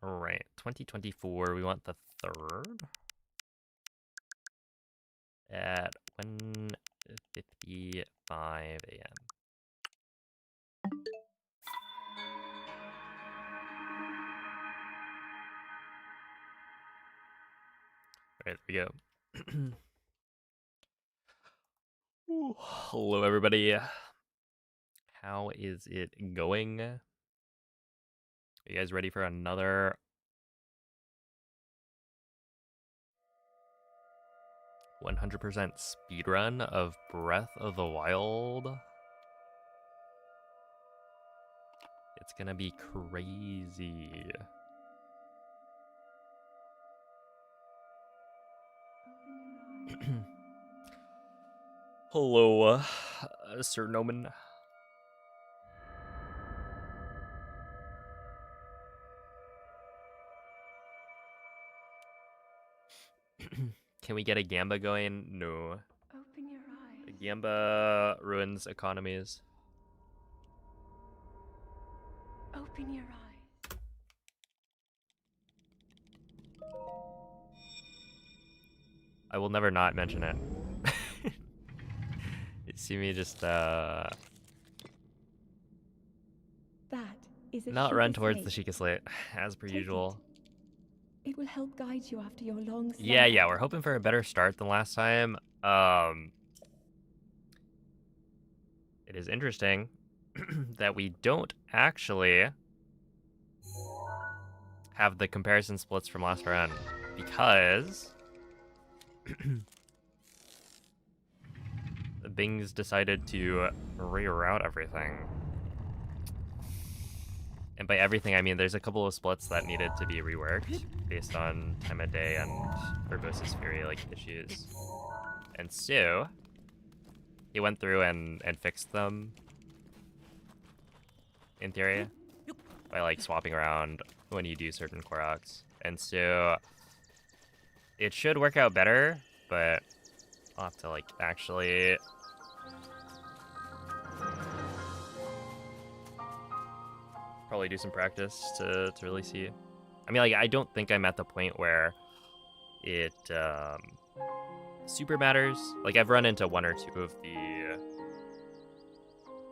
Alright, 2024, we want the 3rd at 1:55 a.m. Alright, there we go. Ooh, hello, everybody. How is it going? Are you guys ready for another 100% speedrun of Breath of the Wild? It's gonna be crazy. Hello, Sir Noman. Can we get a Gamba going? No. Open your eyes. Gamba ruins economies. Open your eyes. I will never not mention it. You see me just That is a not run Sheikah towards the slate. Sheikah Slate, as per Take usual. It will help guide you after your long Yeah, slumber. we're hoping for a better start than last time. It is interesting that we don't actually have the comparison splits from last run because Bing's decided to reroute everything. And by everything, I mean there's a couple of splits that needed to be reworked based on time of day and Urbosa's Fury like issues. And so he went through and fixed them, in theory, by like swapping around when you do certain Koroks. And so it should work out better, but I'll have to like actually probably do some practice to really see. I mean, like, I don't think I'm at the point where it super matters. Like, I've run into one or two of the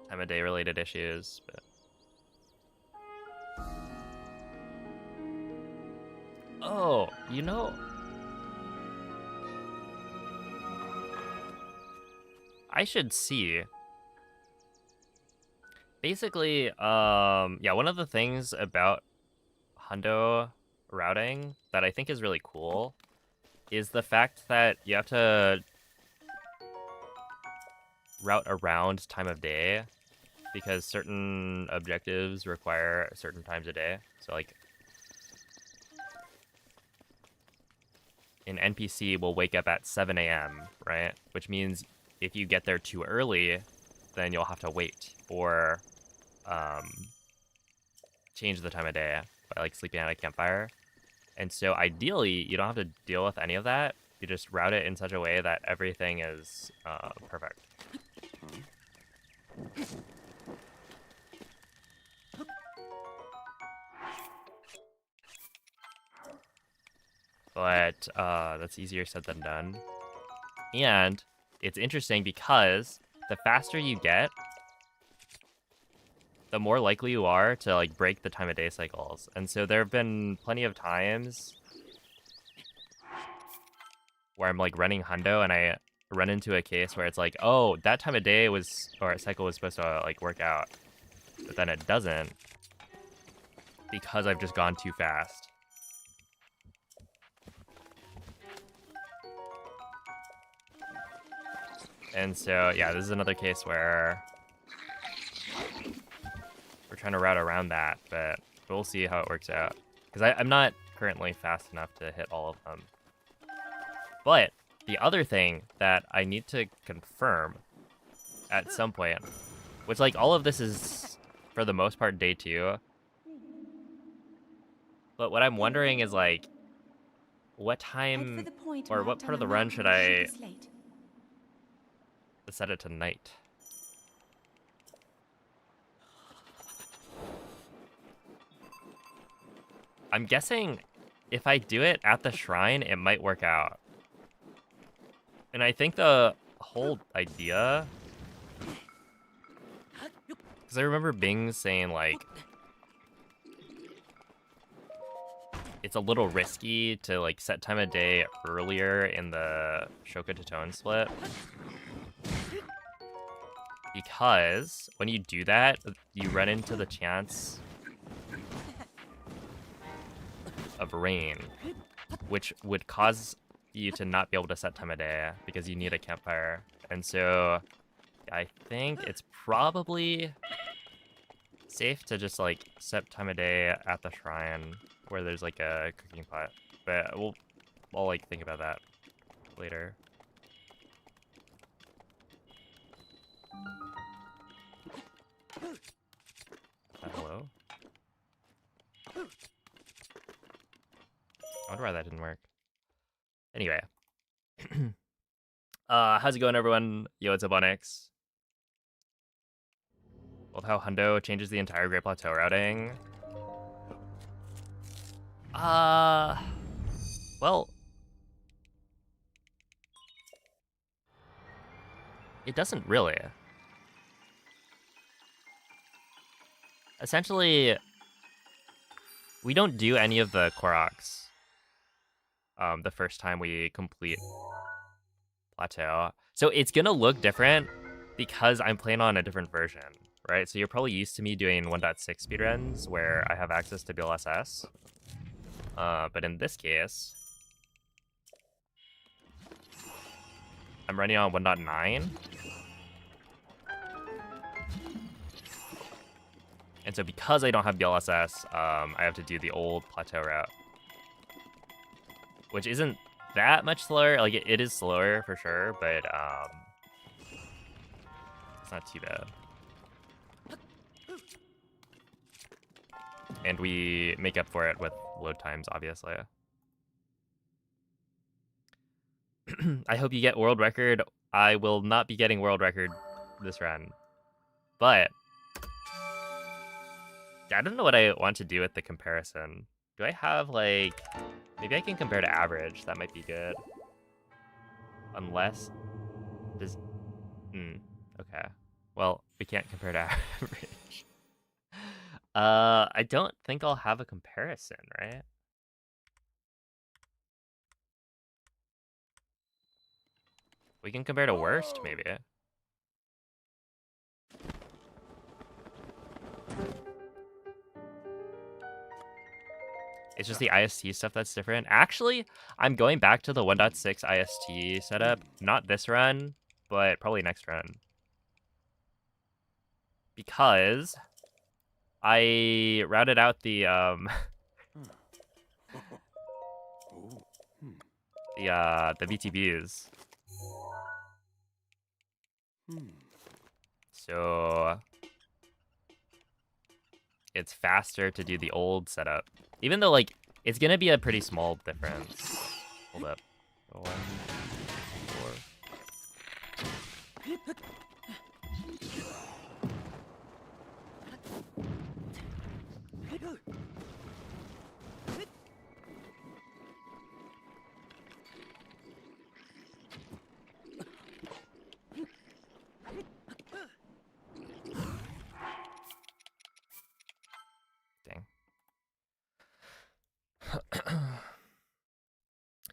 time of day related issues, but oh, you know, I should see. Basically, yeah, one of the things about hundo routing that I think is really cool is the fact that you have to route around time of day because certain objectives require certain times a day. So like an NPC will wake up at 7 a.m., right? Which means if you get there too early, then you'll have to wait or change the time of day by like sleeping at a campfire. And so ideally, you don't have to deal with any of that. You just route it in such a way that everything is perfect. But that's easier said than done. And it's interesting because the faster you get, the more likely you are to like break the time of day cycles. And so there have been plenty of times where I'm like running hundo and I run into a case where it's like, oh, that time of day was, or cycle was supposed to like work out, but then it doesn't because I've just gone too fast. And so, yeah, this is another case where we're trying to route around that, but we'll see how it works out. Because I'm not currently fast enough to hit all of them. But the other thing that I need to confirm at some point, which like all of this is for the most part day 2, but what I'm wondering is like, what time or what part of the run should I set it to night? I'm guessing if I do it at the shrine, it might work out. And I think the whole idea... Because I remember Bing saying, like... It's a little risky to, like, set time of day earlier in the Shoka to Tone split. Because when you do that, you run into the chance of rain, which would cause you to not be able to set time of day because you need a campfire. And so I think it's probably safe to just like set time of day at the shrine where there's like a cooking pot. But I'll like think about that later. Hello? I wonder why that didn't work. Anyway. How's it going, everyone? Yo, it's up on X. Both how Hundo changes the entire Great Plateau routing. Well, it doesn't really. Essentially, we don't do any of the Koroks the first time we complete Plateau. So it's gonna look different because I'm playing on a different version, right? So you're probably used to me doing 1.6 speedruns where I have access to BLSS. But in this case, I'm running on 1.9. And so because I don't have BLSS, I have to do the old Plateau route. Which isn't that much slower. Like, it is slower for sure, but it's not too bad. And we make up for it with load times, obviously. I hope you get world record. I will not be getting world record this run. But I don't know what I want to do with the comparison. Do I have, like... Maybe I can compare to average. That might be good. Unless... Does... Okay. Well, we can't compare to average. I don't think I'll have a comparison, right? We can compare to worst, maybe. It's just the IST stuff that's different. Actually, I'm going back to the 1.6 IST setup. Not this run, but probably next run. Because I routed out the the VTBs. So it's faster to do the old setup. Even though, like, it's gonna be a pretty small difference. Hold up. 1, 4. Dang.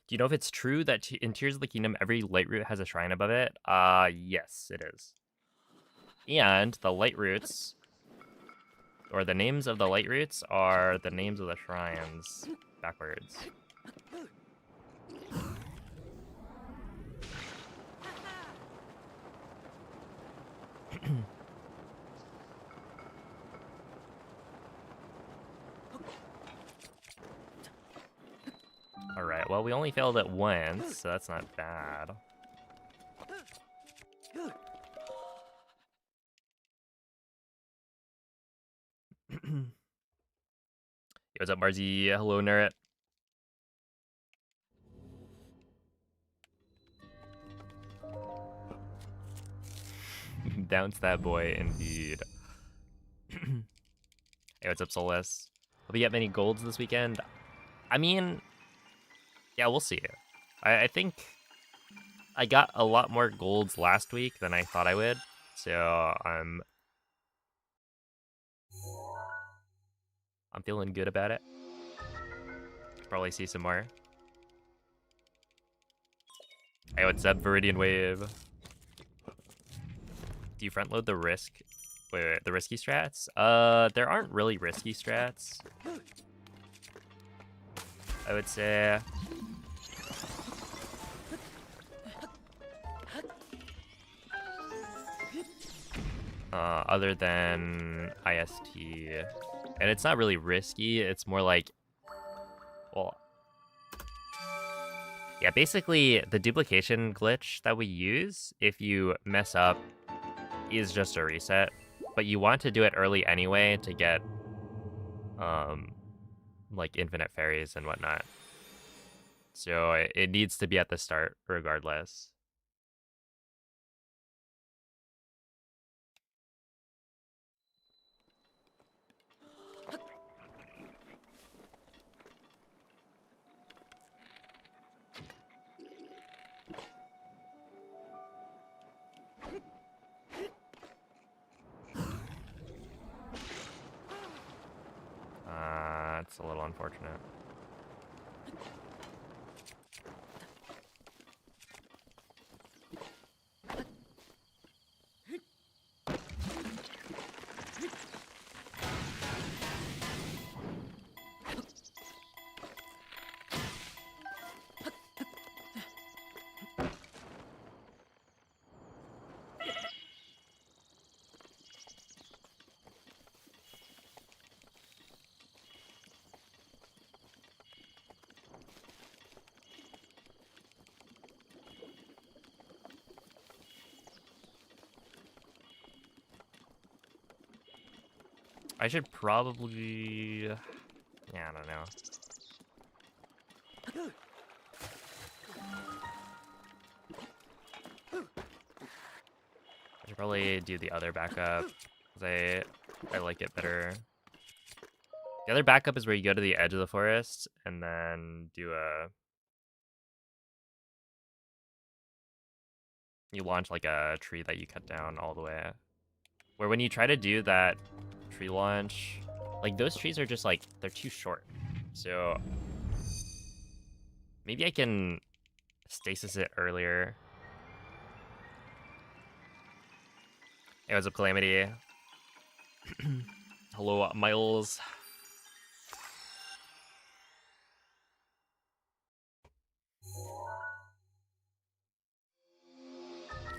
Do you know if it's true that in Tears of the Kingdom, every light route has a shrine above it? Yes, it is. And the light routes, or the names of the light routes, are the names of the shrines backwards. Alright, well, we only failed it once, so that's not bad. Yo, what's up, Marzi? Hello, Neret. Down's that boy, indeed. Hey, what's up, Solus? Will we get many golds this weekend? I mean, yeah, we'll see. I think I got a lot more golds last week than I thought I would, so I'm feeling good about it. Probably see some more. Hey, what's up, Viridian Wave? Do you front load the risk? Wait, the risky strats? There aren't really risky strats. I would say. Other than IST. And it's not really risky, it's more like, well, yeah, basically the duplication glitch that we use, if you mess up, is just a reset. But you want to do it early anyway to get, like infinite fairies and whatnot. So it needs to be at the start regardless. It's a little unfortunate. I should probably, yeah, I don't know. I should probably do the other backup, because I like it better. The other backup is where you go to the edge of the forest, and then do you launch like a tree that you cut down all the way. Where when you try to do that tree launch, like those trees are just like, they're too short. So maybe I can stasis it earlier. Hey, what's up, Calamity? Hello, Miles.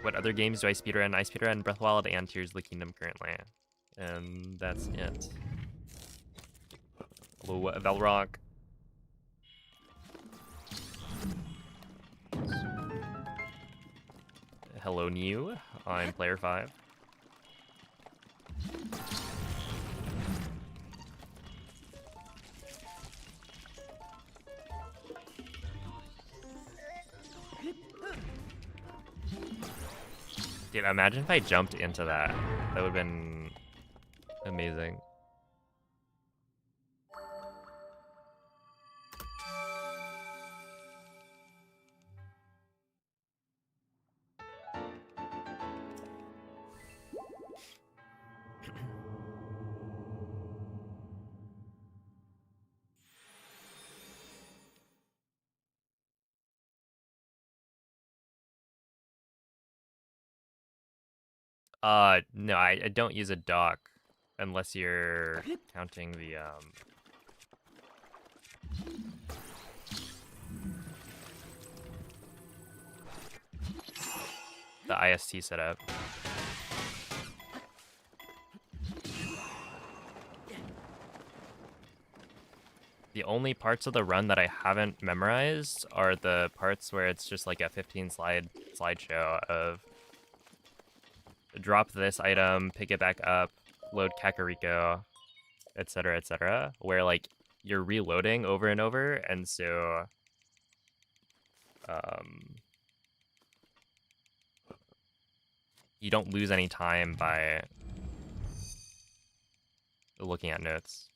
What other games do I speedrun? I speedrun Breath of the Wild and Tears of the Kingdom currently. And that's it. Hello, Valrock. Hello, New. I'm player 5. Dude, imagine if I jumped into that. That would have been amazing. No, I don't use a dock unless you're counting the IST setup. The only parts of the run that I haven't memorized are the parts where it's just like a 15 slideshow of drop this item, pick it back up, load Kakariko, etc., where like you're reloading over and over, and so you don't lose any time by looking at notes.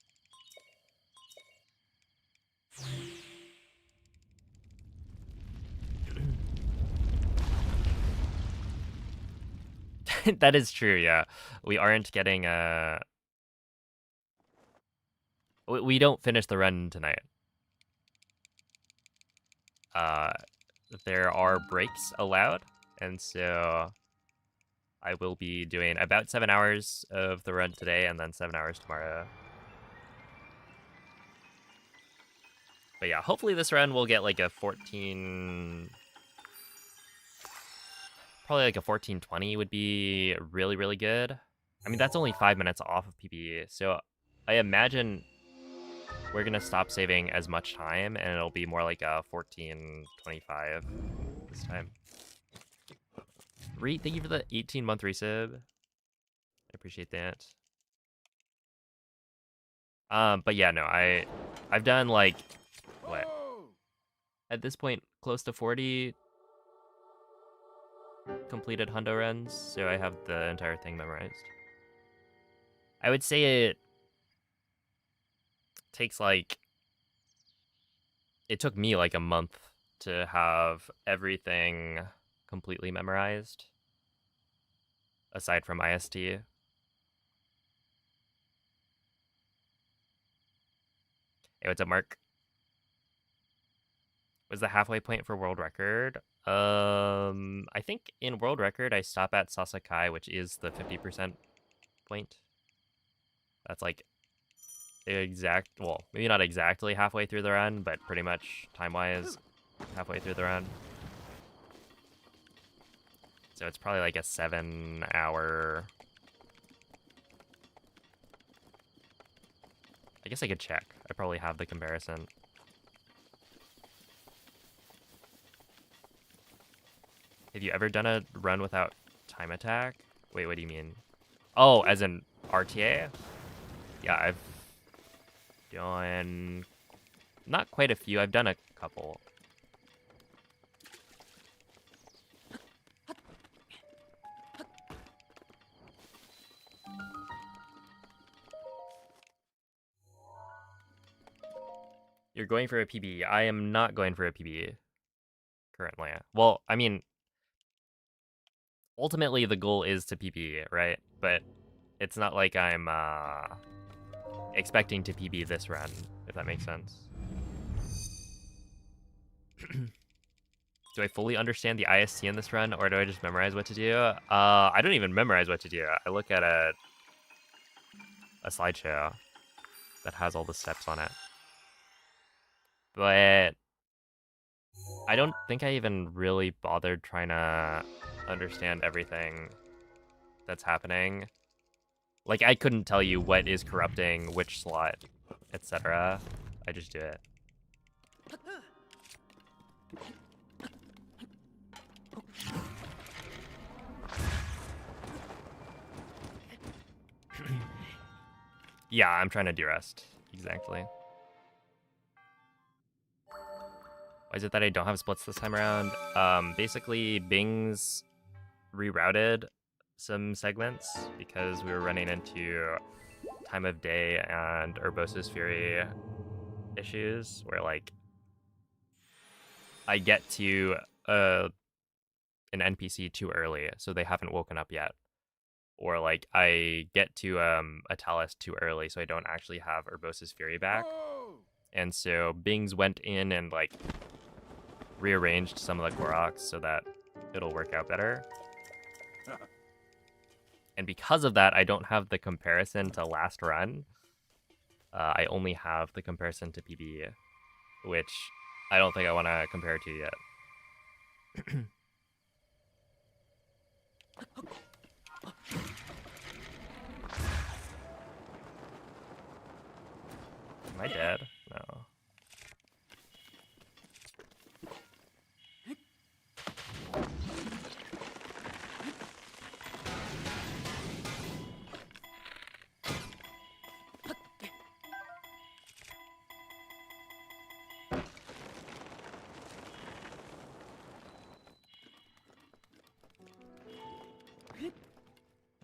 That is true, yeah. We aren't getting we don't finish the run tonight. There are breaks allowed, and so I will be doing about 7 hours of the run today and then 7 hours tomorrow. But yeah, hopefully this run will get like a 14... Probably like a 14:20 would be really, really good. I mean, that's only 5 minutes off of PBE, so I imagine we're gonna stop saving as much time, and it'll be more like a 14:25 this time. Thank you for the 18-month resub. I appreciate that. But yeah, no, I've done like what? At this point, close to 40 completed hundo runs, so I have the entire thing memorized. I would say it takes like... It took me like a month to have everything completely memorized, aside from IST. Hey, what's up, Mark? Was the halfway point for world record? I think in world record I stop at Sasakai, which is the 50% point. That's like well, maybe not exactly halfway through the run, but pretty much time-wise halfway through the run. So it's probably like a 7-hour... I guess I could check. I probably have the comparison. Have you ever done a run without time attack? Wait, what do you mean? Oh, as in RTA? Yeah, I've done... Not quite a few. I've done a couple. You're going for a PB. I am not going for a PB currently. Well, I mean, ultimately the goal is to PB, right? But it's not like I'm expecting to PB this run, if that makes sense. Do I fully understand the IST in this run, or do I just memorize what to do? I don't even memorize what to do. I look at a slideshow that has all the steps on it. But I don't think I even really bothered trying to understand everything that's happening. Like, I couldn't tell you what is corrupting which slot, etc. I just do it. Yeah, I'm trying to de-rest. Exactly. Why is it that I don't have splits this time around? Basically, Bing's rerouted some segments because we were running into time of day and Urbosa's Fury issues where, like, I get to an NPC too early, so they haven't woken up yet. Or, like, I get to a Talus too early, so I don't actually have Urbosa's Fury back. And so Bings went in and, like, rearranged some of the Koroks so that it'll work out better. And because of that, I don't have the comparison to last run. I only have the comparison to PB, which I don't think I want to compare to yet. Am I dead? No.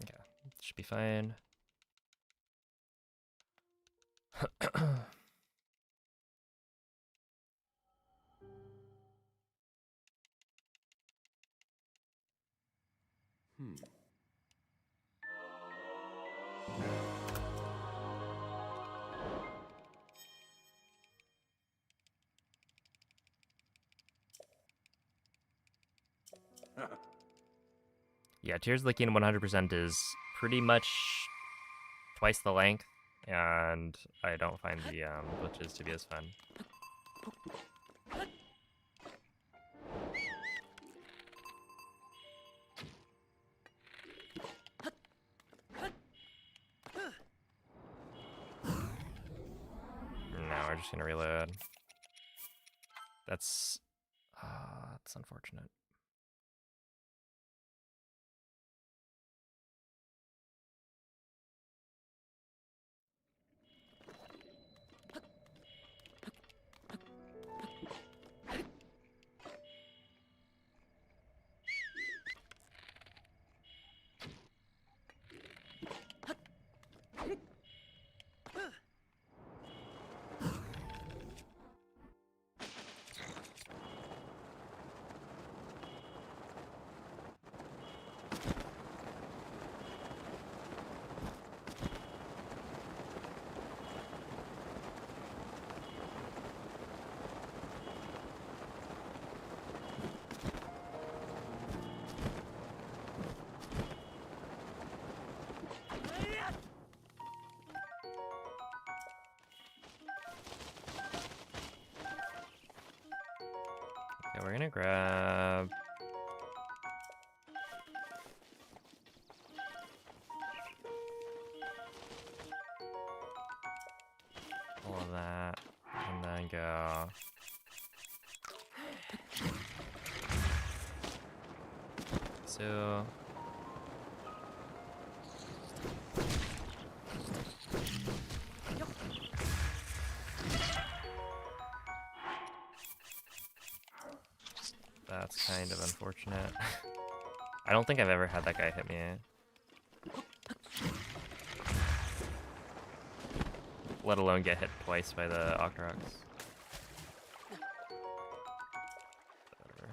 Okay, should be fine. Yeah, Tears of the Kingdom 100% is pretty much twice the length, and I don't find the glitches to be as fun. Now we're just gonna reload. That's unfortunate. Okay, we're gonna grab all of that, and then go. So that's kind of unfortunate. I don't think I've ever had that guy hit me. Let alone get hit twice by the Octoroks. Whatever.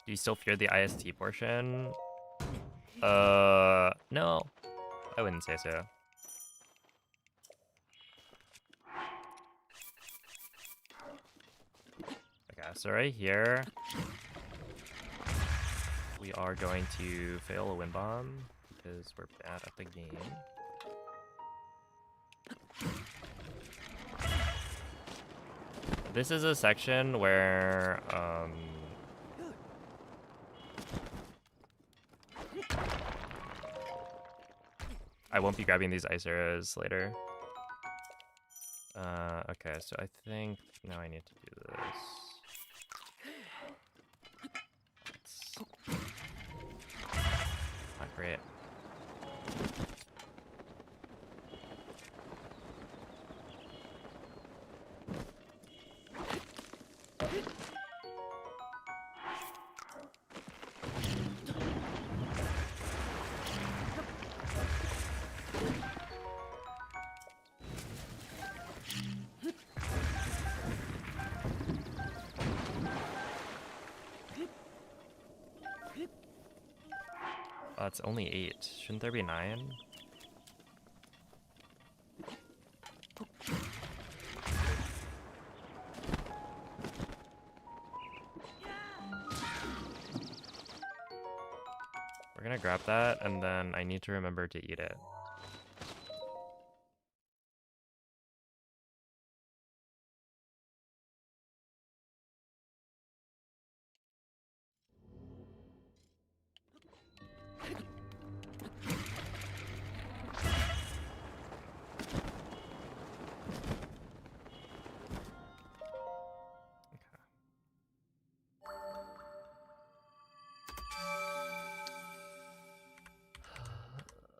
Do you still fear the IST portion? No. I wouldn't say so. Okay, so right here, we are going to fail a wind bomb because we're bad at the game. This is a section where, I won't be grabbing these ice arrows later. Okay, so I think now I need to do this. Not great. Oh, it's only 8. Shouldn't there be 9? We're gonna grab that, and then I need to remember to eat it.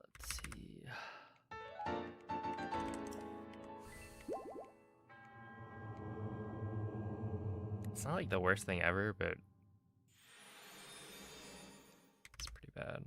Let's see. It's not like the worst thing ever, but it's pretty bad.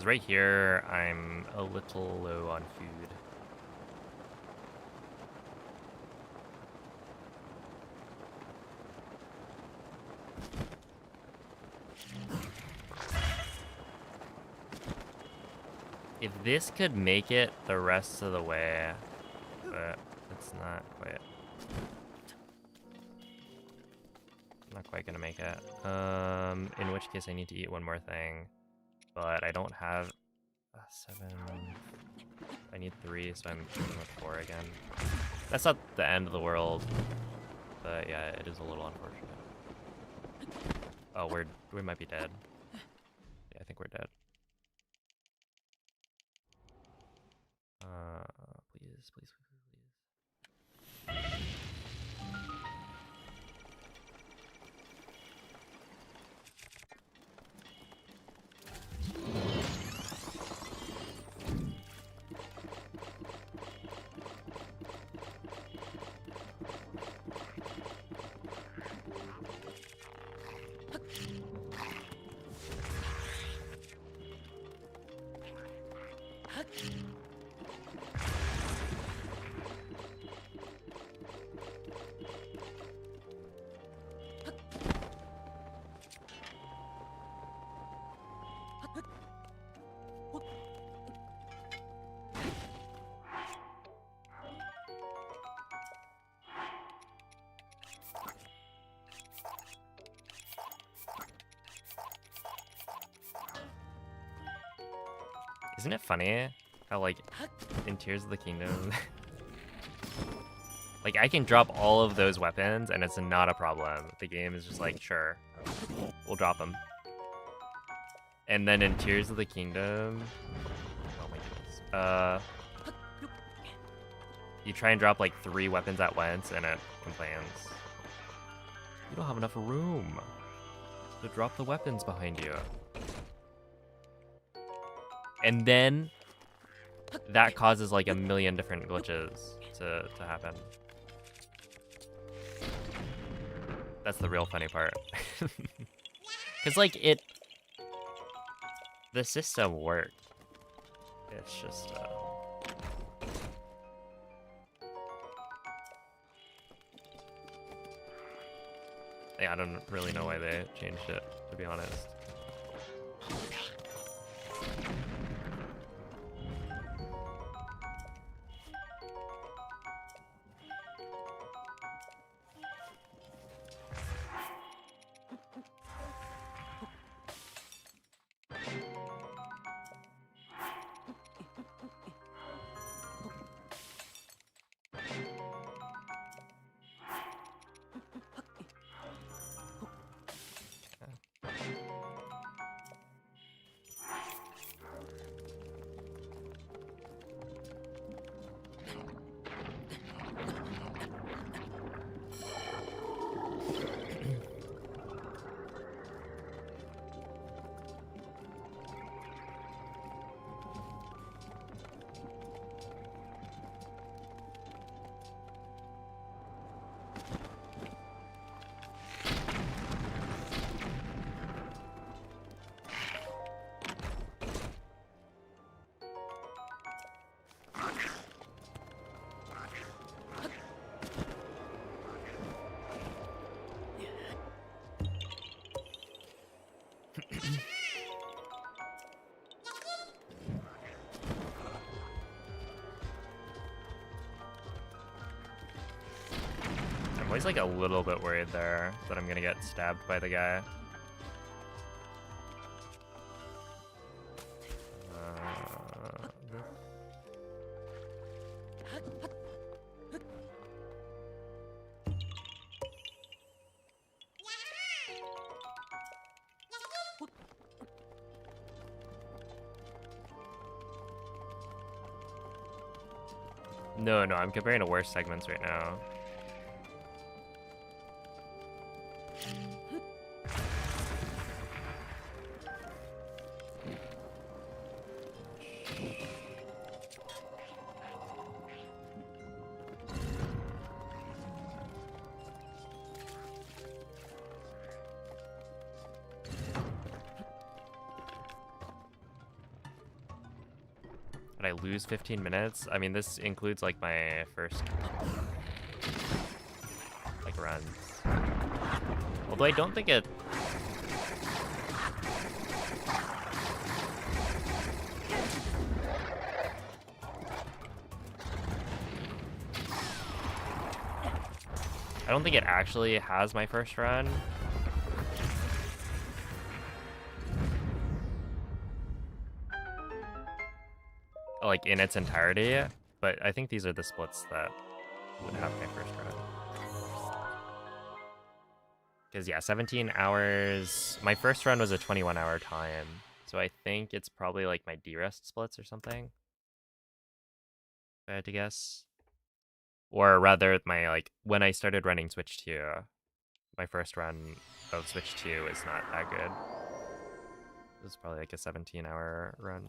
right here, I'm a little low on food. If this could make it the rest of the way, but it's not quite. Not quite gonna make it. In which case I need to eat one more thing, but I don't have 7. I need 3, so I'm dealing with 4 again. That's not the end of the world, but yeah, it is a little unfortunate. Oh, we might be dead. Yeah, I think we're dead. Please, please, please, please. Isn't it funny how, like, in Tears of the Kingdom, like, I can drop all of those weapons and it's not a problem. The game is just like, sure, we'll drop them. And then in Tears of the Kingdom, oh my goodness, you try and drop like 3 weapons at once and it complains. You don't have enough room to drop the weapons behind you. And then that causes like a million different glitches to happen. That's the real funny part. Cause like the system worked. It's just yeah, I don't really know why they changed it, to be honest. I'm always like a little bit worried there that I'm gonna get stabbed by the guy. No, I'm comparing to worse segments right now. Did I lose 15 minutes? I mean, this includes like my first like runs. Although I don't think it. I don't think it actually has my first run. Like in its entirety, but I think these are the splits that would have my first run. Because yeah, 17 hours. My first run was a 21-hour time, so I think it's probably like my D-rest splits or something, if I had to guess. Or rather, my like when I started running Switch 2, my first run of Switch 2 is not that good. This is probably like a 17-hour run.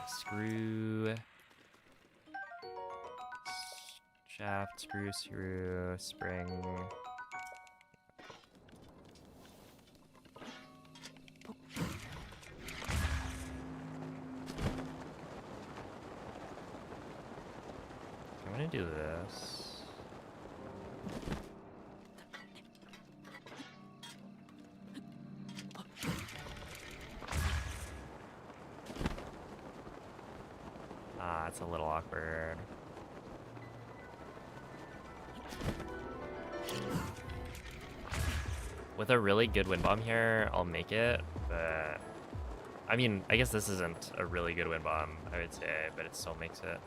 Screw. Shaft, screw, spring. I'm gonna do this. Ah, it's a little awkward. With a really good wind bomb here, I'll make it, but I mean, I guess this isn't a really good wind bomb, I would say, but it still makes it.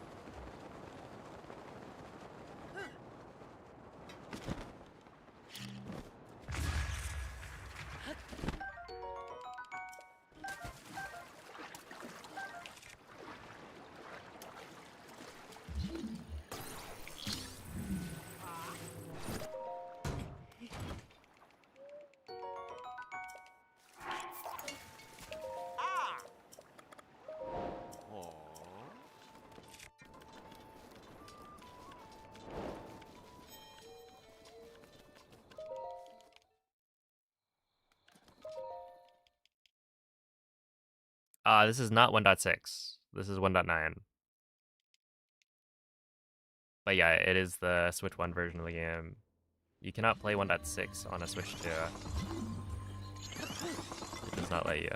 This is not 1.6. This is 1.9. But yeah, it is the Switch 1 version of the game. You cannot play 1.6 on a Switch 2. It does not let you.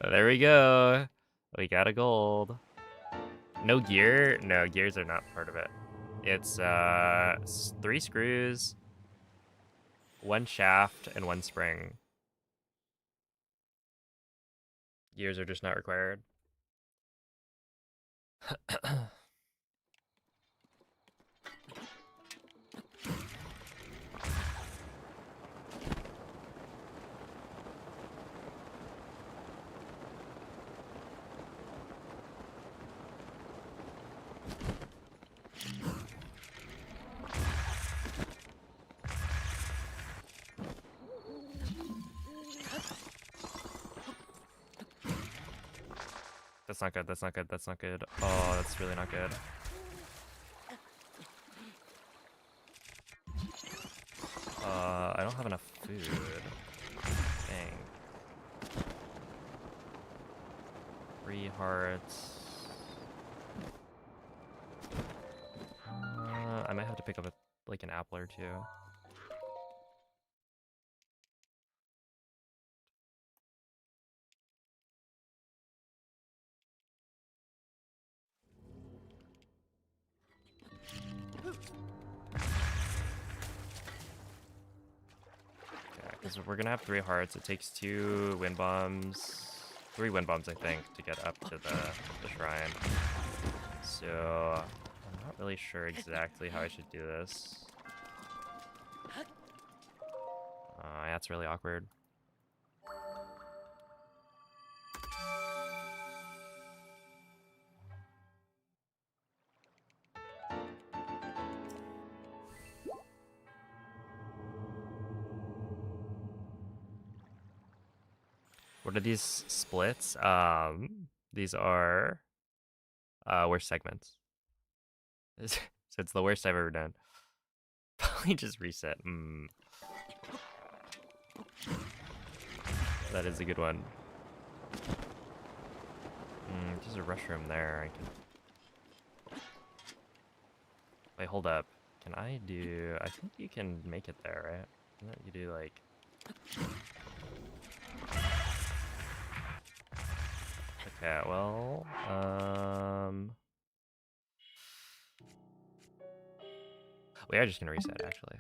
There we go. We got a gold. No gear? No, gears are not part of it. It's 3 screws, 1 shaft, and 1 spring. Gears are just not required. That's not good, that's not good, that's not good. Oh, that's really not good. I don't have enough food. Dang. 3 hearts. I might have to pick up like an apple or 2. Because we're gonna have 3 hearts. It takes 2 wind bombs, 3 wind bombs, I think, to get up to the shrine. So I'm not really sure exactly how I should do this. Yeah, it's really awkward. What are these splits? These are worst segments. So it's the worst I've ever done. Probably just reset. That is a good one. There's a rush room there. I can. Wait, hold up. Can I do? I think you can make it there, right? Can't you do like? Okay, well, we are just gonna reset actually.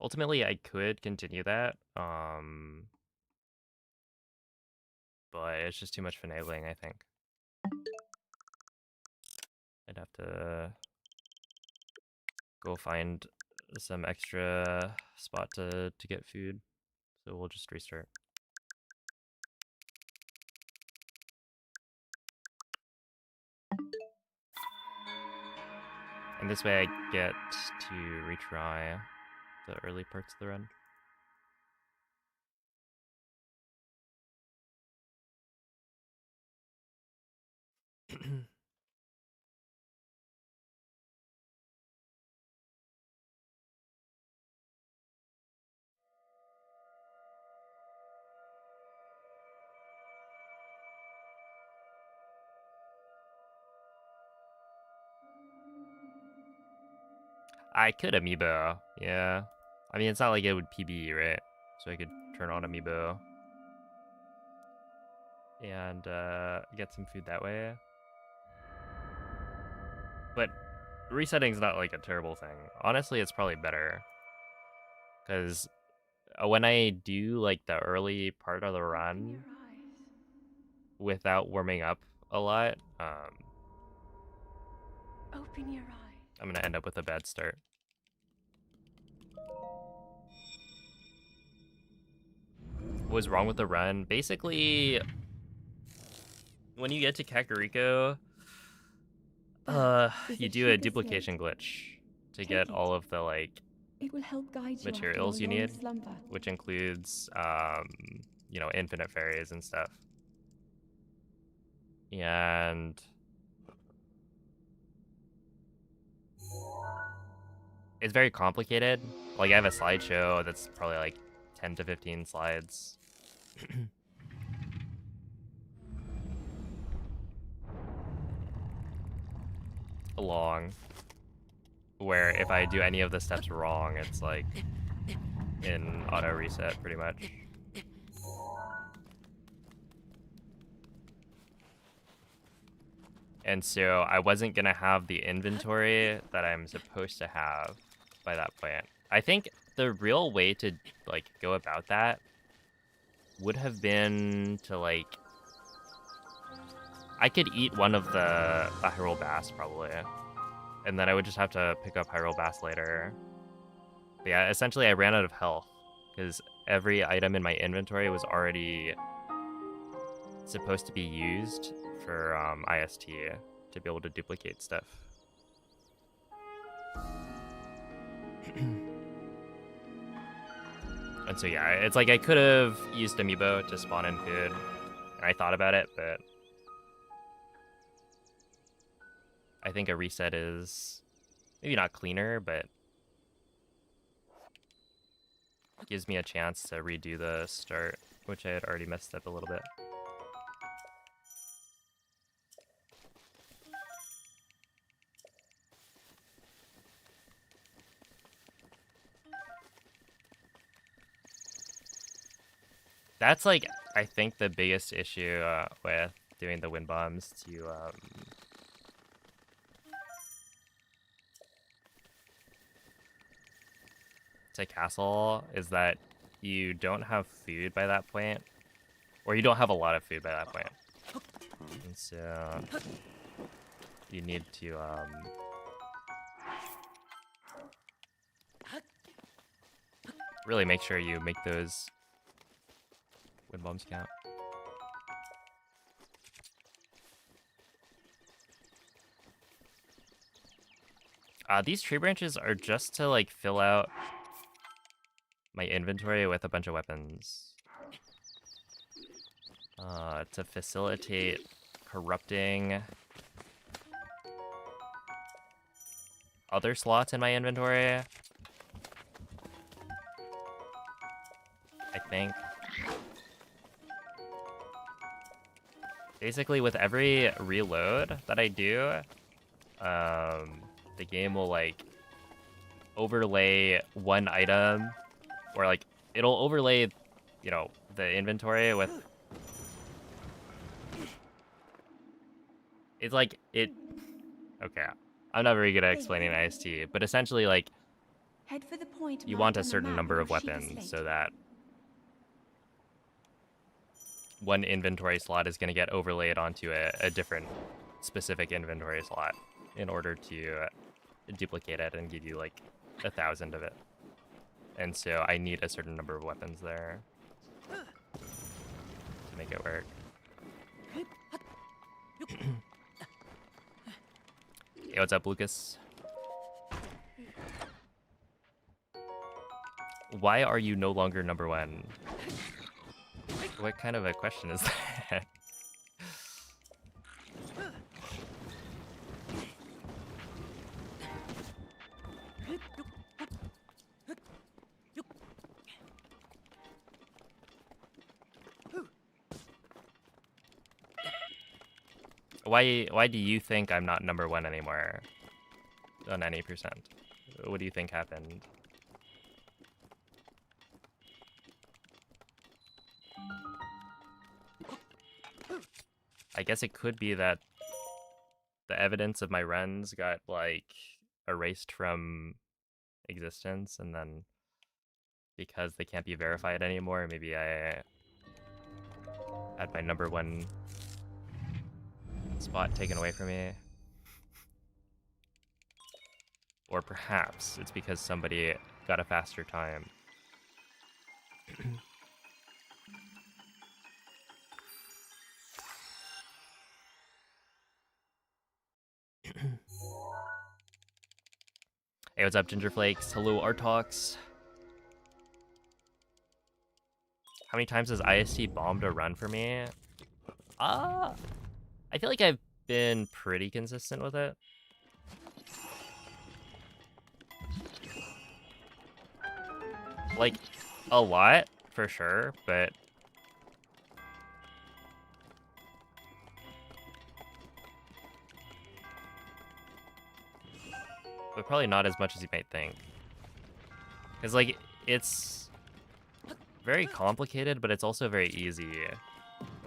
Ultimately, I could continue that, but it's just too much finagling, I think. I'd have to go find some extra spot to get food, so we'll just restart. And this way I get to retry the early parts of the run. I could amiibo, yeah. I mean, it's not like it would PB, right? So I could turn on amiibo and get some food that way. But resetting's not like a terrible thing. Honestly, it's probably better. Because when I do like the early part of the run without warming up a lot, Open your eyes. I'm gonna end up with a bad start. What was wrong with the run? Basically, when you get to Kakariko, you do a duplication glitch to get all of the like It will help guide you materials after you your long need, slumber. which includes you know, infinite fairies and stuff. And it's very complicated. Like I have a slideshow that's probably like 10 to 15 slides. Long. Where if I do any of the steps wrong, it's like in auto reset pretty much. And so I wasn't gonna have the inventory that I'm supposed to have by that point. I think the real way to like go about that would have been to like, I could eat one of the Hyrule Bass probably, and then I would just have to pick up Hyrule Bass later. But yeah, essentially I ran out of health because every item in my inventory was already supposed to be used for IST to be able to duplicate stuff. And so yeah, it's like I could have used amiibo to spawn in food, and I thought about it, but I think a reset is maybe not cleaner, but gives me a chance to redo the start, which I had already messed up a little bit. That's like I think the biggest issue with doing the wind bombs to castle is that you don't have food by that point, or you don't have a lot of food by that point, and so you need to really make sure you make those wind bombs count. These tree branches are just to like fill out my inventory with a bunch of weapons. To facilitate corrupting other slots in my inventory, I think. Basically, with every reload that I do, the game will like overlay one item, or like it'll overlay, you know, the inventory with. It's like it. Okay, I'm not very good at explaining IST, but essentially, like, Head for the point you marked want a on the certain map number near of Sheikah's weapons Lake. so that one inventory slot is going to get overlaid onto a different specific inventory slot in order to duplicate it and give you like 1,000 of it. And so I need a certain number of weapons there to make it work. Hey, what's up, Lucas? Why are you no longer number one? What kind of a question is that? Why do you think I'm not number one anymore on any percent? What do you think happened? I guess it could be that the evidence of my runs got like erased from existence, and then because they can't be verified anymore, maybe I had my number one spot taken away from me. Or perhaps it's because somebody got a faster time. Hey, what's up, Ginger Flakes? Hello, Artox. How many times has IST bombed a run for me? I feel like I've been pretty consistent with it. Like, a lot, for sure, but probably not as much as you might think. Because, like, it's very complicated, but it's also very easy.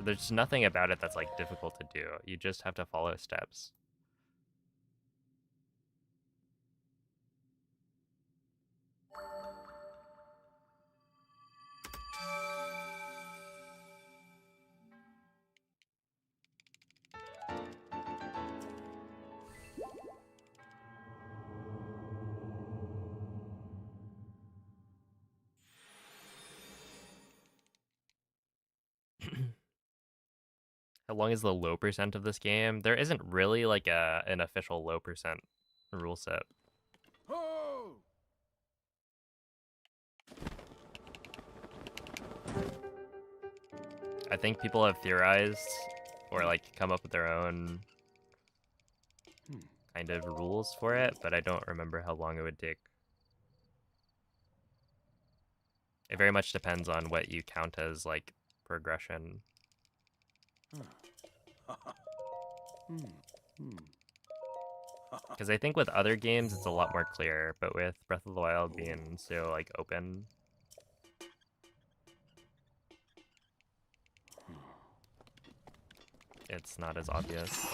There's nothing about it that's, like, difficult to do. You just have to follow steps. How long is the low percent of this game? There isn't really, like, an official low percent rule set. Ho! I think people have theorized or like come up with their own kind of rules for it, but I don't remember how long it would take. It very much depends on what you count as like progression. Because I think with other games it's a lot more clear, but with Breath of the Wild being so like open, it's not as obvious.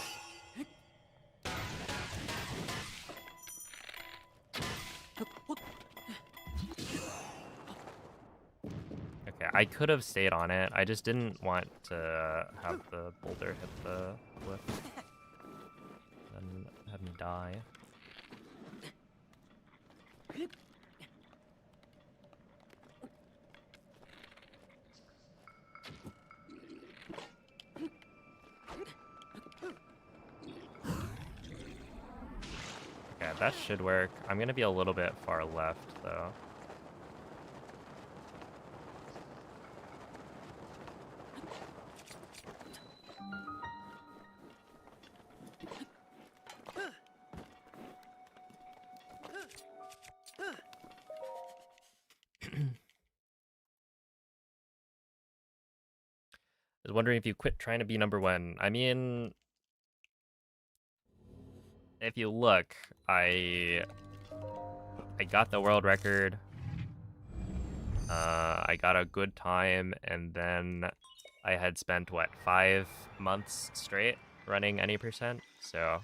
Okay, I could have stayed on it. I just didn't want to have the boulder hit the cliff and have me die. Okay, that should work. I'm gonna be a little bit far left though. I was wondering if you quit trying to be #1. I mean, if you look, I got the world record. I got a good time, and then I had spent what, 5 months straight running any percent. So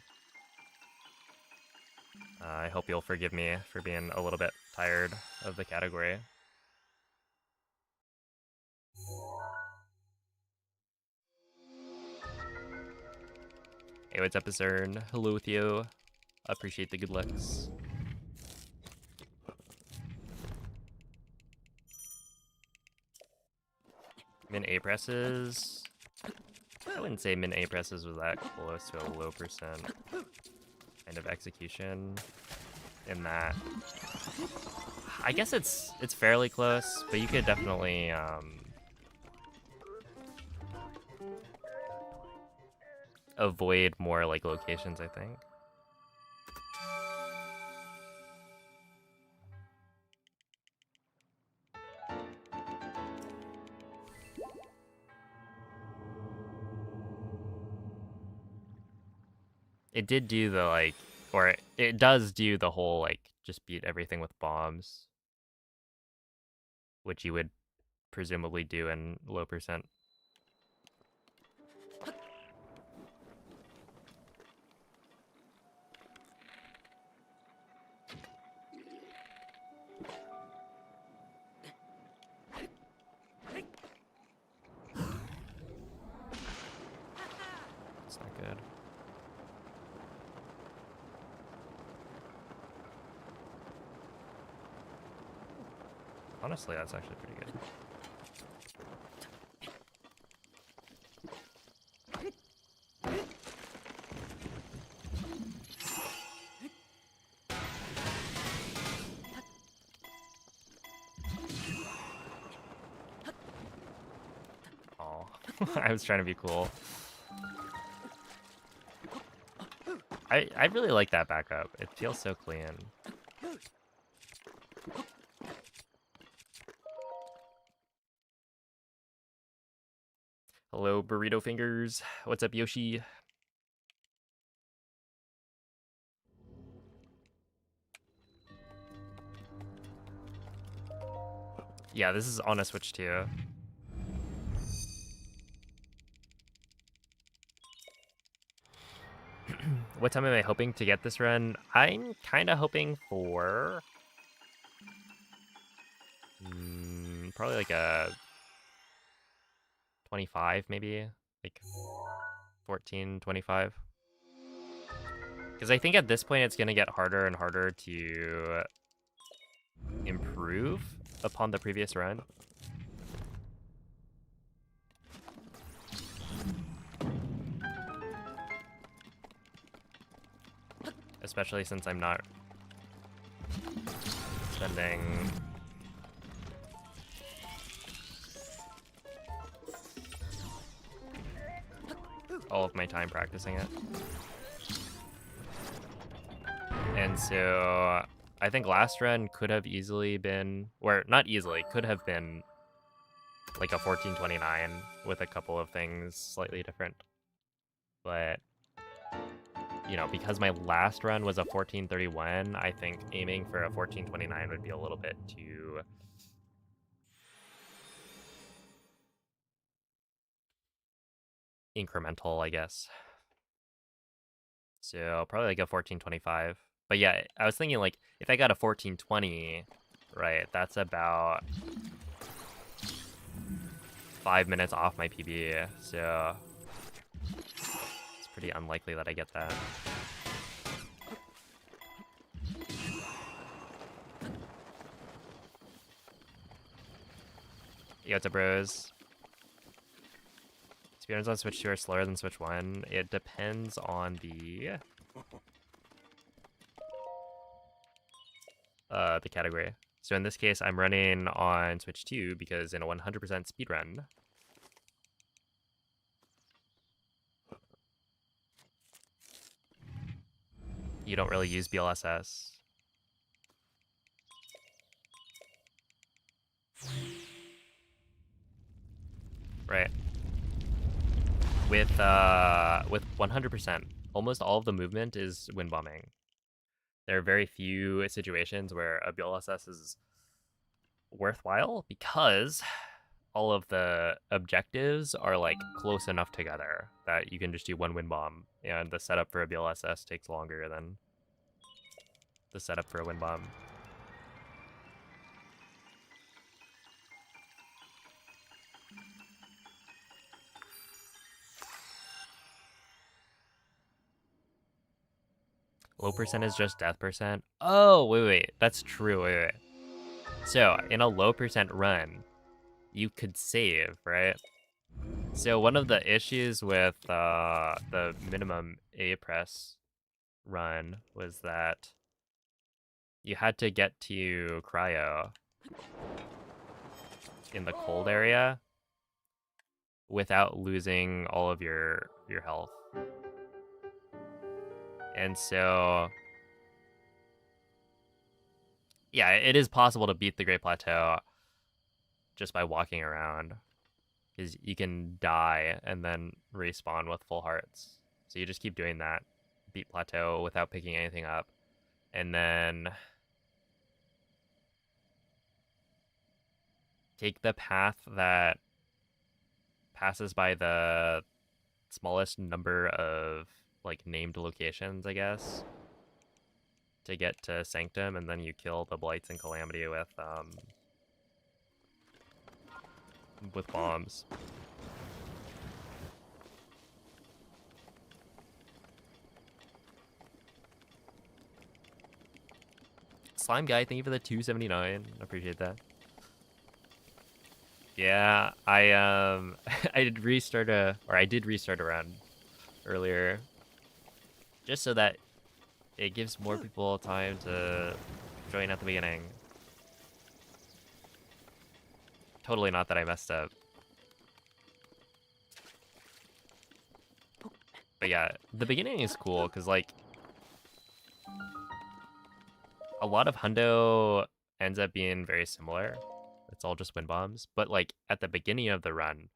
I hope you'll forgive me for being a little bit tired of the category. Hey, what's up, Azern? Hello with you. Appreciate the good looks. Min A presses. I wouldn't say min A presses was that close to a low percent kind of execution in that. I guess it's fairly close, but you could definitely avoid more like locations, I think. It did do the like, or it does do the whole like just beat everything with bombs, which you would presumably do in low percent. It's not good. Honestly, that's actually pretty good. Oh, I was trying to be cool. I really like that backup. It feels so clean. Hello, Burrito Fingers. What's up, Yoshi? Yeah, this is on a Switch too. What time am I hoping to get this run? I'm kind of hoping for probably like a 25, maybe like 14, 25. Because I think at this point it's gonna get harder and harder to improve upon the previous run. Especially since I'm not spending all of my time practicing it. And so I think last run could have easily been, or not easily, could have been like a 1429 with a couple of things slightly different. But, you know, because my last run was a 1431, I think aiming for a 1429 would be a little bit too incremental, I guess. So probably like a 1425. But yeah, I was thinking like if I got a 1420, right, that's about 5 minutes off my PB. So it's pretty unlikely that I get that. Yo, what's up, bros? Speedruns on Switch 2 are slower than Switch 1. It depends on the category. So in this case, I'm running on Switch 2 because in a 100% speedrun, you don't really use BLSS. Right. With 100%, almost all of the movement is wind bombing. There are very few situations where a BLSS is worthwhile because all of the objectives are like close enough together that you can just do one wind bomb, and the setup for a BLSS takes longer than the setup for a wind bomb. Low percent is just death percent. Oh, wait. That's true. Wait. So, in a low percent run, you could save, right? So, one of the issues with the minimum A press run was that you had to get to cryo in the cold area without losing all of your health. And so, yeah, it is possible to beat the Great Plateau just by walking around, because you can die and then respawn with full hearts. So you just keep doing that, beat Plateau without picking anything up, and then take the path that passes by the smallest number of like named locations, I guess, to get to Sanctum, and then you kill the Blights and Calamity with bombs. Slime Guy, thank you for the 279. Appreciate that. Yeah, I did restart a run earlier, just so that it gives more people time to join at the beginning. Totally not that I messed up. But yeah, the beginning is cool because like a lot of hundo ends up being very similar. It's all just wind bombs, but like at the beginning of the run,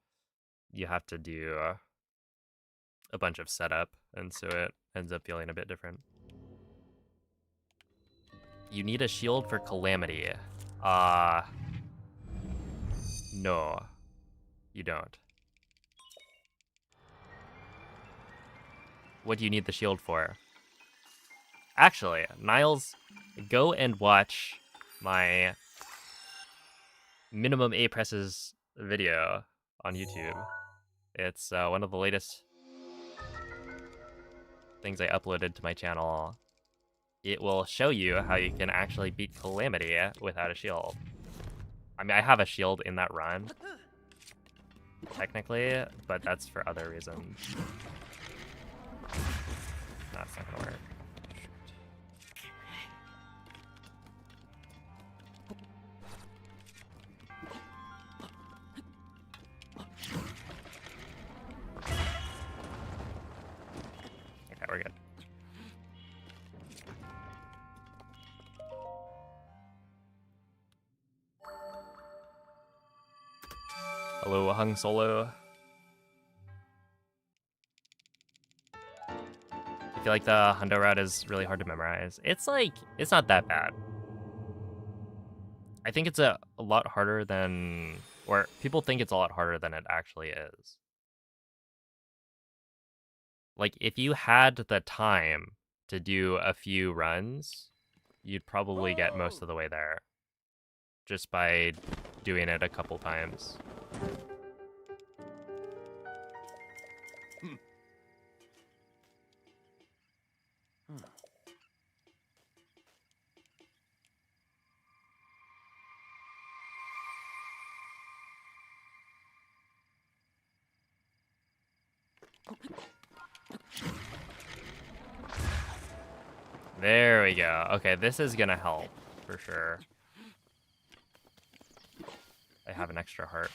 you have to do a bunch of setup, and so it ends up feeling a bit different. You need a shield for Calamity. No, you don't. What do you need the shield for? Actually, Niles, go and watch my minimum A presses video on YouTube. It's one of the latest things I uploaded to my channel. It will show you how you can actually beat Calamity without a shield. I mean, I have a shield in that run, technically, but that's for other reasons. That's not gonna work. Okay, we're good. Hello, Hung Solo. I feel like the hundo route is really hard to memorize. It's not that bad. I think it's a lot harder than, or people think it's a lot harder than it actually is. like, if you had the time to do a few runs, you'd probably get most of the way there just by doing it a couple times. There we go. Okay, this is gonna help for sure. I have an extra heart.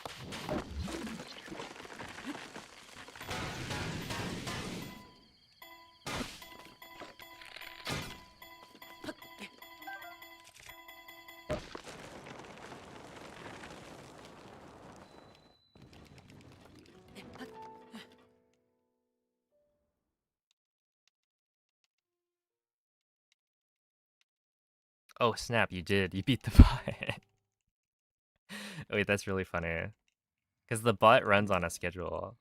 Oh, snap, you did. You beat the bot. Wait, that's really funny. Because the bot runs on a schedule.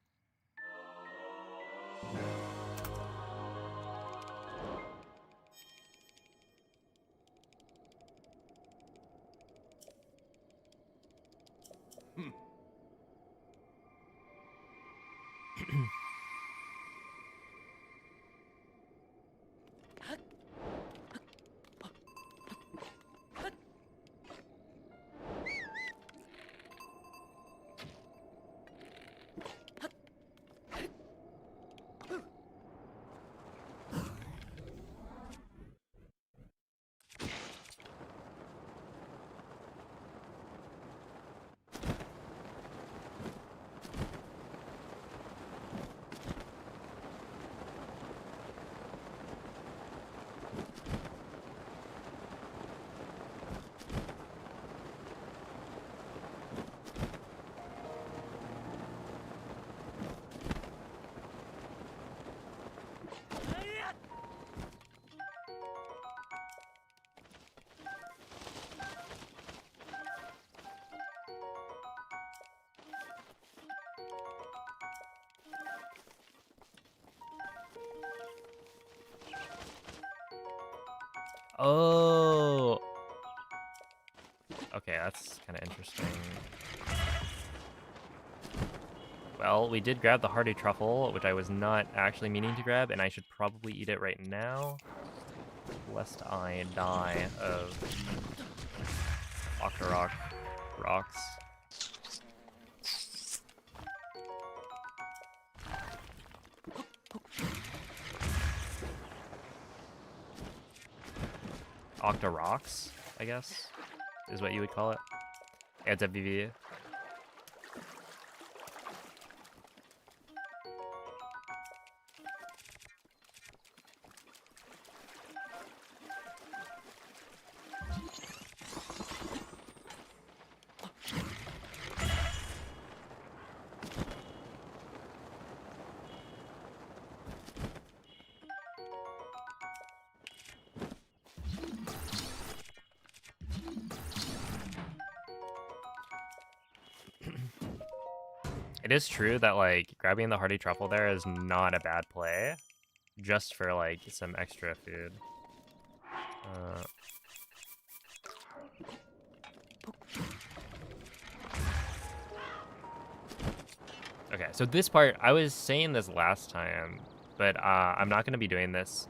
Oh. Okay, that's kind of interesting. Well, we did grab the hearty truffle, which I was not actually meaning to grab, and I should probably eat it right now, lest I die of Octorok rocks. Octoroks, I guess, is what you would call it. Yeah, it's FVV. It is true that, like, grabbing the hearty truffle there is not a bad play, just for, like, some extra food. Okay, so this part, I was saying this last time, but I'm not going to be doing this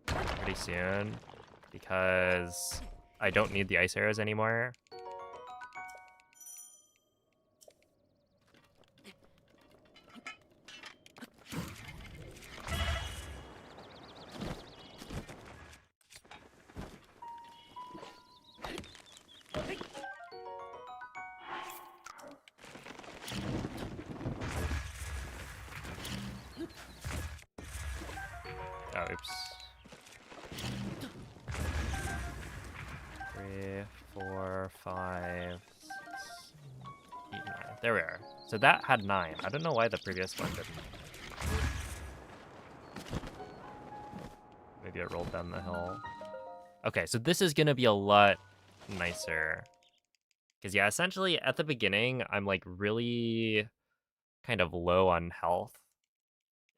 pretty soon because I don't need the ice arrows anymore. Oh, oops. 3, 4, 5, 6, 8, 9. There we are. So that had 9. I don't know why the previous one didn't. Maybe it rolled down the hill. Okay, so this is gonna be a lot nicer. Because, yeah, essentially, at the beginning, I'm, like, really kind of low on health.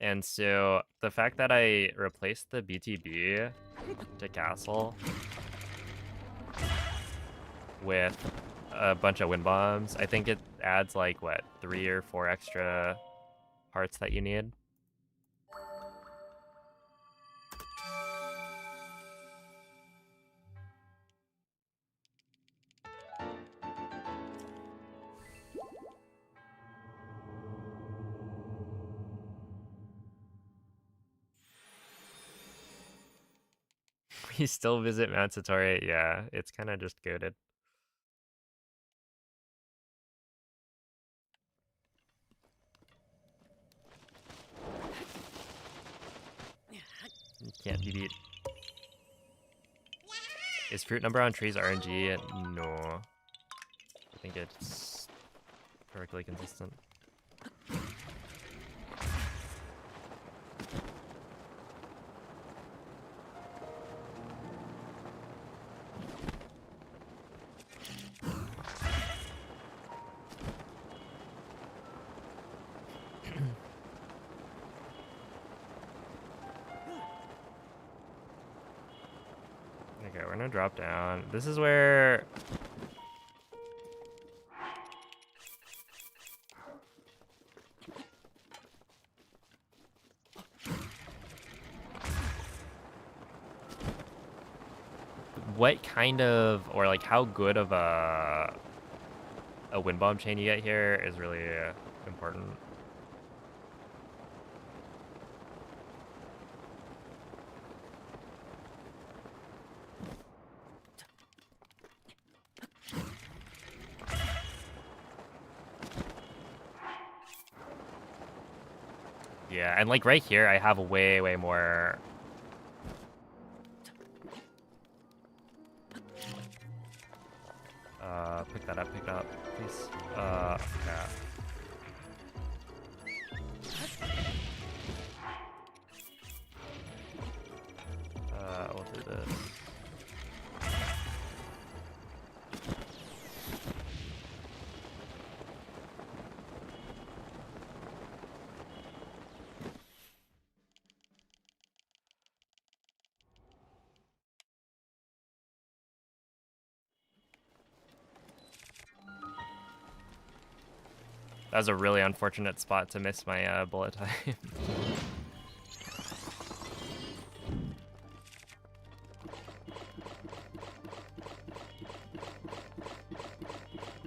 And so the fact that I replaced the BTB to castle with a bunch of wind bombs, I think it adds like what, 3 or 4 extra hearts that you need. We still visit Mount Satori. Yeah, it's kind of just goated. You can't be beat. Is fruit number on trees RNG? No. I think it's perfectly consistent. Okay, we're gonna drop down. This is where... What kind of, or like how good of a wind bomb chain you get here is really important. Yeah, and like right here, I have way more. Pick that up, please. Yeah. We'll do this. That was a really unfortunate spot to miss my bullet time.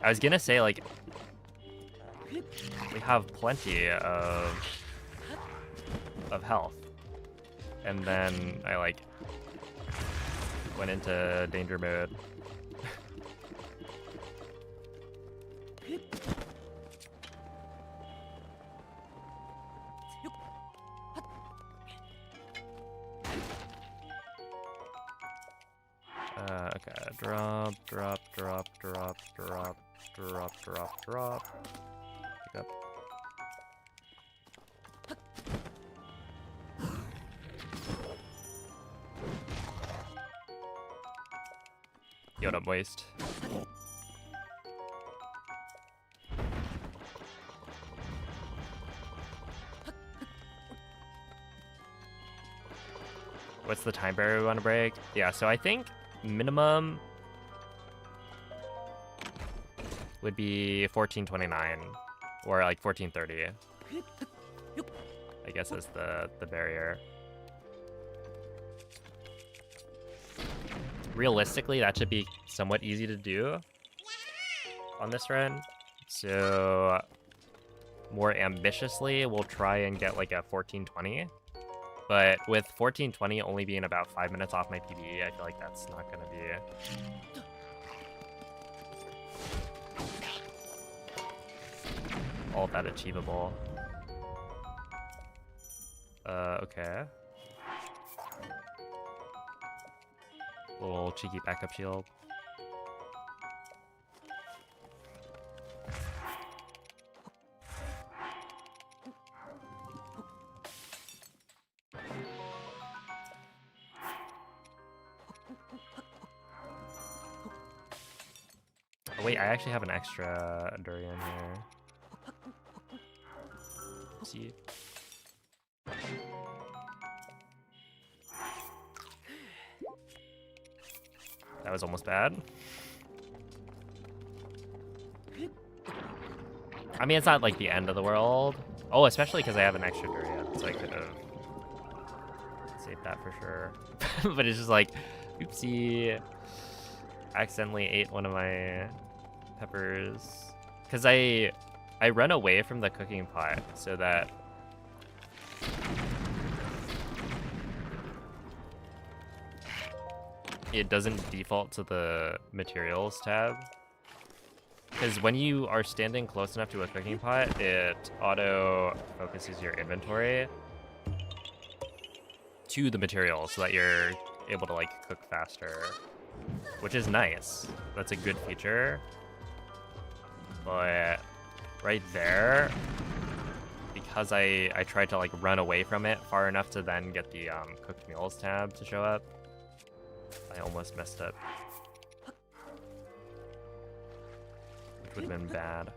I was gonna say, like, we have plenty of health. And then I, like, went into danger mode. Okay, drop. Pick up. Yo, don't waste. What's the time barrier we want to break? Yeah, so I think minimum would be 1429 or like 1430. I guess is the barrier. Realistically, that should be somewhat easy to do on this run. So more ambitiously, we'll try and get like a 1420. But with 1420 only being about 5 minutes off my PB, I feel like that's not going to be all that achievable. Okay. Little cheeky backup shield. Oh, wait, I actually have an extra durian here. See? That was almost bad. I mean, it's not like the end of the world. Oh, especially because I have an extra durian, so I could have saved that for sure. But it's just like, oopsie. Accidentally ate one of my peppers. Because I run away from the cooking pot so that it doesn't default to the materials tab. Because when you are standing close enough to a cooking pot, it auto focuses your inventory to the materials so that you're able to like cook faster, which is nice. That's a good feature. But right there, because I tried to like run away from it far enough to then get the cooked meals tab to show up, I almost messed up. Which would have been bad.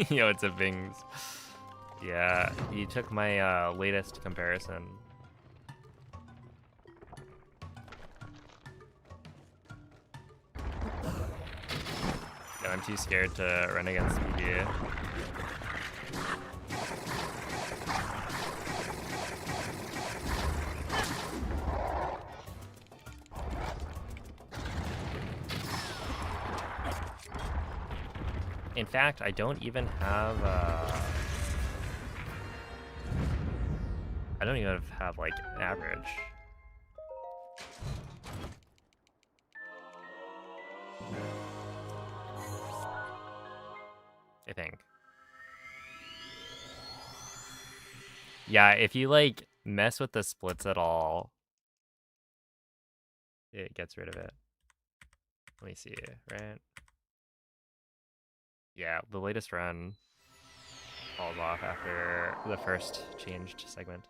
Yo, it's a Bings. Yeah, you took my latest comparison. No, I'm too scared to run against Speedy. In fact, I don't even have I don't even have like average. I think. Yeah, if you like mess with the splits at all, it gets rid of it. Let me see, right? Yeah, the latest run falls off after the first changed segment.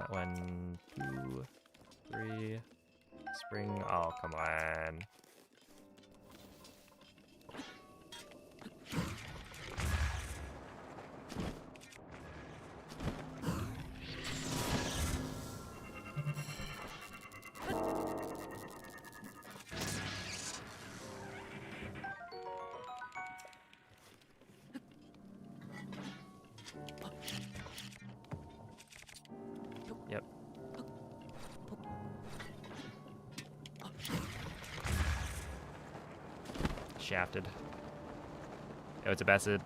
One, two, three. Spring. Oh, come on. Yep. Shafted. Oh, it's a Bassett.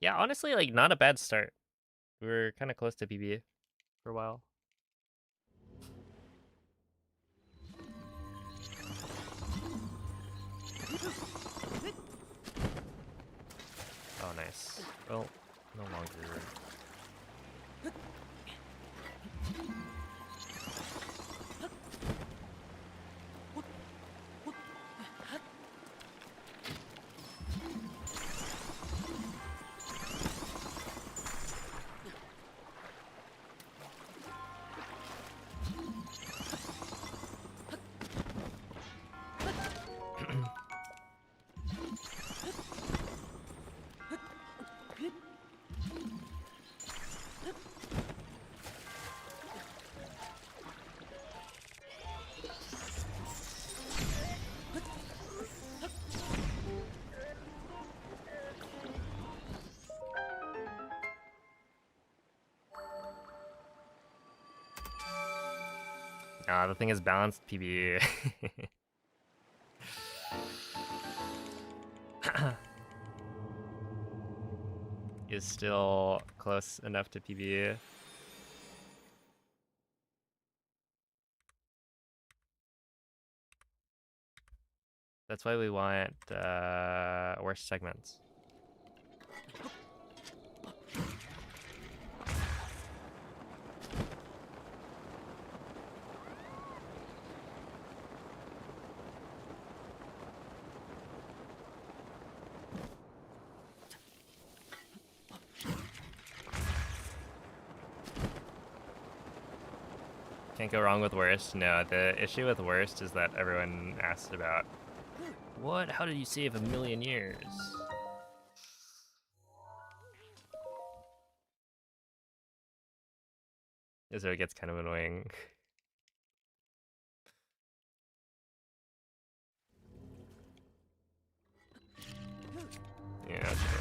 Yeah, honestly, like, not a bad start. We were kind of close to PB for a while. Oh, nice. Well, no longer. The thing is balanced PB. Is still close enough to PB. That's why we want worst segments. Can't go wrong with worst. No, the issue with worst is that everyone asks about, what? How did you save 1,000,000 years? So it gets kind of annoying. Yeah, that's true.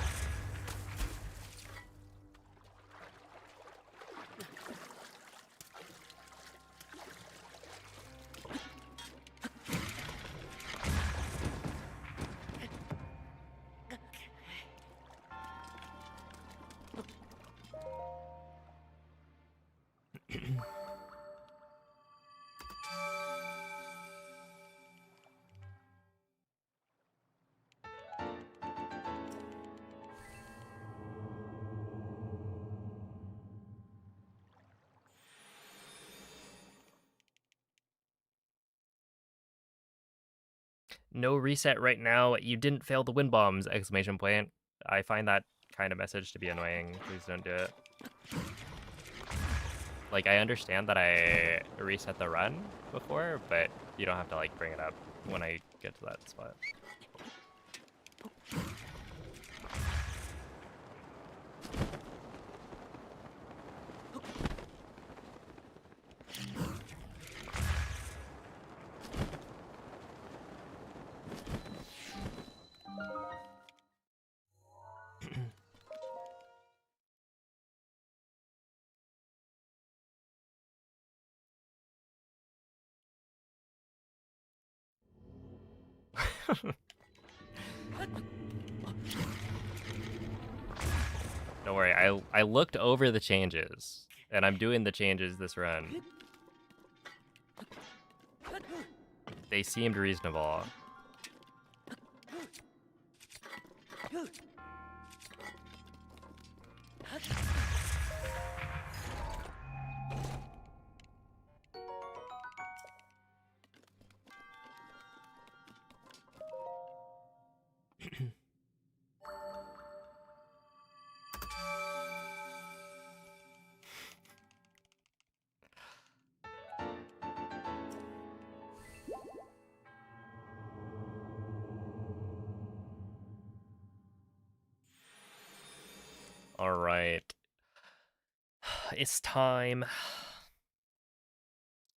No reset right now. You didn't fail the wind bombs! Exclamation point. I find that kind of message to be annoying. Please don't do it. Like, I understand that I reset the run before, but you don't have to, like, bring it up when I get to that spot. Don't worry, I looked over the changes, and I'm doing the changes this run. They seemed reasonable. All right. It's time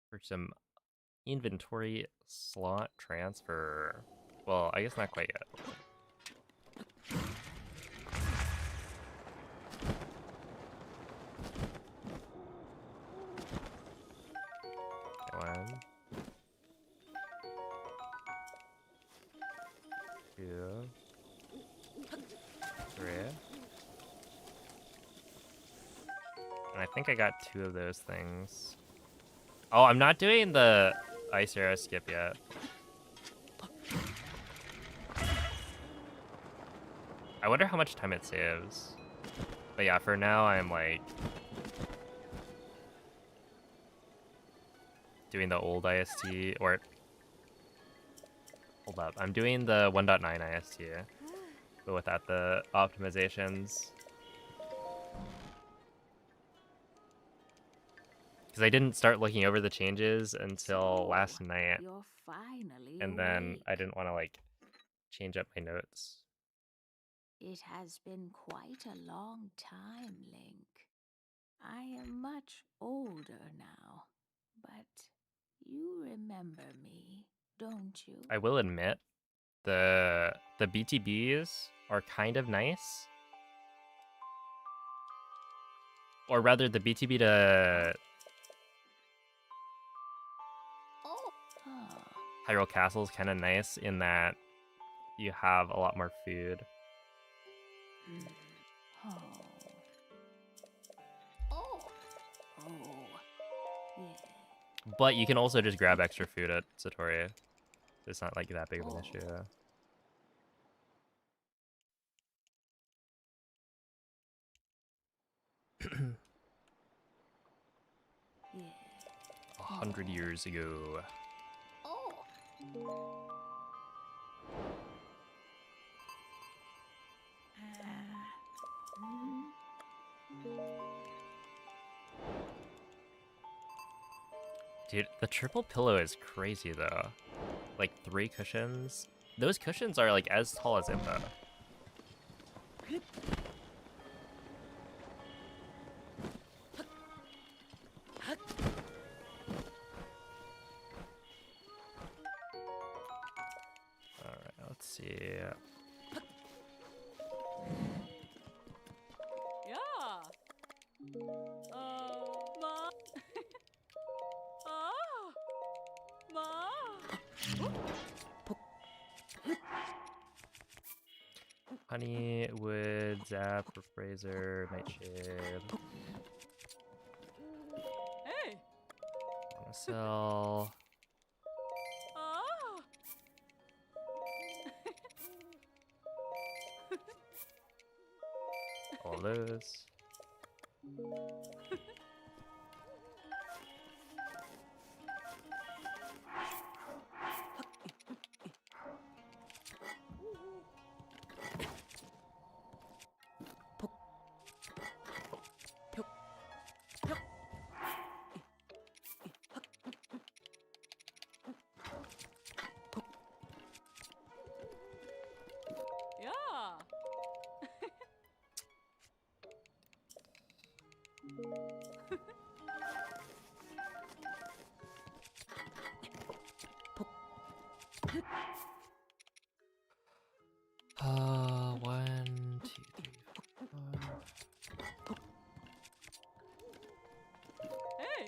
for some inventory slot transfer. Well, I guess not quite yet. One, two, three. think I got 2 of those things. Oh, I'm not doing the ice arrow skip yet. I wonder how much time it saves. But yeah, for now I'm like doing the old IST, or hold up, I'm doing the 1.9 IST, but without the optimizations. Because I didn't start looking over the changes until last night, You're finally and then I awake. didn't want to like change up my notes. It has been quite a long time, Link. I am much older now, but you remember me, don't you? I will admit, the BTBs are kind of nice. Or rather, the BTB to Ah, Hyrule Castle is kind of nice in that you have a lot more food. oh. Oh. Yeah. But you can also just grab extra food at Satori. It's not like that big of an issue. Yeah. 100 years ago. Dude, the triple pillow is crazy though. Like 3 cushions. Those cushions are like as tall as Impa. Alright, let's see. Yeah. Ma. Ma. Honey, wood, zap, razor, nightshade. Hey. Wanna sell. Ah. All those. Yeah. One, two, three, four. Hey.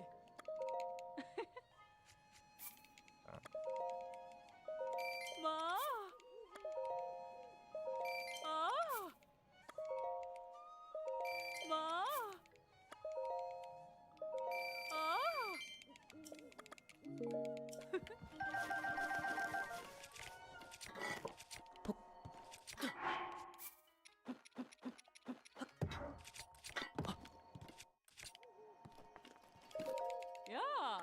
Ma. Ah. Ma. Ah. Yeah.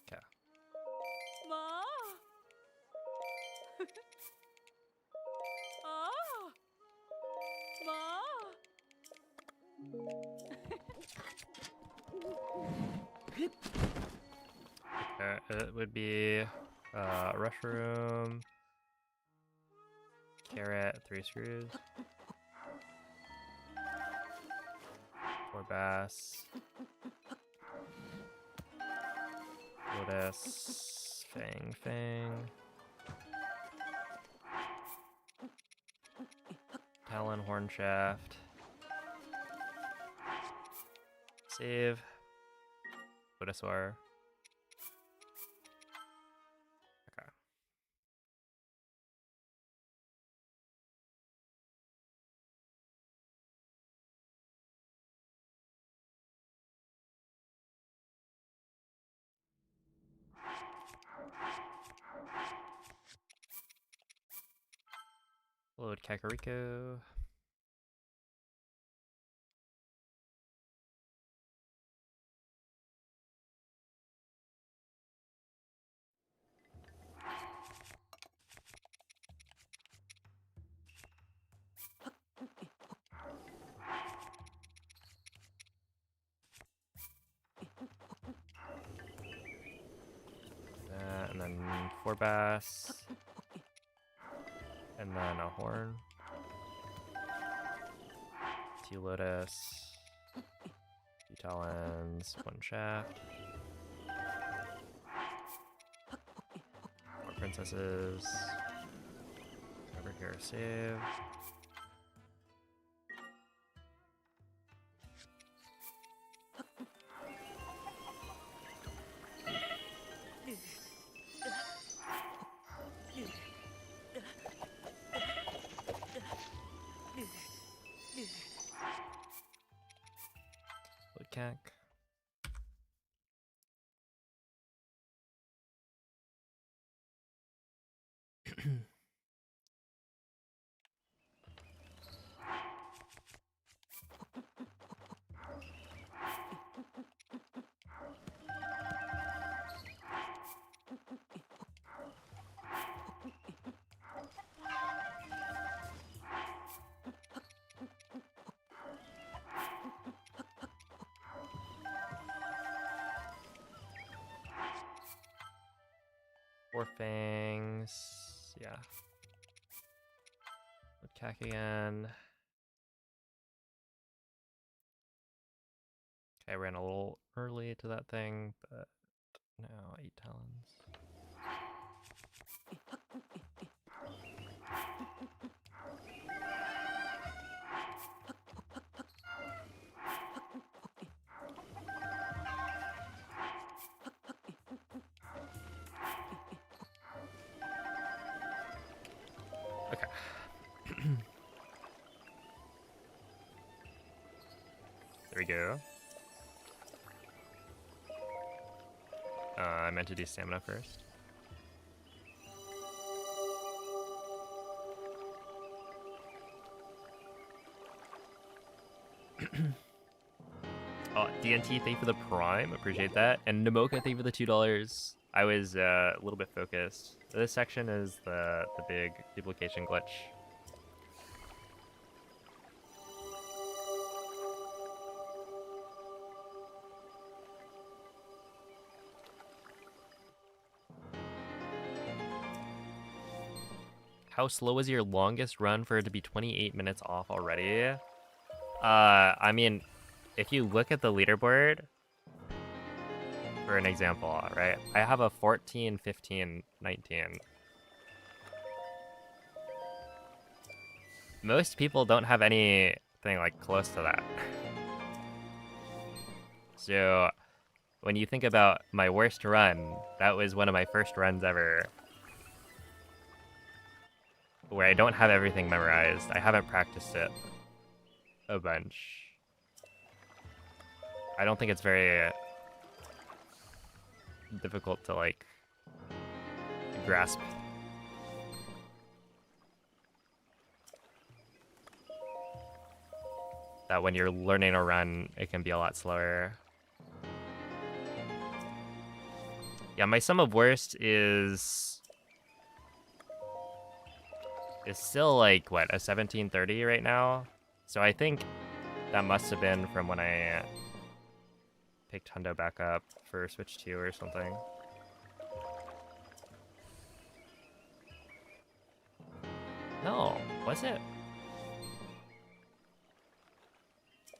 Okay. Ma. Ah. Ma. It would be rush room, carrot, 3 screws, 4 bass, lotus, fang, talon, horn shaft, save, lotusaur. Load Kakariko. And then 4 bass. And then a horn. 2 lotus. 2 talons. 1 shaft. 4 princesses. Over here, save. Load cack. Four fangs. Yeah. Load cack again. Okay, I ran a little early to that thing, but now 8 talons. Okay. There we go. I meant to do stamina first. Oh, DNT, thank you for the prime. Appreciate that. And Namoka, thank you for the $2. I was a little bit focused. This section is the big duplication glitch. How slow was your longest run for it to be 28 minutes off already? I mean, if you look at the leaderboard, for an example, right? I have a 14, 15, 19. Most people don't have anything like close to that. So when you think about my worst run, that was one of my first runs ever, where I don't have everything memorized. I haven't practiced it a bunch. I don't think it's very difficult to like grasp. That when you're learning to run, it can be a lot slower. Yeah, my sum of worst is still like what, a 1730 right now. So I think that must have been from when I picked Hundo back up for Switch 2 or something. No, was it?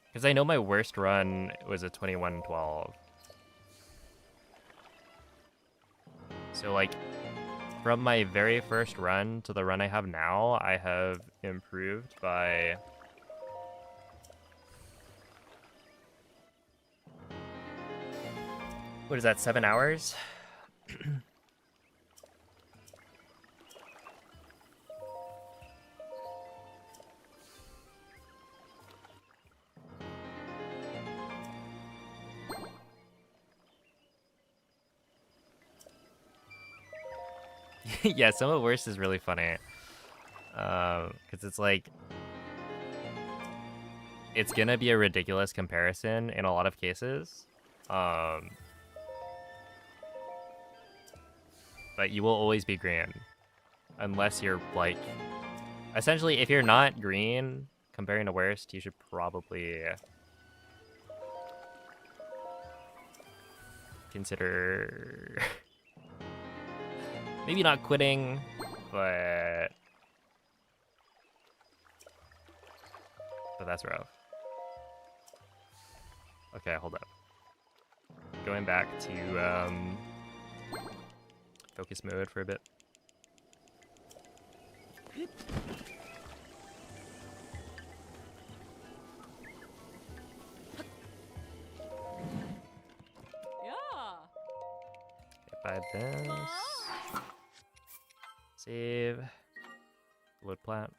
Because I know my worst run was a 2112. So like, from my very first run to the run I have now, I have improved by... What is that, 7 hours? Yeah, some of worst is really funny. Because it's like, it's gonna be a ridiculous comparison in a lot of cases. But you will always be green. Unless you're, like... Essentially, if you're not green, comparing to worst, you should probably... consider... maybe not quitting, but... But that's rough. Okay, hold up. Going back to, focus mode for a bit. Yeah. Get by this. Ma? Save. Load plat.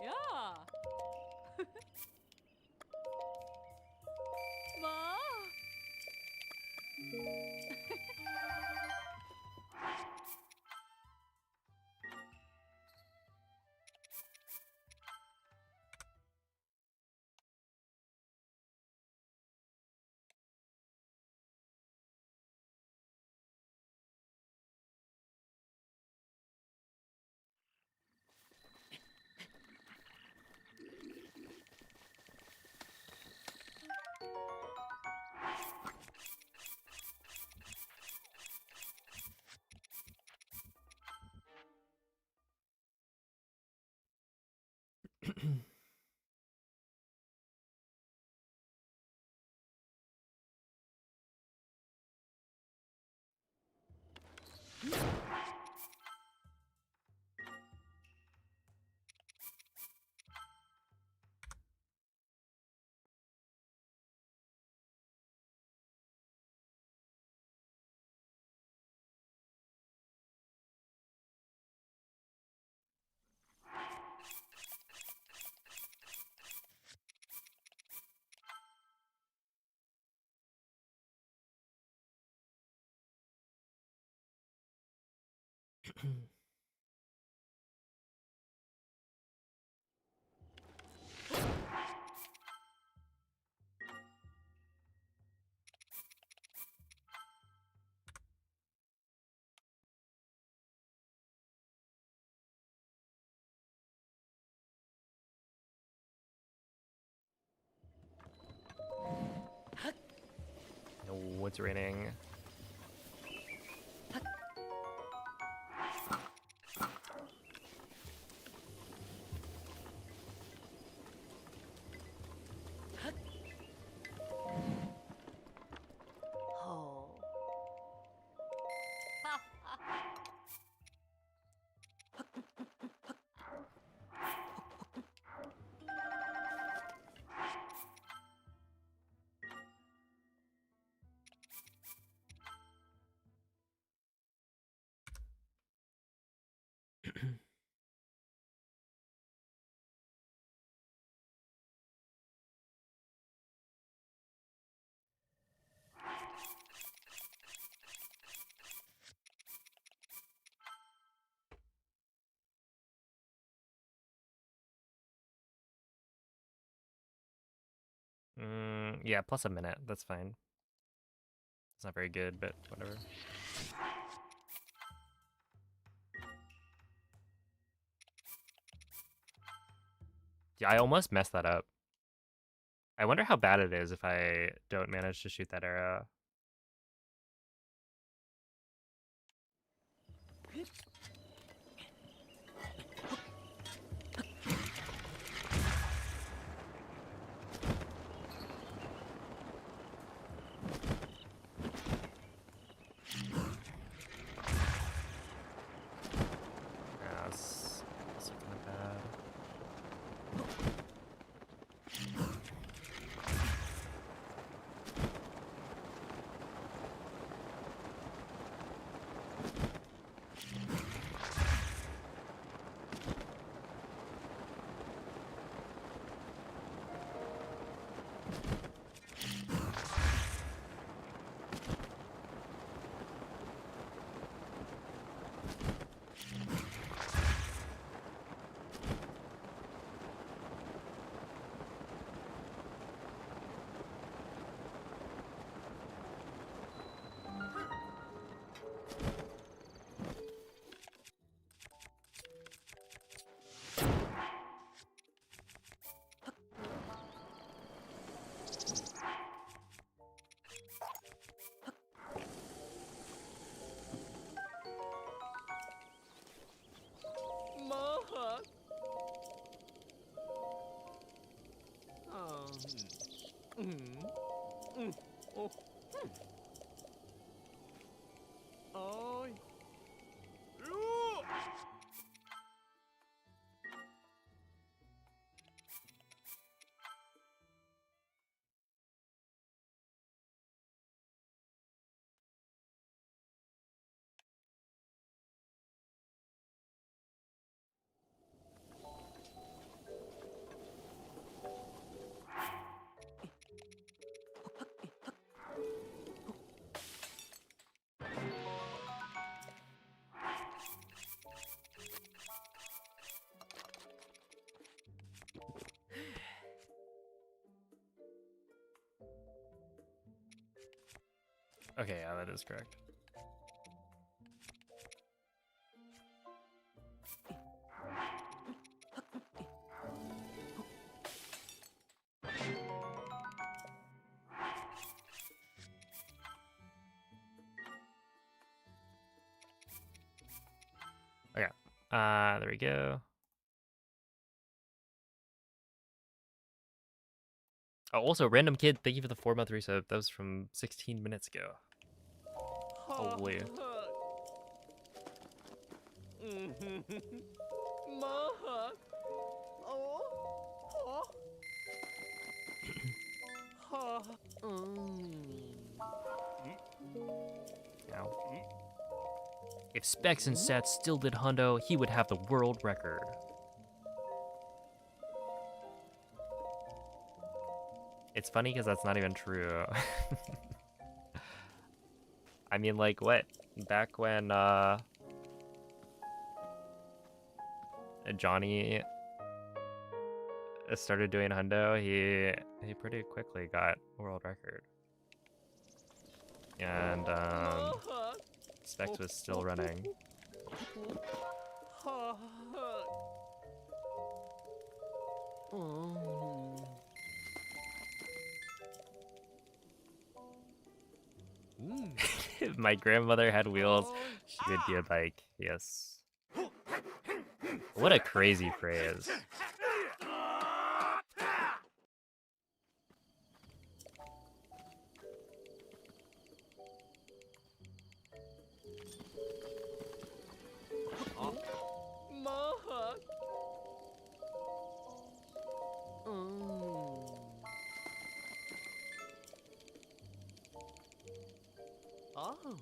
Yeah. Ma? No, it's raining. Ho. Yeah, plus a minute. That's fine. It's not very good, but whatever. Yeah, I almost messed that up. I wonder how bad it is if I don't manage to shoot that arrow. Yeah, it's kind of bad. Mohawk. Oh. Oi. Okay, yeah, that is correct. Okay. There we go. Oh, also, random kid, thank you for the 4-month resub. That was from 16 minutes ago. Holy. Mohawk. Oh. Ow. If Specs and Sats still did hundo, he would have the world record. It's funny because that's not even true. I mean, like, what? Back when, Johnny started doing hundo, he pretty quickly got world record. And, Mohawk. Specs was still running. If my grandmother had wheels, she would be a bike. Yes. What a crazy phrase. Mohawk. Oh.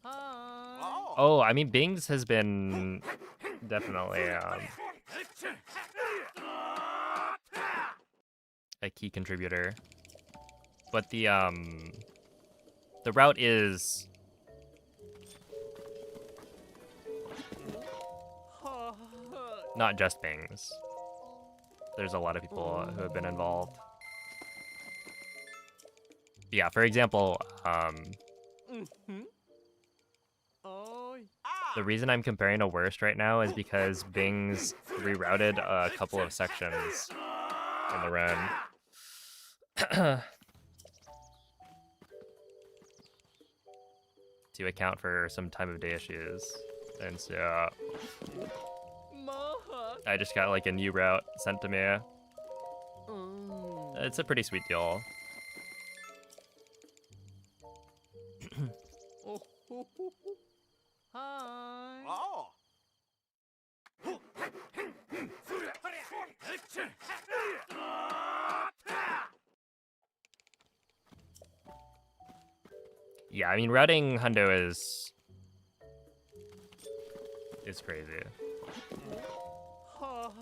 Hi. Oh, I mean, Bings has been definitely a key contributor, but the route is not just Bings. There's a lot of people who have been involved. Yeah, for example, Oi. The reason I'm comparing to worst right now is because Bing's rerouted a couple of sections in the run. To account for some time of day issues. And so I just got like a new route sent to me. It's a pretty sweet deal. Hi. Oh. Yeah, I mean routing hundo is crazy. Ah.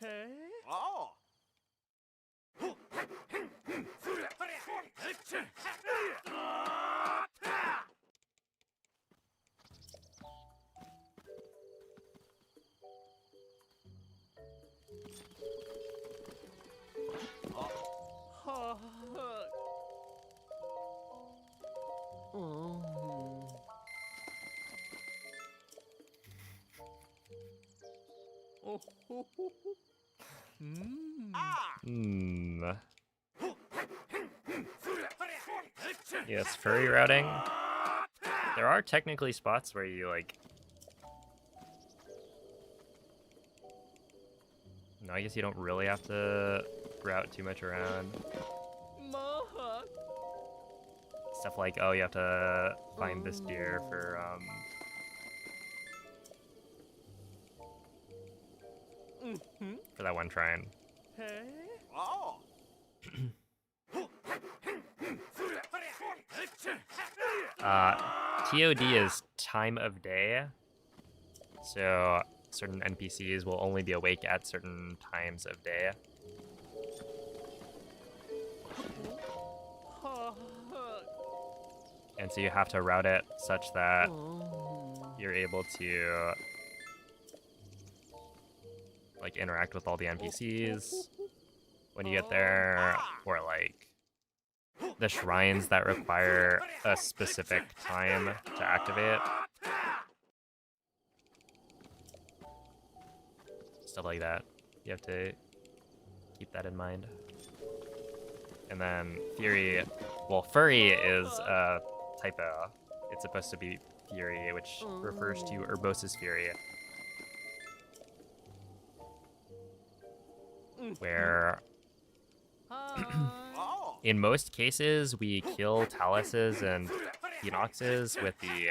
Hey. Oh. Ah. Hmm. Yes, furry routing. There are technically spots where you like. No, I guess you don't really have to route too much around. Stuff like, oh, you have to find this deer for that one shrine. Hey. Oh. TOD is time of day, so certain NPCs will only be awake at certain times of day. And so you have to route it such that you're able to like interact with all the NPCs when you get there, or like the shrines that require a specific time to activate. Stuff like that. You have to keep that in mind. And then Fury, well, Furry is a typo. It's supposed to be Fury, which refers to Urbosa's Fury. Where Oh. in most cases we kill Taluses and Enoxes with the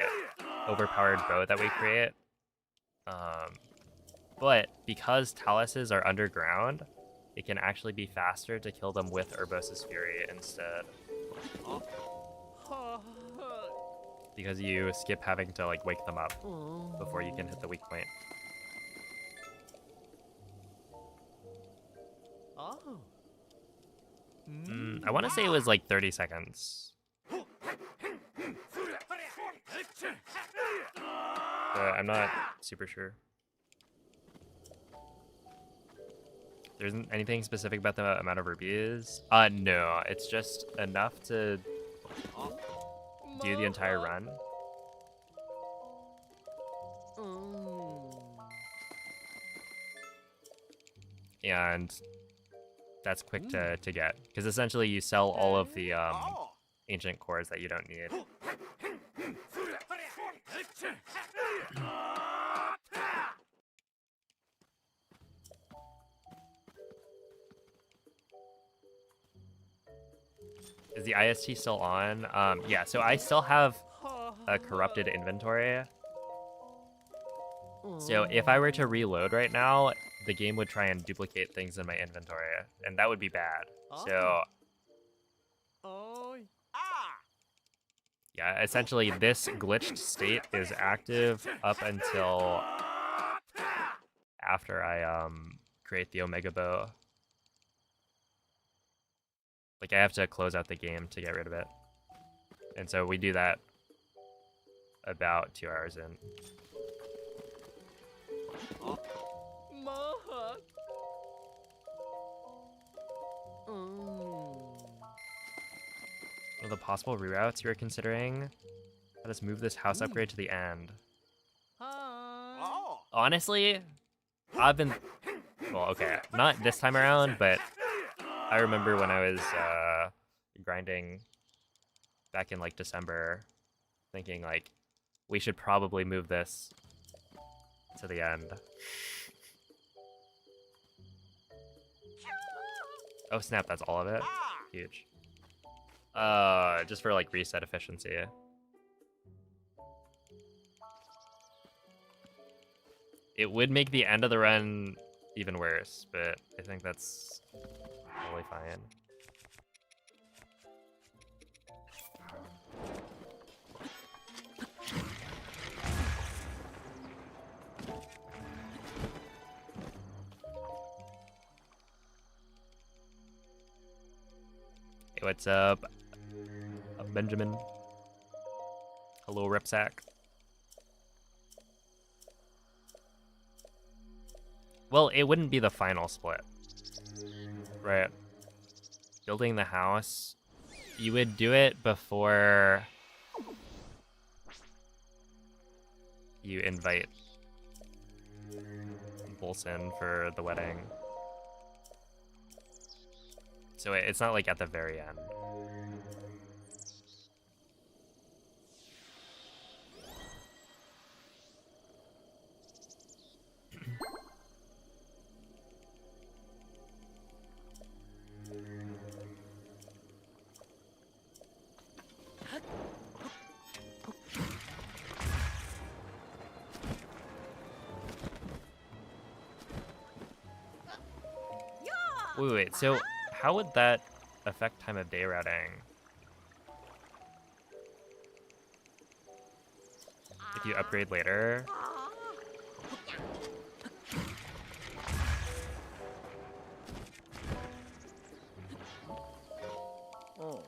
overpowered bow that we create. But because Taluses are underground, it can actually be faster to kill them with Urbosa's Fury instead. Because you skip having to like wake them up before you can hit the weak point. Oh. I want to say it was like 30 seconds. But I'm not super sure. There isn't anything specific about the amount of rubies. No, it's just enough to do the entire run. And that's quick to get. Because essentially you sell all of the Oh. ancient cores that you don't need. Is the IST still on? Yeah, so I still have a corrupted inventory. So if I were to reload right now, the game would try and duplicate things in my inventory, and that would be bad. So Oh. Ah. yeah, essentially this glitched state is active up until after I create the Omega Bow. Like, I have to close out the game to get rid of it. And so we do that about 2 hours in. Mahak. One of the possible reroutes you were considering? Let us move this house upgrade to the end. Hi. Oh. Honestly, I've been... Well, okay, not this time around, but I remember when I was grinding back in, like, December, thinking, like, we should probably move this to the end. Oh snap, that's all of it? Ah. Huge. Just for, like, reset efficiency. It would make the end of the run even worse, but I think that's totally fine. Hey, what's up? Benjamin. Hello, Ripsack. Well, it wouldn't be the final split, right? Building the house, you would do it before you invite Bolson for the wedding. So it's not like at the very end. Wait, so how would that affect time of day routing? If you upgrade later? Oh.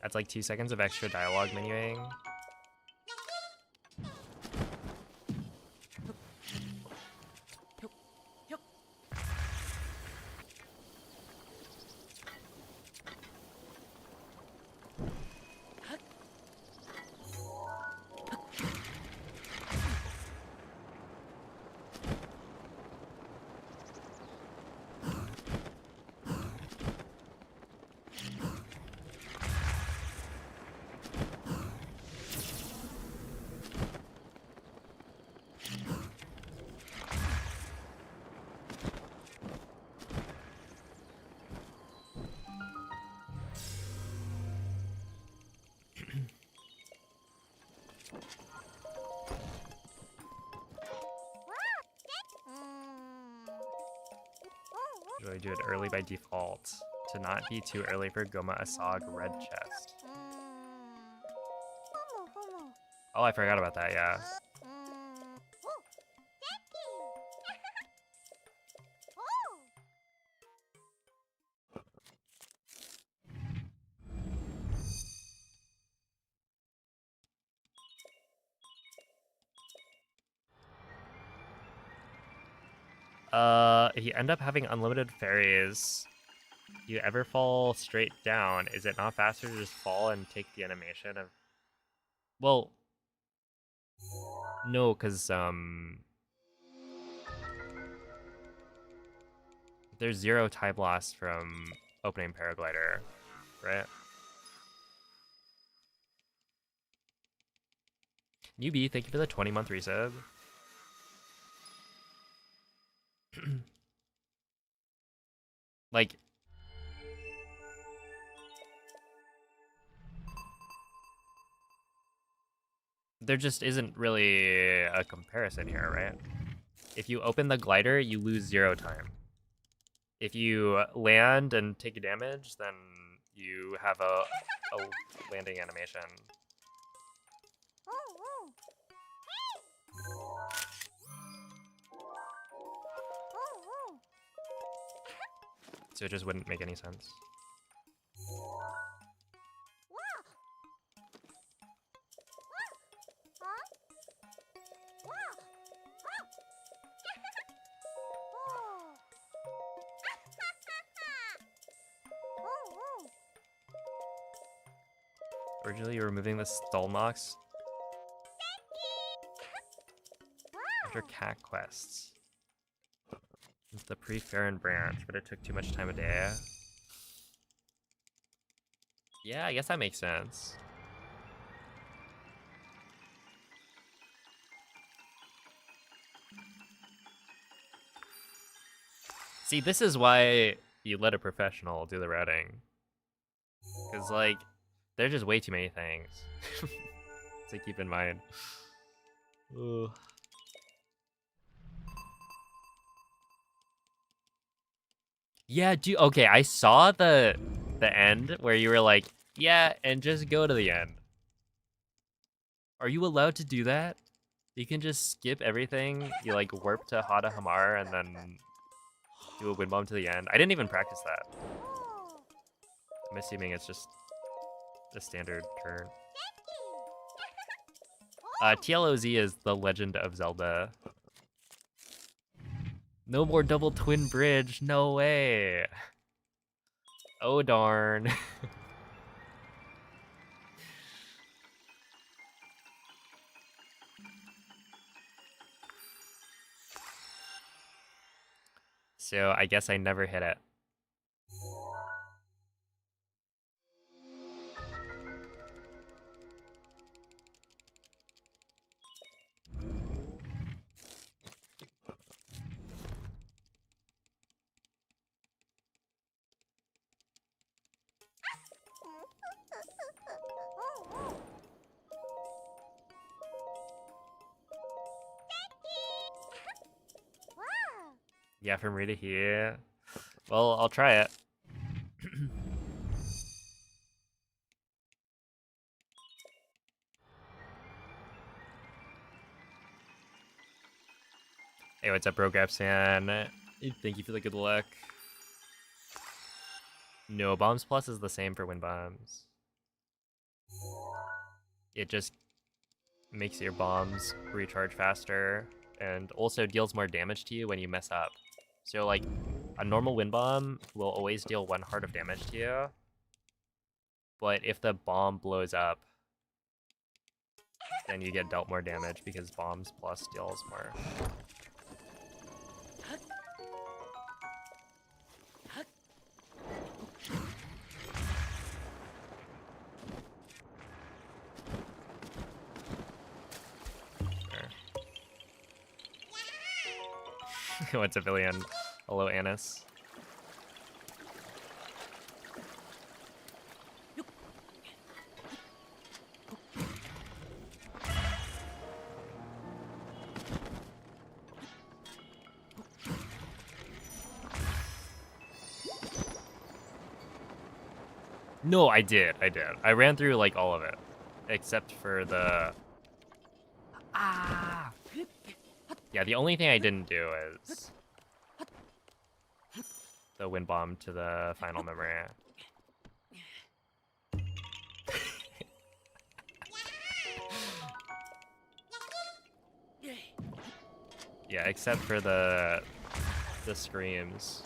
That's like 2 seconds of extra dialogue menuing. Do I do it early by default? To not be too early for Goma Asag red chest. Oh, I forgot about that, yeah. If you end up having unlimited fairies, you ever fall straight down, is it not faster to just fall and take the animation of... Well, no, because, there's 0 time loss from opening paraglider, right? Newbie, thank you for the 20-month resub. Like, there just isn't really a comparison here, right? If you open the glider, you lose 0 time. If you land and take damage, then you have a landing animation. So it just wouldn't make any sense. Originally, you're removing the stall mocks after cat quests. It's the pre-Farron branch, but it took too much time a day. Yeah, I guess that makes sense. See, this is why you let a professional do the routing. Because, like, there's just way too many things to keep in mind. Ugh. Yeah, okay, I saw the end where you were like, yeah, and just go to the end. Are you allowed to do that? You can just skip everything. You like warp to Hada Hamar and then do a wind bomb to the end. I didn't even practice that. I'm assuming it's just a standard turn. TLOZ is The Legend of Zelda. No more double twin bridge, no way. Oh darn. So I guess I never hit it. Yeah, from Rita here. Well, I'll try it. Hey, what's up, Brogapsan? Thank you for the good luck. No, Bombs Plus is the same for Wind Bombs. It just makes your bombs recharge faster and also deals more damage to you when you mess up. So, like, a normal Wind Bomb will always deal 1 heart of damage to you. But if the bomb blows up, then you get dealt more damage because Bombs Plus deals more. What's a billion? Hello, Annis. No, I did. I ran through like all of it, except for the. Ah. Yeah, the only thing I didn't do is the wind bomb to the final memory. Yeah, except for the screams.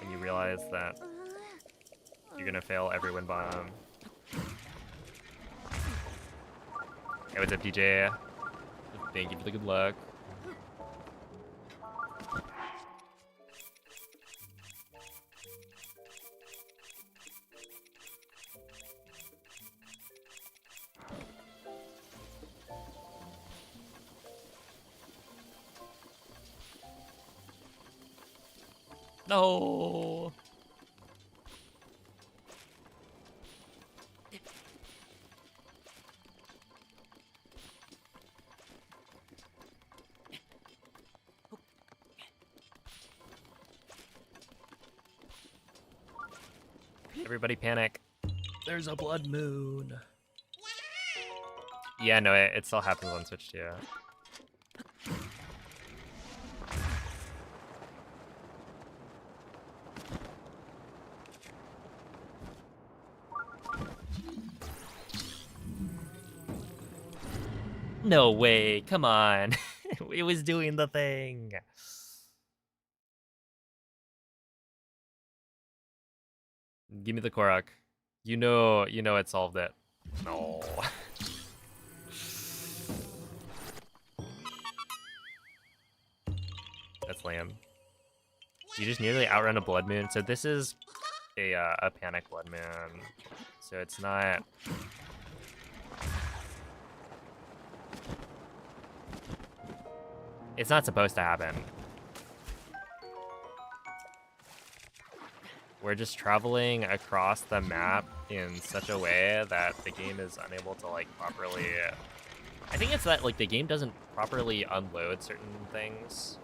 And you realize that you're gonna fail every wind bomb. Hey, what's up, DJ? Thank you for the good luck. No. Everybody panic. There's a blood moon. Yeah, no, it still happens on Switch too. No way, come on. It was doing the thing. Give me the Korok. You know it solved it. No. That's lame. You just nearly outrun a blood moon. So this is a panic blood moon. So it's not. It's not supposed to happen. We're just traveling across the map in such a way that the game is unable to like properly. I think it's that like the game doesn't properly unload certain things.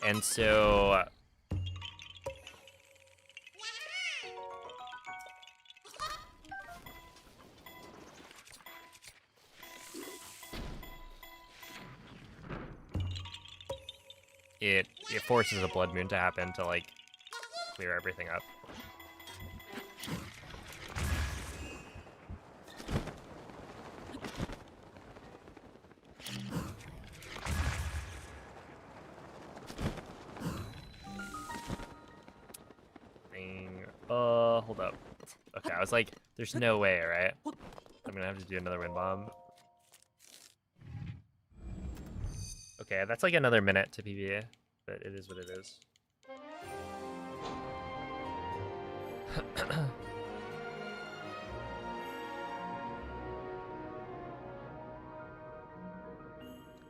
And so it forces a blood moon to happen to like clear everything up. Hold up. Okay, I was like, there's no way, right? I'm gonna have to do another wind bomb. Okay, that's like another minute to PvE, but it is what it is.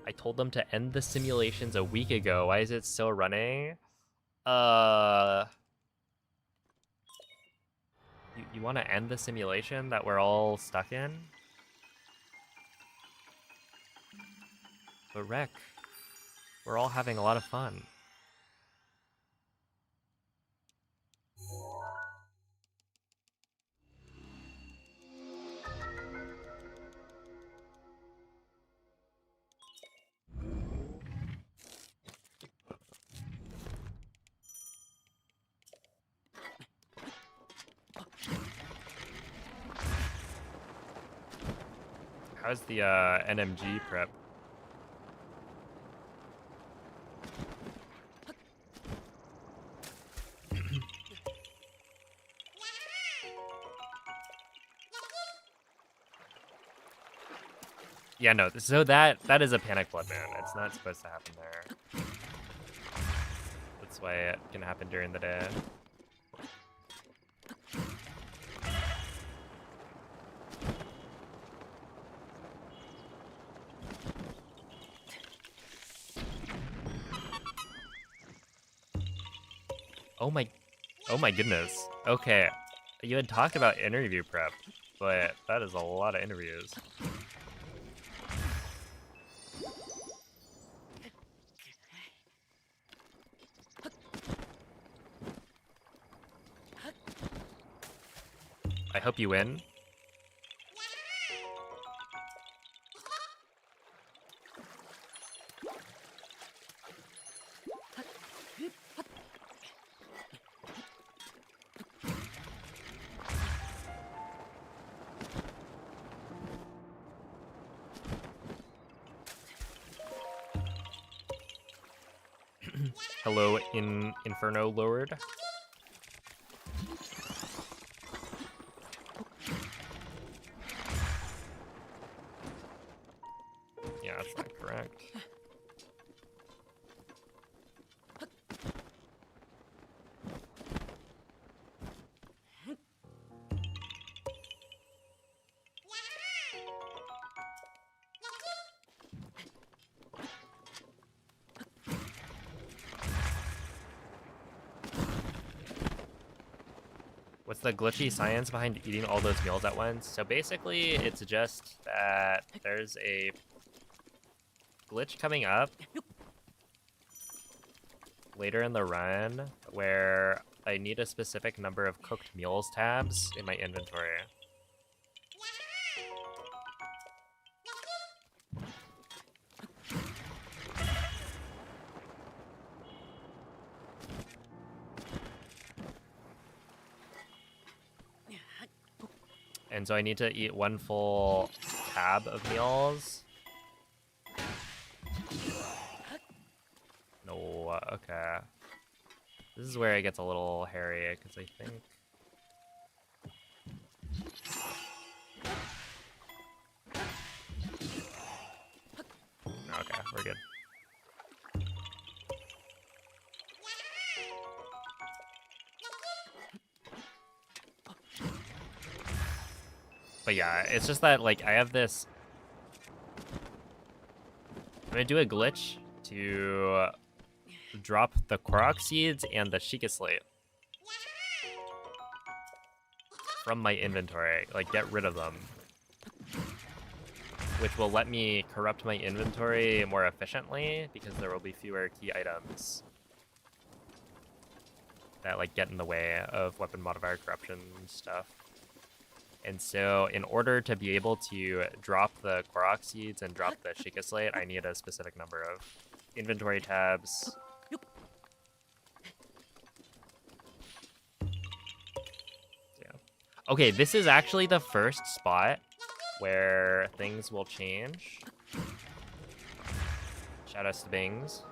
I told them to end the simulations a week ago. Why is it still running? You want to end the simulation that we're all stuck in? But Rec, we're all having a lot of fun. How's the NMG prep? Yeah, no, so that is a panic blood moon. It's not supposed to happen there. That's why it can happen during the day. Oh my goodness. Okay, you had talked about interview prep, but that is a lot of interviews. I hope you win. Hello, Inferno Lord. Yeah, that's not correct. What's the glitchy science behind eating all those meals at once? So basically, it's just that there's a glitch coming up later in the run where I need a specific number of cooked meals tabs in my inventory. And so I need to eat one full tab of meals. No, okay. This is where it gets a little hairy, because I think... Okay, we're good. But yeah, it's just that, like, I have this... I'm gonna do a glitch to drop the Korok seeds and the Sheikah slate from my inventory, like get rid of them, which will let me corrupt my inventory more efficiently because there will be fewer key items that like get in the way of weapon modifier corruption stuff. And so in order to be able to drop the Korok seeds and drop the Sheikah slate, I need a specific number of inventory tabs. Okay, this is actually the first spot where things will change. Shout outs to Bings.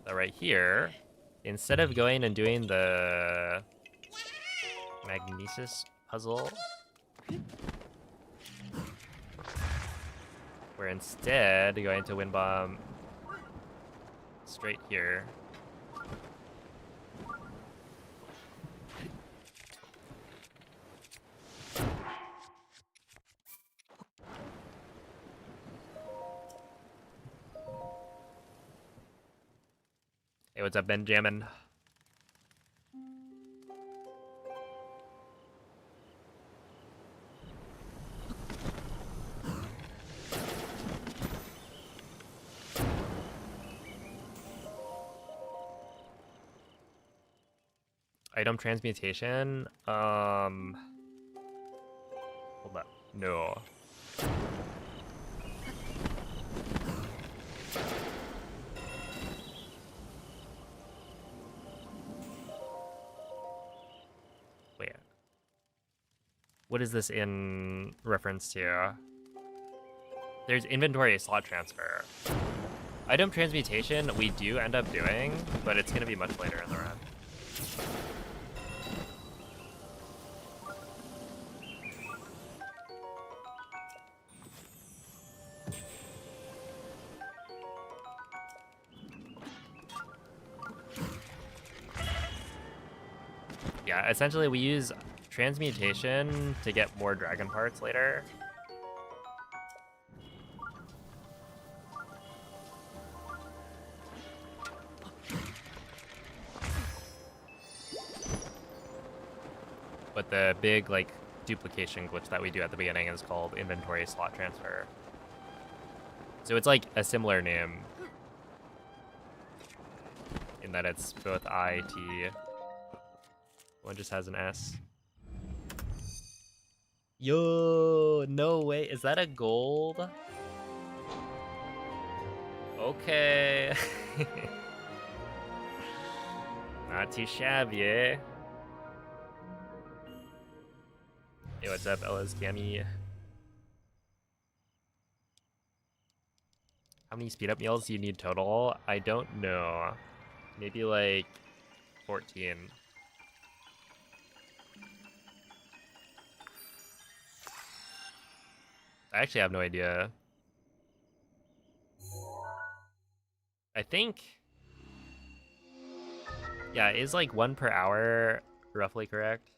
So right here, instead of going and doing the Magnesis puzzle, we're instead going to Wind Bomb straight here. Hey, what's up, Benjamin? Item transmutation. Hold up. No. Wait. What is this in reference to? There's inventory slot transfer. Item transmutation we do end up doing, but it's gonna be much later in the run. Yeah, essentially we use transmutation to get more dragon parts later. But the big, like, duplication glitch that we do at the beginning is called inventory slot transfer. So it's like a similar name in that it's both I, T. One just has an S. Yo, no way. Is that a gold? Okay. Not too shabby, eh? Hey, what's up, Ella's Gammy? How many speed up meals do you need total? I don't know. Maybe like 14. I actually have no idea. I think... Yeah, is like 1 per hour roughly correct?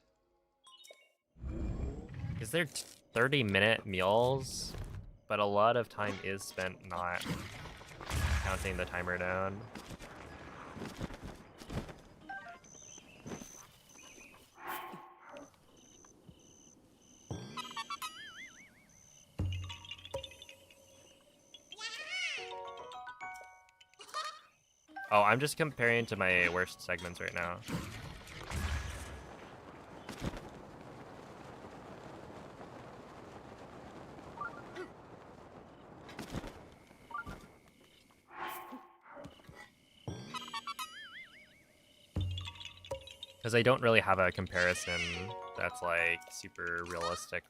Is there 30-minute meals? But a lot of time is spent not counting the timer down. Oh, I'm just comparing to my worst segments right now. Because I don't really have a comparison that's like super realistic.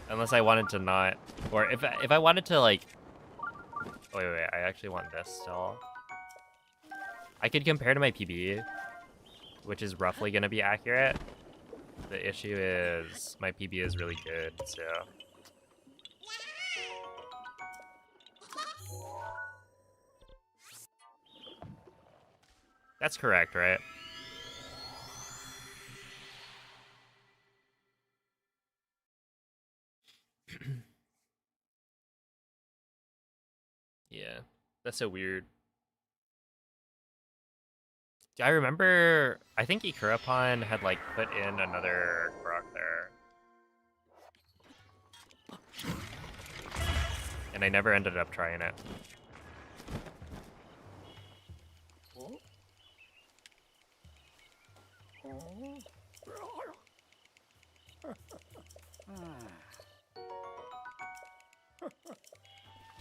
Unless I wanted to not, or if I wanted to like, oh, wait, I actually want this still. I could compare to my PB, which is roughly gonna be accurate. The issue is my PB is really good, so. That's correct, right? Yeah, that's so weird. I remember, I think Ikurapon had like put in another Korok there. And I never ended up trying it.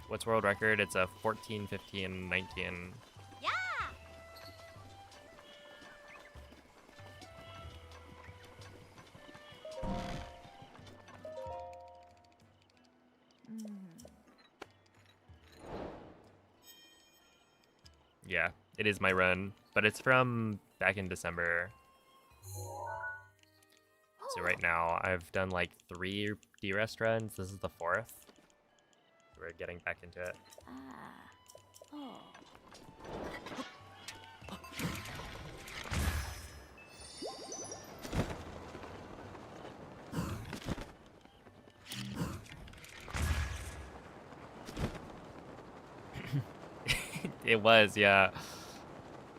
What's world record? It's a 14, 15, 19. Yeah! Yeah, it is my run, but it's from back in December. So right now I've done like 3 D-Rest runs. This is the 4th. We're getting back into it. Ah. Oh. It was, yeah.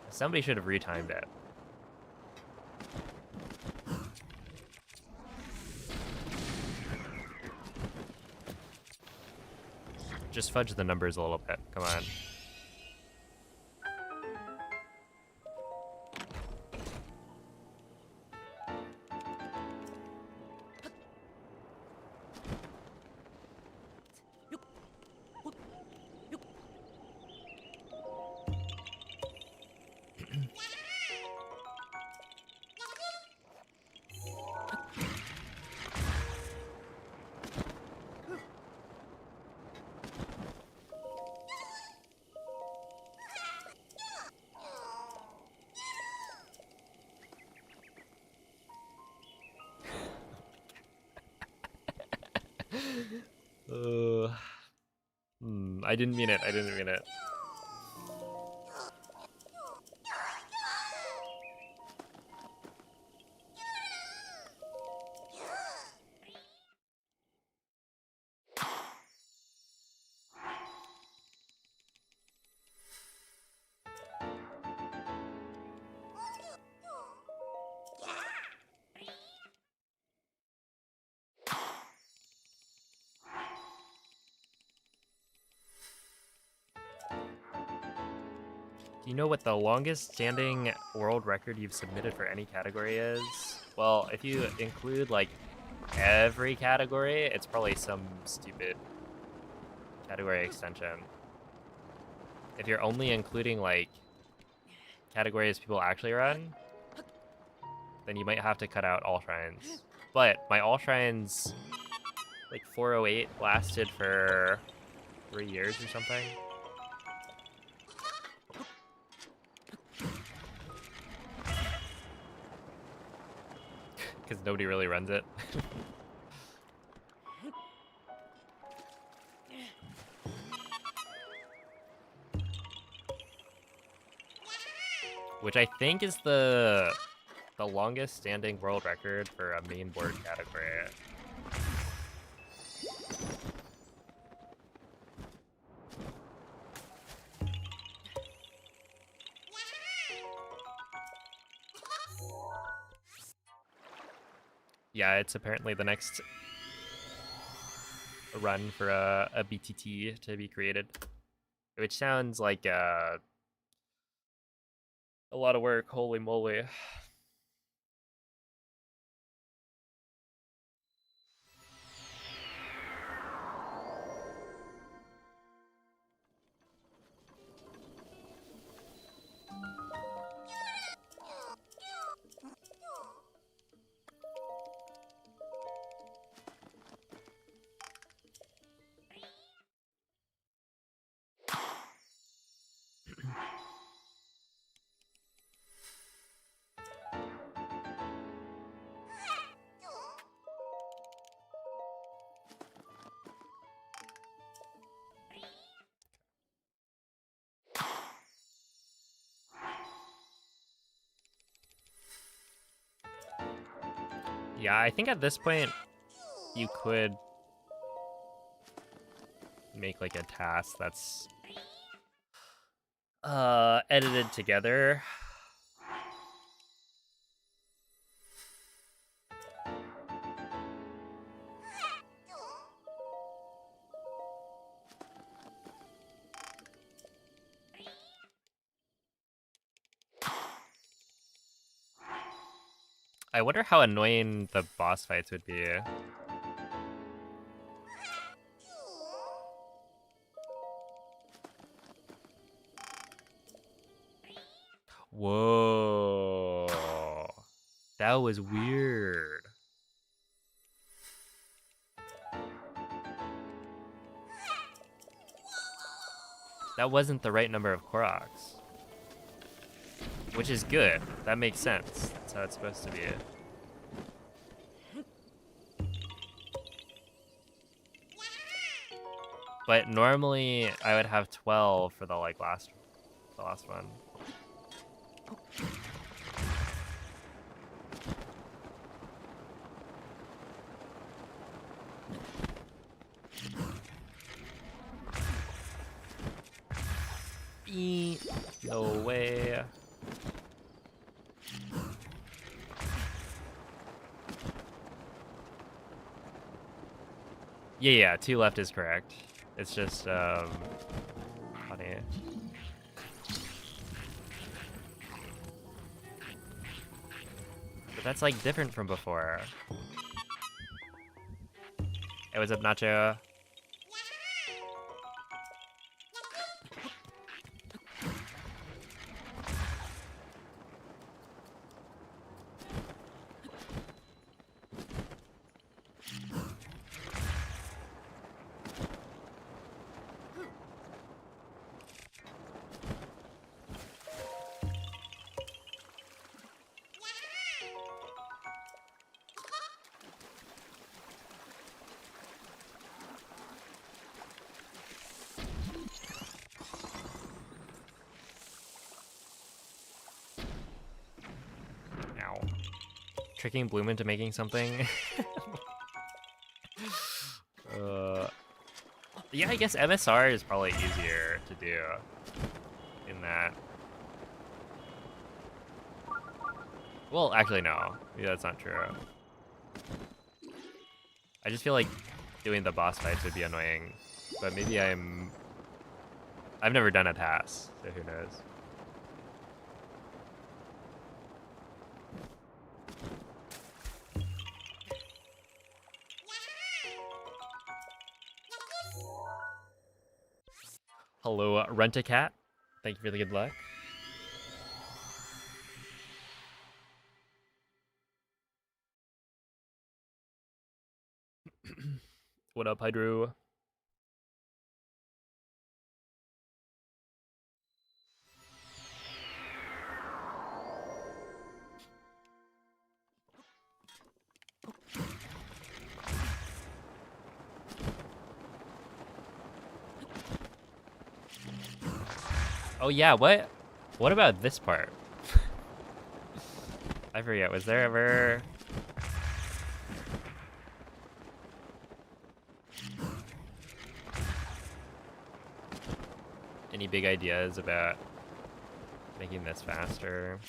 Somebody should have retimed it. Just fudge the numbers a little bit. Come on. I didn't mean it. I didn't mean it. Do you know what the longest standing world record you've submitted for any category is? Well, if you include like every category, it's probably some stupid category extension. If you're only including like categories people actually run, then you might have to cut out all shrines. But my all shrines, like 408, lasted for 3 years or something. Because nobody really runs it. Which I think is the longest standing world record for a main board category. Yeah, it's apparently the next run for a BTT to be created, which sounds like a lot of work. Holy moly! Yeah, I think at this point you could make like a task that's edited together. I wonder how annoying the boss fights would be. Whoa. That was weird. That wasn't the right number of Koroks. Which is good. That makes sense. That's how it's supposed to be. But normally I would have 12 for the last one. No way. Yeah, 2 left is correct. It's just funny. But that's like different from before. Hey, what's up, Nacho? Tricking Bloom into making something. Yeah, I guess MSR is probably easier to do in that. Well, actually, no. Maybe that's not true. I just feel like doing the boss fights would be annoying. But maybe I've never done a task, so who knows. Hello, Rent-A-Cat. Thank you for the good luck. What up, Hydro? Oh yeah, what about this part? I forget, was there ever... any big ideas about making this faster?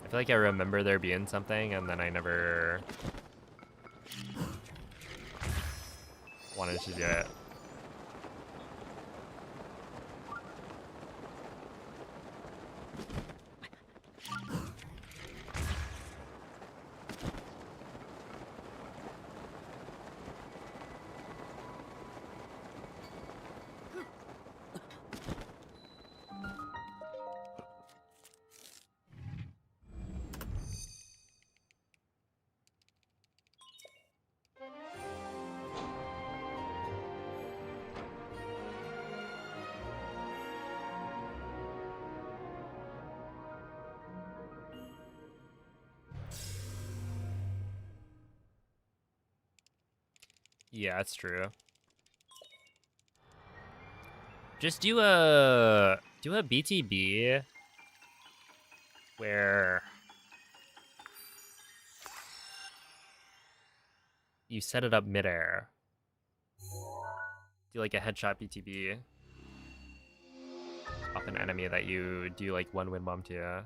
I feel like I remember there being something, and then I never wanted to do it. Yeah, that's true. Just do a BTB where you set it up midair. Do like a headshot BTB off an enemy that you do like one wind bomb to.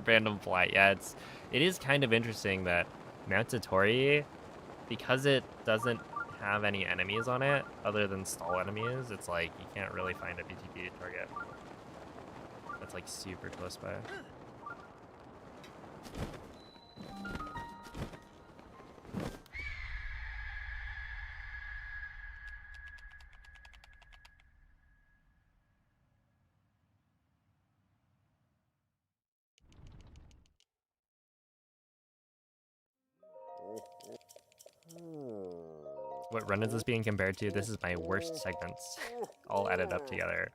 Random flight. Yeah, it is kind of interesting that Mount Satori, because it doesn't have any enemies on it other than stall enemies, it's like you can't really find a BTB target that's like super close by. What run is this being compared to? This is my worst segments, all added up together.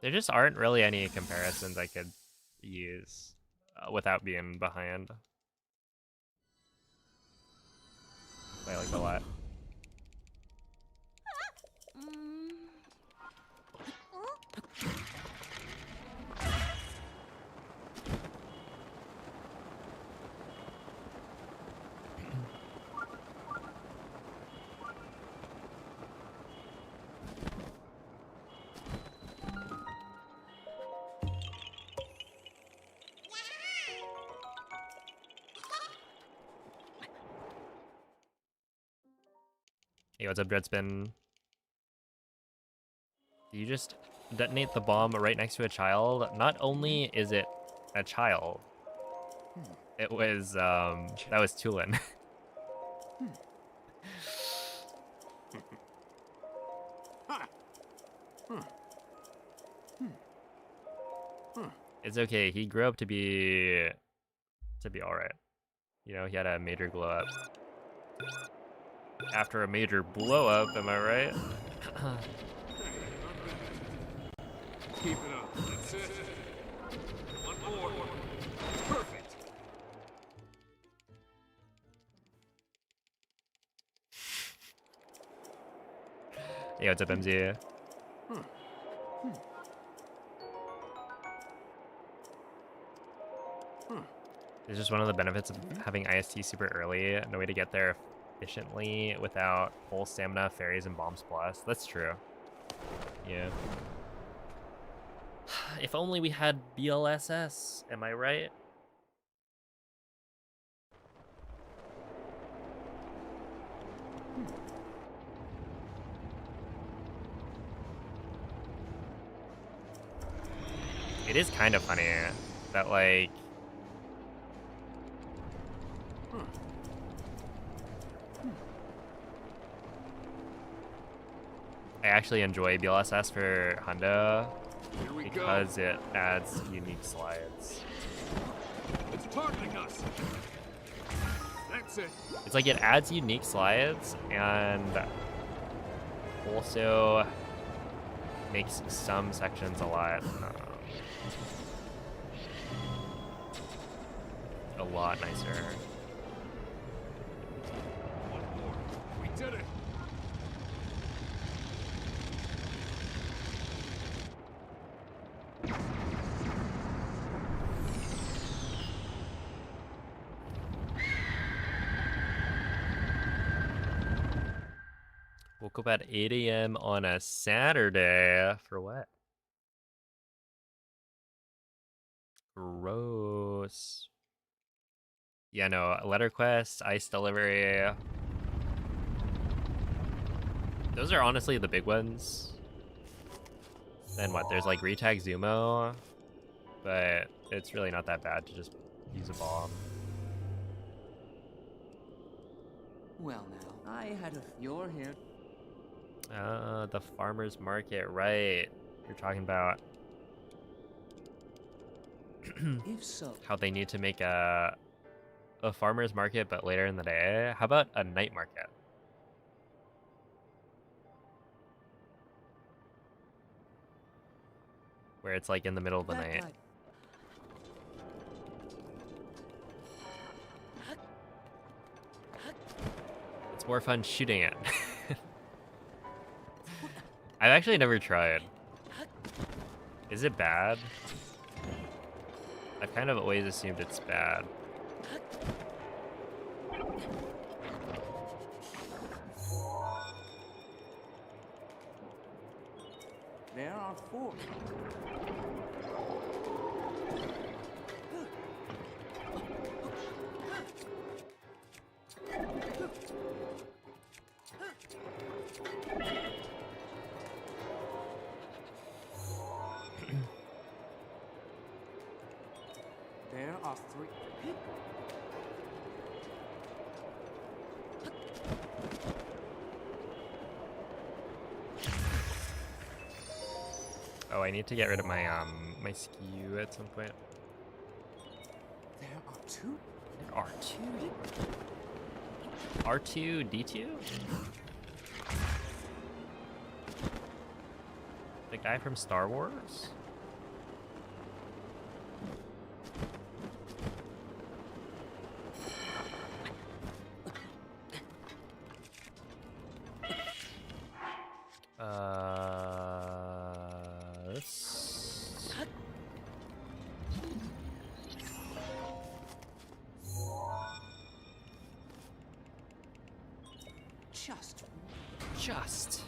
There just aren't really any comparisons I could use without being behind by like a lot. Hey, what's up, Dreadspin? Do you just detonate the bomb right next to a child? Not only is it a child, it was, that was Tulin. It's okay, he grew up to be alright. You know, he had a major glow up. After a major blow up, am I right? Keep it up. That's it. One more. Perfect. Hey, what's up, MZ? It's just one of the benefits of having IST super early. No way to get there efficiently without full stamina, fairies, and bombs plus. That's true. Yeah. If only we had BLSS, am I right? It is kind of funny that, like, I actually enjoy BLSS for Hundo because it adds unique slides. It's targeting us. That That's it. It's like it adds unique slides and also makes some sections a lot nicer. One more. We did it. Woke up at 8 a.m. on a Saturday. For what? Gross. Yeah, no, letter quest, ice delivery. Those are honestly the big ones. Then what? There's like retag Zumo, but it's really not that bad to just use a bomb. Well now, I had a... You're here. The farmer's market, right. You're talking about If so, how they need to make a farmer's market, but later in the day. How about a night market? Where it's like in the middle of the that night. might... It's more fun shooting it. I've actually never tried. Is it bad? I've kind of always assumed it's bad. There are 4. There are 3. Oh, I need to get rid of my my skew at some point. There are 2. There are 2. R2, D2? The guy from Star Wars? This... Just.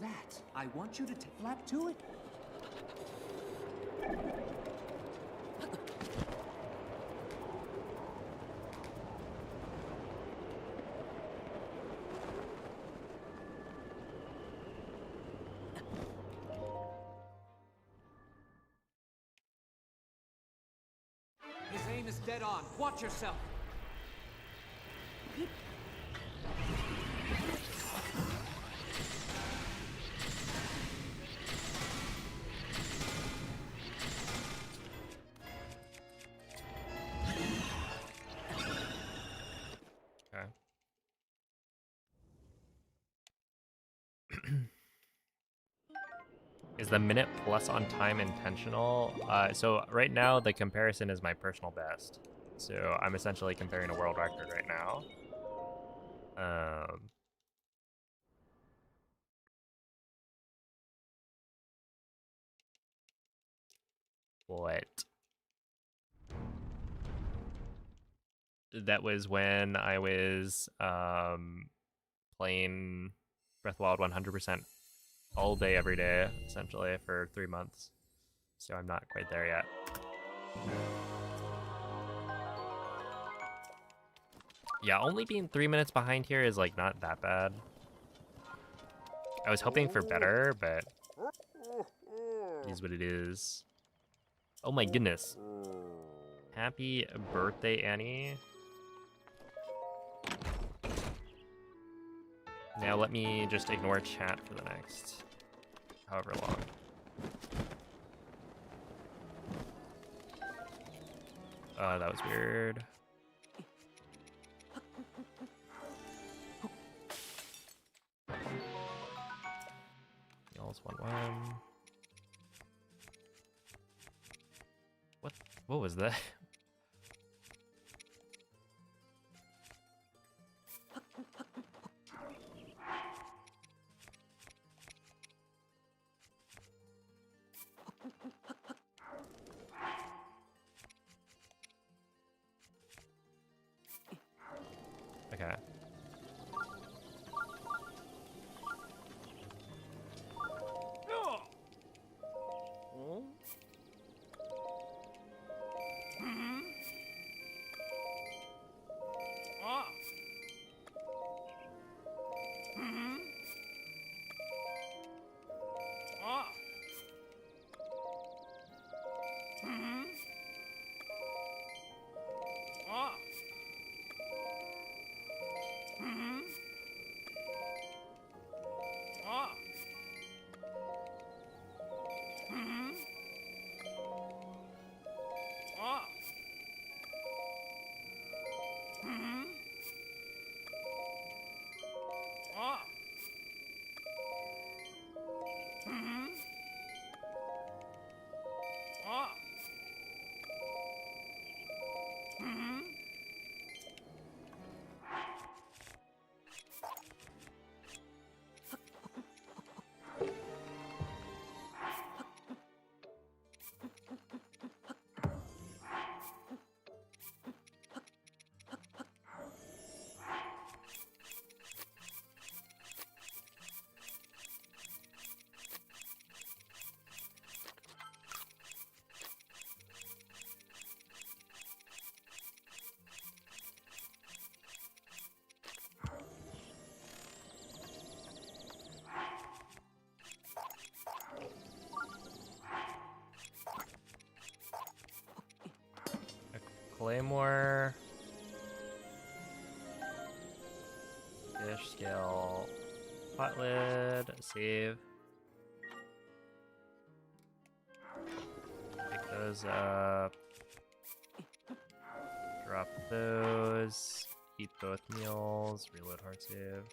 That, I want you to take flap to it. His aim is dead on. Watch yourself. Okay. Is the minute plus on time intentional? So right now the comparison is my personal best. So I'm essentially comparing a world record right now. What? That was when I was playing Breath of the Wild 100% all day, every day, essentially, for 3 months. So I'm not quite there yet. Yeah, only being 3 minutes behind here is like not that bad. I was hoping for better, but It is what it is. Oh my goodness. Happy birthday, Annie. Now let me just ignore chat for the next however long. That was weird. Y'all's 1-1. What was that? Okay. Claymore. Fish scale. Pot lid. Save. Pick those up. Drop those. Eat both meals. Reload hard save.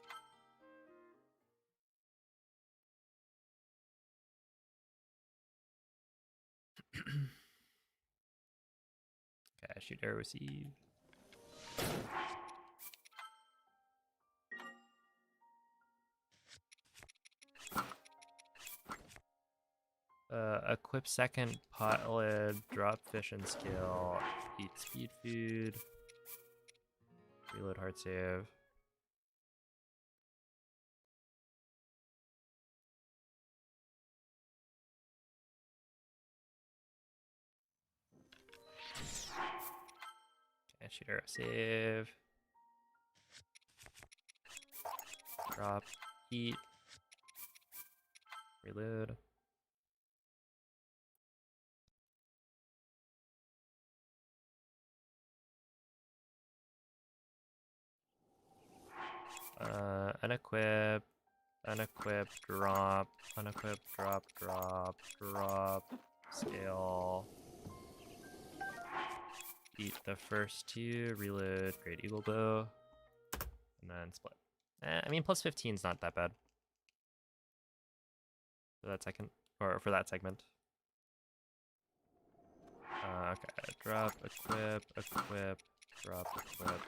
Okay, shoot arrow receive. Equip second pot lid, drop fish and skill, eat speed food, reload hard save. Okay, shoot arrow save. Drop, eat, reload. Unequip, unequip, drop, unequip, drop, drop, drop, scale. Eat the first two, reload, great eagle bow, and then split. I mean, plus 15 is not that bad for that second, or for that segment. Okay, drop, equip, equip, drop, equip.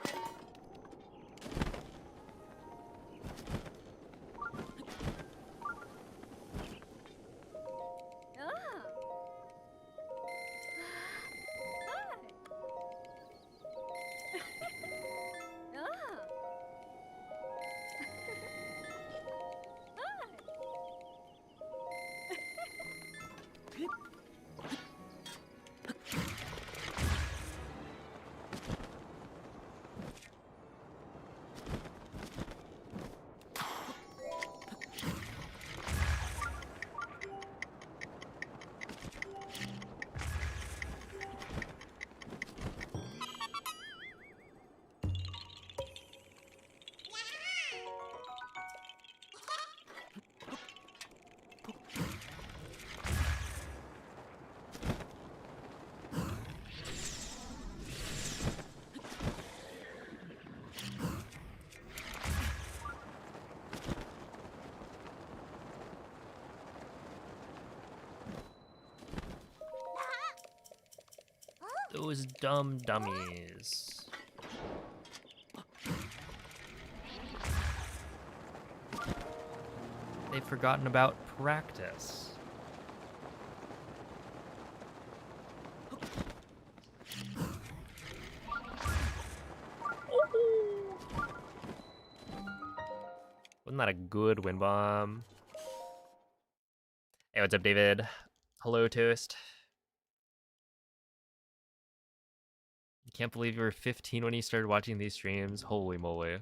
Those dumb dummies. They've forgotten about practice. Wasn't that a good wind bomb? Hey, what's up, David? Hello, Toast. I can't believe you were 15 when you started watching these streams. Holy moly.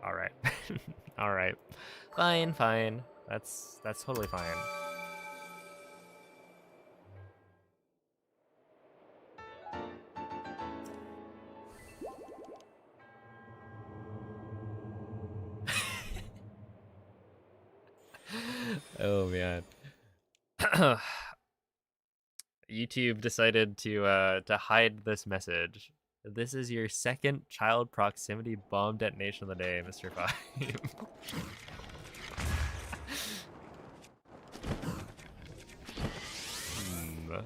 Alright. Alright. Fine, fine. That's totally fine. Oh man. YouTube decided to hide this message. This is your second child proximity bomb detonation of the day, Mr. 5. Hmm.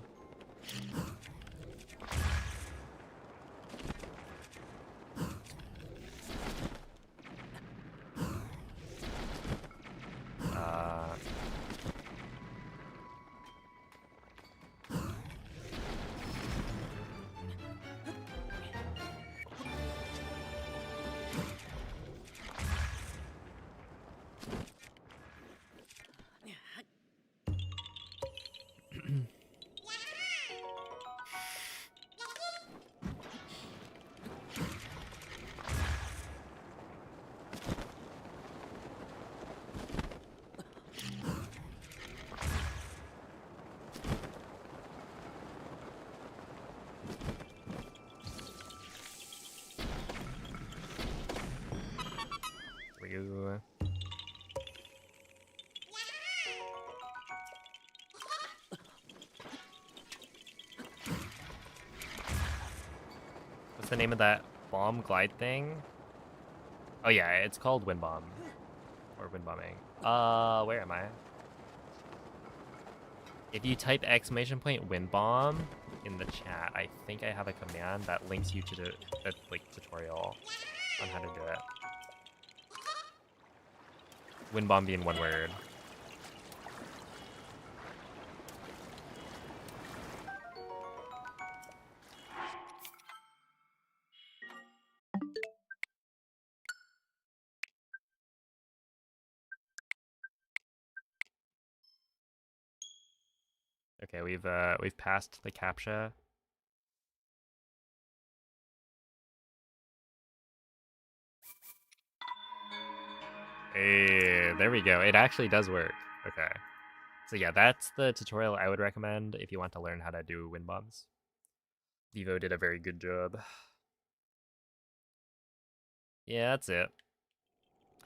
You. What's the name of that bomb glide thing? Oh yeah, it's called wind bomb. Or wind bombing. Where am I? If you type !wind bomb in the chat, I think I have a command that links you to the like tutorial on how to do it. Wind bomb being one word. Okay, we've passed the CAPTCHA. Hey, there we go. It actually does work. Okay. So yeah, that's the tutorial I would recommend if you want to learn how to do wind bombs. Devo did a very good job. Yeah, that's it.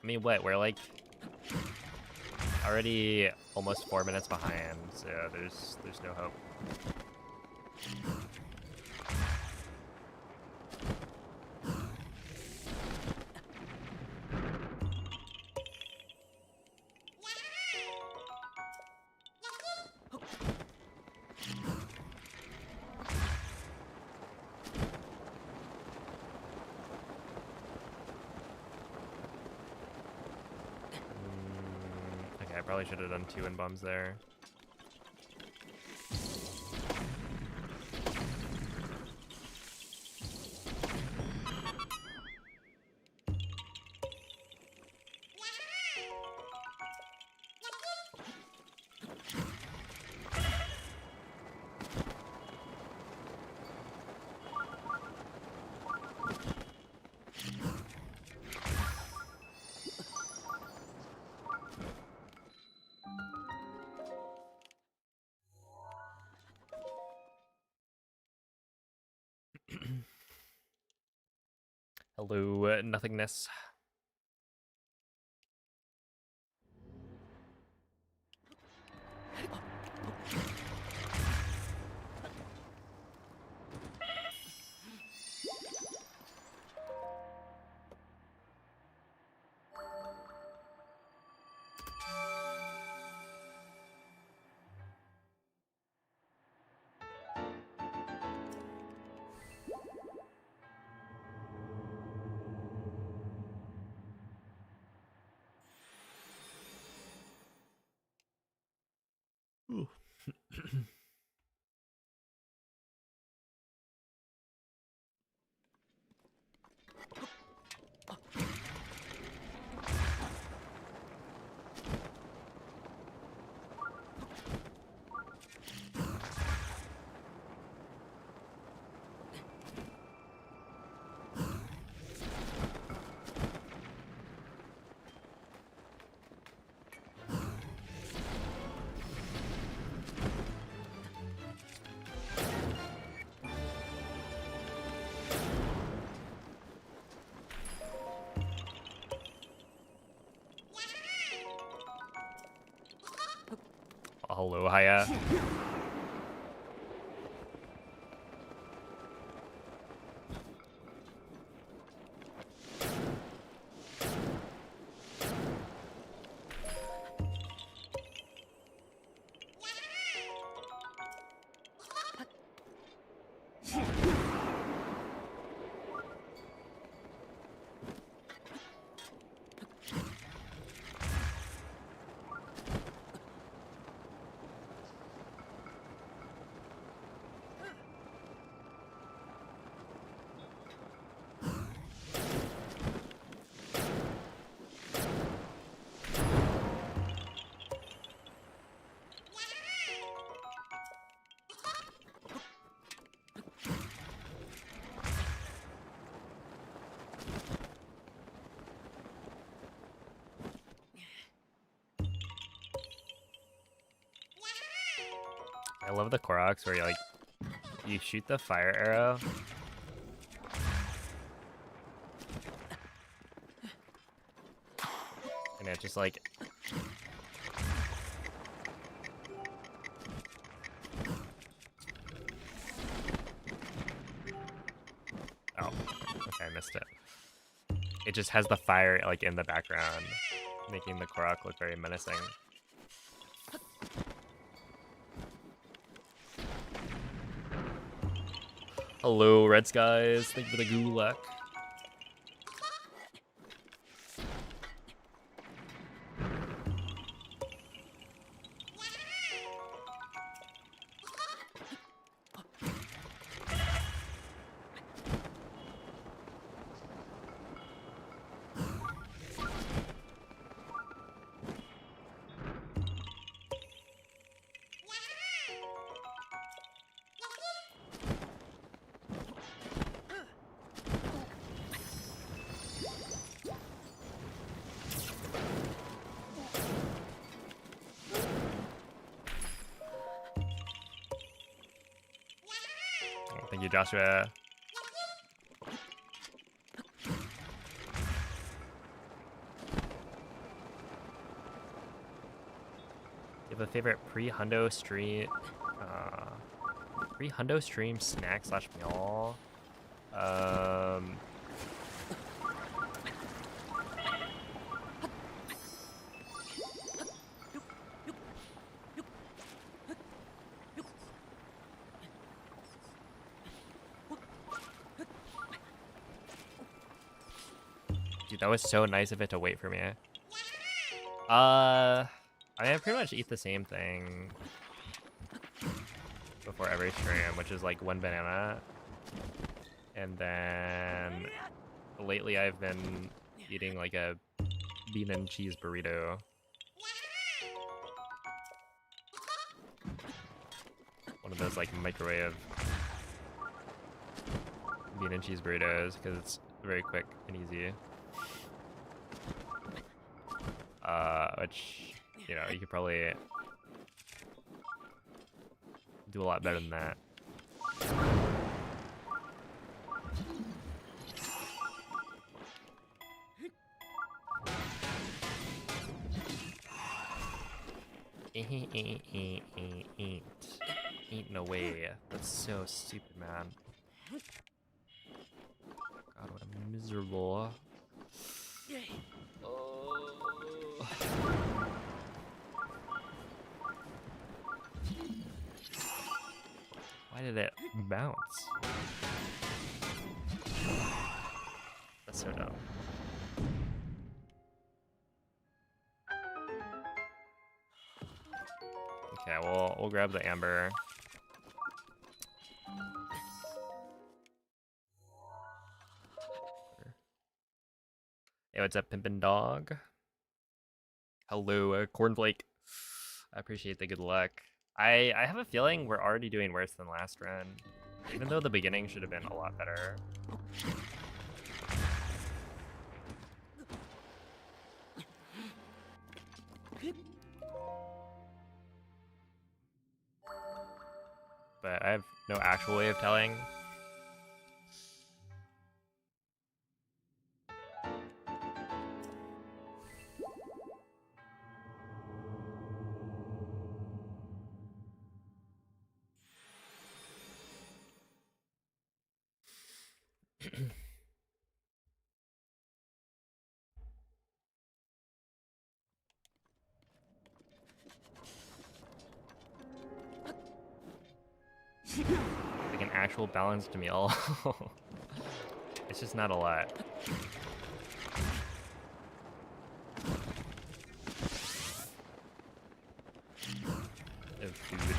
I mean, what? We're like already almost 4 minutes behind, so there's no hope. Okay, I probably should have done 2 wind bombs there. Hello, nothingness. Ooh. Hello, hiya. I love the Koroks where you shoot the fire arrow. And it just like oh, okay, I missed it. It just has the fire like in the background, making the Korok look very menacing. Hello, Red Skies. Thank you for the gulak. Thank you, Joshua. You have a favorite pre-hundo stream? Pre-hundo stream snack slash meal? Dude, that was so nice of it to wait for me. I mean, I pretty much eat the same thing before every stream, which is like one banana. And then lately I've been eating like a bean and cheese burrito. One of those like microwave bean and cheese burritos because it's very quick and easy. Which, you know, you could probably do a lot better than that. Eating away. That's so stupid, man. God, what a miserable. Oh. Why did it bounce? That's so dumb. Okay, we'll grab the amber. Hey, what's up, pimpin' dog? Hello, cornflake. I appreciate the good luck. I have a feeling we're already doing worse than last run, even though the beginning should have been a lot better. But I have no actual way of telling. Like an actual balanced meal. It's just not a lot. Of food.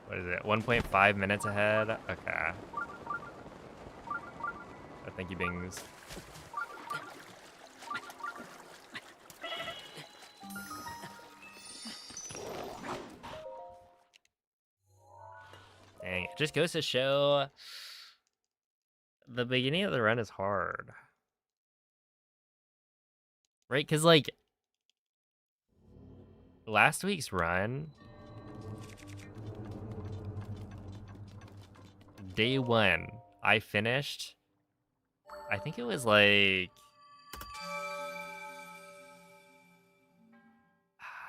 What is it? 1.5 minutes ahead? Okay. Thank you, Bings. Dang, it just goes to show the beginning of the run is hard. Right? Because, like, last week's run, day 1, I finished, I think it was like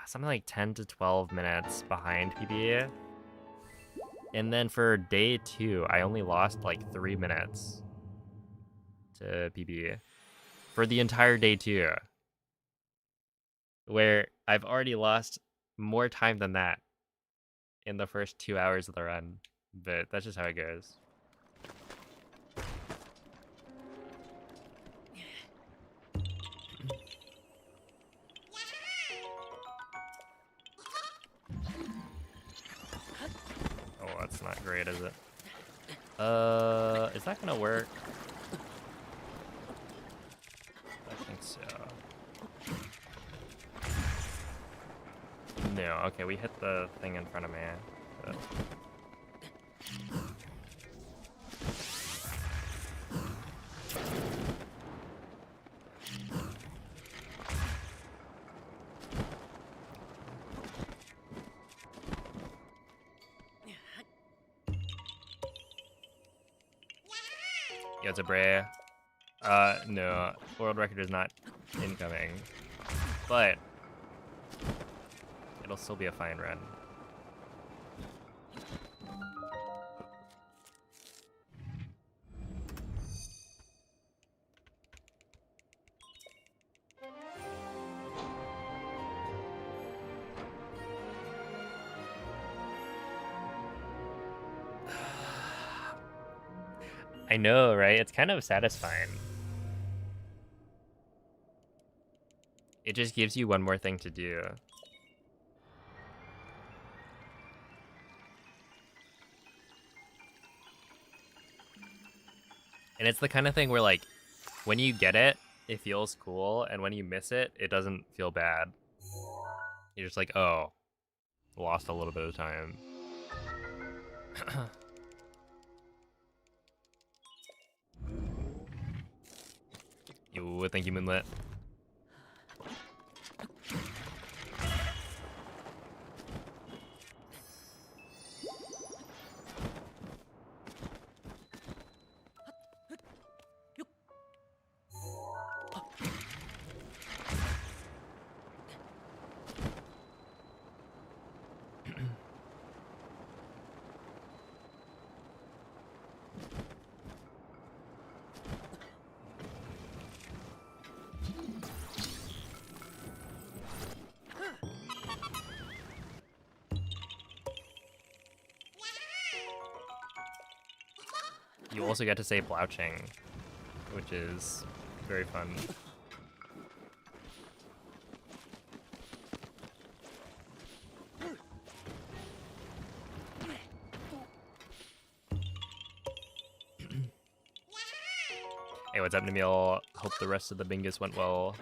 something like 10 to 12 minutes behind PB. And then for day 2, I only lost like 3 minutes to PB for the entire day 2, where I've already lost more time than that in the first 2 hours of the run. But that's just how it goes. Oh, that's not great, is it? Is that gonna work? I think so. No, okay, we hit the thing in front of me. But... Yeah, it's a Bray. No, world record is not incoming, but it'll still be a fine run. I know, right? It's kind of satisfying. It just gives you one more thing to do. And it's the kind of thing where, like, when you get it, it feels cool, and when you miss it, it doesn't feel bad. You're just like, oh, lost a little bit of time. Ooh, thank you, Moonlit. You also get to say blouching, which is very fun. Hey, what's up, Namil? Hope the rest of the bingus went well.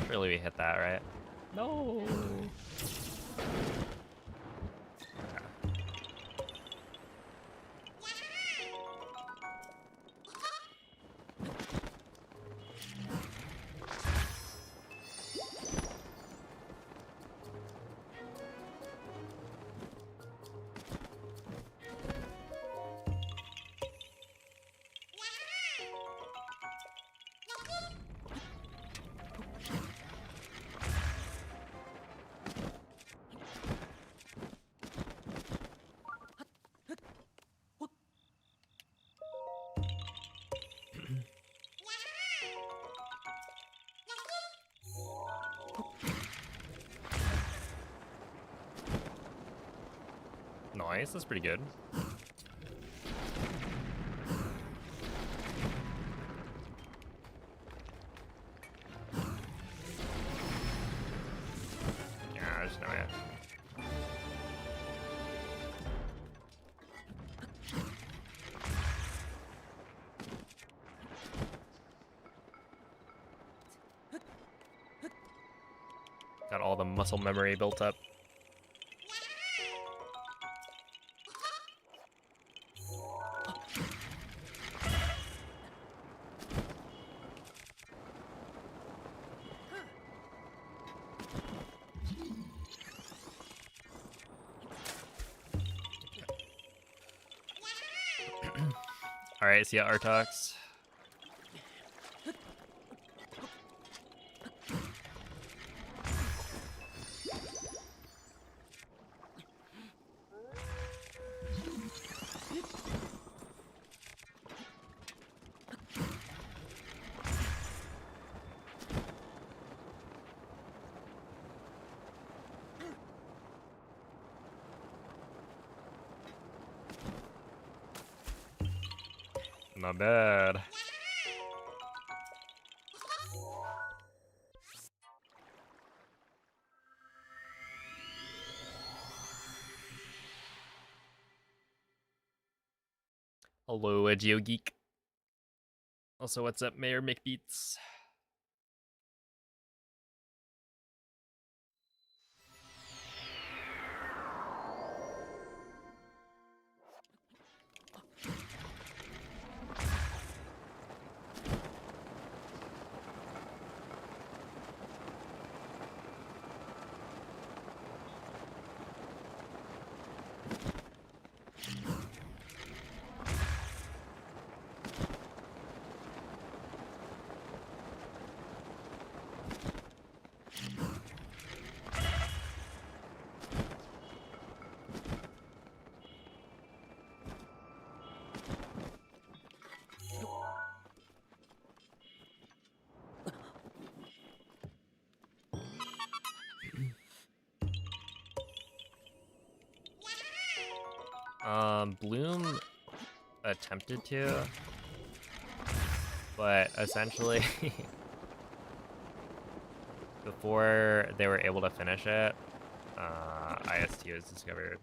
Surely we hit that, right? No. Nice, that's pretty good. Yeah, there's no way. Got all the muscle memory built up. All right, see ya, Artox. Not bad. Hello, GeoGeek. Also, what's up, Mayor McBeats? Bloom attempted to, but essentially before they were able to finish it, IST was discovered.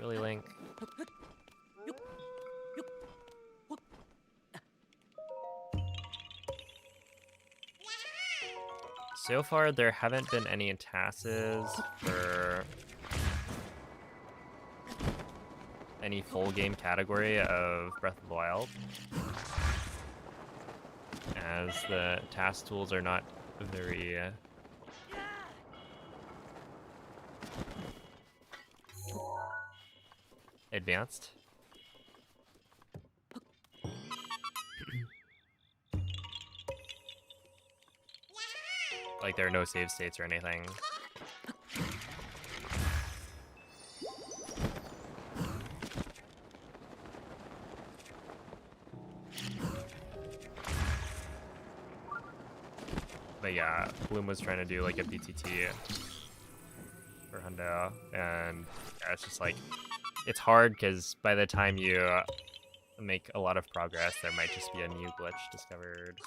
Really, Link? So far, there haven't been any tasks for any full game category of Breath of the Wild, as the task tools are not very advanced. Like, there are no save states or anything. But yeah, Bloom was trying to do like a BTT for Hundo, and yeah, it's just like, it's hard because by the time you make a lot of progress, there might just be a new glitch discovered,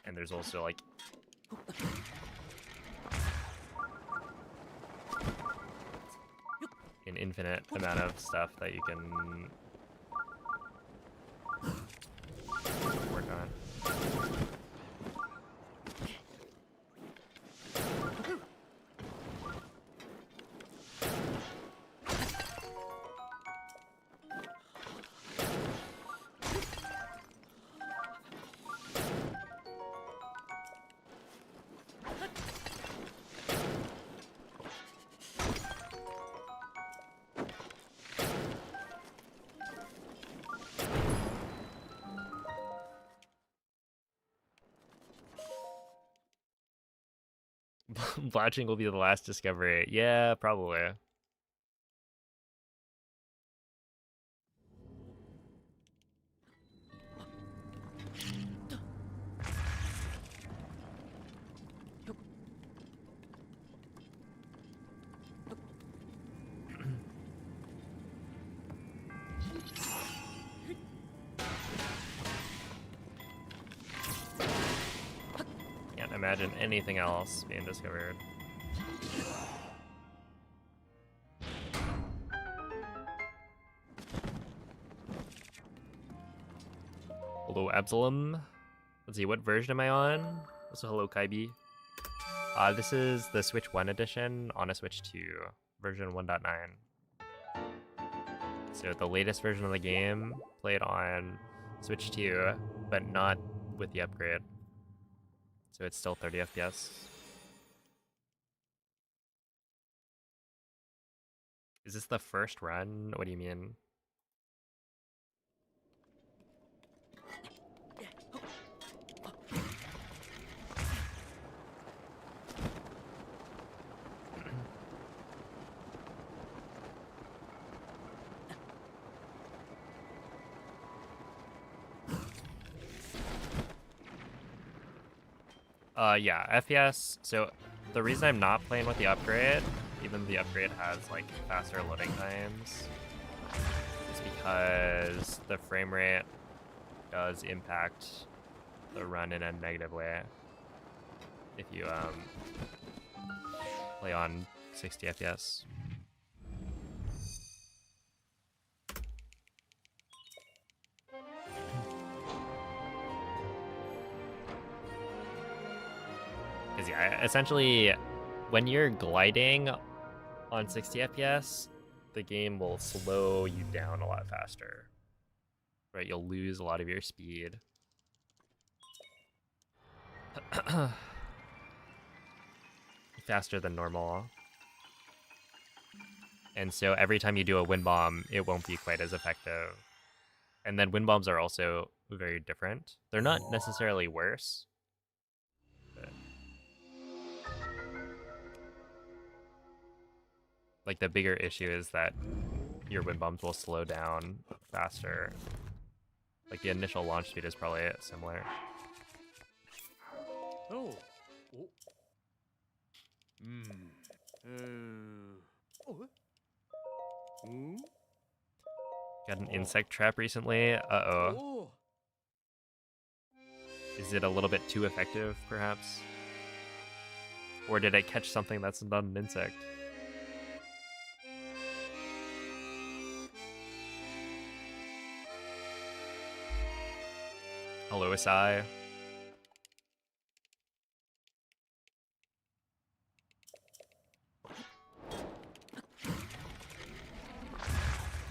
and there's also like an infinite amount of stuff that you can work on. Blatching will be the last discovery. Yeah, probably. Can't imagine anything else being discovered. Hello, Absalom. Let's see, what version am I on? Also, hello, Kaibi. This is the Switch 1 edition on a Switch 2, version 1.9. So the latest version of the game played on Switch 2, but not with the upgrade. So it's still 30 FPS. Is this the first run? What do you mean? Yeah, FPS. So the reason I'm not playing with the upgrade, even the upgrade has like faster loading times, is because the frame rate does impact the run in a negative way if you play on 60 FPS. Because yeah, essentially, when you're gliding on 60 FPS, the game will slow you down a lot faster. Right, you'll lose a lot of your speed. Faster than normal. And so every time you do a wind bomb, it won't be quite as effective. And then wind bombs are also very different. They're not necessarily worse, but like the bigger issue is that your wind bombs will slow down faster. Like the initial launch speed is probably similar. Oh. Oh. Got an insect trap recently. Uh-oh. Oh. Is it a little bit too effective, perhaps? Or did it catch something that's not an insect? Hello, Asai.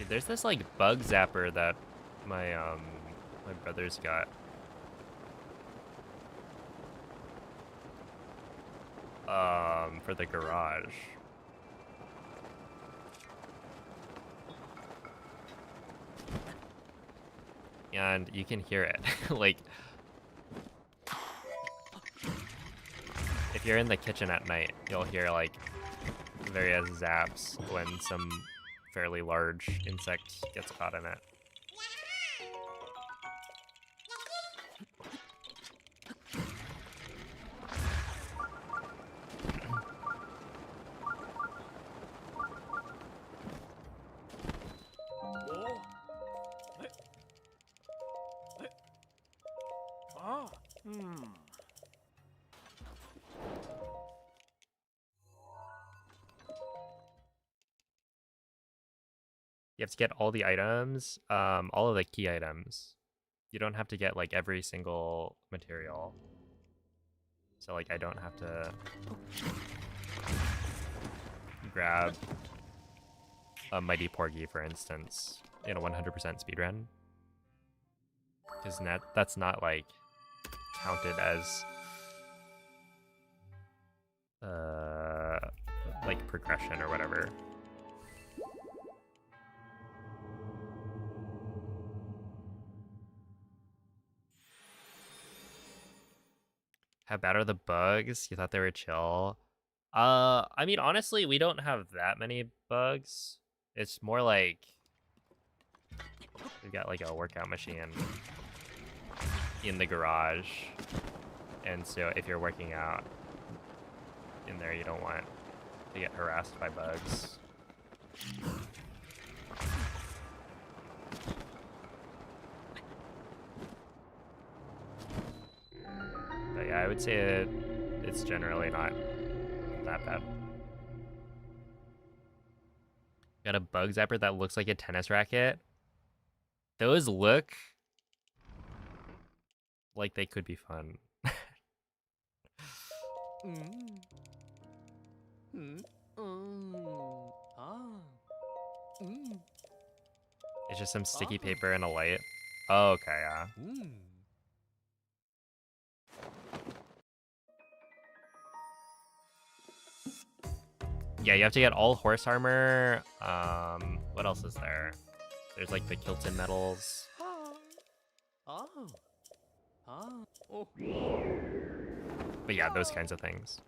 Dude, there's this like bug zapper that my my brother's got. For the garage. And you can hear it. Like, if you're in the kitchen at night, you'll hear like various zaps when some fairly large insect gets caught in it. You have to get all the items, all of the key items. You don't have to get like every single material. So like I don't have to grab a mighty porgy, for instance, in a 100% speedrun. Because that's not like counted as like progression or whatever. How bad are the bugs? You thought they were chill? I mean, honestly, we don't have that many bugs. It's more like we've got like a workout machine in the garage. And so if you're working out in there, you don't want to get harassed by bugs. But yeah, I would say it's generally not that bad. Got a bug zapper that looks like a tennis racket. Those look like they could be fun. It's just some sticky paper and a light. Oh, okay, yeah. Yeah, you have to get all horse armor. What else is there? There's like the Kilton medals. But yeah, those kinds of things.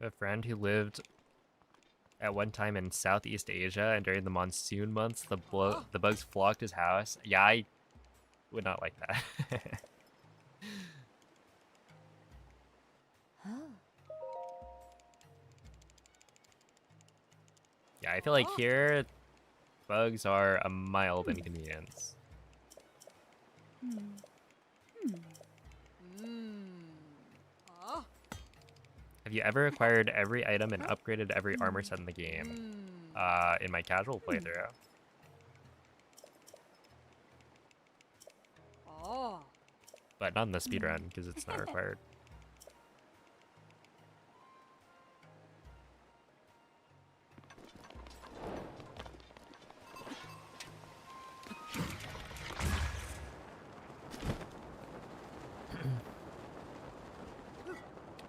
A friend who lived at one time in Southeast Asia, and during the monsoon months, the bugs flocked his house. Yeah, I would not like that. Yeah, I feel like here, bugs are a mild inconvenience. Have you ever acquired every item and upgraded every armor set in the game? In my casual playthrough. But not in the speedrun, because it's not required.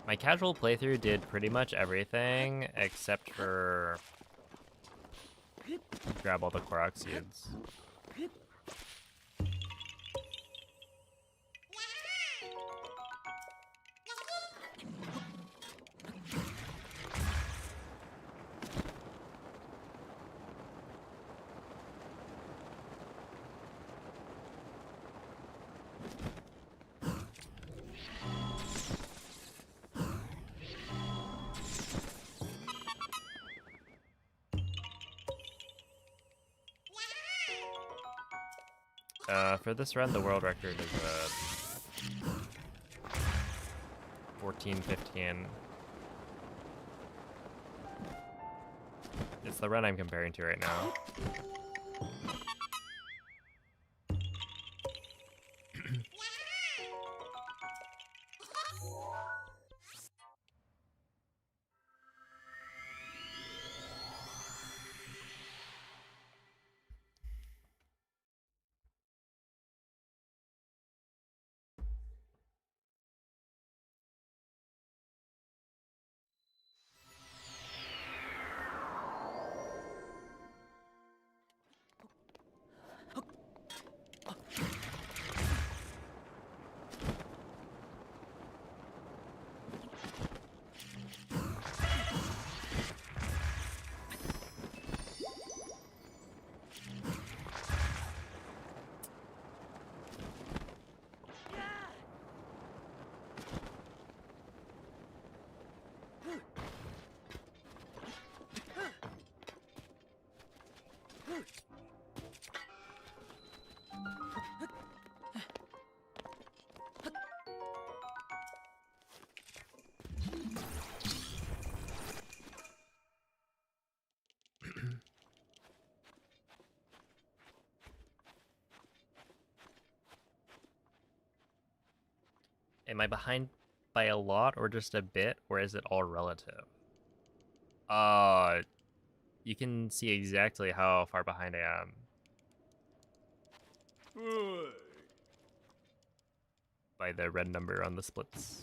My casual playthrough did pretty much everything except for grab all the Korok seeds. For this run, the world record is 14:15. It's the run I'm comparing to right now. Am I behind by a lot or just a bit, or is it all relative? You can see exactly how far behind I am by the red number on the splits.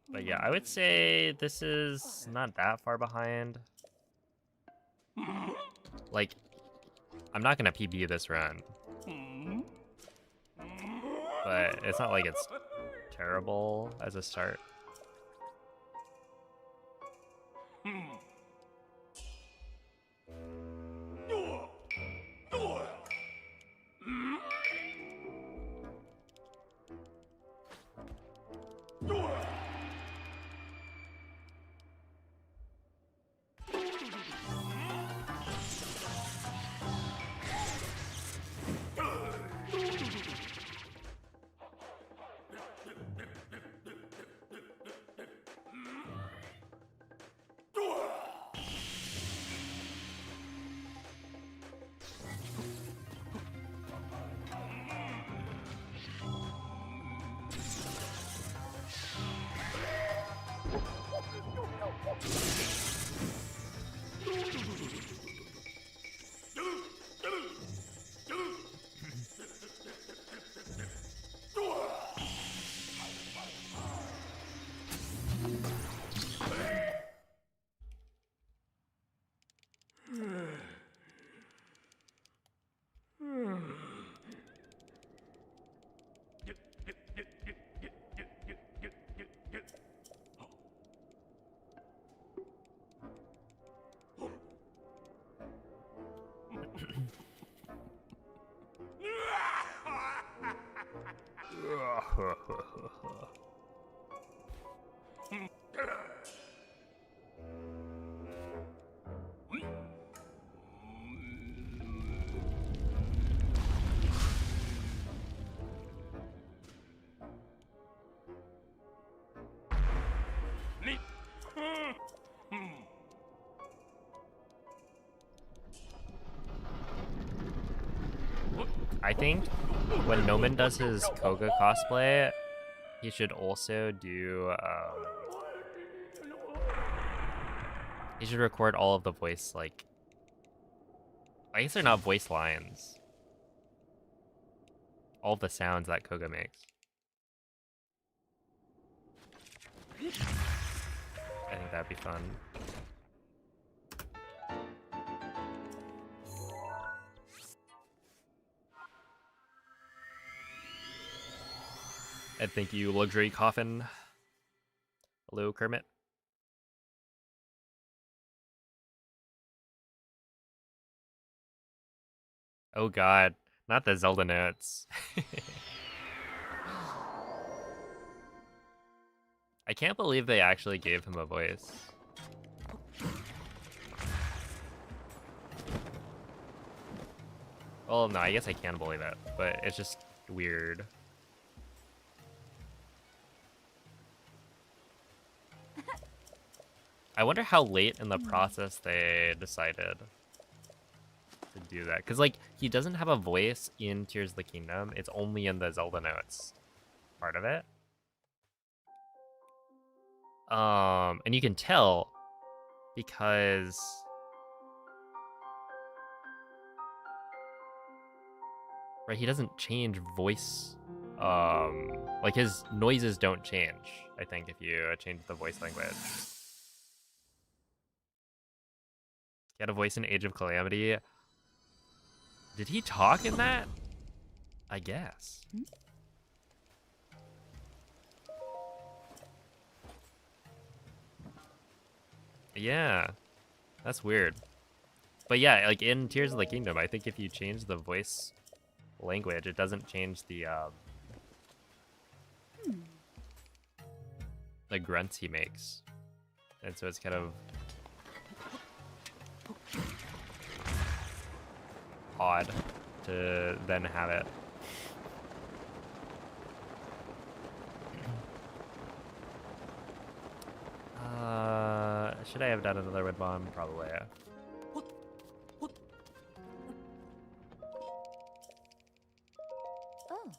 But yeah, I would say this is not that far behind. Like, I'm not gonna PB this run. But it's not like it's terrible as a start. I think when Noman does his Koga cosplay, he should also do, he should record all of the voice, like, I guess they're not voice lines. All the sounds that Koga makes. I think that'd be fun. And thank you, Luxury Coffin. Hello, Kermit. Oh god, not the Zelda notes. I can't believe they actually gave him a voice. Well, no, I guess I can believe it, but it's just weird. I wonder how late in the process they decided to do that. Because, like, he doesn't have a voice in Tears of the Kingdom. It's only in the Zelda notes part of it. And you can tell because right, he doesn't change voice. Like his noises don't change, I think, if you change the voice language. He had a voice in Age of Calamity. Did he talk in that? I guess. Yeah, that's weird. But yeah, like in Tears of the Kingdom, I think if you change the voice language, it doesn't change the grunts he makes, and so it's kind of odd to then have it. Should I have done another wind bomb? Probably. Oh.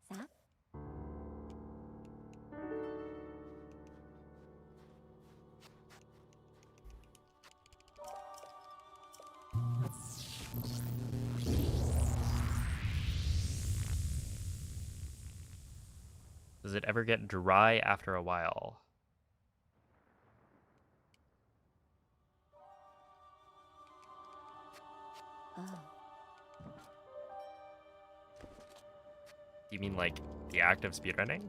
Sa? Does it ever get dry after a while? Oh. Do you mean like the act of speedrunning?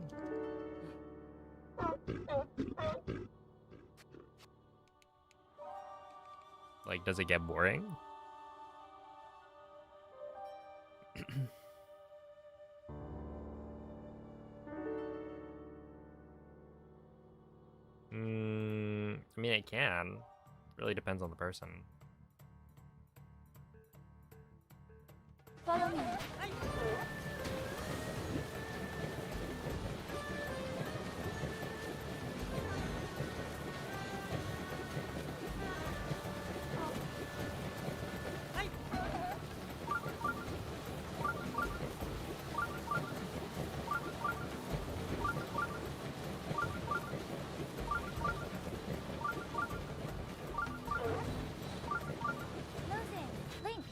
Like, does it get boring? I mean, it can. Really depends on the person. Follow me. Losing. Link.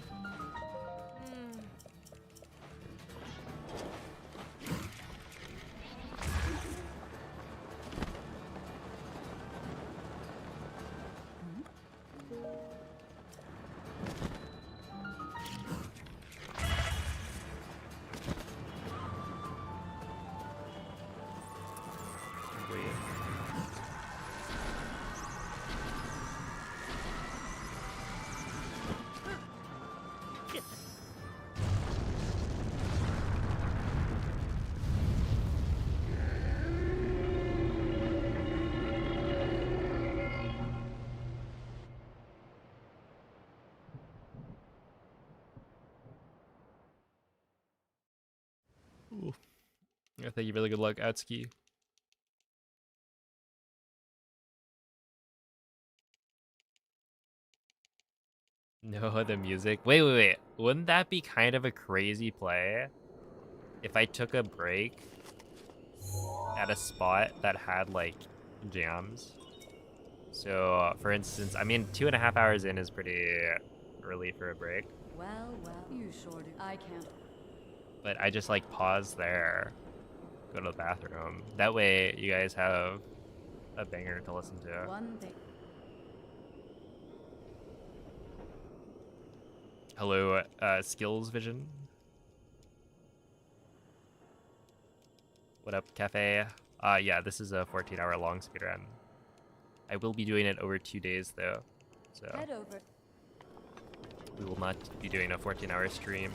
Wait. Ooh. I think you really good luck, Atsuki. No, the music. Wait. Wouldn't that be kind of a crazy play if I took a break at a spot that had like jams? So, for instance, I mean, 2.5 hours in is pretty early for a break, Well, you sure do. I can't. but I just like pause there, go to the bathroom. That way, you guys have a banger to listen to. One thing. Hello, Skills Vision. What up, Cafe? Yeah, this is a 14-hour long speedrun. I will be doing it over 2 days, though, so Head over. we will not be doing a 14-hour stream.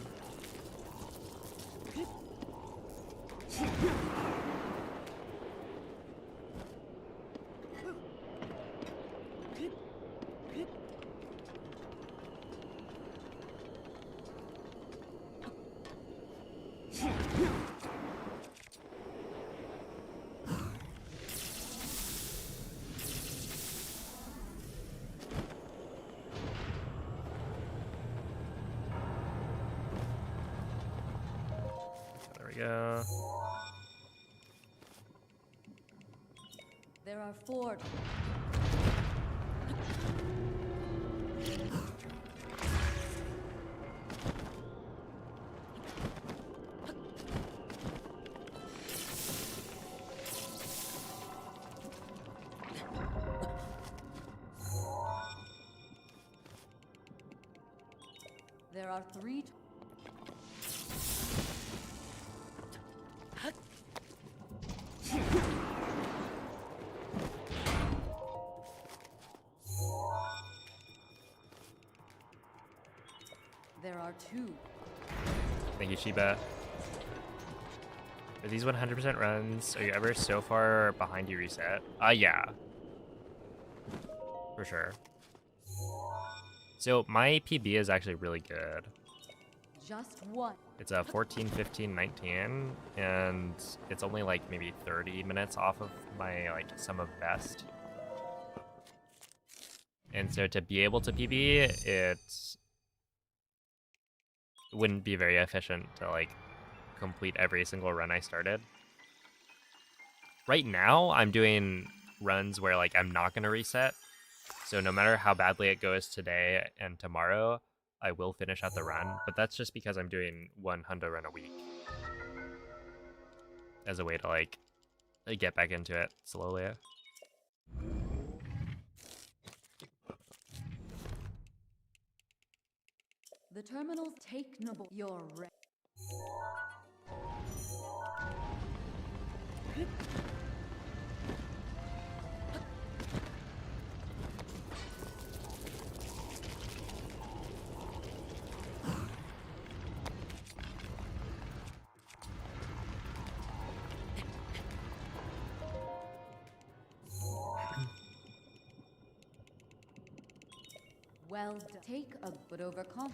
we go. There are 4. There are 3. There are 2. Thank you, Shiba. Are these 100% runs? Are you ever so far behind you reset? Yeah. For sure. So my PB is actually really good. Just 1. It's a 14, 15, 19, and it's only like maybe 30 minutes off of my like sum of best. And so to be able to PB, it wouldn't be very efficient to like complete every single run I started. Right now, I'm doing runs where like I'm not gonna reset. So no matter how badly it goes today and tomorrow, I will finish out the run, but that's just because I'm doing 100 run a week as a way to like get back into it slowly. The terminals take noble. You're ready. Well done. Take a but overcome.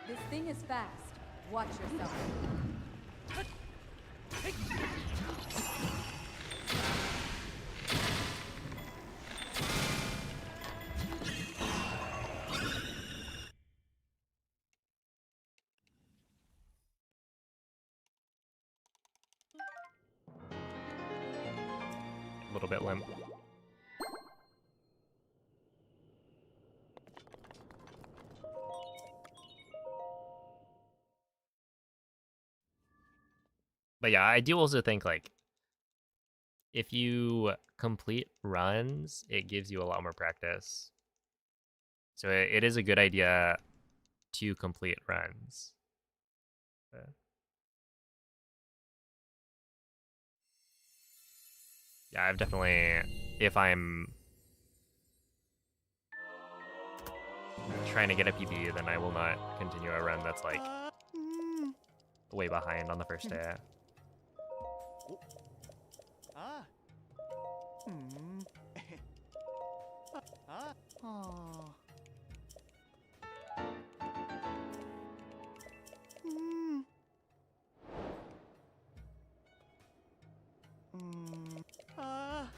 This thing is fast. Watch yourself. A little bit limp. But yeah, I do also think like if you complete runs, it gives you a lot more practice. So it is a good idea to complete runs. Yeah, I've definitely, if I'm trying to get a PB, then I will not continue a run that's like way behind on the first day. Ah. Ah. Oh. Ah.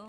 Oh.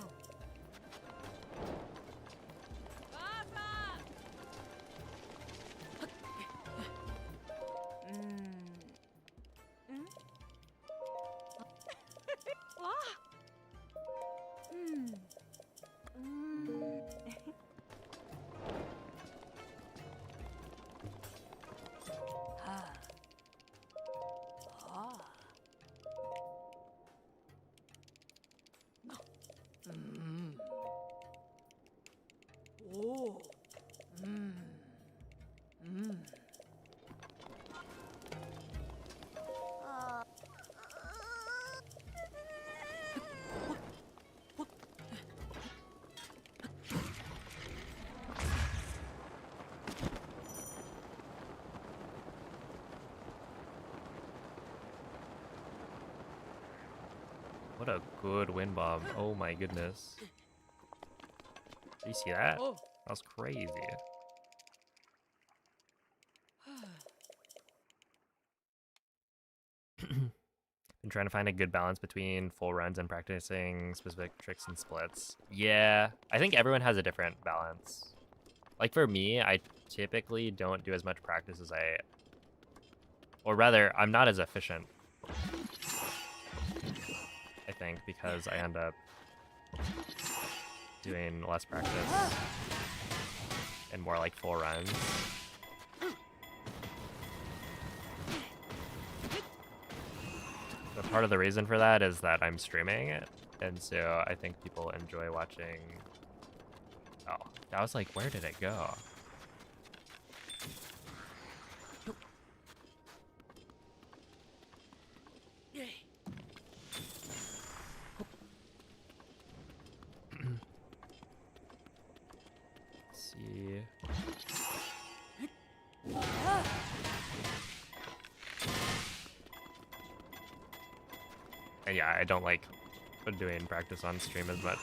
What a good wind bomb. Oh my goodness. Did you see that? Oh. That was crazy. Been trying to find a good balance between full runs and practicing specific tricks and splits. Yeah, I think everyone has a different balance. Like for me, I typically don't do as much practice as or rather, I'm not as efficient. I think because I end up doing less practice and more like full runs. But part of the reason for that is that I'm streaming it, and so I think people enjoy watching. Oh, that was like, where did it go? Let's see. And yeah, I don't like doing practice on stream as much.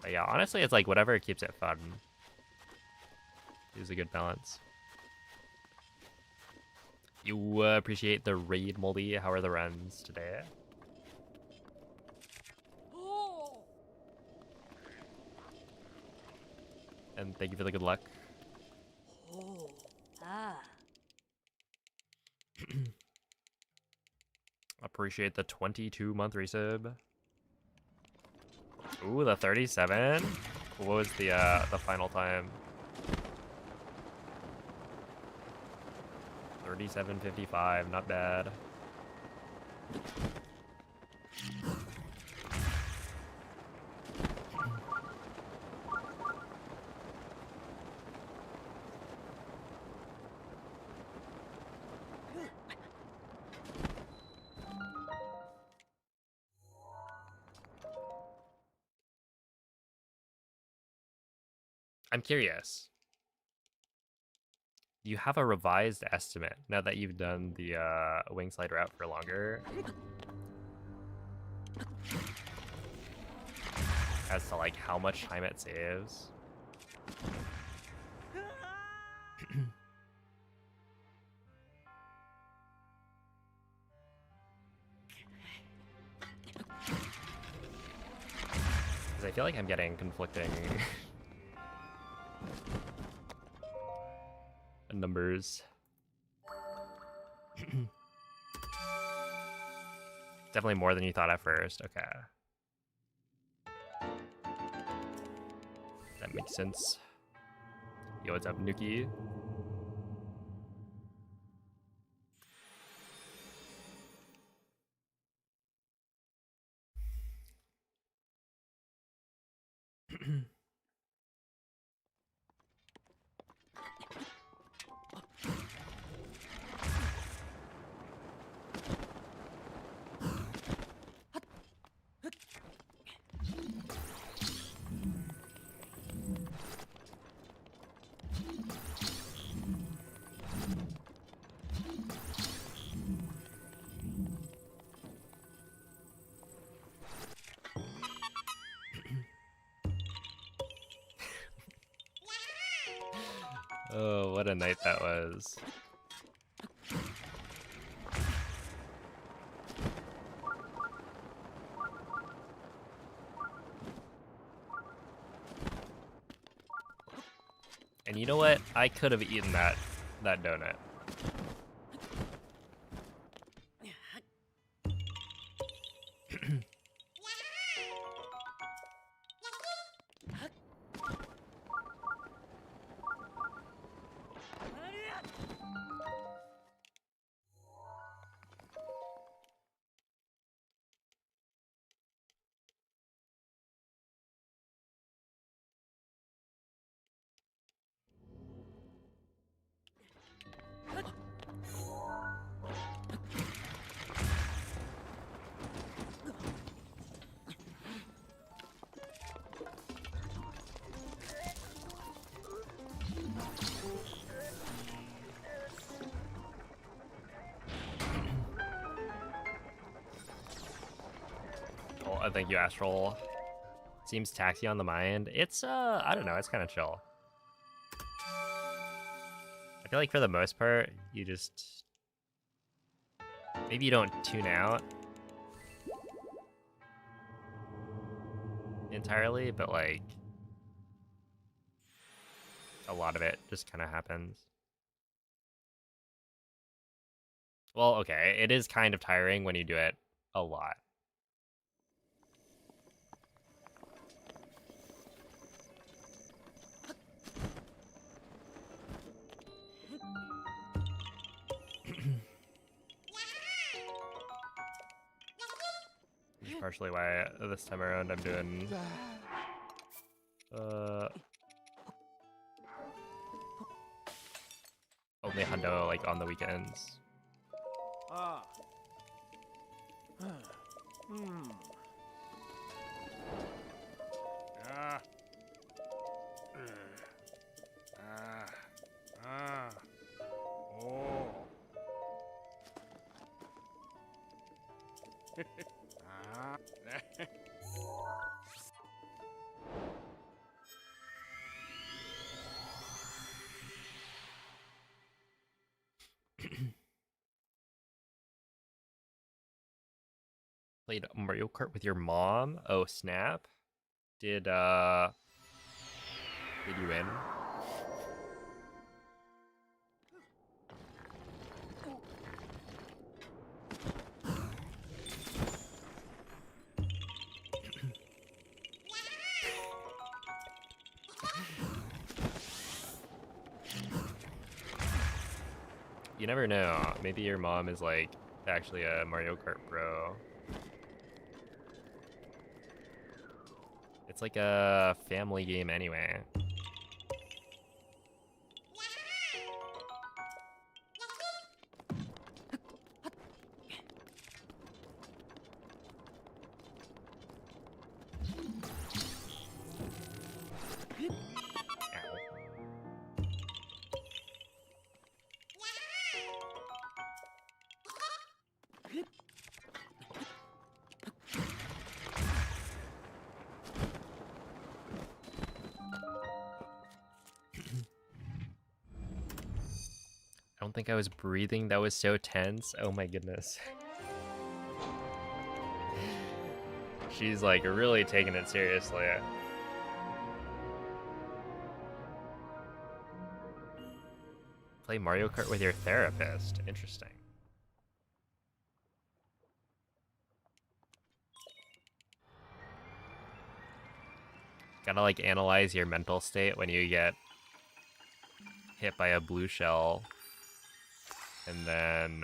But yeah, honestly, it's like whatever keeps it fun is a good balance. You appreciate the raid, Moldy. How are the runs today? And thank you for the good luck. Appreciate the 22-month resub. Ooh, the 37. What was the final time? 37:55. Not bad. I'm curious. Do you have a revised estimate now that you've done the wing slide route for longer? As to like how much time it saves? Because I feel like I'm getting conflicting numbers. Definitely more than you thought at first. Okay. That makes sense. Yo, what's up, Nuki? Oh, what a night that was. And you know what? I could have eaten that donut. Oh, thank you, Astral. Seems taxi on the mind. It's I don't know, it's kind of chill. I feel like for the most part, you just maybe you don't tune out entirely, but like a lot of it just kind of happens. Well, okay, it is kind of tiring when you do it a lot. Which is partially why this time around I'm doing only hundo like on the weekends. Ah. Hmm. Ah. Oh. Ah. Played Mario Kart with your mom? Oh snap. Did you win? You never know. Maybe your mom is like actually a Mario Kart pro. It's like a family game anyway. I don't think I was breathing. That was so tense. Oh my goodness. She's like really taking it seriously. Play Mario Kart with your therapist. Interesting. Gotta like analyze your mental state when you get hit by a blue shell and then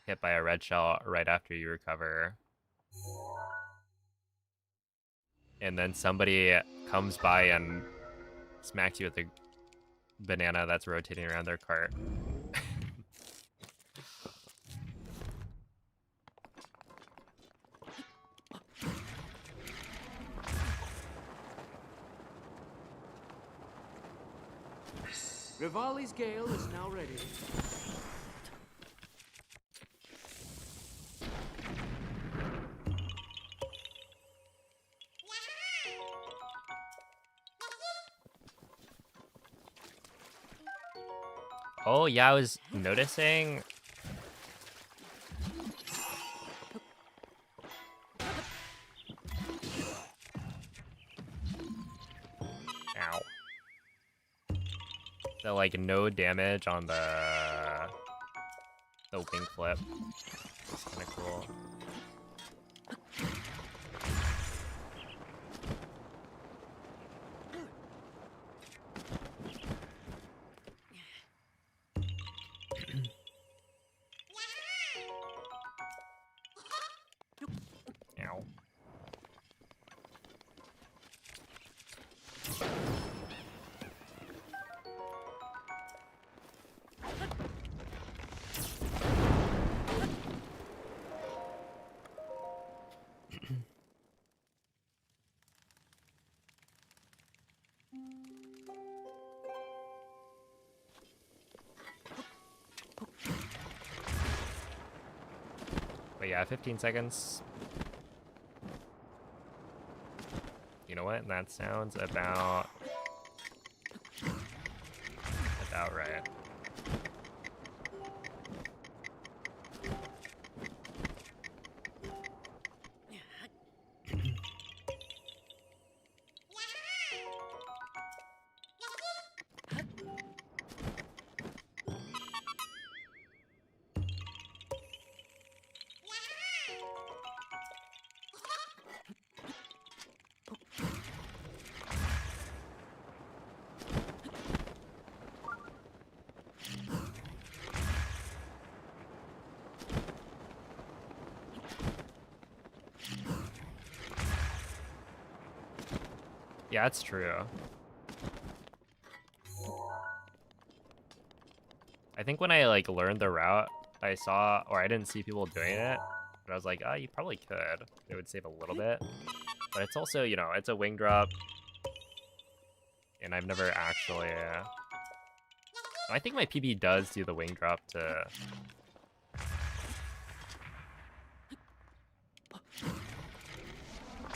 hit by a red shell right after you recover. And then somebody comes by and smacks you with a banana that's rotating around their cart. Rivali's Gale is now ready. Oh yeah, I was noticing. Ow. So like no damage on the wing flip. It's kind of cool. Ow. But yeah, 15 seconds. You know what? That sounds about right. Yeah, it's true. I think when I like learned the route, I saw, or I didn't see people doing it, but I was like, oh, you probably could. It would save a little bit. But it's also, you know, it's a wing drop. And I've never actually... I think my PB does do the wing drop to...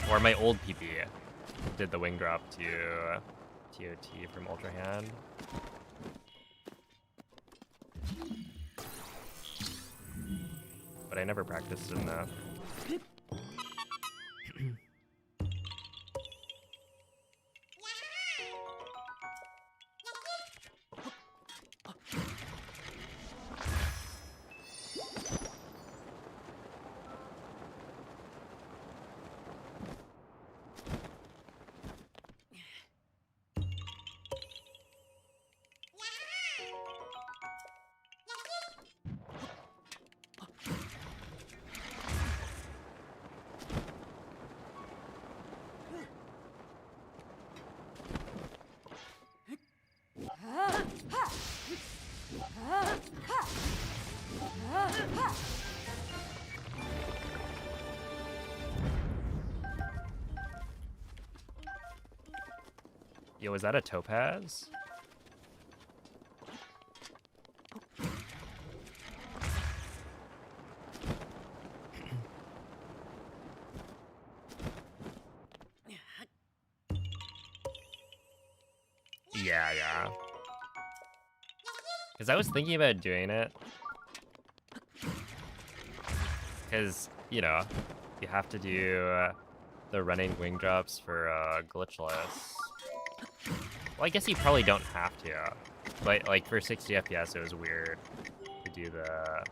Or my old PB did the wing drop to TOT from Ultra Hand. But I never practiced it enough. Yo, is that a topaz? Yeah. Because I was thinking about doing it. Because, you know, you have to do the running wing drops for glitchless. Well, I guess you probably don't have to. But, like, for 60 FPS, it was weird to do the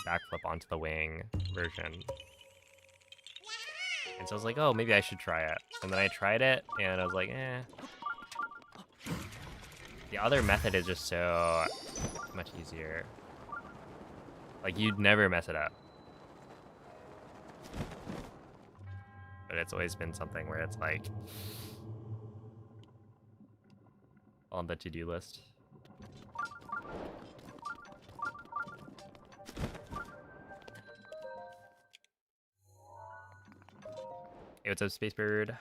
backflip onto the wing version. And so I was like, oh, maybe I should try it. And then I tried it, and I was like, eh. The other method is just so much easier. Like, you'd never mess it up. But it's always been something where it's like on the to-do list. Hey, what's up, Space Bird?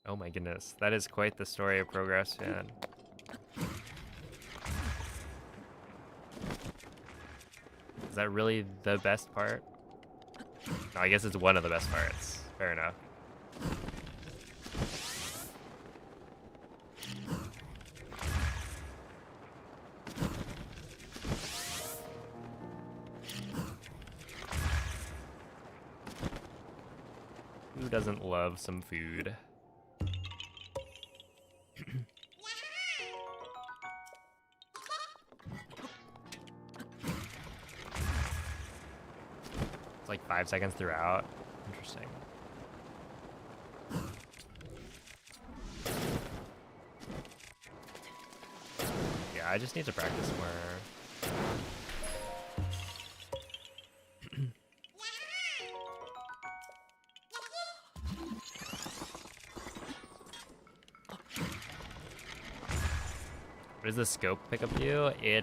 Oh my goodness, that is quite the story of progress, man. Is that really the best part? No, I guess it's one of the best parts. Fair enough. Who doesn't love some food? It's like 5 seconds throughout. Interesting. Yeah, I just need to practice more. What does the scope pick up do? Yeah,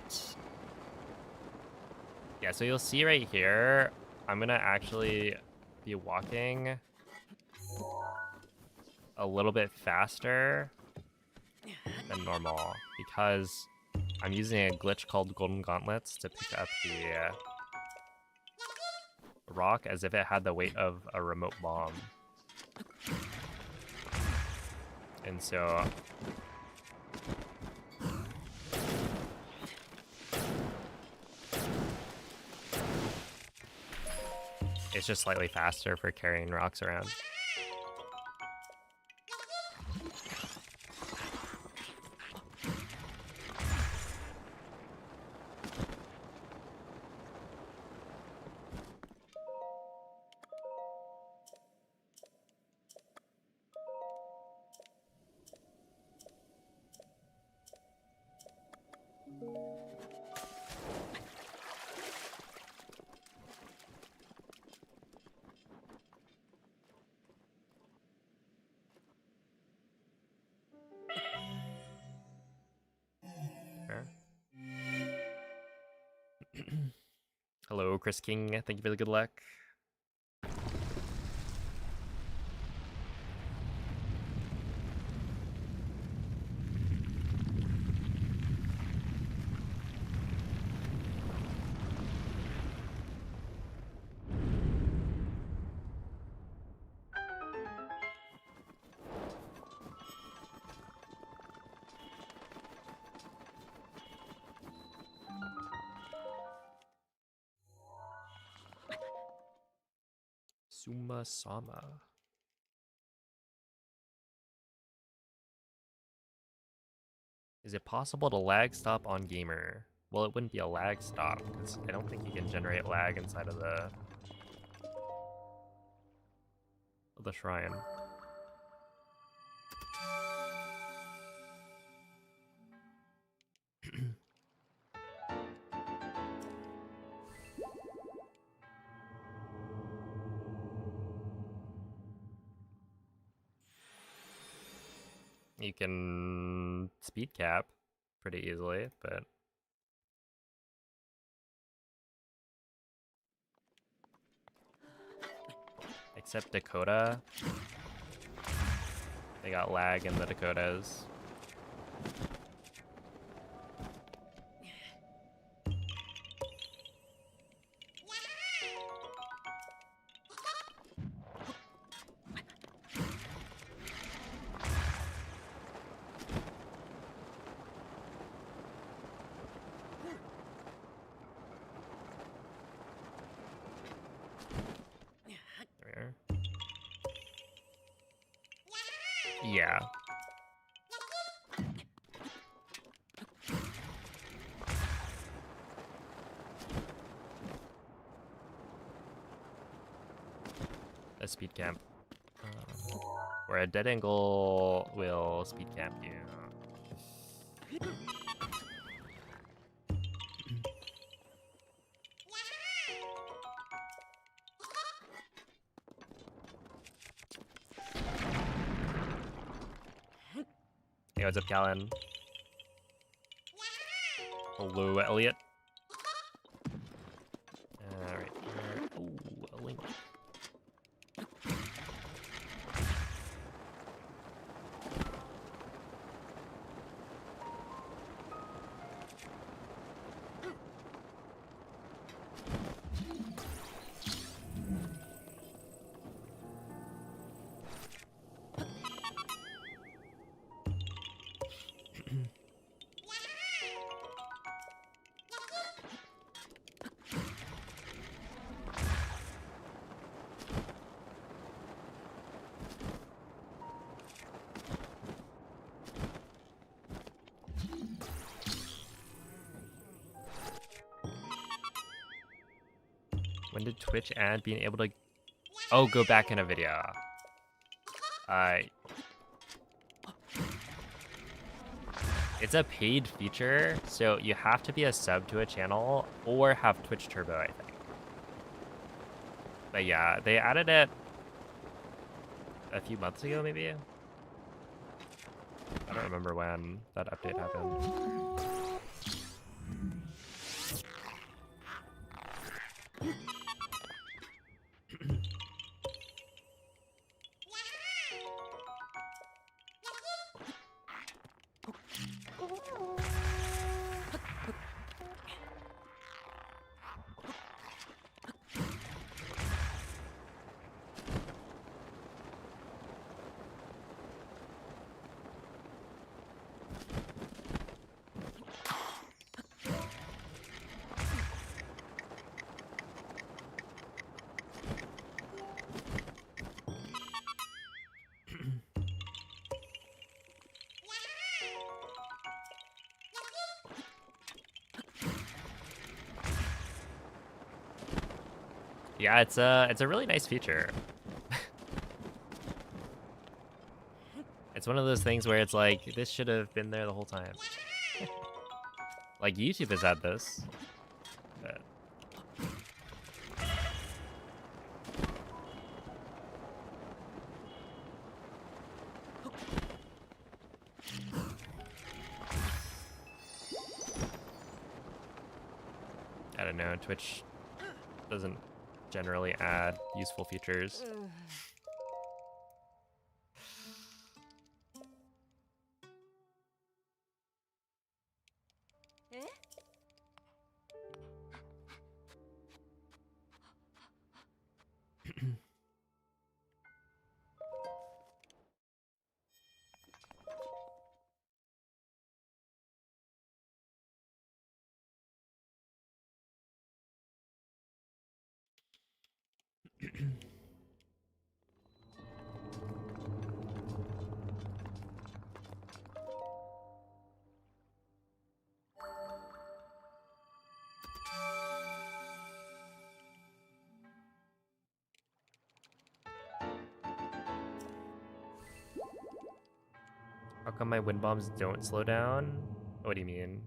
so you'll see right here, I'm gonna actually be walking a little bit faster than normal because I'm using a glitch called Golden Gauntlets to pick up the rock as if it had the weight of a remote bomb. And so it's just slightly faster for carrying rocks around. Hello, Chris King. Thank you for the good luck. Suma Sama. Is it possible to lag stop on gamer? Well, it wouldn't be a lag stop because I don't think you can generate lag inside of the shrine. You can speed cap pretty easily, but except Dakota, they got lag in the Dakotas. Yeah. A speed camp. Where a dead angle will speed camp you. Hey, what's up, Callan? Hello, Elliot. Alright. Ooh, a link. When did Twitch add being able to... Oh, go back in a video. It's a paid feature, so you have to be a sub to a channel or have Twitch Turbo, I think. But yeah, they added it a few months ago, maybe? I don't remember when that update happened. Yeah, it's a really nice feature. It's one of those things where it's like, this should have been there the whole time. Like, YouTube has had this. But... I don't know, Twitch doesn't generally add useful features. How come my wind bombs don't slow down? What do you mean?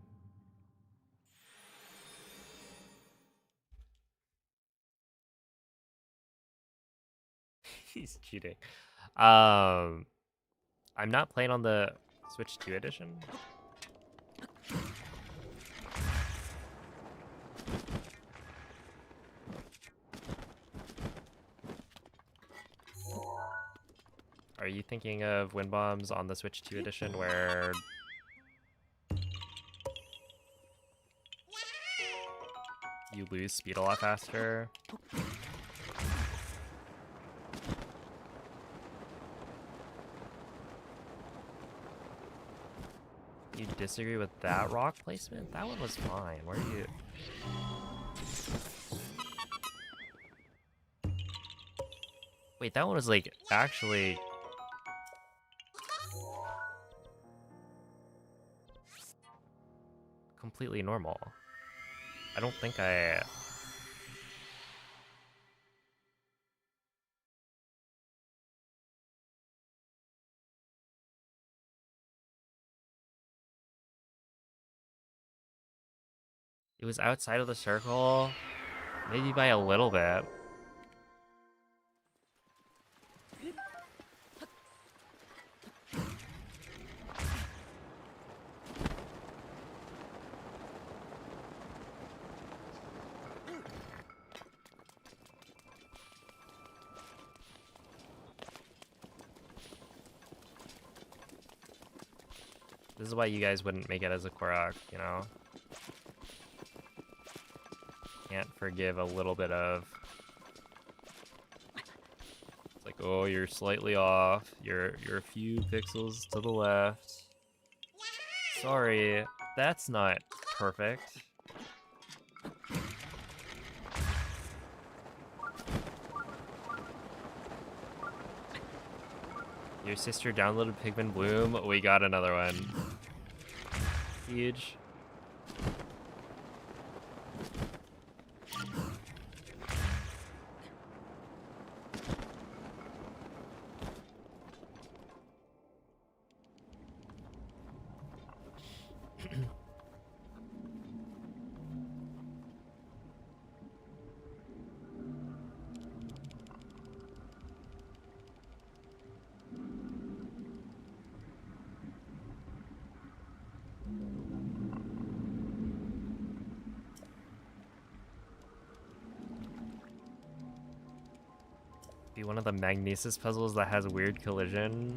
He's cheating. I'm not playing on the Switch 2 edition. Are you thinking of wind bombs on the Switch 2 edition where you lose speed a lot faster? You disagree with that rock placement? That one was fine. Where are you? Wait, that one was like actually... completely normal. I don't think I... It was outside of the circle, maybe by a little bit. This is why you guys wouldn't make it as a Korok, you know? Can't forgive a little bit of... It's like, oh, you're slightly off. You're a few pixels to the left. Sorry, that's not perfect. Your sister downloaded Pikmin Bloom. We got another one. Huge. Be one of the magnesis puzzles that has weird collision.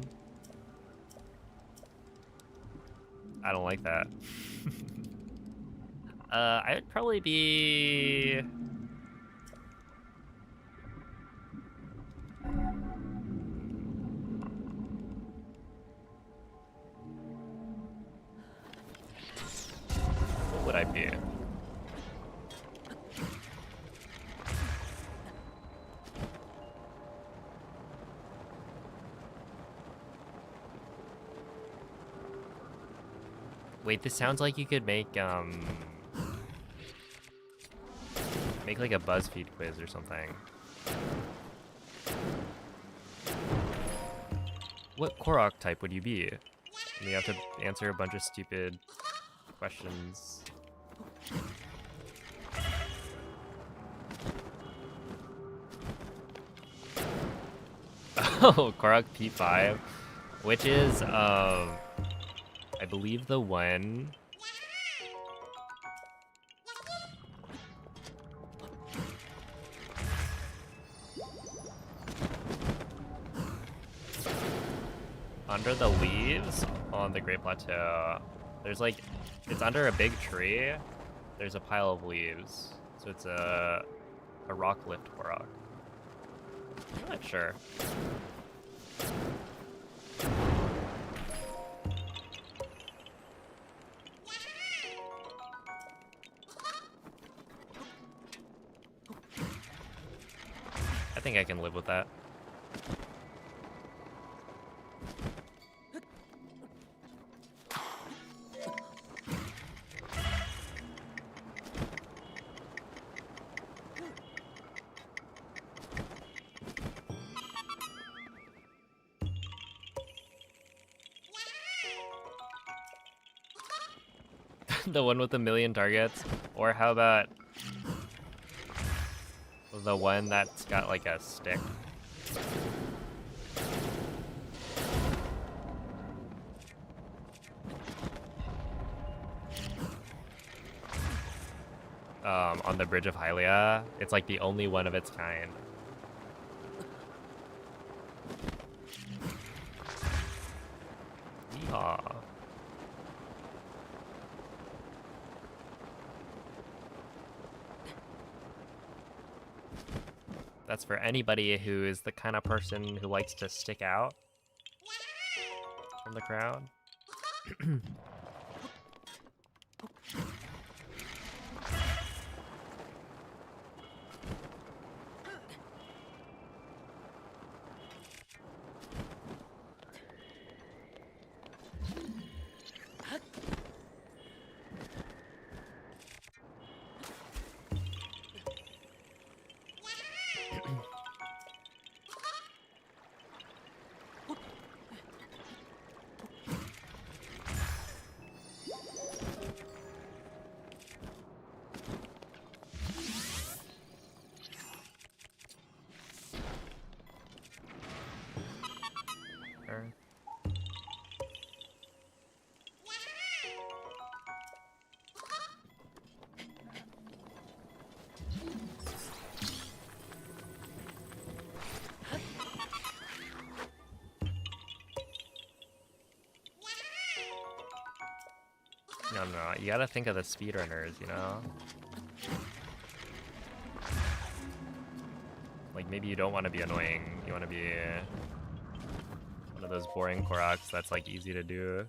I don't like that. I'd probably be... What would I be? Wait, this sounds like you could make like a BuzzFeed quiz or something. What Korok type would you be? And you have to answer a bunch of stupid questions. Oh, Korok P5, which is I believe the one. Under the leaves on the Great Plateau. There's like, it's under a big tree. There's a pile of leaves. So it's a rock lift Korok. I'm not sure. I think I can live with that. The one with a million targets? Or how about the one that's got like a stick? On the Bridge of Hylia. It's like the only one of its kind. Yeehaw. That's for anybody who is the kind of person who likes to stick out from the crowd. No, you gotta think of the speedrunners, you know? Like, maybe you don't want to be annoying. You want to be one of those boring Koroks that's, like, easy to do.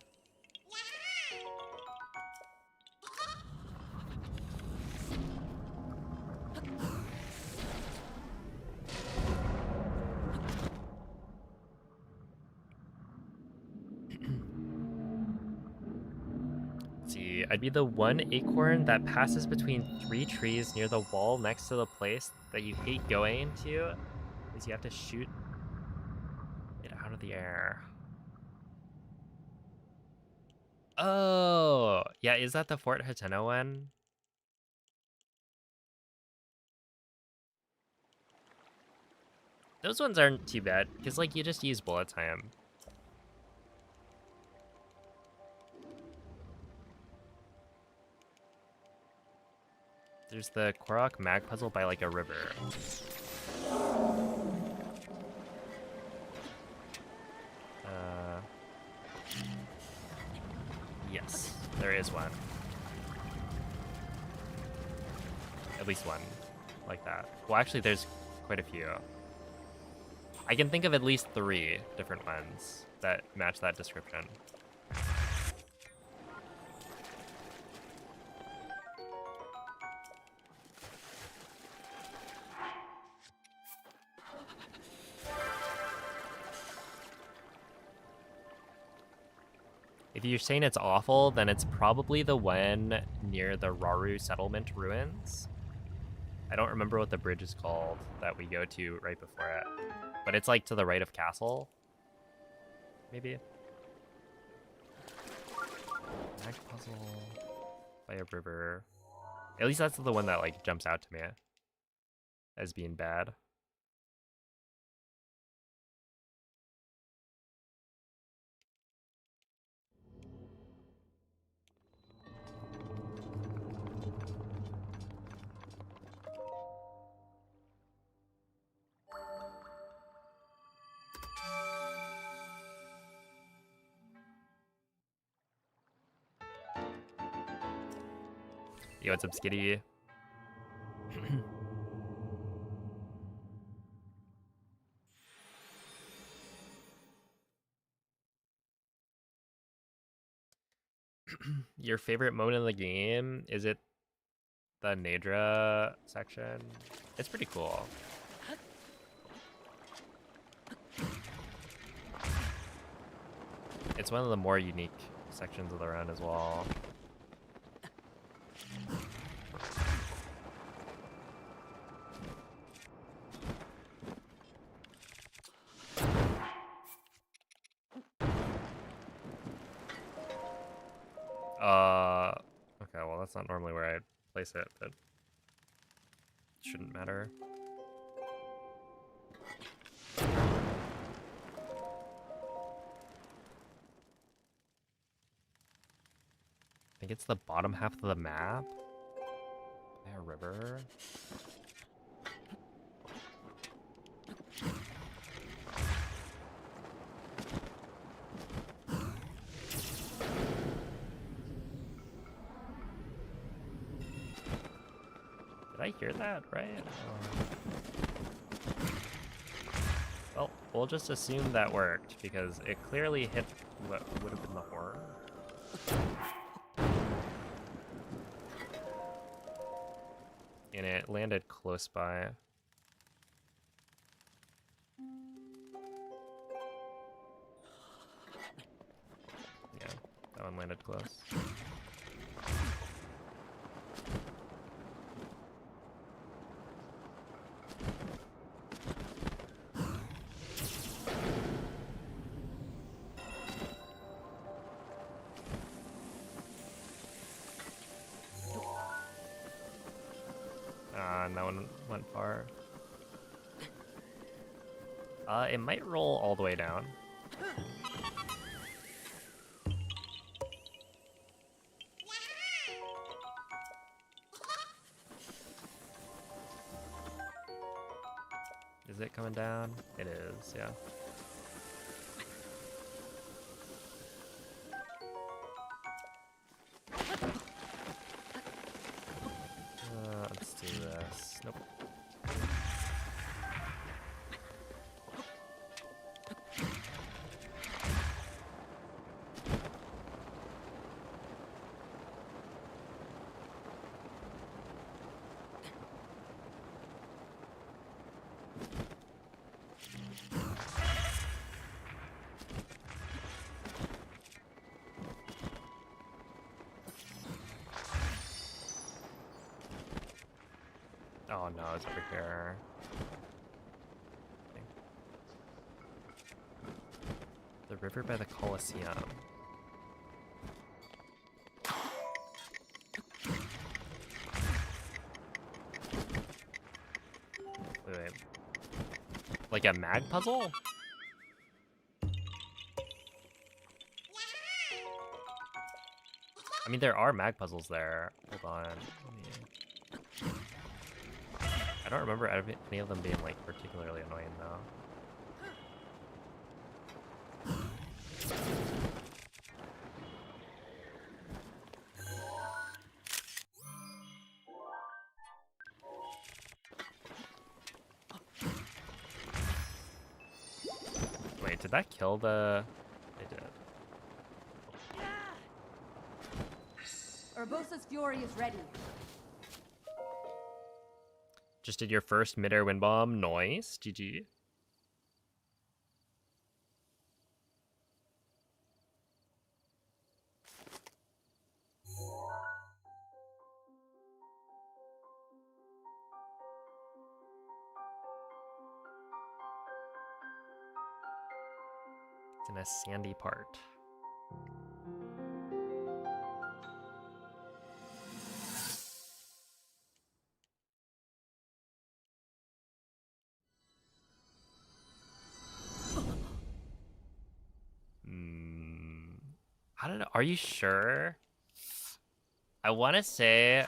I'd be the one acorn that passes between 3 trees near the wall next to the place that you hate going into, because you have to shoot it out of the air. Oh, yeah, is that the Fort Hateno one? Those ones aren't too bad, because, like, you just use bullet time. There's the Korok mag puzzle by, like, a river. Yes, there is one. At least one like that. Well, actually, there's quite a few. I can think of at least 3 different ones that match that description. If you're saying it's awful, then it's probably the one near the Raru settlement ruins. I don't remember what the bridge is called that we go to right before it. But it's like to the right of castle. Maybe. Mag puzzle. Fire river. At least that's the one that like jumps out to me as being bad. Yo, what's up, Skitty? Your favorite moment in the game? Is it the Nadra section? It's pretty cool. It's one of the more unique sections of the run as well. Okay, well that's not normally where I'd place it, but it shouldn't matter. I think it's the bottom half of the map. A river. Did I hear that right? Well, we'll just assume that worked because it clearly hit what would have been the horror. And it landed close by. Yeah, that one landed close. And that one went far. It might roll all the way down. Is it coming down? It is, yeah. Let's do this. Nope. Oh no, it's over here. The river by the Colosseum. Wait. Like a mag puzzle? I mean, there are mag puzzles there. Hold on. I don't remember any of them being like particularly annoying though. did that kill the... It did. Urbosa's fury is ready. Just did your first mid-air wind bomb. Nice. GG. It's in a sandy part. Are you sure? I want to say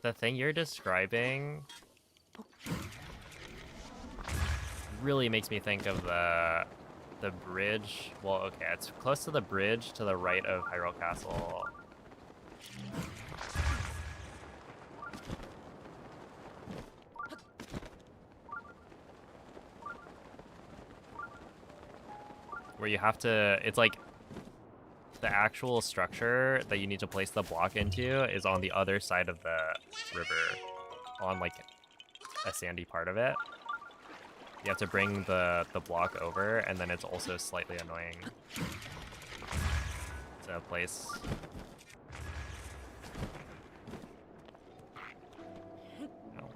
the thing you're describing really makes me think of the bridge. Well, okay, it's close to the bridge to the right of Hyrule Castle. Where you have to, it's like the actual structure that you need to place the block into is on the other side of the river, on like a sandy part of it. You have to bring the block over, and then it's also slightly annoying to place. No.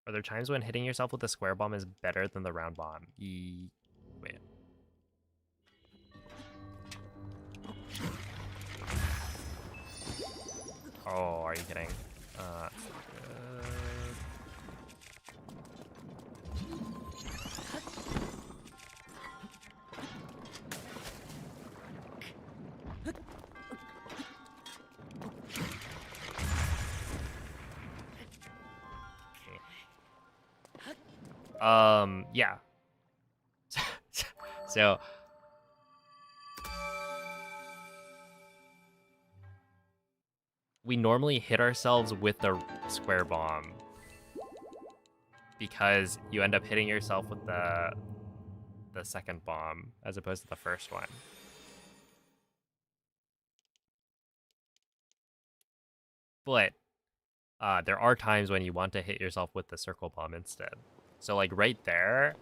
Are there times when hitting yourself with a square bomb is better than the round bomb? Wait. Oh, are you kidding? That's not good. Yeah. So we normally hit ourselves with the square bomb because you end up hitting yourself with the second bomb as opposed to the first one. But there are times when you want to hit yourself with the circle bomb instead. So like right there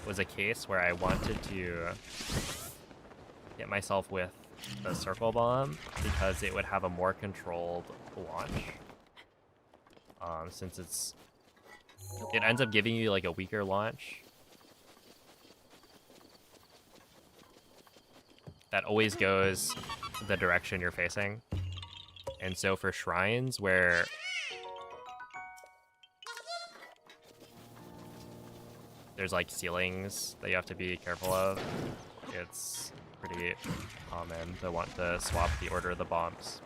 was a case where I wanted to hit myself with the circle bomb because it would have a more controlled launch. Since it ends up giving you like a weaker launch that always goes the direction you're facing. And so for shrines where there's like ceilings that you have to be careful of, it's pretty common to want to swap the order of the bombs.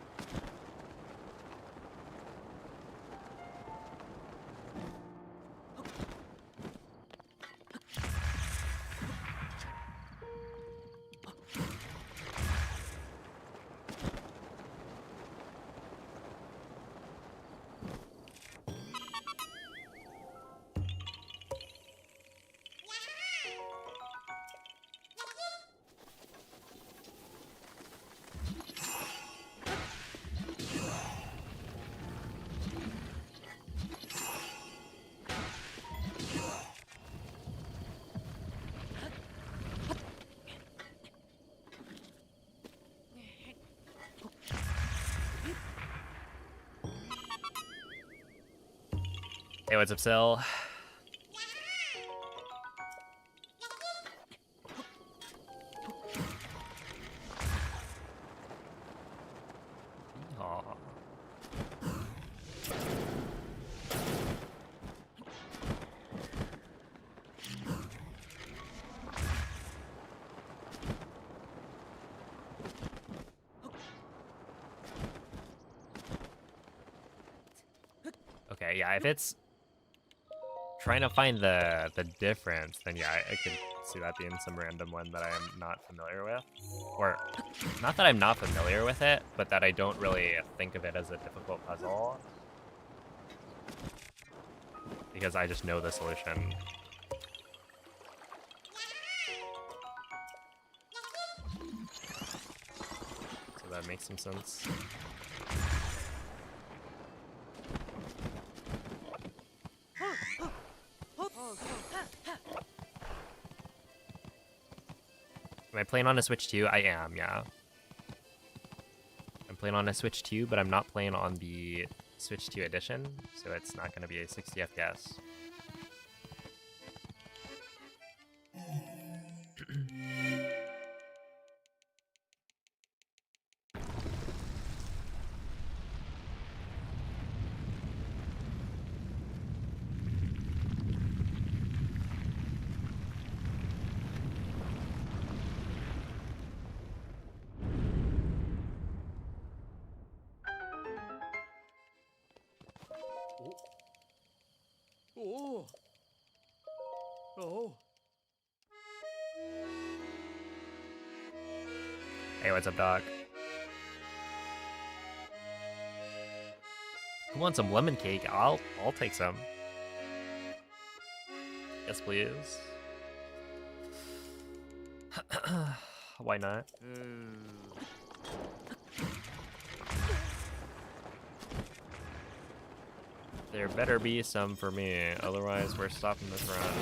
Hey, what's up, Sil? Aw. Okay, yeah, if it's trying to find the difference, then yeah, I could see that being some random one that I am not familiar with. Or, not that I'm not familiar with it, but that I don't really think of it as a difficult puzzle. Because I just know the solution. So that makes some sense. Am I playing on a Switch 2? I am, yeah. I'm playing on a Switch 2, but I'm not playing on the Switch 2 edition, so it's not going to be a 60 FPS. Oh. Oh. Hey, what's up, dog? Who wants some lemon cake? I'll take some. Yes, please. Why not? There better be some for me, otherwise we're stopping this run.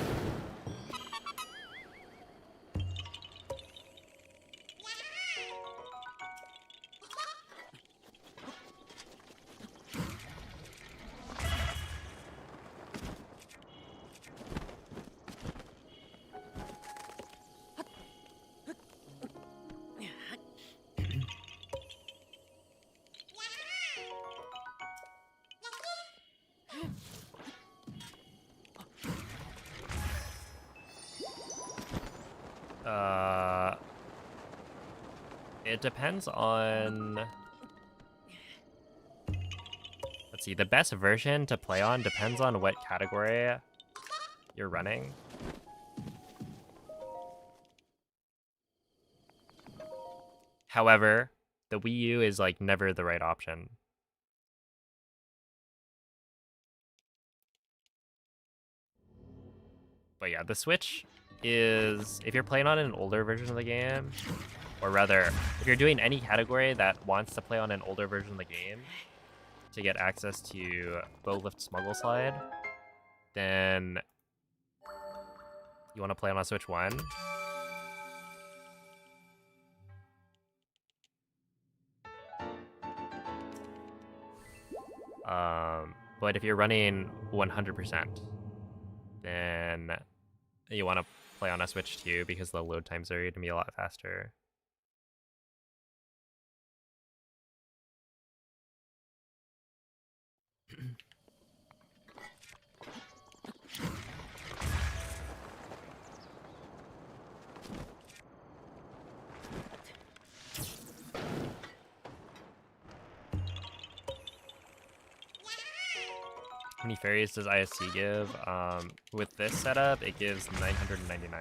It depends on... Let's see, the best version to play on depends on what category you're running. However, the Wii U is like never the right option. But yeah, the Switch is, if you're playing on an older version of the game, or rather, if you're doing any category that wants to play on an older version of the game to get access to Bow Lift Smuggle Slide, then you want to play on a Switch 1. But if you're running 100%, then you want to play on a Switch 2 because the load times are going to be a lot faster. How many fairies does ISC give? With this setup, it gives 999.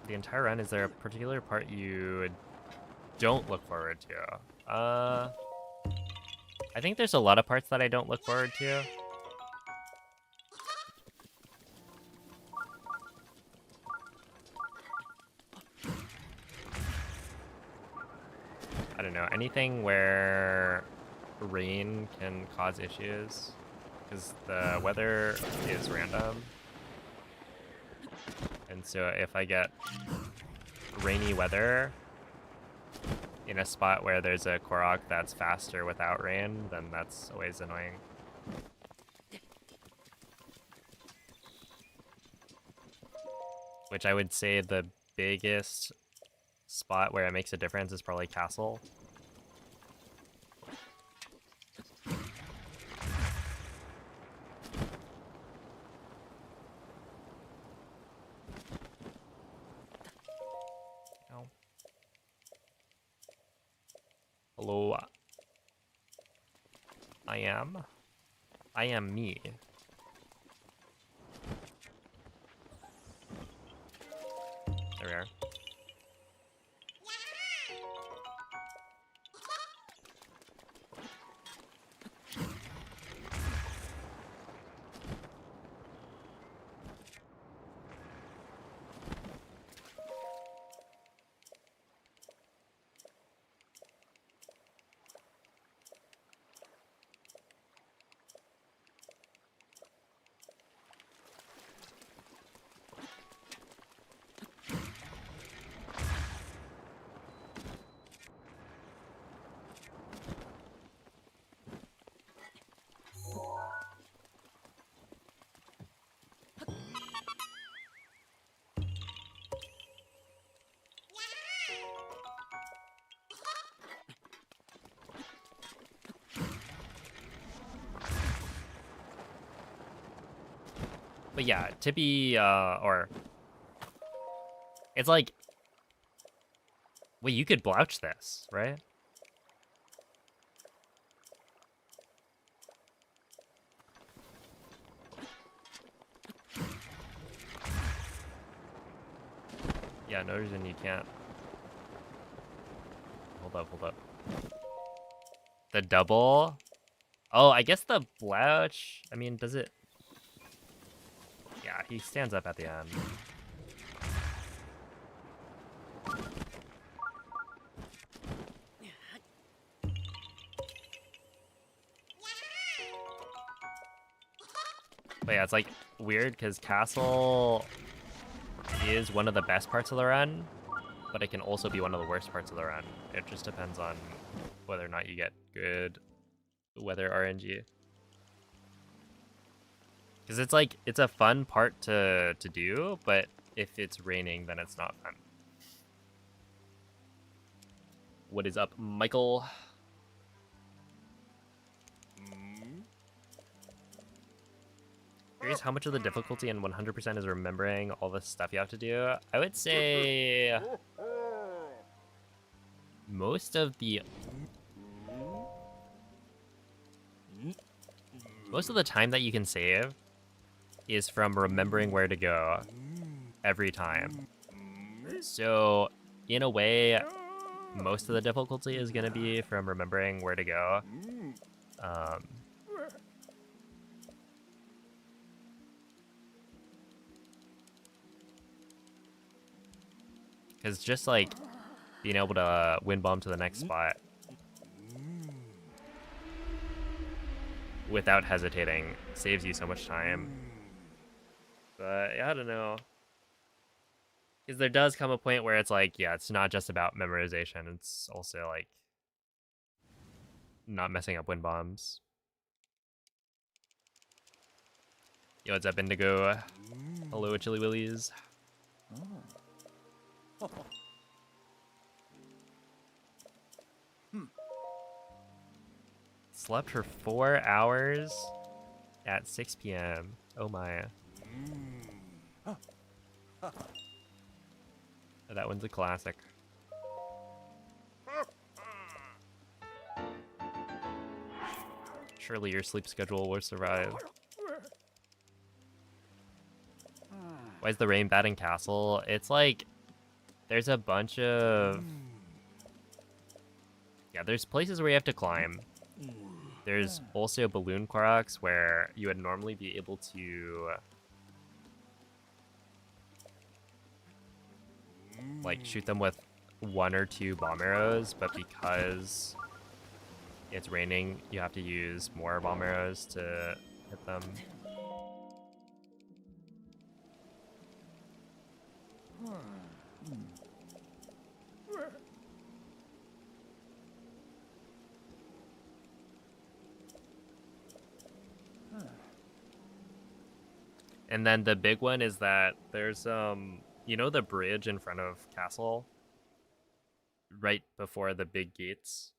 The entire run, is there a particular part you don't look forward to? I think there's a lot of parts that I don't look forward to. I don't know, anything where rain can cause issues, because the weather is random. And so if I get rainy weather in a spot where there's a Korok that's faster without rain, then that's always annoying. Which I would say the biggest spot where it makes a difference is probably Castle. Ow. Hello. I am me. There we are. But yeah, Tippy, or... It's like... Wait, you could blouch this, right? Yeah, no reason you can't. Hold up. The double? Oh, I guess the blouch... I mean, does it... Yeah, he stands up at the end. But yeah, it's like weird because Castle is one of the best parts of the run, but it can also be one of the worst parts of the run. It just depends on whether or not you get good weather RNG. Because it's like, it's a fun part to do, but if it's raining, then it's not fun. What is up, Michael? Curious how much of the difficulty in 100% is remembering all the stuff you have to do. I would say most of the time that you can save is from remembering where to go every time. So in a way, most of the difficulty is going to be from remembering where to go. Because just like being able to wind bomb to the next spot without hesitating saves you so much time. But yeah, I don't know. Because there does come a point where it's like, yeah, it's not just about memorization. It's also like not messing up wind bombs. Yo, what's up, Indigo? Hello, Chili Willies. Slept for 4 hours at 6 p.m. Oh my. That one's a classic. Surely your sleep schedule will survive. Why is the rain bad in Castle? It's like there's a bunch of... Yeah, there's places where you have to climb. There's also balloon Koroks where you would normally be able to like shoot them with 1 or 2 bomb arrows, but because it's raining, you have to use more bomb arrows to hit them. And then the big one is that there's you know the bridge in front of castle, right before the big gates.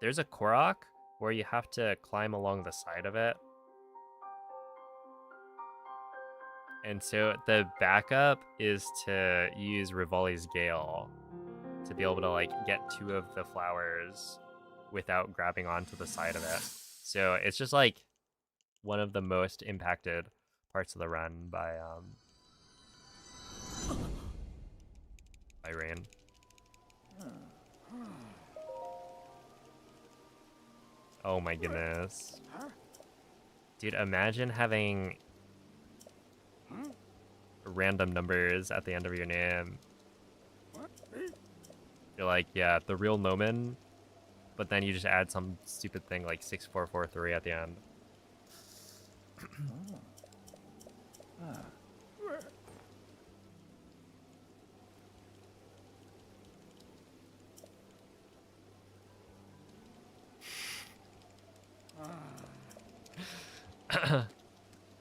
There's a Korok where you have to climb along the side of it. And so the backup is to use Rivali's Gale to be able to like get 2 of the flowers without grabbing onto the side of it. So it's just like one of the most impacted parts of the run by rain. Oh my goodness. Dude, imagine having random numbers at the end of your name. You're like, yeah, the real Nomen, but then you just add some stupid thing like 6443 at the end.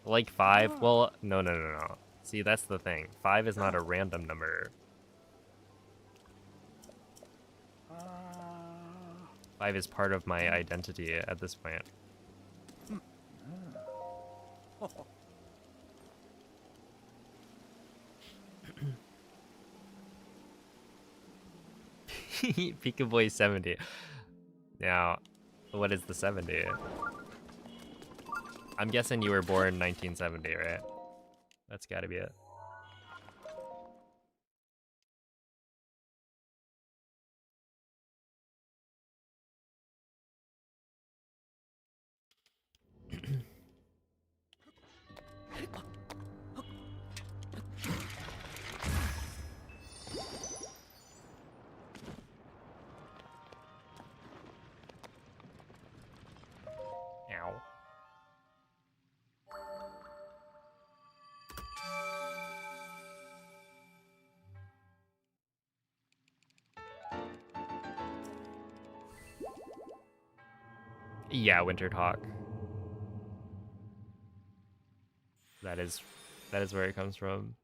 Like 5? Well, no. See, that's the thing. 5 is not a random number. 5 is part of my identity at this point. Pika Boy 70. Now, what is the 70? I'm guessing you were born 1970, right? That's gotta be it. Ow. Yeah, Winter Hawk. That is where it comes from.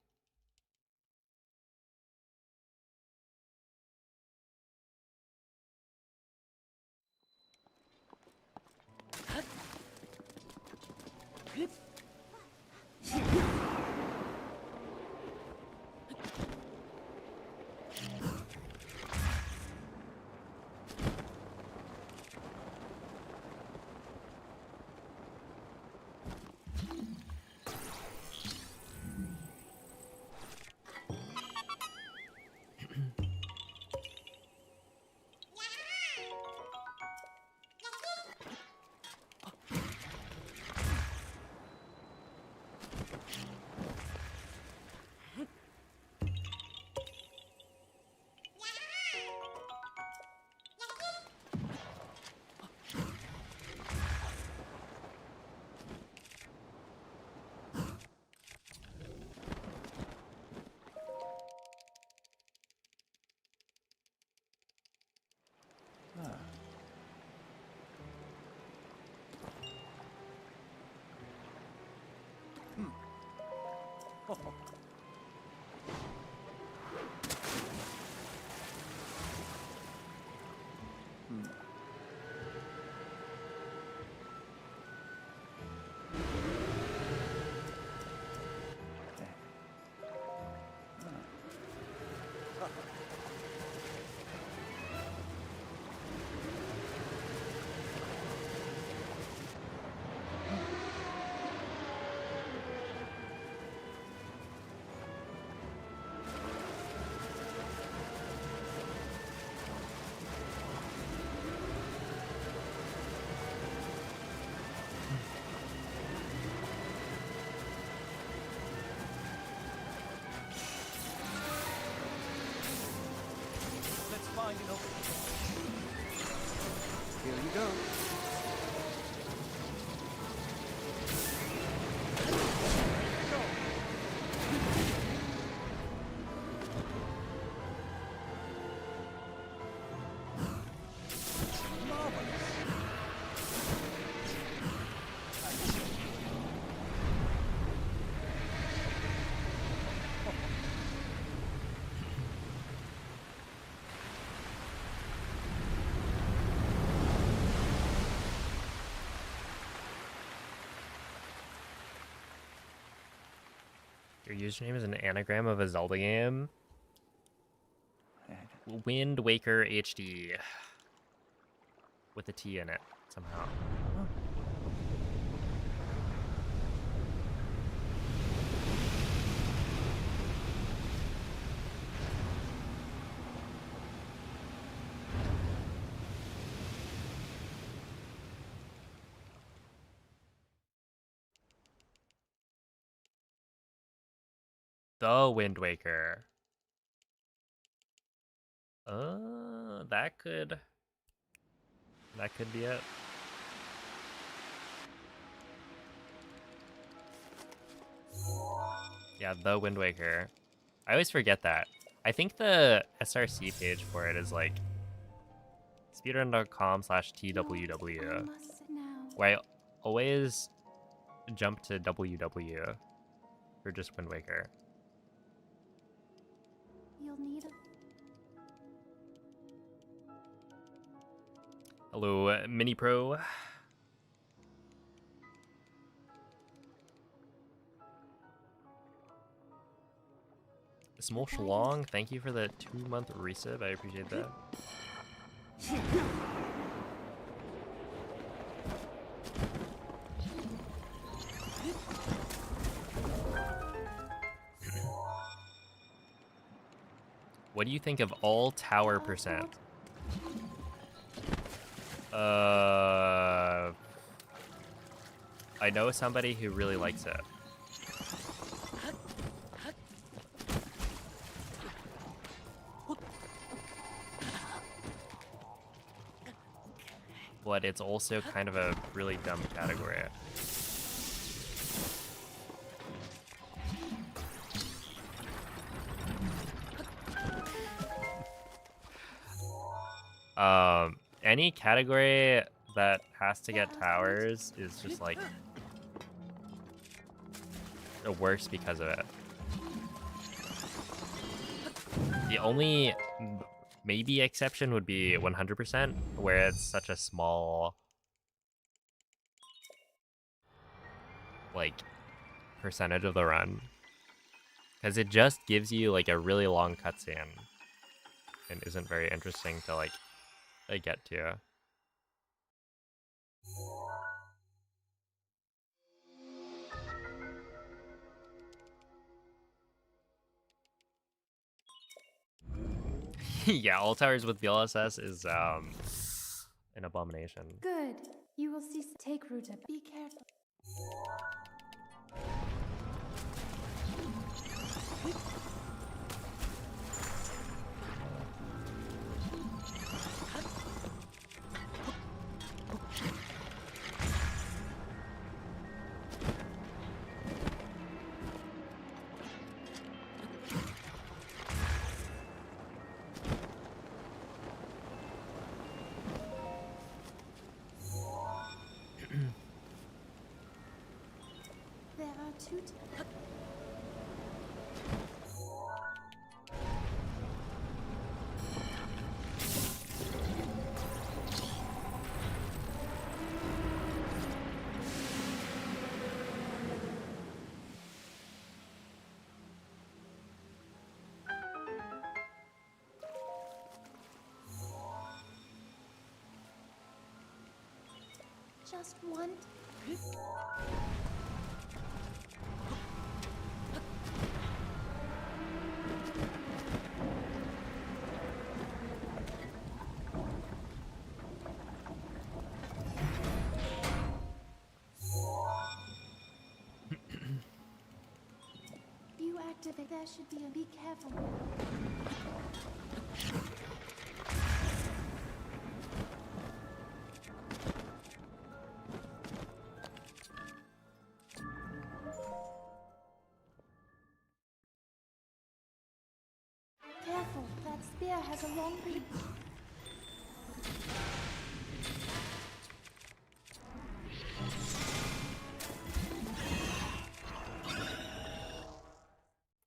Here you go. Your username is an anagram of a Zelda game. Wind Waker HD. With a T in it, somehow. The Wind Waker. That could be it. Yeah, the Wind Waker. I always forget that. I think the SRC page for it is like speedrun.com/TWW, where I always jump to WW for just Wind Waker. You'll need a Hello, Mini Pro. Small Shlong, thank you for the 2-month resub. I appreciate that. What do you think of all tower percent? I know somebody who really likes it. But it's also kind of a really dumb category. Any category that has to get towers is just like the worst because of it. The only maybe exception would be 100%, where it's such a small like percentage of the run, because it just gives you like a really long cutscene and isn't very interesting to like get to. Yeah, all towers with VLSS is an abomination. good. You will see. Take route. Be careful. There are two. Just one. You activate. There should be a. Be careful. Careful, that spear has a long reach.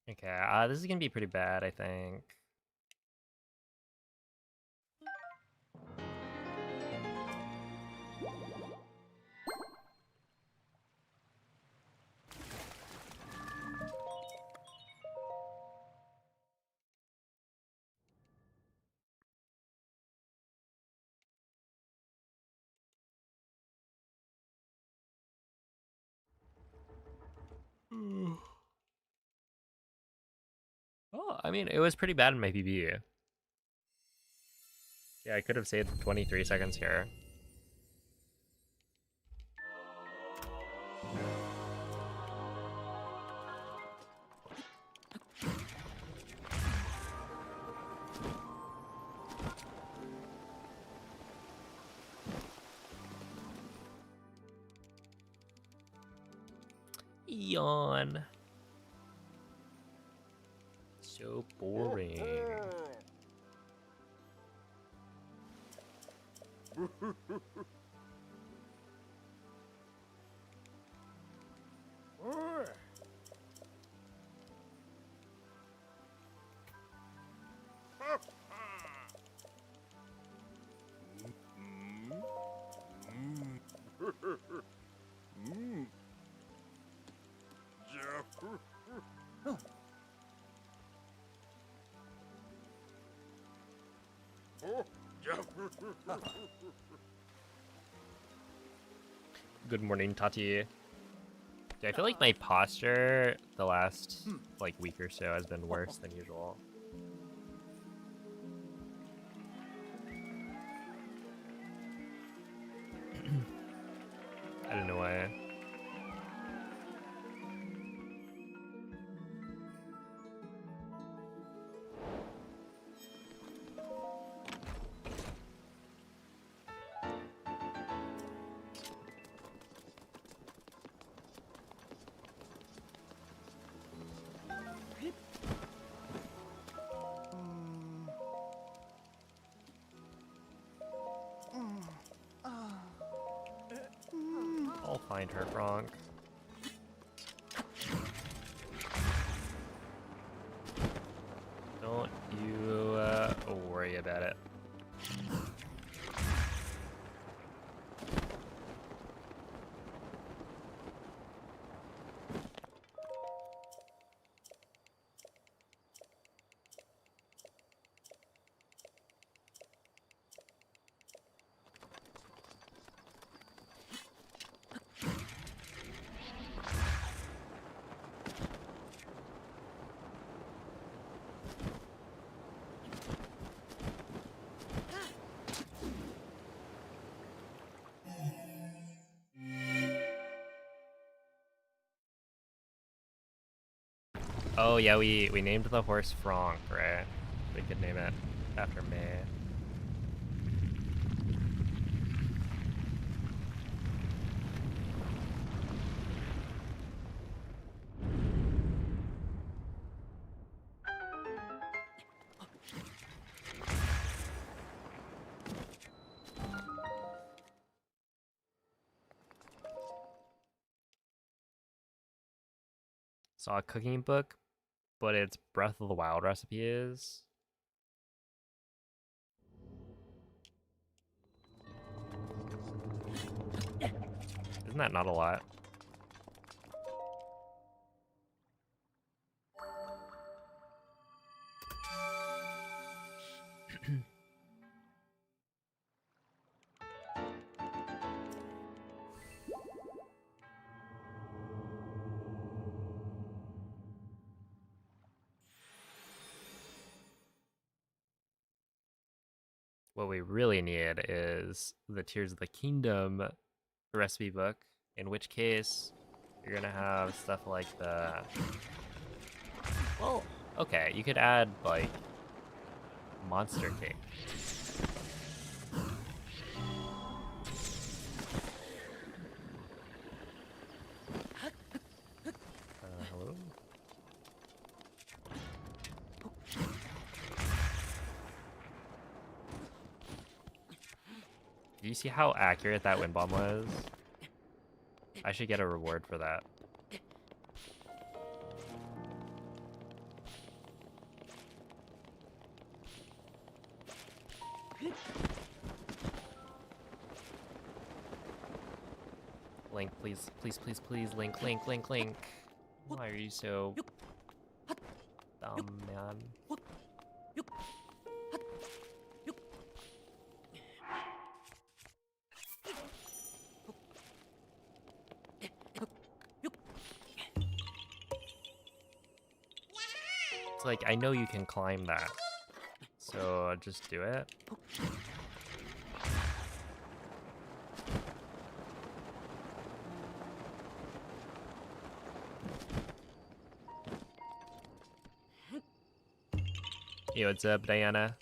Okay, this is gonna be pretty bad, I think. Oh, I mean, it was pretty bad in my PB. Yeah, I could have saved 23 seconds here. Yawn. So boring. Good morning, Tati. Dude, I feel like my posture the last like week or so has been worse than usual. I don't know why. I'll find her, Frank. Don't you worry about it. Oh yeah, we named the horse Frank, right? We could name it after me. Saw a cooking book, but it's Breath of the Wild recipes. Isn't that not a lot? What we really need is the Tears of the Kingdom recipe book, in which case you're gonna have stuff like the... Well, okay, you could add, like, monster cake. Hello? Do you see how accurate that wind bomb was? I should get a reward for that. Link, please, please, please, please, Link, Link, Link, Link. Why are you so dumb, man? like, I know you can climb that. So just do it. Hey, what's up, Diana?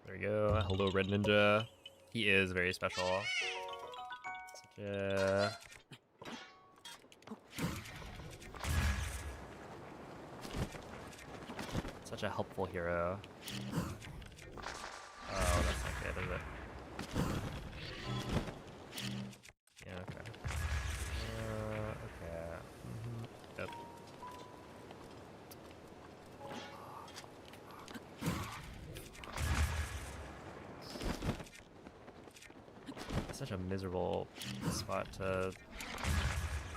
There we go. Hello, Red Ninja. He is very special. Such a helpful hero. Oh, that's not good, is it? Yeah, okay. Okay. Yep. Such a miserable spot to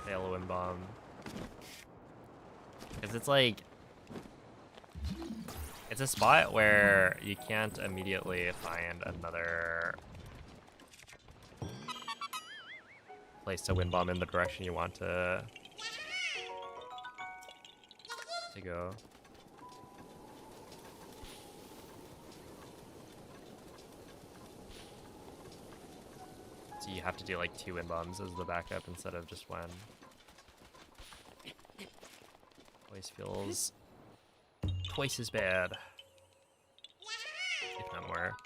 fail a wind bomb. Because it's like, it's a spot where you can't immediately find another place to wind bomb in the direction you want to go. So you have to do like 2 wind bombs as the backup instead of just 1. Always feels twice as bad, if not more.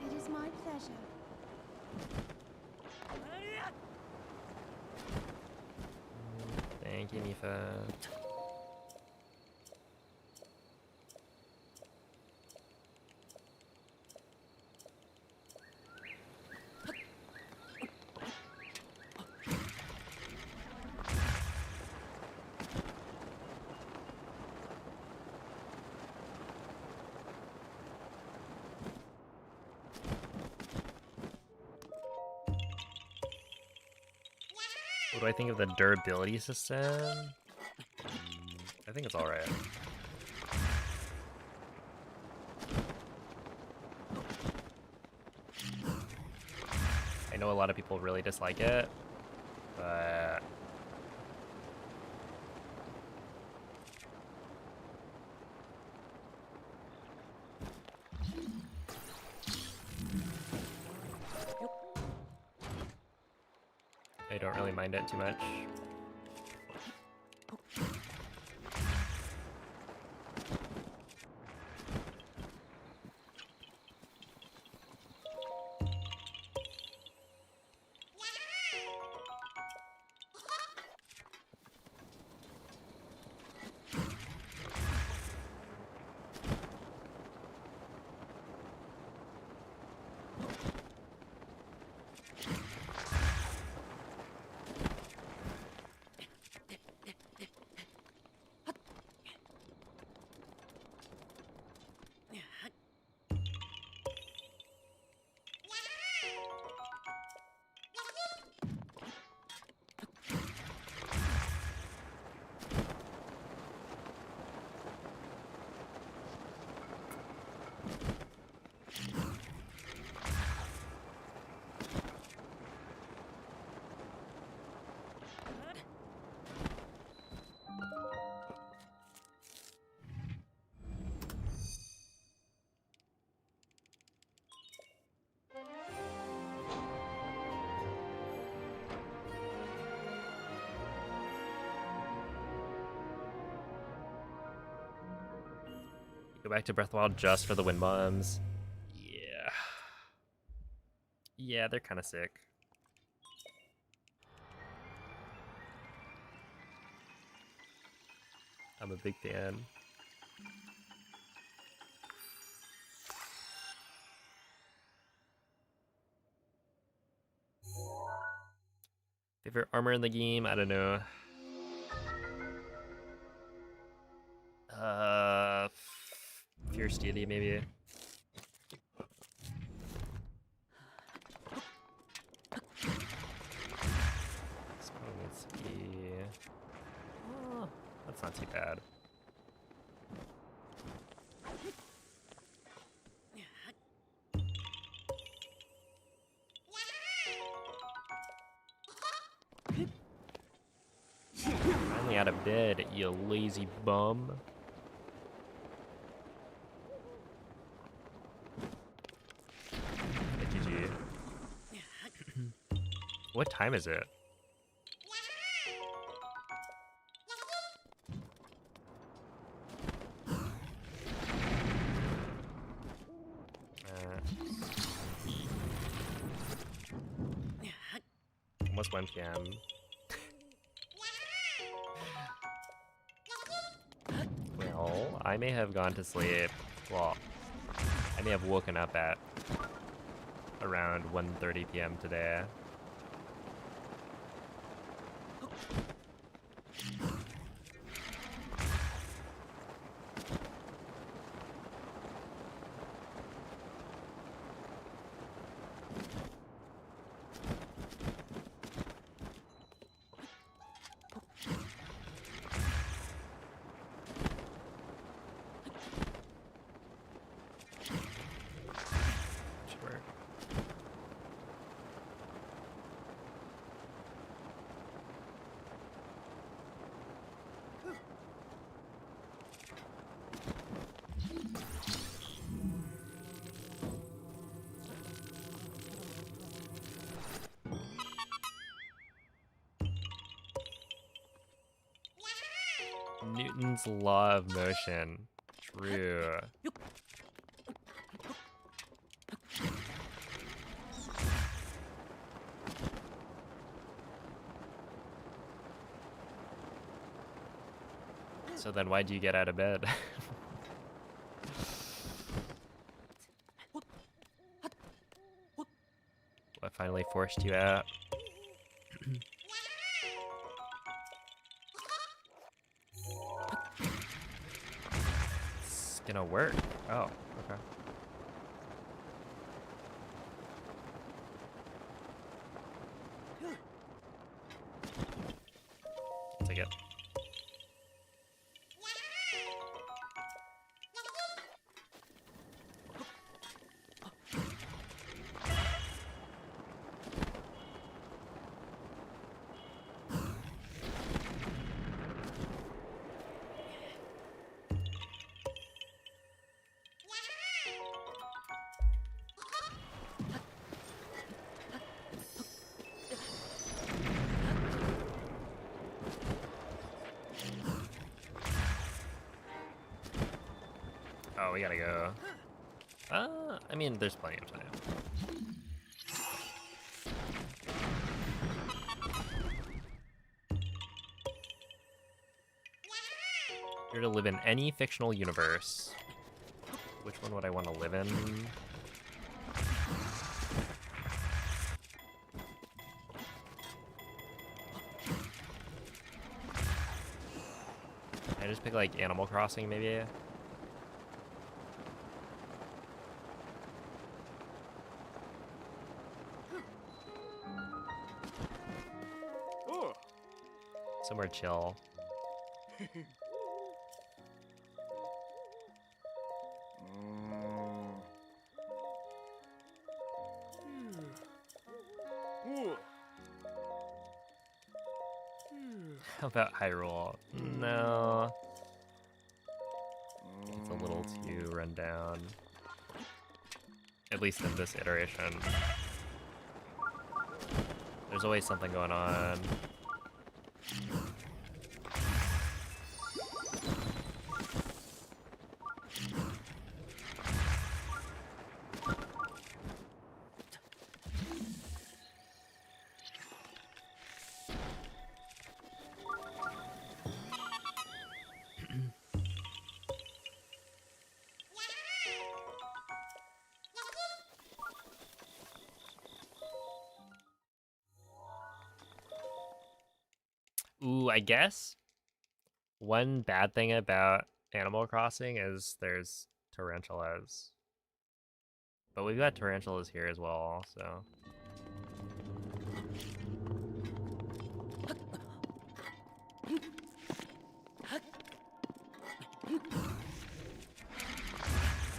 It is my pleasure. Thank you, Nifa. What do I think of the durability system? I think it's alright. I know a lot of people really dislike it, but I don't really mind it too much. Go back to Breath of the Wild just for the wind bombs. Yeah. Yeah, they're kind of sick. I'm a big fan. Favorite armor in the game? I don't know. Fierce Deity, maybe. This one needs to be... Oh, that's not too bad. Finally out of bed, you lazy bum. GG. What time is it? Almost 1 p.m. Well, I may have gone to sleep. Well, I may have woken up at around 1:30 p.m. today. Sure. Newton's law of motion. True. So then why do you get out of bed? What finally forced you out? It's gonna work. Oh, okay. Take it. Oh, we gotta go. I mean, there's plenty of time. You're to live in any fictional universe. Which one would I want to live in? Can I just pick like Animal Crossing maybe? Oh. Somewhere chill. How about Hyrule? No. It's a little too run down. At least in this iteration. There's always something going on. Ooh, I guess one bad thing about Animal Crossing is there's tarantulas. But we've got tarantulas here as well, so.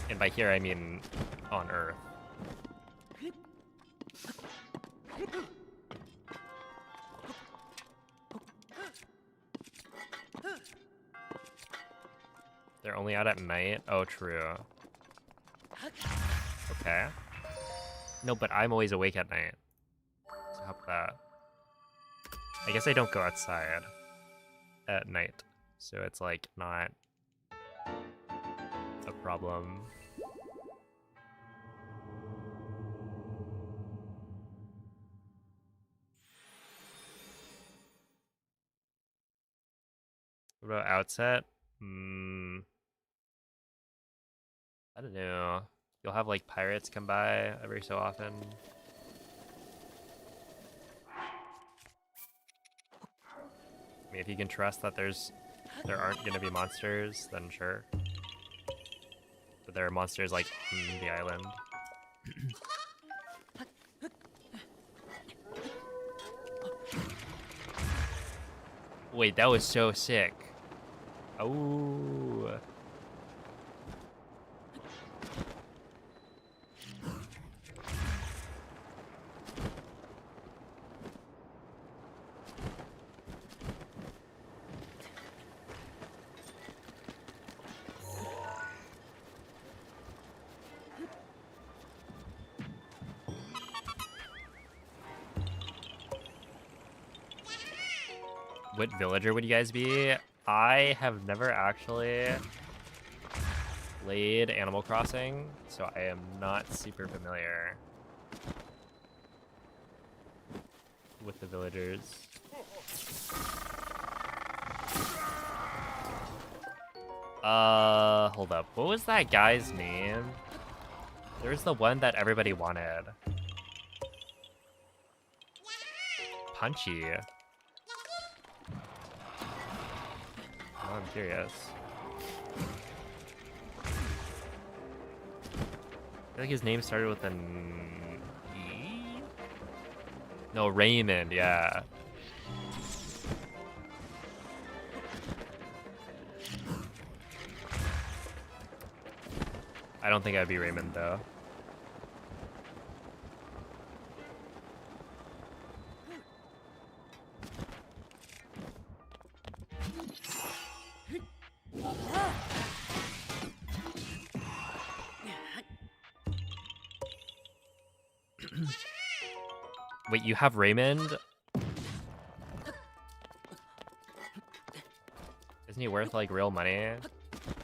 And by here I mean on Earth. They're only out at night? Oh, true. Okay. No, but I'm always awake at night. So how about that? I guess I don't go outside at night. So it's like not a problem. What about outset? I don't know. You'll have like pirates come by every so often. I mean, if you can trust that there aren't gonna be monsters, then sure. But there are monsters like on the island. Wait, that was so sick. Oh. What villager would you guys be? I have never actually played Animal Crossing, so I am not super familiar with the villagers. Hold up. What was that guy's name? There's the one that everybody wanted. Punchy. Oh, I'm curious. I feel like his name started with an E? No, Raymond, yeah. I don't think I'd be Raymond, though. Wait, you have Raymond? Isn't he worth, like, real money?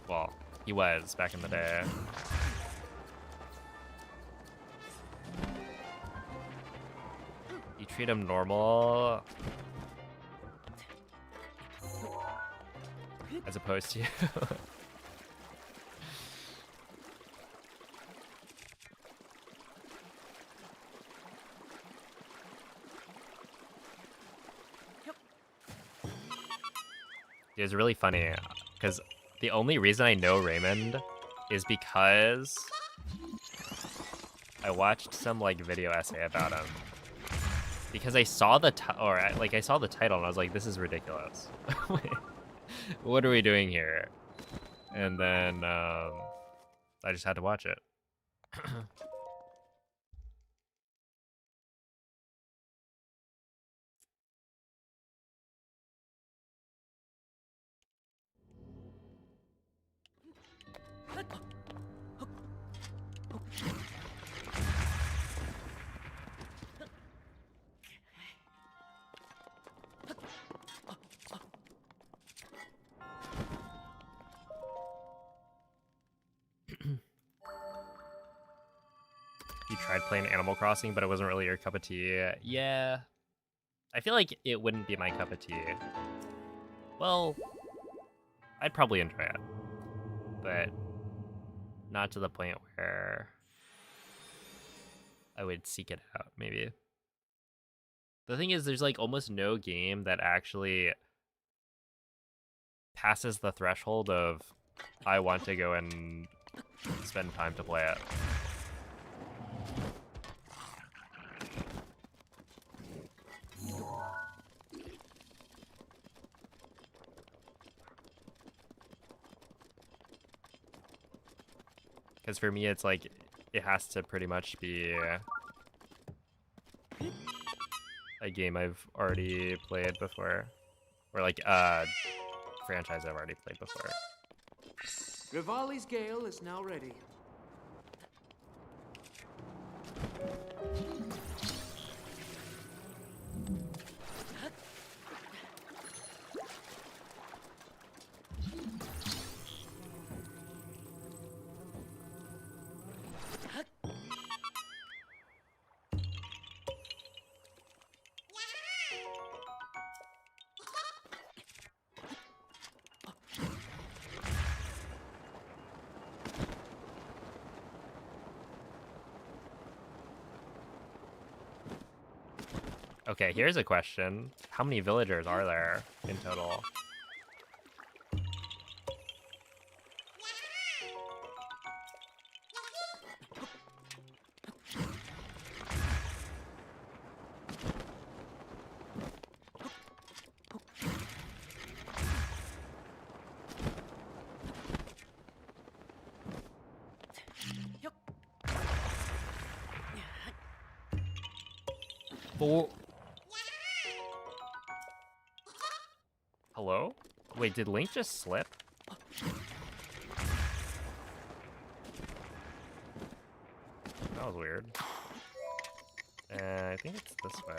Well, he was back in the day. You treat him normal. As opposed to... It was really funny, because the only reason I know Raymond is because I watched some like video essay about him. Because I saw the I saw the title and I was like, this is ridiculous. What are we doing here? And then I just had to watch it. You tried playing Animal Crossing, but it wasn't really your cup of tea. Yeah. I feel like it wouldn't be my cup of tea. Well, I'd probably enjoy it, but not to the point where I would seek it out, maybe. The thing is, there's like almost no game that actually passes the threshold of I want to go and spend time to play it. Because for me, it's like, it has to pretty much be a game I've already played before. Or like a franchise I've already played before. Rivali's Gale is now ready. Okay, here's a question. How many villagers are there in total? Four. Hello? Wait, did Link just slip? That was weird. I think it's this way.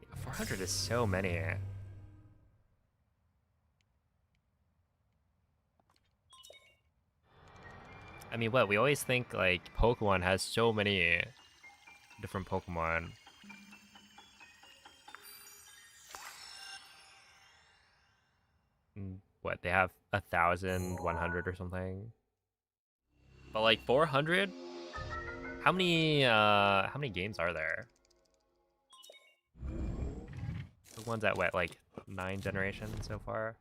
Yeah, 400 is so many. I mean, what? We always think, like, Pokemon has so many different Pokemon. What, they have 1,100 or something? But, like, 400? How many games are there? The ones at, what, like, 9 generations so far?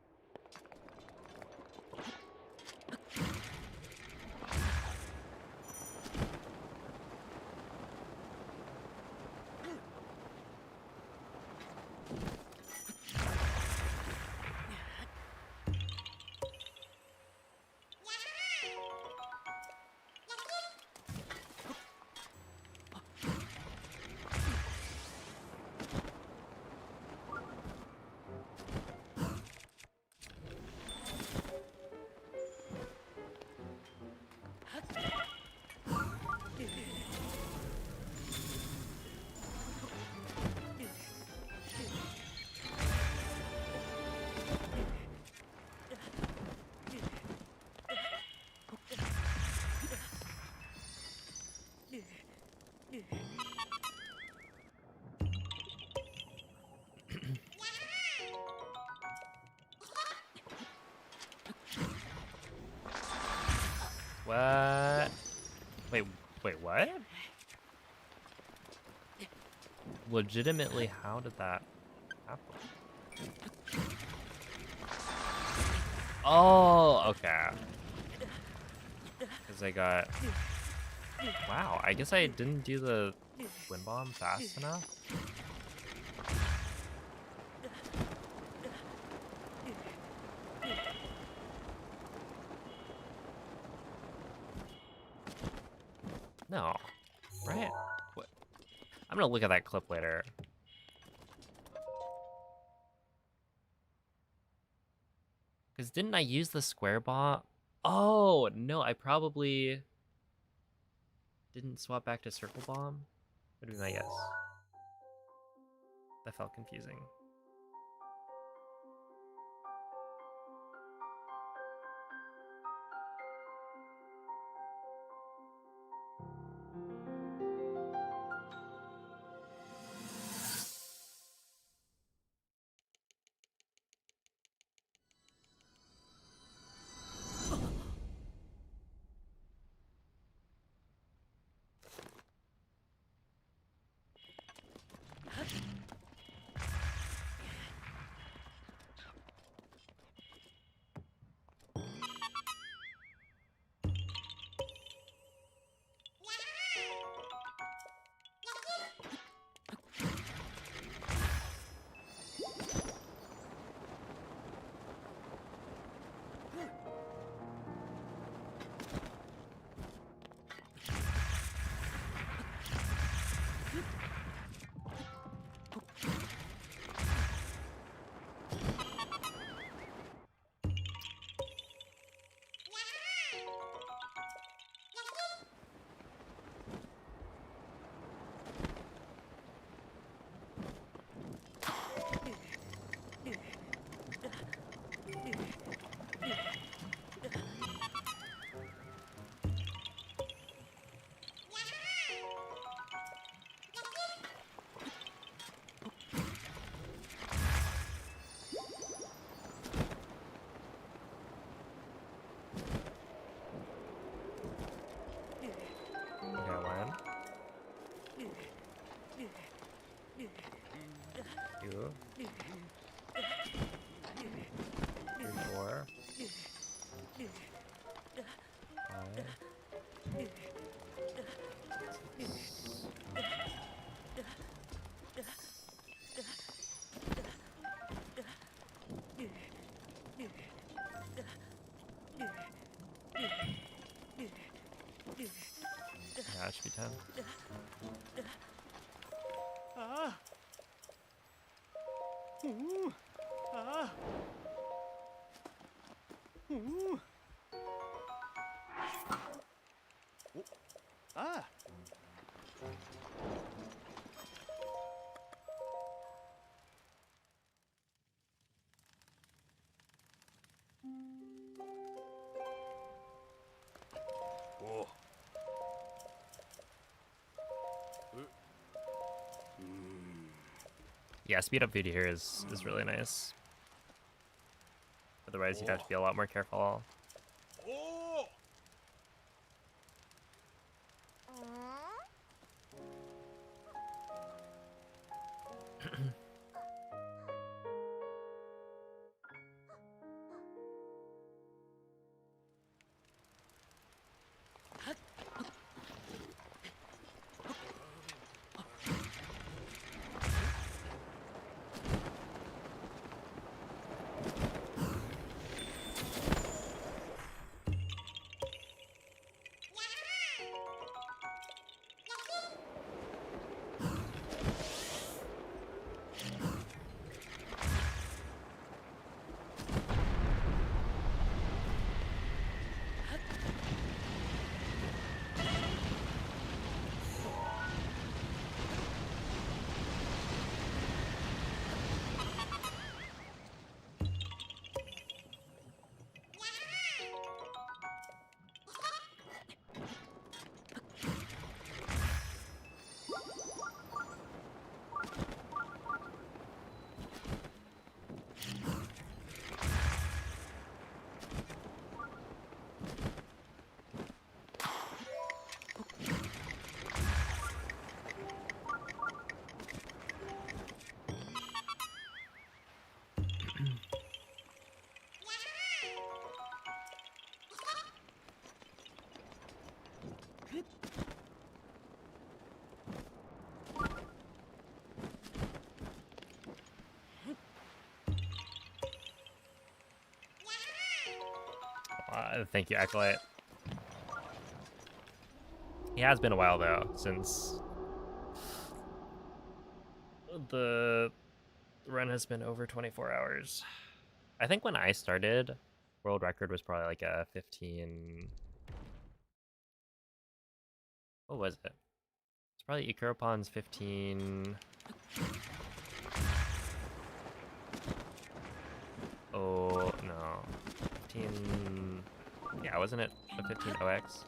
What? Wait, what? Legitimately, how did that happen? Oh, okay. Because I got... Wow, I guess I didn't do the wind bomb fast enough. No, right? What? I'm gonna look at that clip later. Because didn't I use the square bomb? Oh, no, I probably didn't swap back to circle bomb. Would be my guess. That felt confusing. Okay, land. 2, 3, 4, 5. Yeah, it should be 10. Ah. Ooh. Ah. Ooh. Oh. Ah. Oh. Yeah, speed up food here is really nice. Otherwise, you'd have to be a lot more careful. Oh. Thank you, Acolyte. It has been a while though since the run has been over 24 hours. I think when I started, world record was probably like a 15. What was it? It's probably Ikaropon's 15. Oh no, 15. Yeah, wasn't it a 15 OX?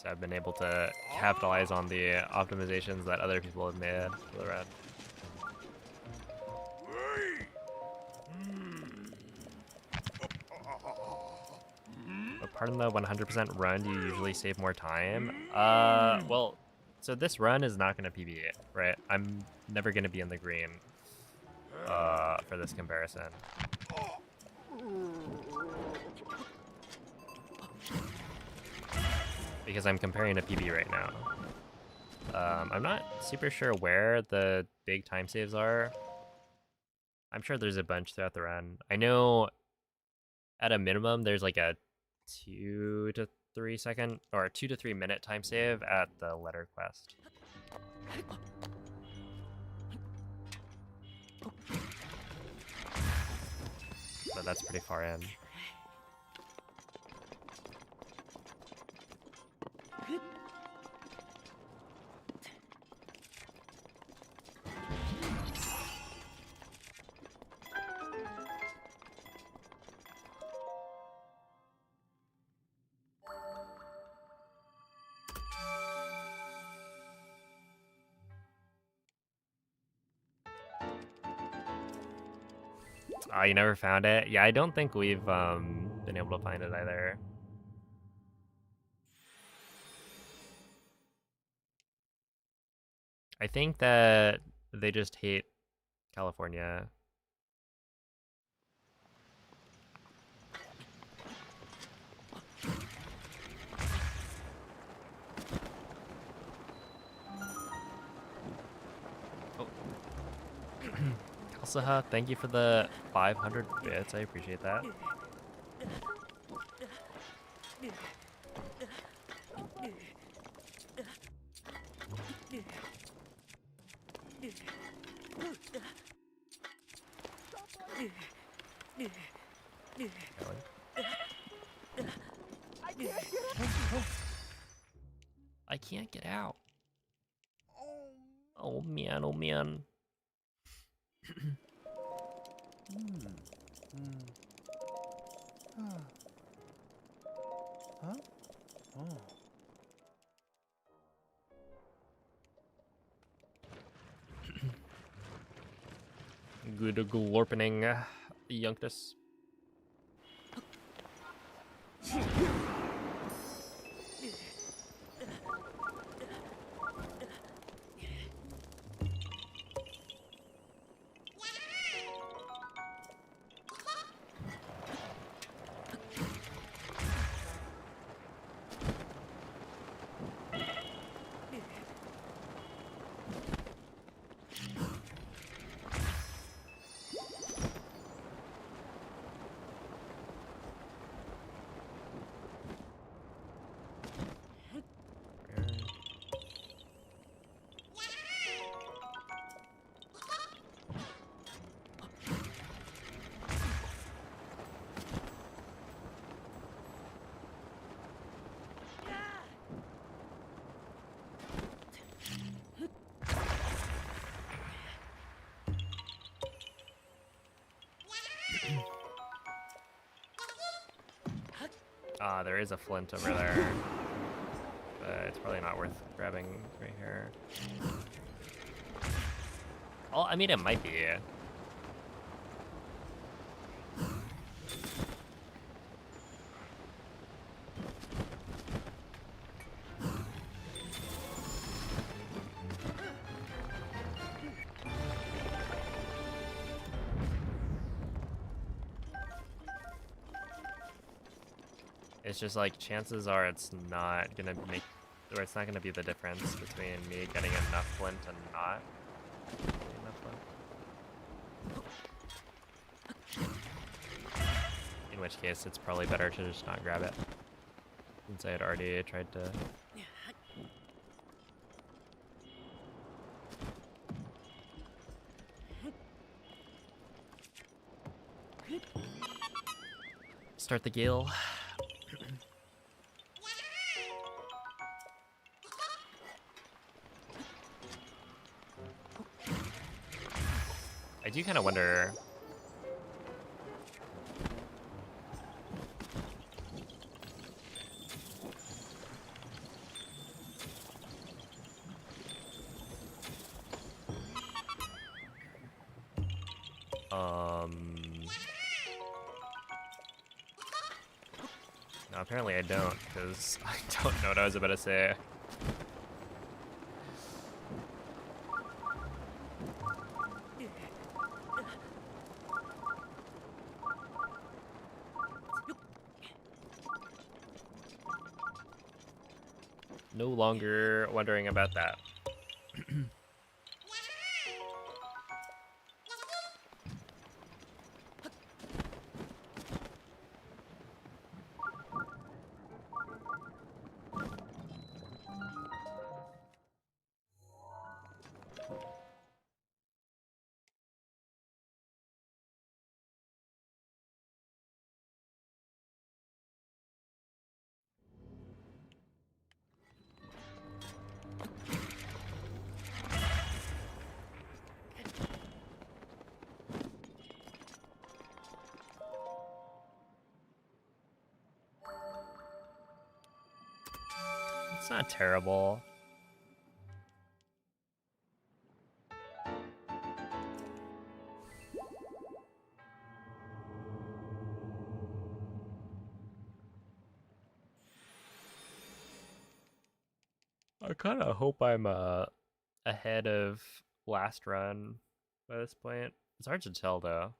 So I've been able to capitalize on the optimizations that other people have made for the run. But pardon the 100% run, do you usually save more time? Well, so this run is not going to PB, right? I'm never going to be in the green for this comparison. Because I'm comparing a PB right now. I'm not super sure where the big time saves are. I'm sure there's a bunch throughout the run. I know at a minimum there's like a 2 to 3 second or 2 to 3 minute time save at the letter quest. But that's pretty far in. Oh, you never found it? Yeah, I don't think we've been able to find it either. I think that they just hate California. Oh. Kalsaha, thank you for the 500 bits. I appreciate that. I can't get out. Oh man, oh man. Huh? Oh. Good glorpening, Youngtus. Ah, there is a flint over there. But it's probably not worth grabbing right here. Oh, I mean, it might be. It's just like chances are it's not gonna make, or it's not gonna be the difference between me getting enough flint and not getting enough flint. In which case, it's probably better to just not grab it, since I had already tried to. Start the gale. I do kind of wonder. No, apparently I don't, because I don't know what I was about to say. No longer wondering about that. It's not terrible. I kind of hope I'm ahead of last run by this point. It's hard to tell though.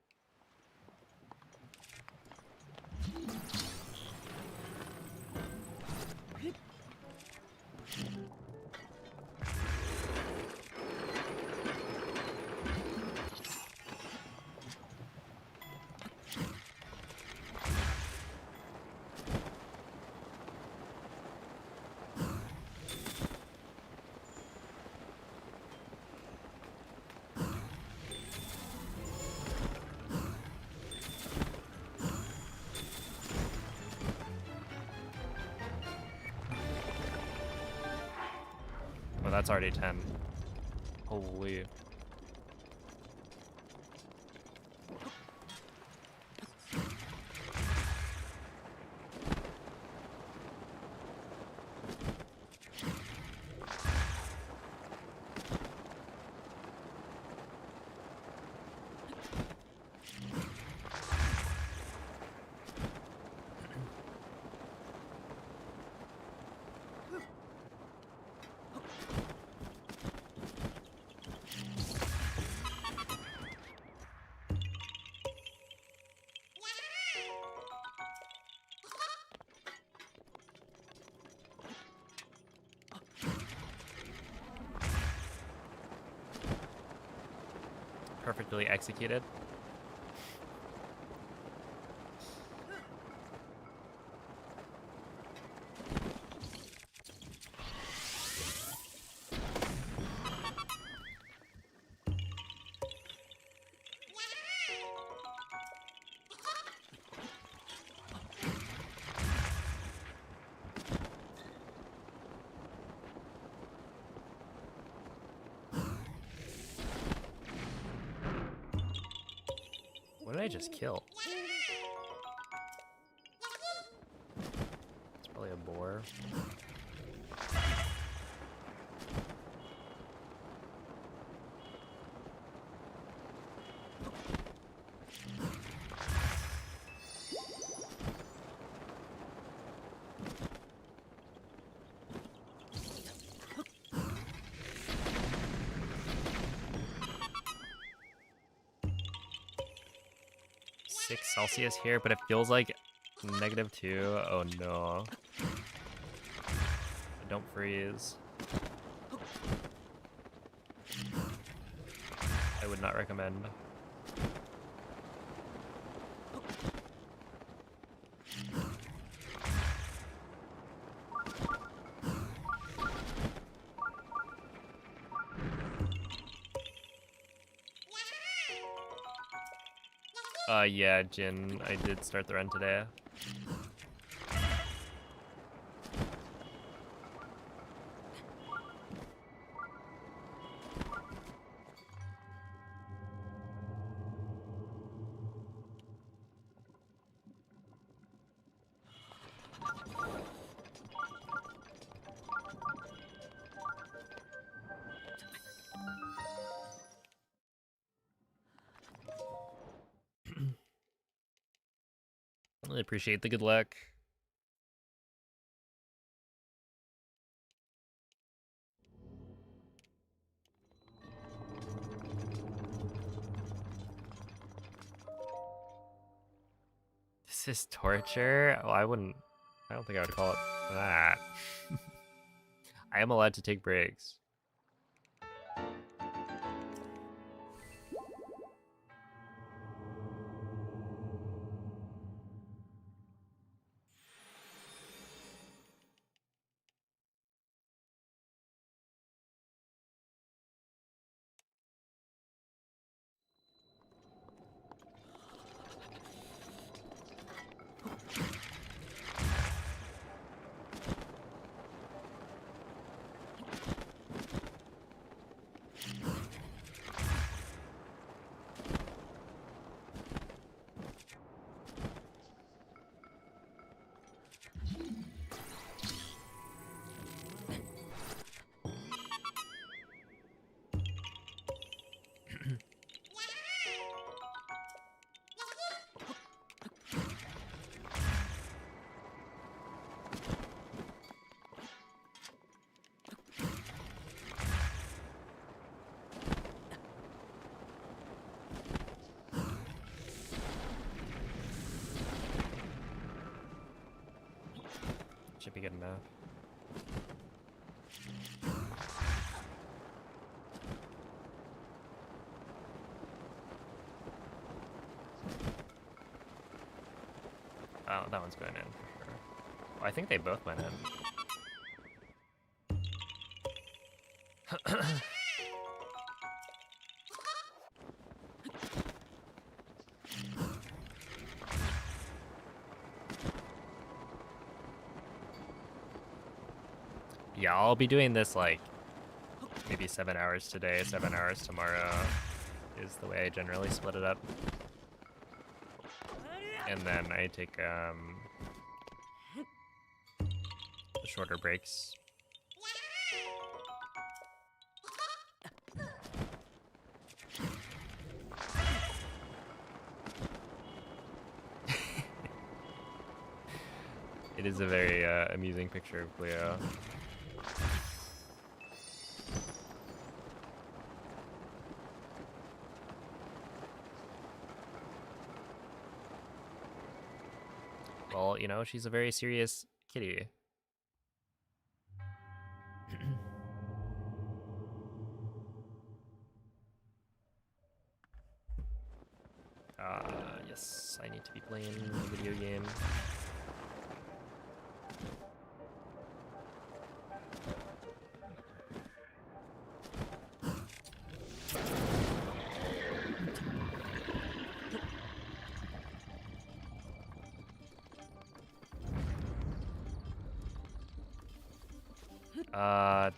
Well, that's already 10. Holy. Perfectly executed. What did I just kill? It's probably a boar. Celsius here, but it feels like -2. Oh no. Don't freeze. I would not recommend. Yeah, Jin, I did start the run today. Really appreciate the good luck. This is torture? Oh, I don't think I would call it that. I am allowed to take breaks. Should be good enough. Oh, that one's going in for sure. Oh, I think they both went in. Yeah, I'll be doing this like maybe 7 hours today, 7 hours tomorrow is the way I generally split it up. And then I take shorter breaks. It is a very amusing picture of Cleo. Well, you know, she's a very serious kitty. Yes, I need to be playing a video game.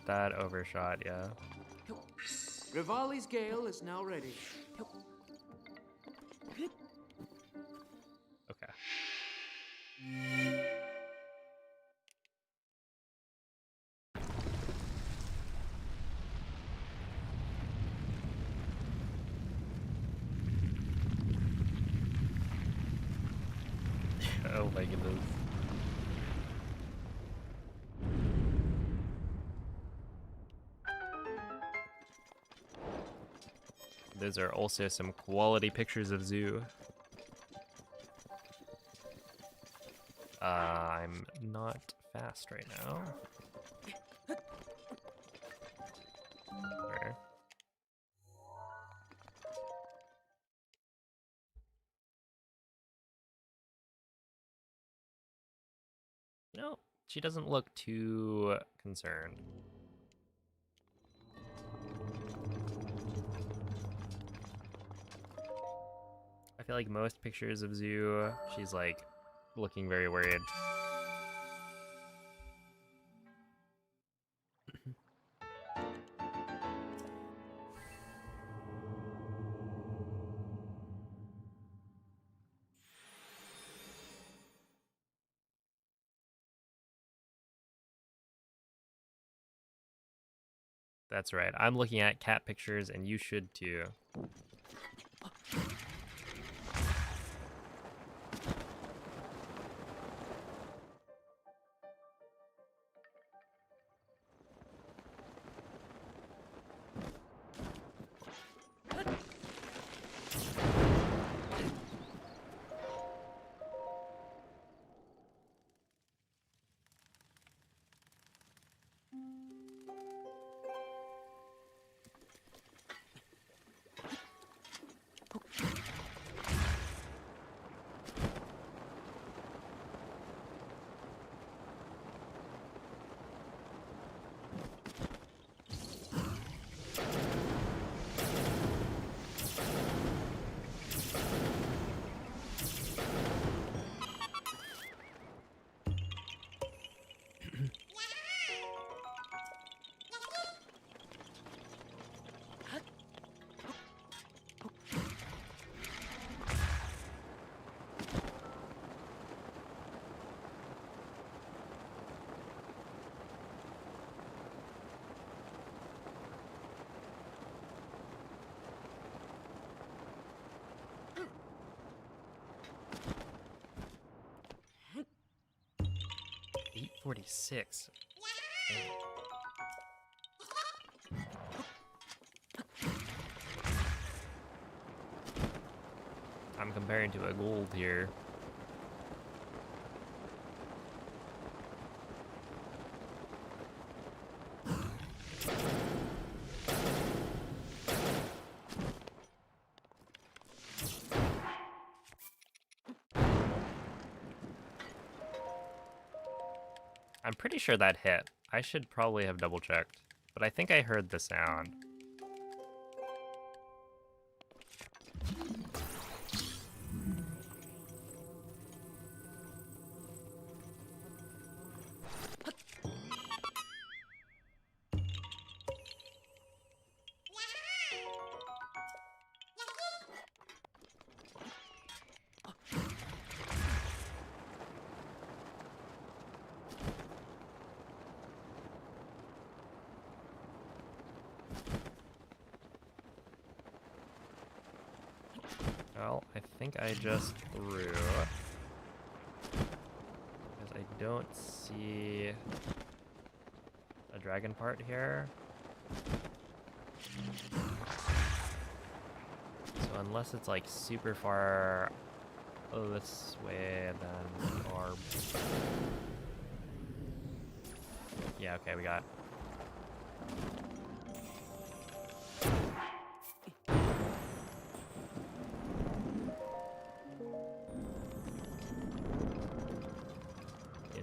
That overshot, yeah. Rivali's Gale is now ready. Okay. Oh my goodness. Those are also some quality pictures of Zoo. I'm not fast right now. Sure. No, she doesn't look too concerned. I feel like most pictures of Zoo, she's like looking very worried. That's right. I'm looking at cat pictures and you should too. $8.46. I'm comparing to a gold here. I'm pretty sure that hit. I should probably have double checked, but I think I heard the sound. Well, I think I just threw. Because I don't see a dragon part here. So unless it's like super far this way, then orb. Yeah, okay, we got.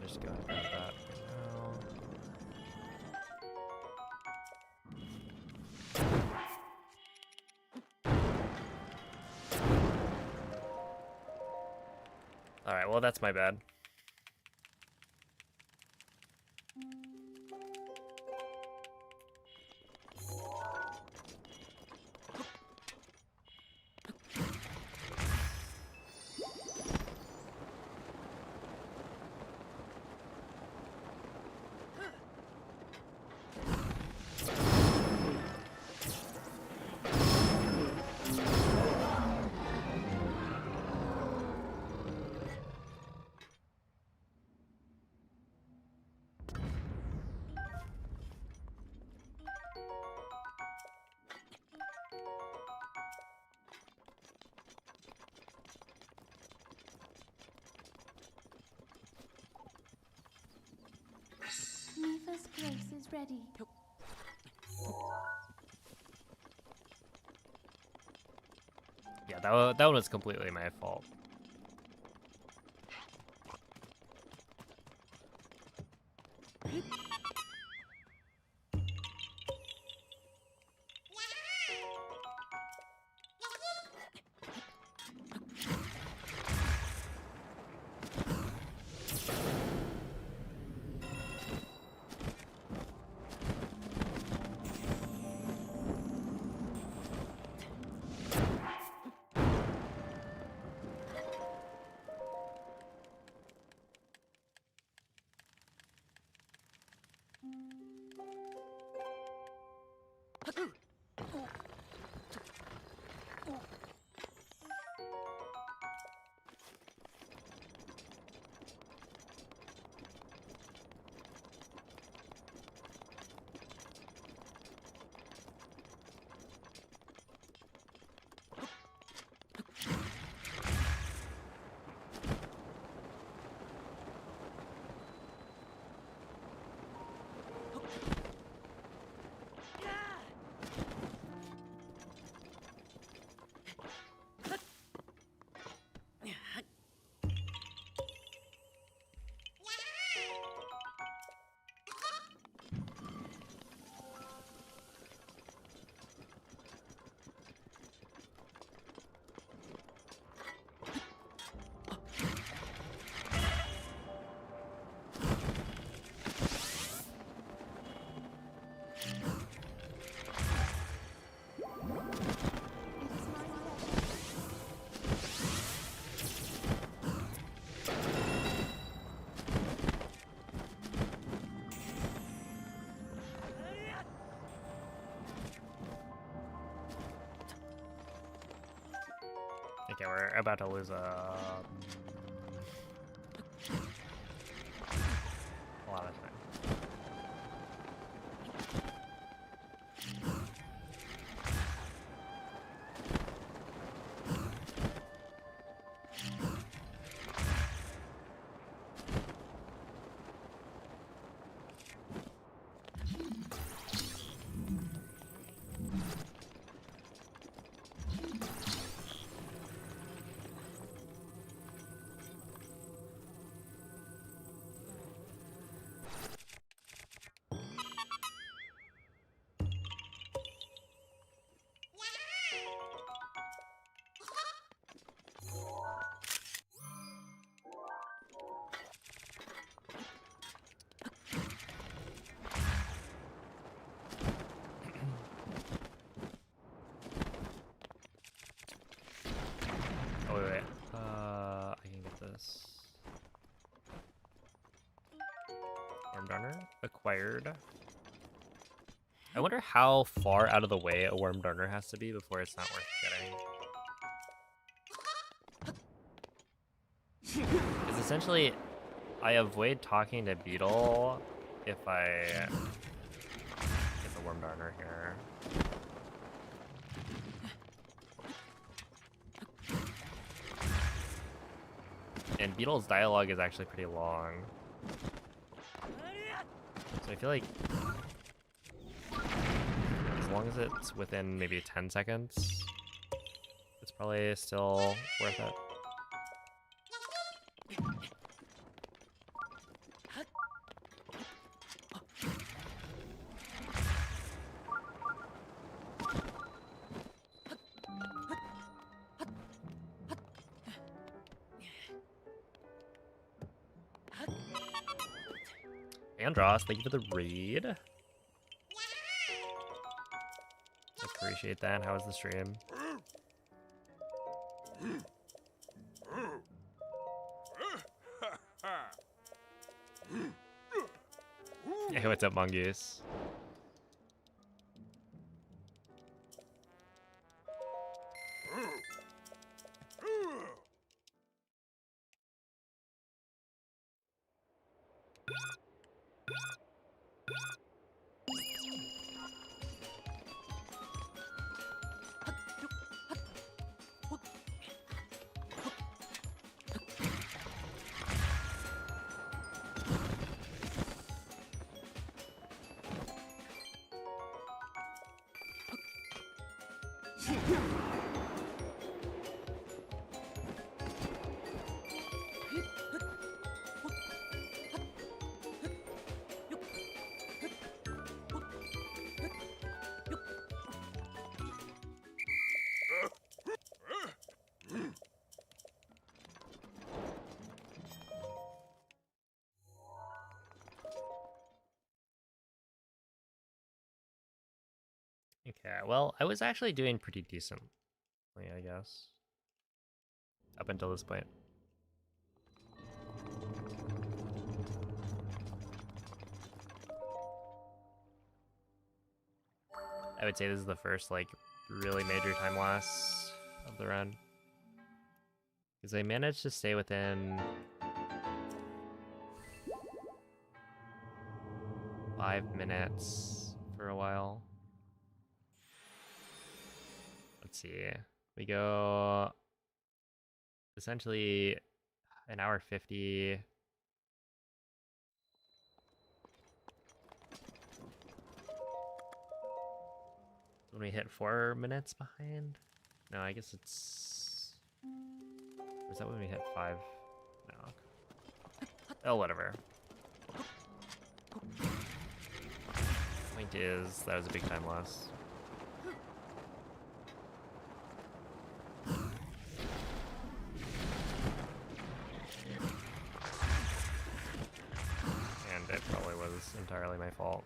Just go ahead and grab that for now. Alright, well that's my bad. Grace is ready. Yeah, that one was completely my fault. It is my pleasure. Okay, we're about to lose a lot of time. Oh wait. I can get this. Worm darner acquired. I wonder how far out of the way a worm darner has to be before it's not worth getting. Because essentially, I avoid talking to Beetle if I get the worm darner here. And Beetle's dialogue is actually pretty long. So I feel like as long as it's within maybe 10 seconds, it's probably still worth it. Andros, thank you for the raid. Appreciate that. How was the stream? Hey, what's up, Mongoose? Okay, well, I was actually doing pretty decently, I guess. Up until this point. I would say this is the first, like, really major time loss of the run. Because I managed to stay within 5 minutes for a while. Let's see. We go essentially an hour 50. When we hit 4 minutes behind? No, I guess it's... Or is that when we hit 5? No. Oh, whatever. Point is, that was a big time loss. And it probably was entirely my fault.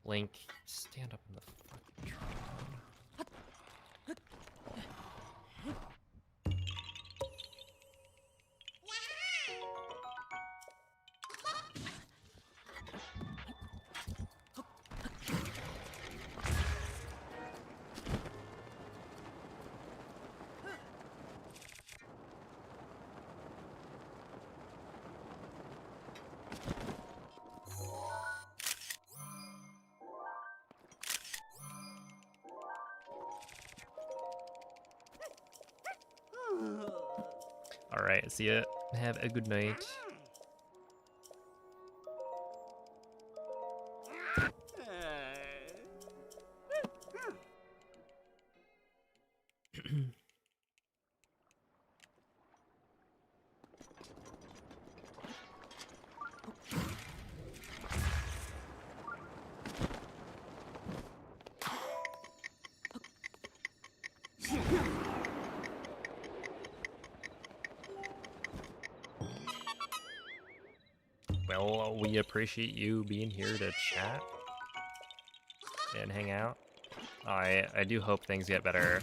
Link, stand up in the fucking drone. Alright, see ya. Have a good night. Well, we appreciate you being here to chat and hang out. I do hope things get better.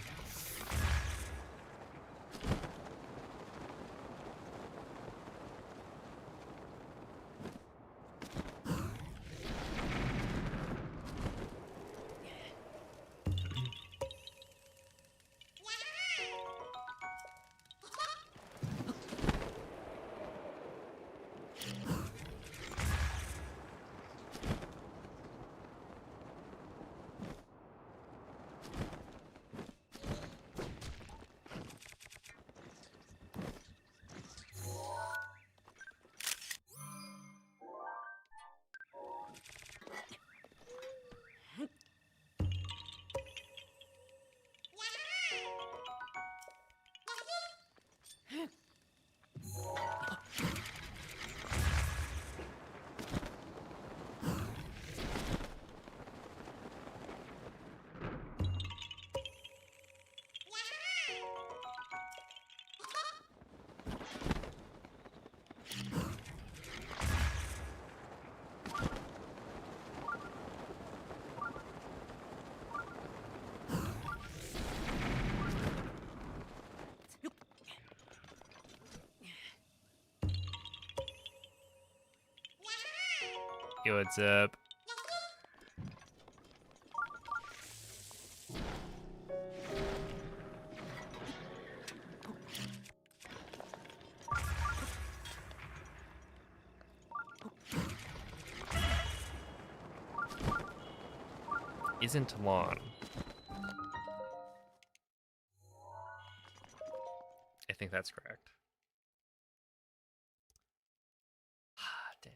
Yo, what's up? Isn't long. that's correct. Dang.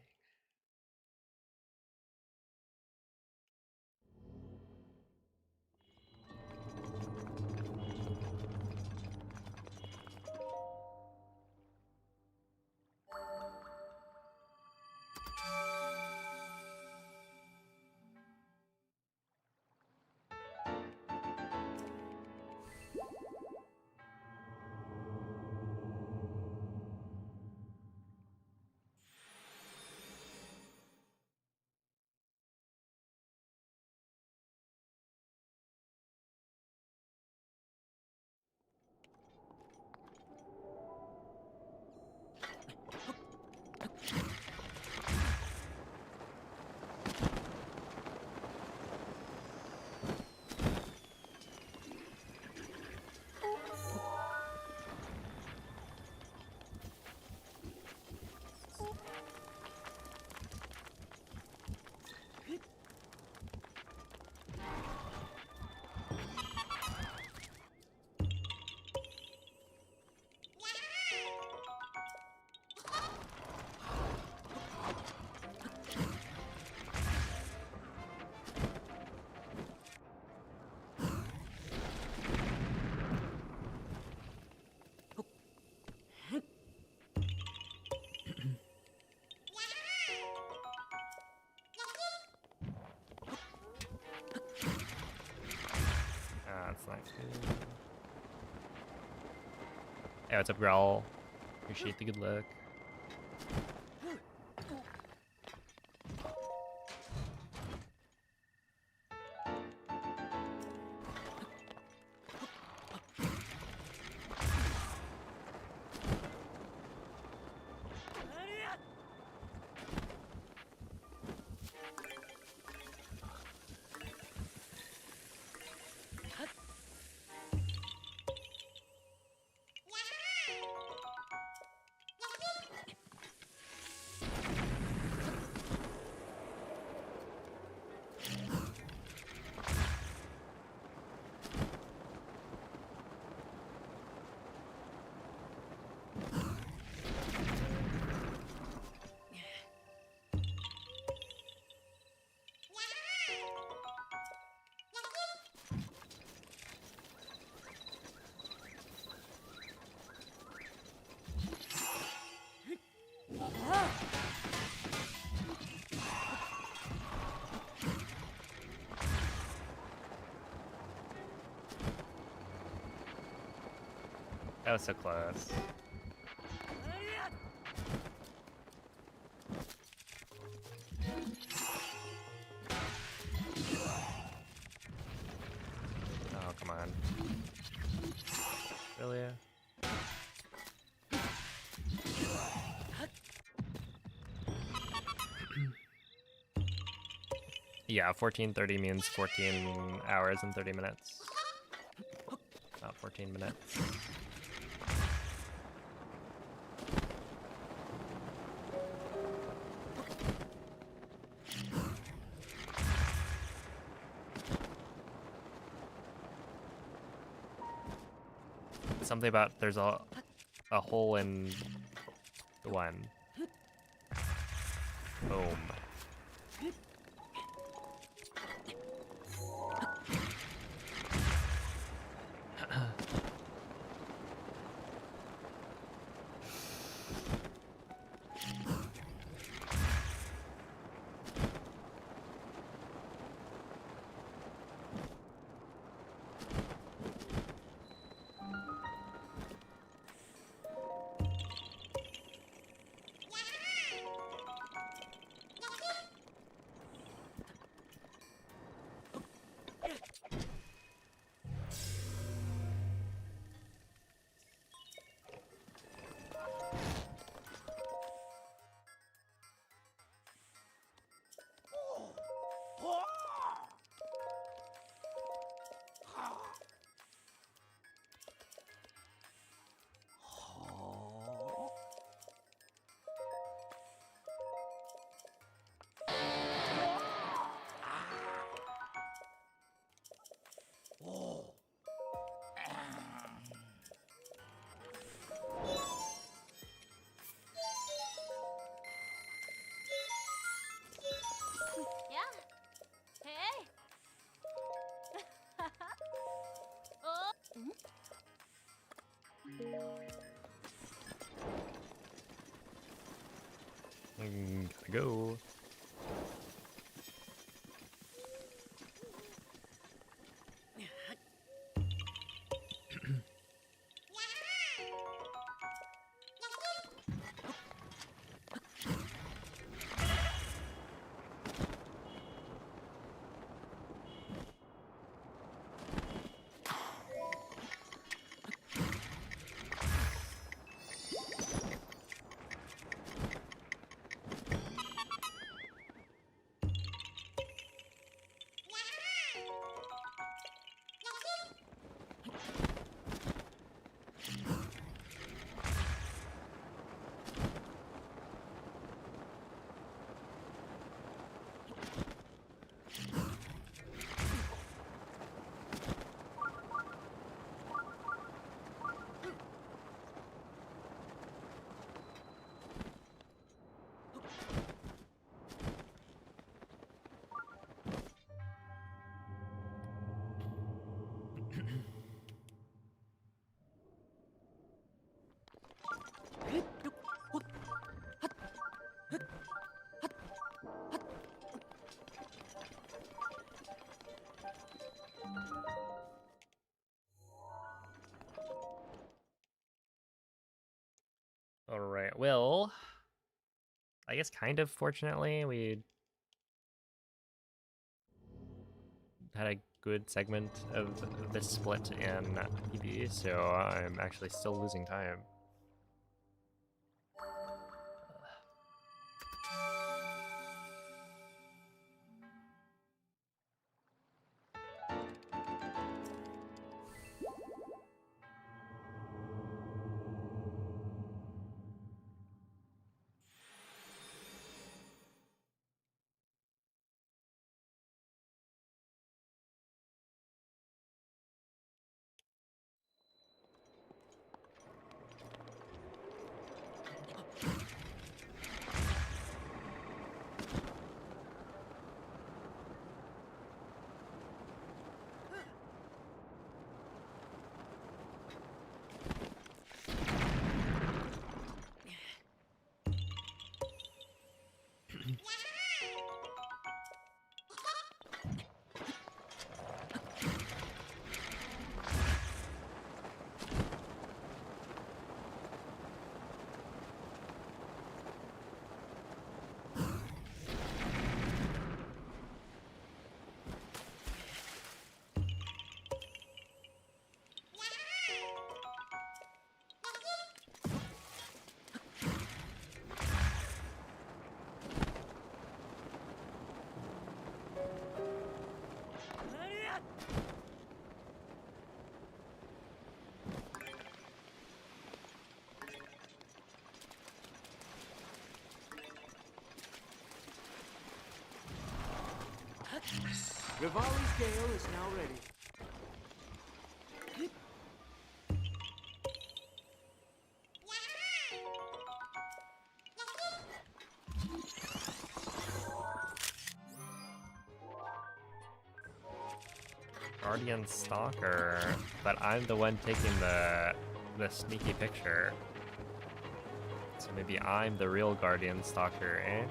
That's not good. Hey, what's up, Growl? Appreciate the good luck. That was so close. Oh, come on. Really? Yeah, 14:30 means 14 hours and 30 minutes. Not 14 minutes. Something about there's a hole in the one. Boom. Gotta go. All right. Well, I guess kind of fortunately we had a good segment of this split in PB, so I'm actually still losing time. Rivali's gale is now ready. Guardian Stalker, but I'm the one taking the sneaky picture. So maybe I'm the real Guardian Stalker, eh?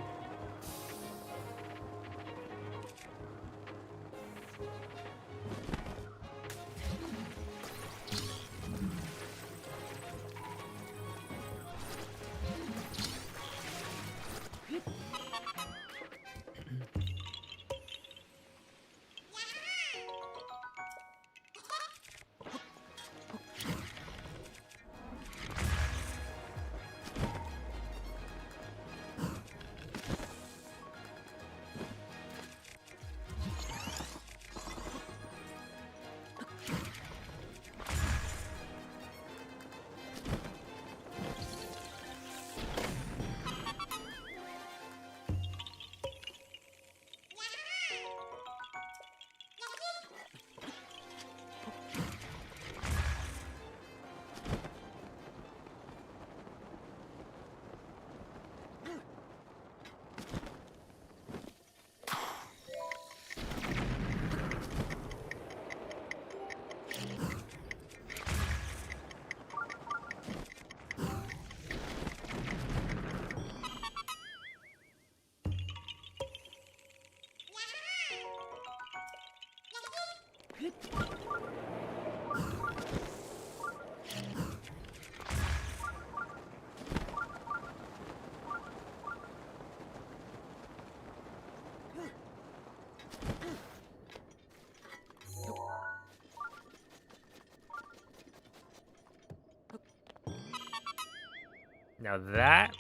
Now that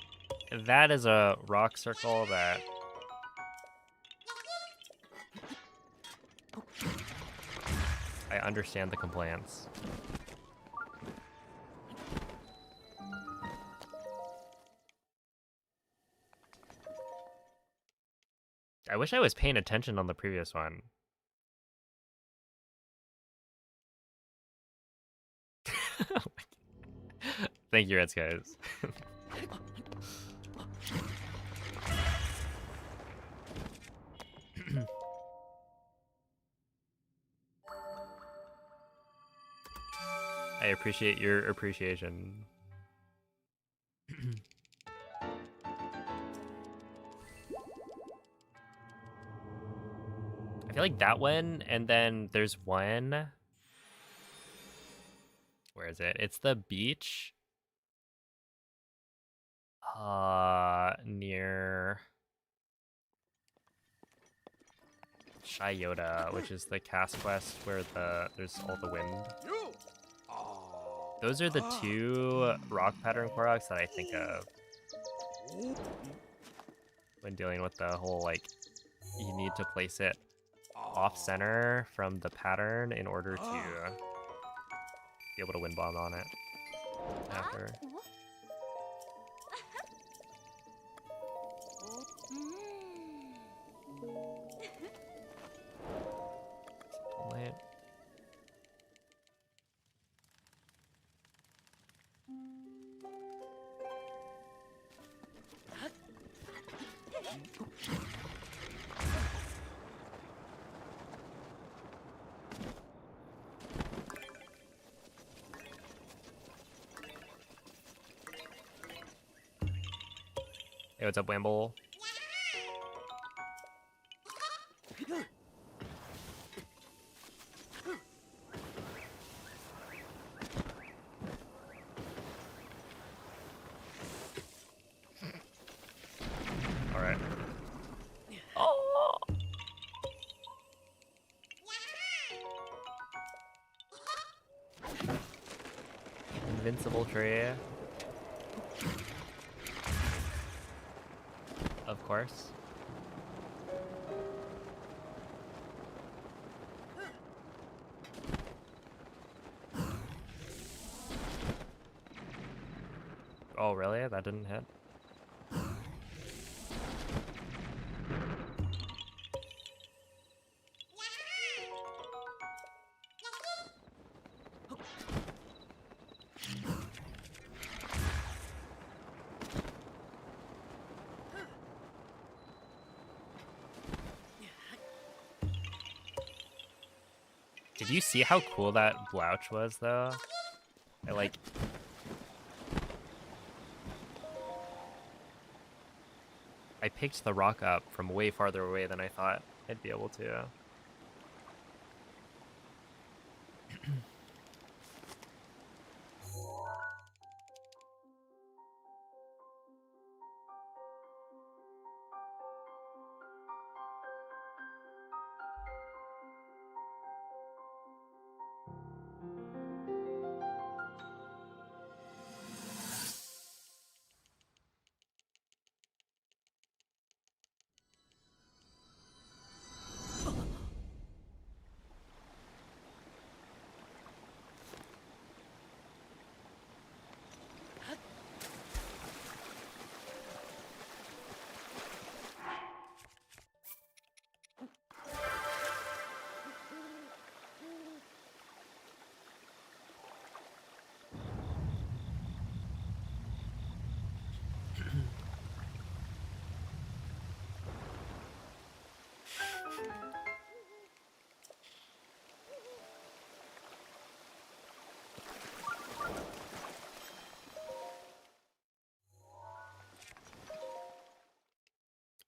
is a rock circle that I understand the complaints. I wish I was paying attention on the previous one. Thank you, Red Skies. I appreciate your appreciation. I feel like that one, and then there's one. Where is it? It's the beach. Near Shyoda, which is the cast quest where there's all the wind. You. Those are the two rock pattern Koroks that I think of when dealing with the whole, like, you need to place it off center from the pattern in order to be able to wind bomb on it after. Late. Hey, what's up, Wamble? All right. Oh! Invincible tree. Of course. Oh, really? That didn't hit? Did you see how cool that blouch was, though? I picked the rock up from way farther away than I thought I'd be able to.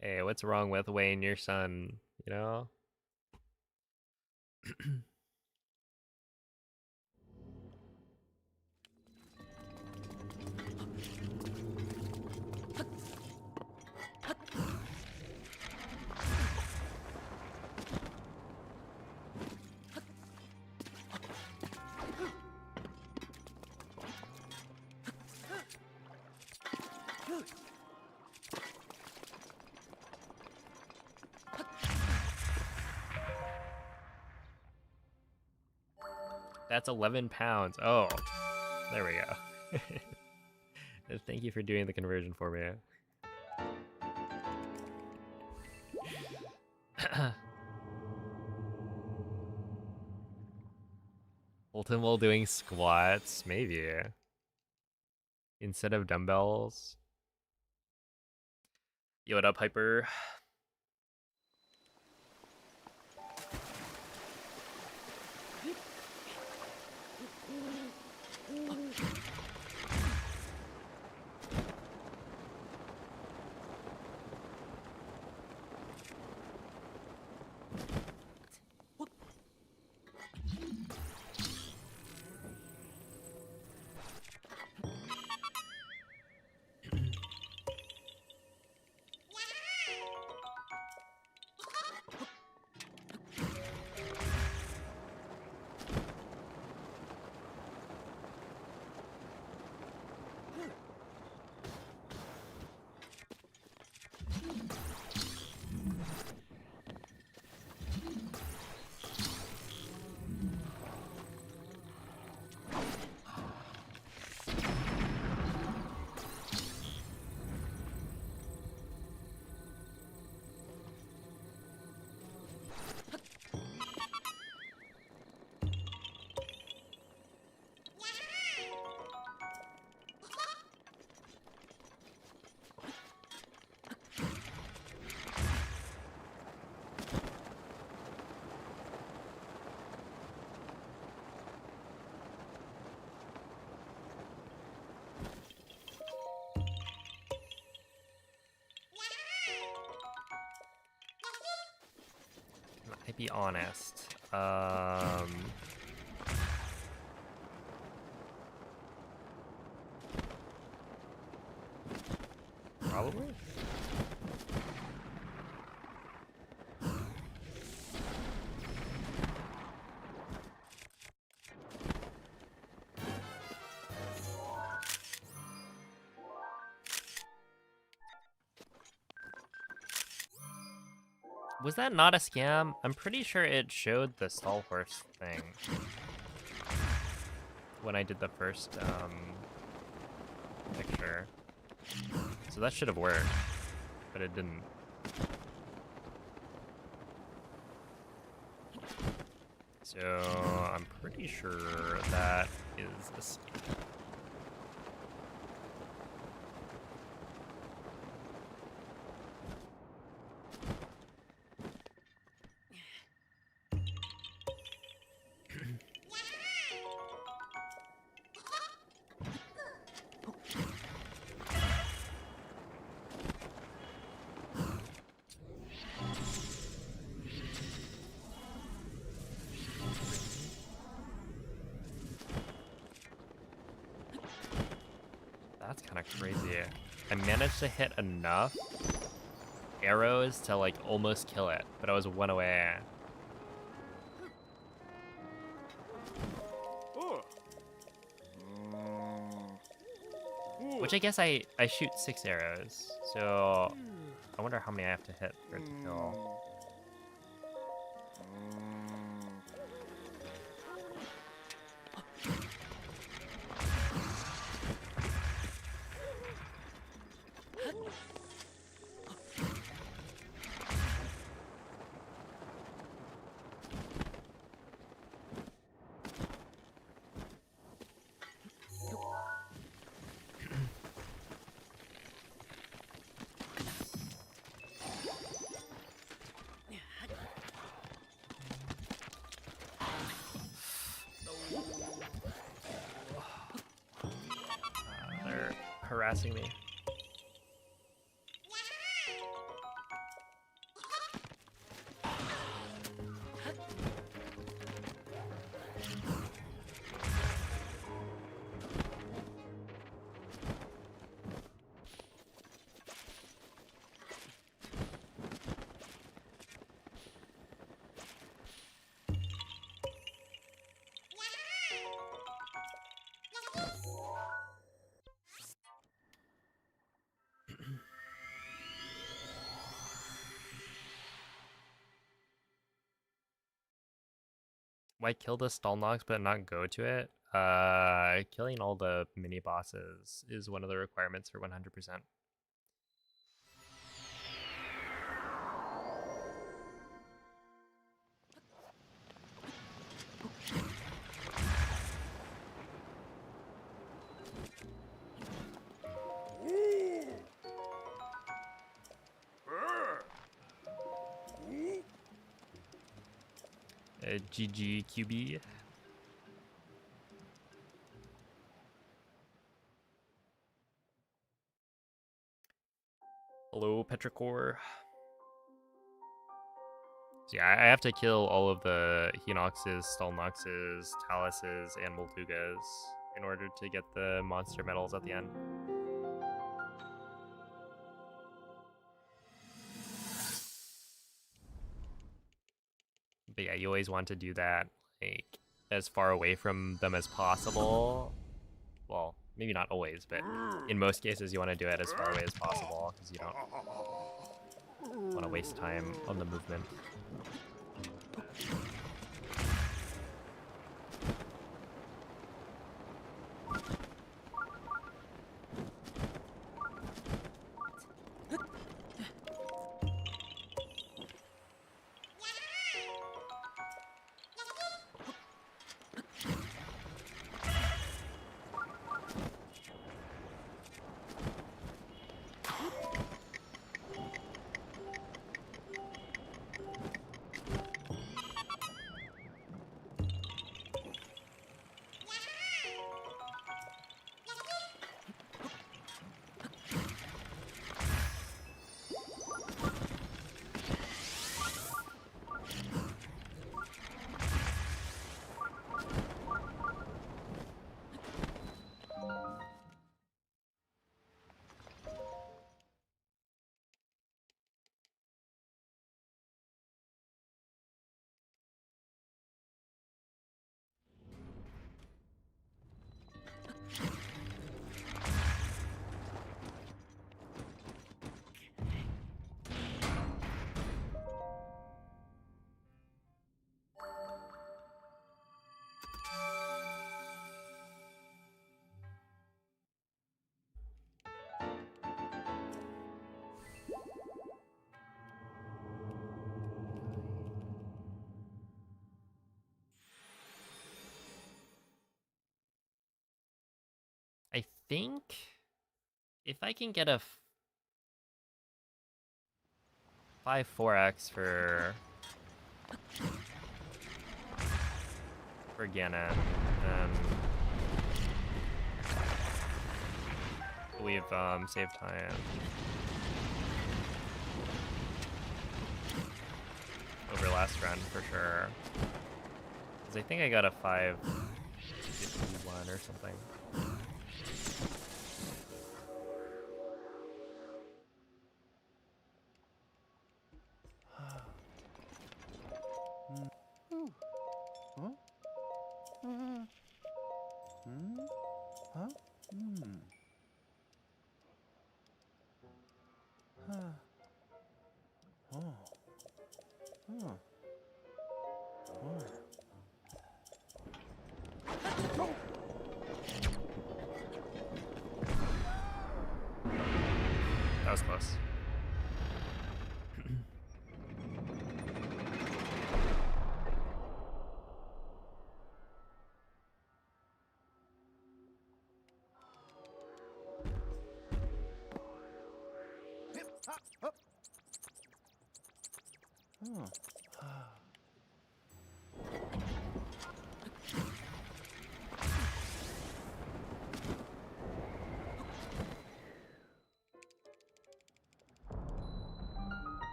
Hey, what's wrong with Wayne, your son? You know? That's 11 pounds. Oh, there we go. Thank you for doing the conversion for me. Fulton while doing squats, maybe. Instead of dumbbells. Yo, what up, Hyper? I'd be honest. Probably. Was that not a scam? I'm pretty sure it showed the stall horse thing when I did the first picture. So that should have worked, but it didn't. So I'm pretty sure that is a scam. That's kind of crazy. I managed to hit enough arrows to like almost kill it, but I was one away. Which I guess I shoot 6 arrows, so I wonder how many I have to hit for it to kill. They're harassing me. Why kill the Stalnox but not go to it? Killing all the mini bosses is one of the requirements for 100%. GG QB. Hello, Petrichor. So yeah, I have to kill all of the Hinoxes, Stalnoxes, Taluses, and Moltugas in order to get the monster medals at the end. But yeah, you always want to do that like as far away from them as possible. Well, maybe not always, but in most cases you want to do it as far away as possible because you don't want to waste time on the movement. I think if I can get a 5-4x for Ganon, then we've saved time over last run for sure. Because I think I got a 5-1 or something. That was close.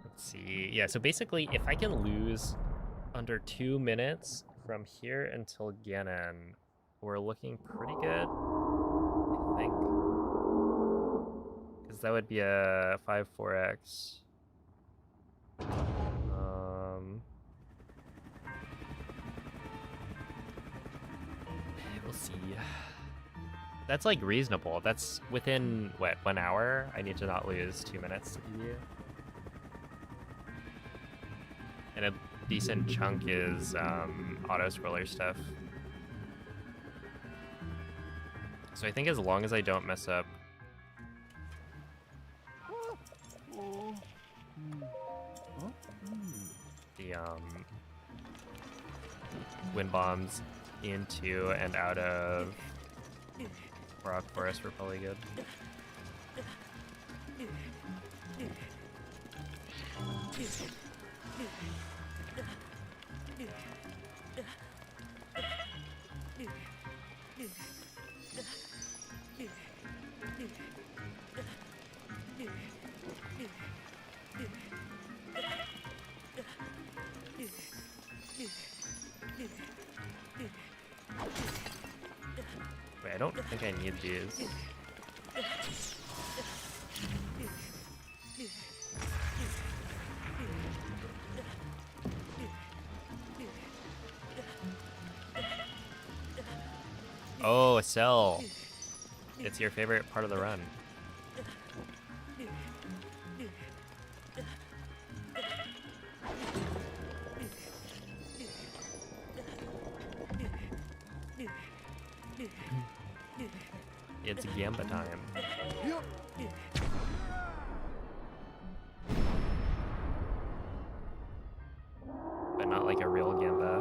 Let's see. Yeah, so basically, if I can lose under 2 minutes from here until Ganon, we're looking pretty good, I think. Because that would be a 5-4x. We'll see. That's like reasonable. That's within, what, 1 hour? I need to not lose 2 minutes to PB. And decent chunk is auto scroller stuff. So I think as long as I don't mess up the wind bombs into and out of rock forest, we're probably good. Wait, I don't think I need these. Oh, a cell. It's your favorite part of the run. It's Gamba time. But not like a real Gamba.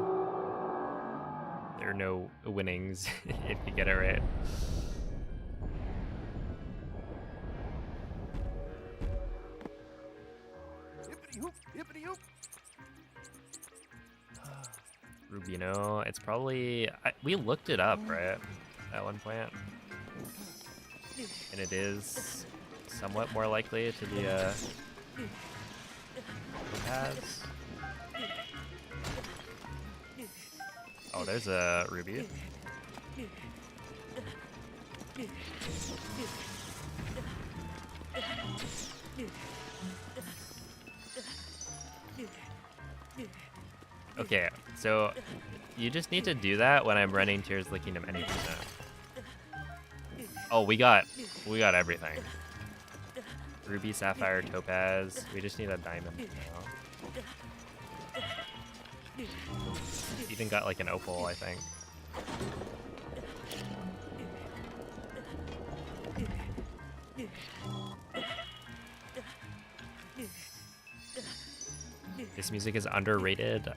There are no winnings if you get it right. Hippity hoop, hippity hoop. Rubino, it's probably... we looked it up, right? At one point. And it is somewhat more likely to be a pass. Oh, there's a ruby. Okay, so you just need to do that when I'm running Tears of the Kingdom any percent. Oh, we got everything. Ruby, sapphire, topaz. We just need a diamond now. Even got like an opal, I think. This music is underrated.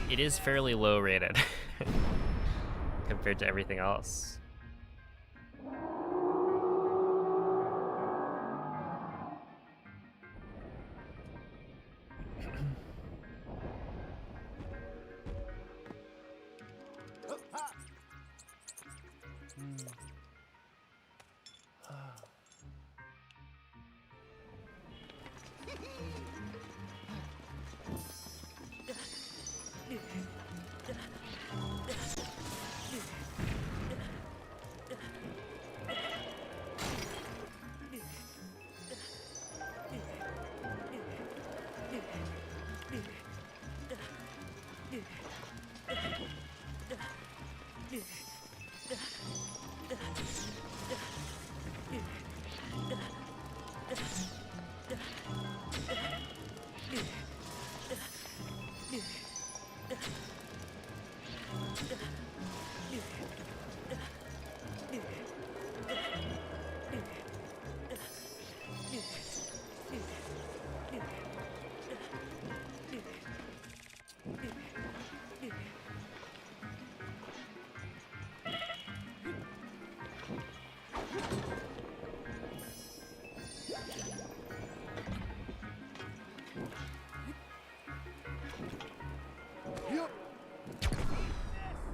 It is fairly low rated compared to everything else.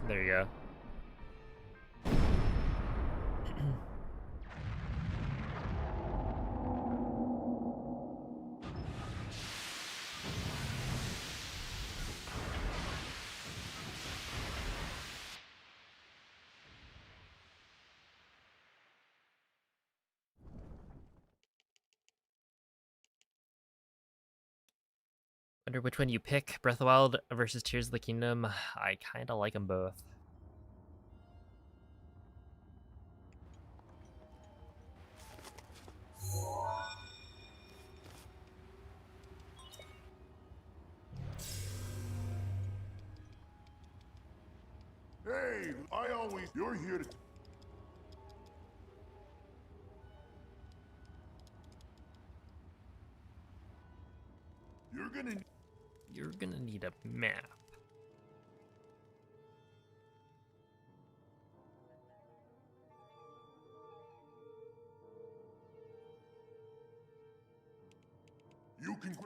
There you go. Wonder which one you pick, Breath of the Wild versus Tears of the Kingdom. I kind of like them both. Hey, you're here to... You're gonna need a map. You can...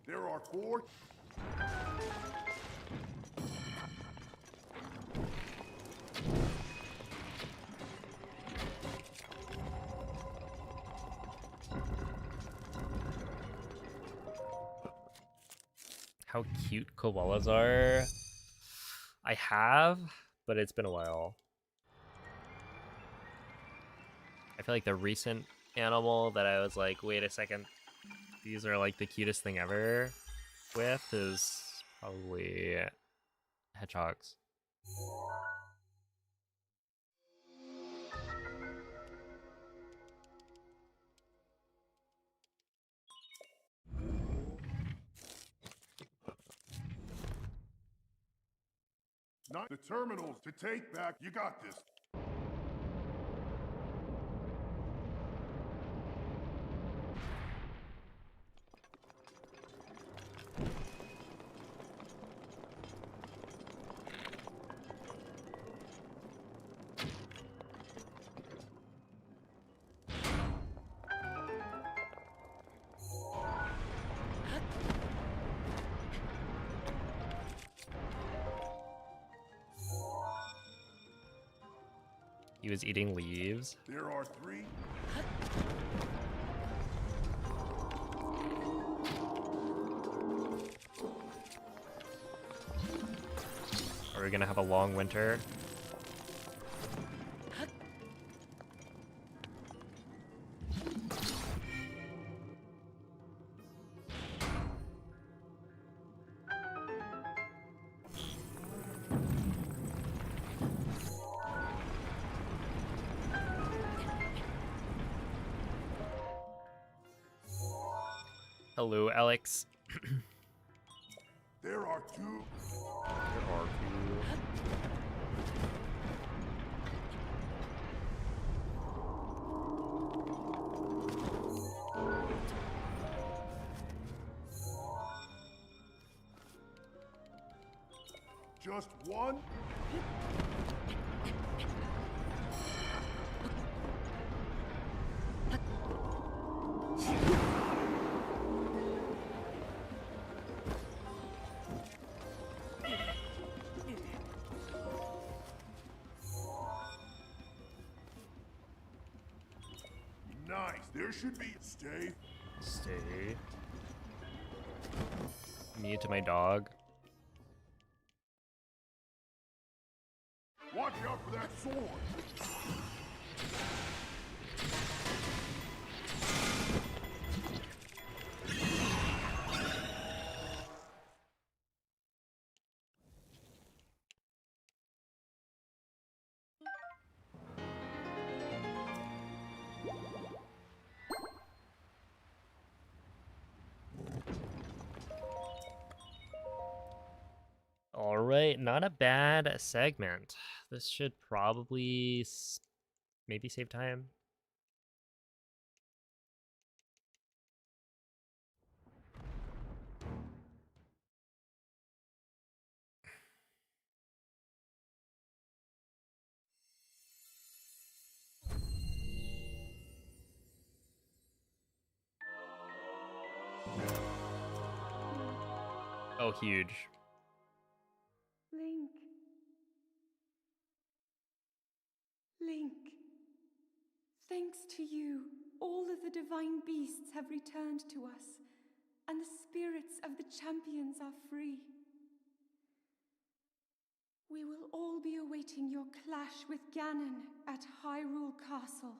There are 4... How cute koalas are. I have, but it's been a while. I feel like the recent animal that I was like, wait a second, these are like the cutest thing ever with is probably hedgehogs. Not the terminals to take back. You got this. He was eating leaves. There are 3. Are we gonna have a long winter? Hello, Alex. There are 2. There are two. Just 1. Nice. There should be... Stay. Stay. Me to my dog. Watch out for that sword. All right, not a bad segment. This should probably maybe save time. Oh, huge. Link. Link. Thanks to you, all of the divine beasts have returned to us, and the spirits of the champions are free. We will all be awaiting your clash with Ganon at Hyrule Castle.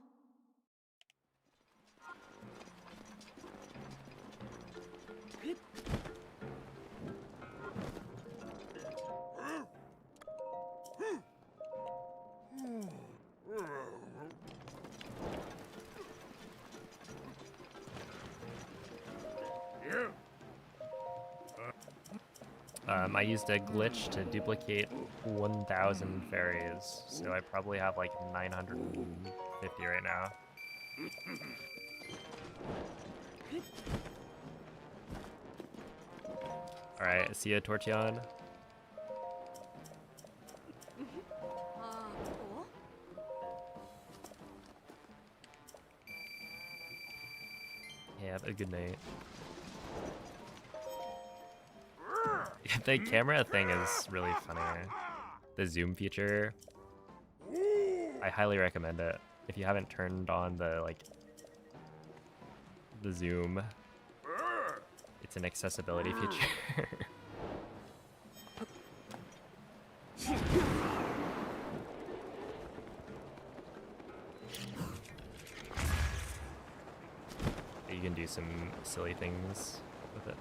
I used a glitch to duplicate 1,000 fairies, so I probably have like 950 right now. Alright, see ya, Tortion. Cool. Hey, have a good night. The camera thing is really funny. The zoom feature, I highly recommend it. If you haven't turned on the zoom, it's an accessibility feature. You can do some silly things with it.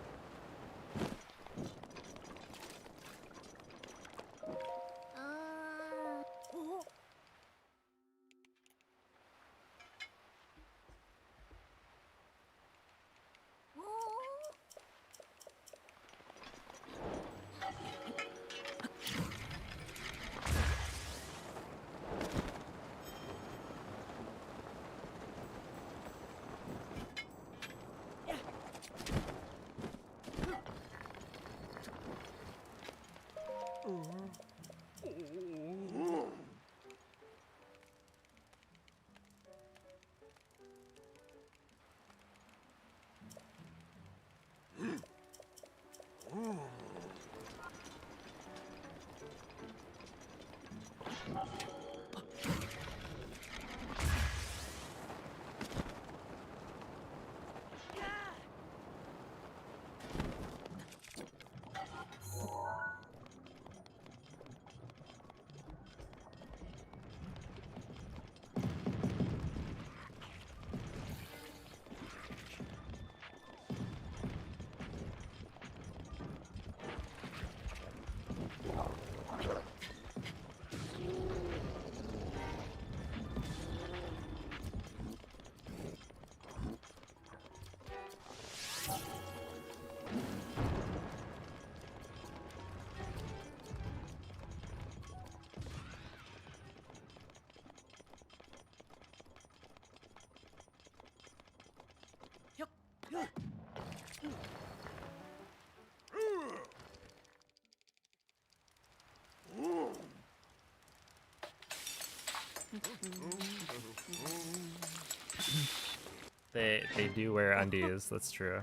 They do wear undies, that's true.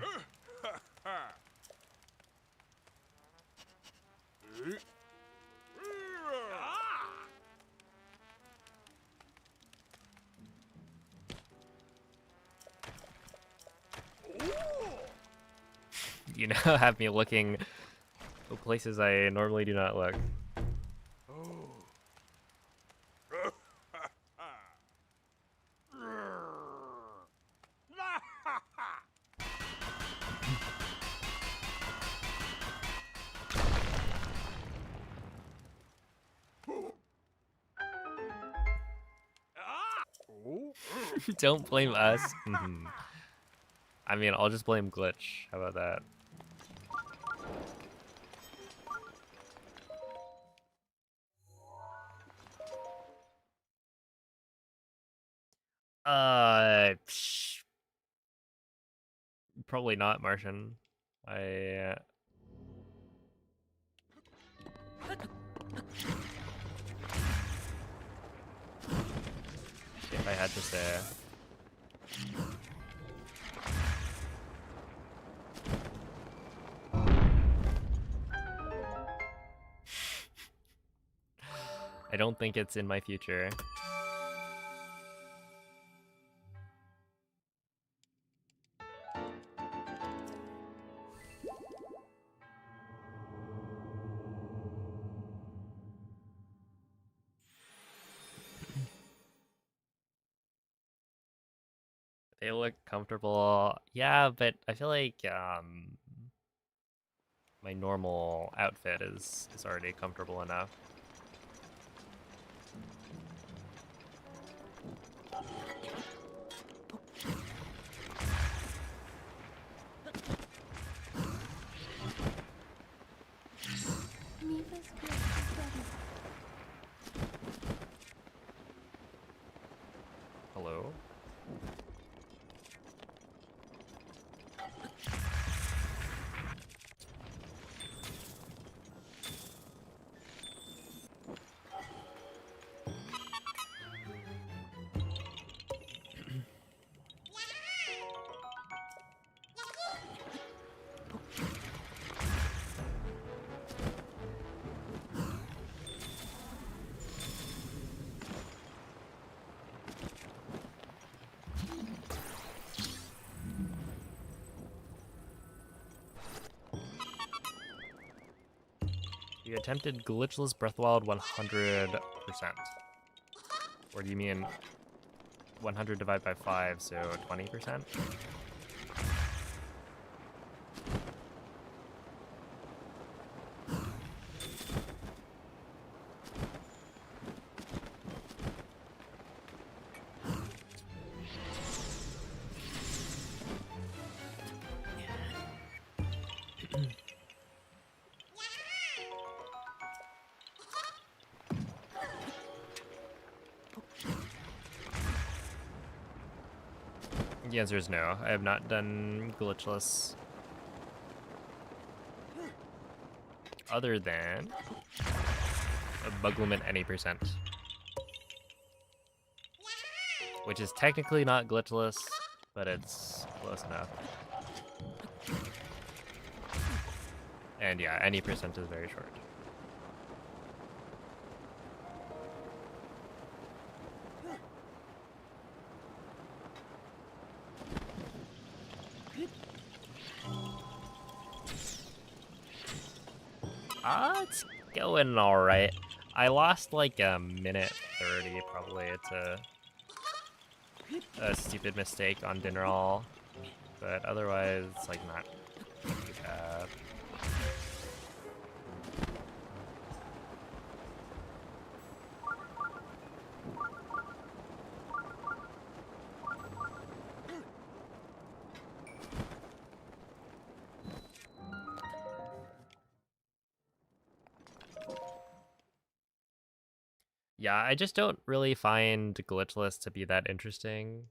You know, have me looking places I normally do not look. Don't blame us. I mean, I'll just blame Glitch. How about that? Probably not Martian. If I had to say. I don't think it's in my future. They look comfortable. Yeah, but I feel like my normal outfit is already comfortable enough. Hello? You attempted glitchless Breath of the Wild 100%. Or do you mean 100 divided by 5, so 20%? The answer is no. I have not done glitchless. Other than a bug limit any percent. Which is technically not glitchless, but it's close enough. And yeah, any percent is very short. It's going alright. I lost like a minute 30 probably to a stupid mistake on dinner all, but otherwise it's like not too bad. Yeah, I just don't really find glitchless to be that interesting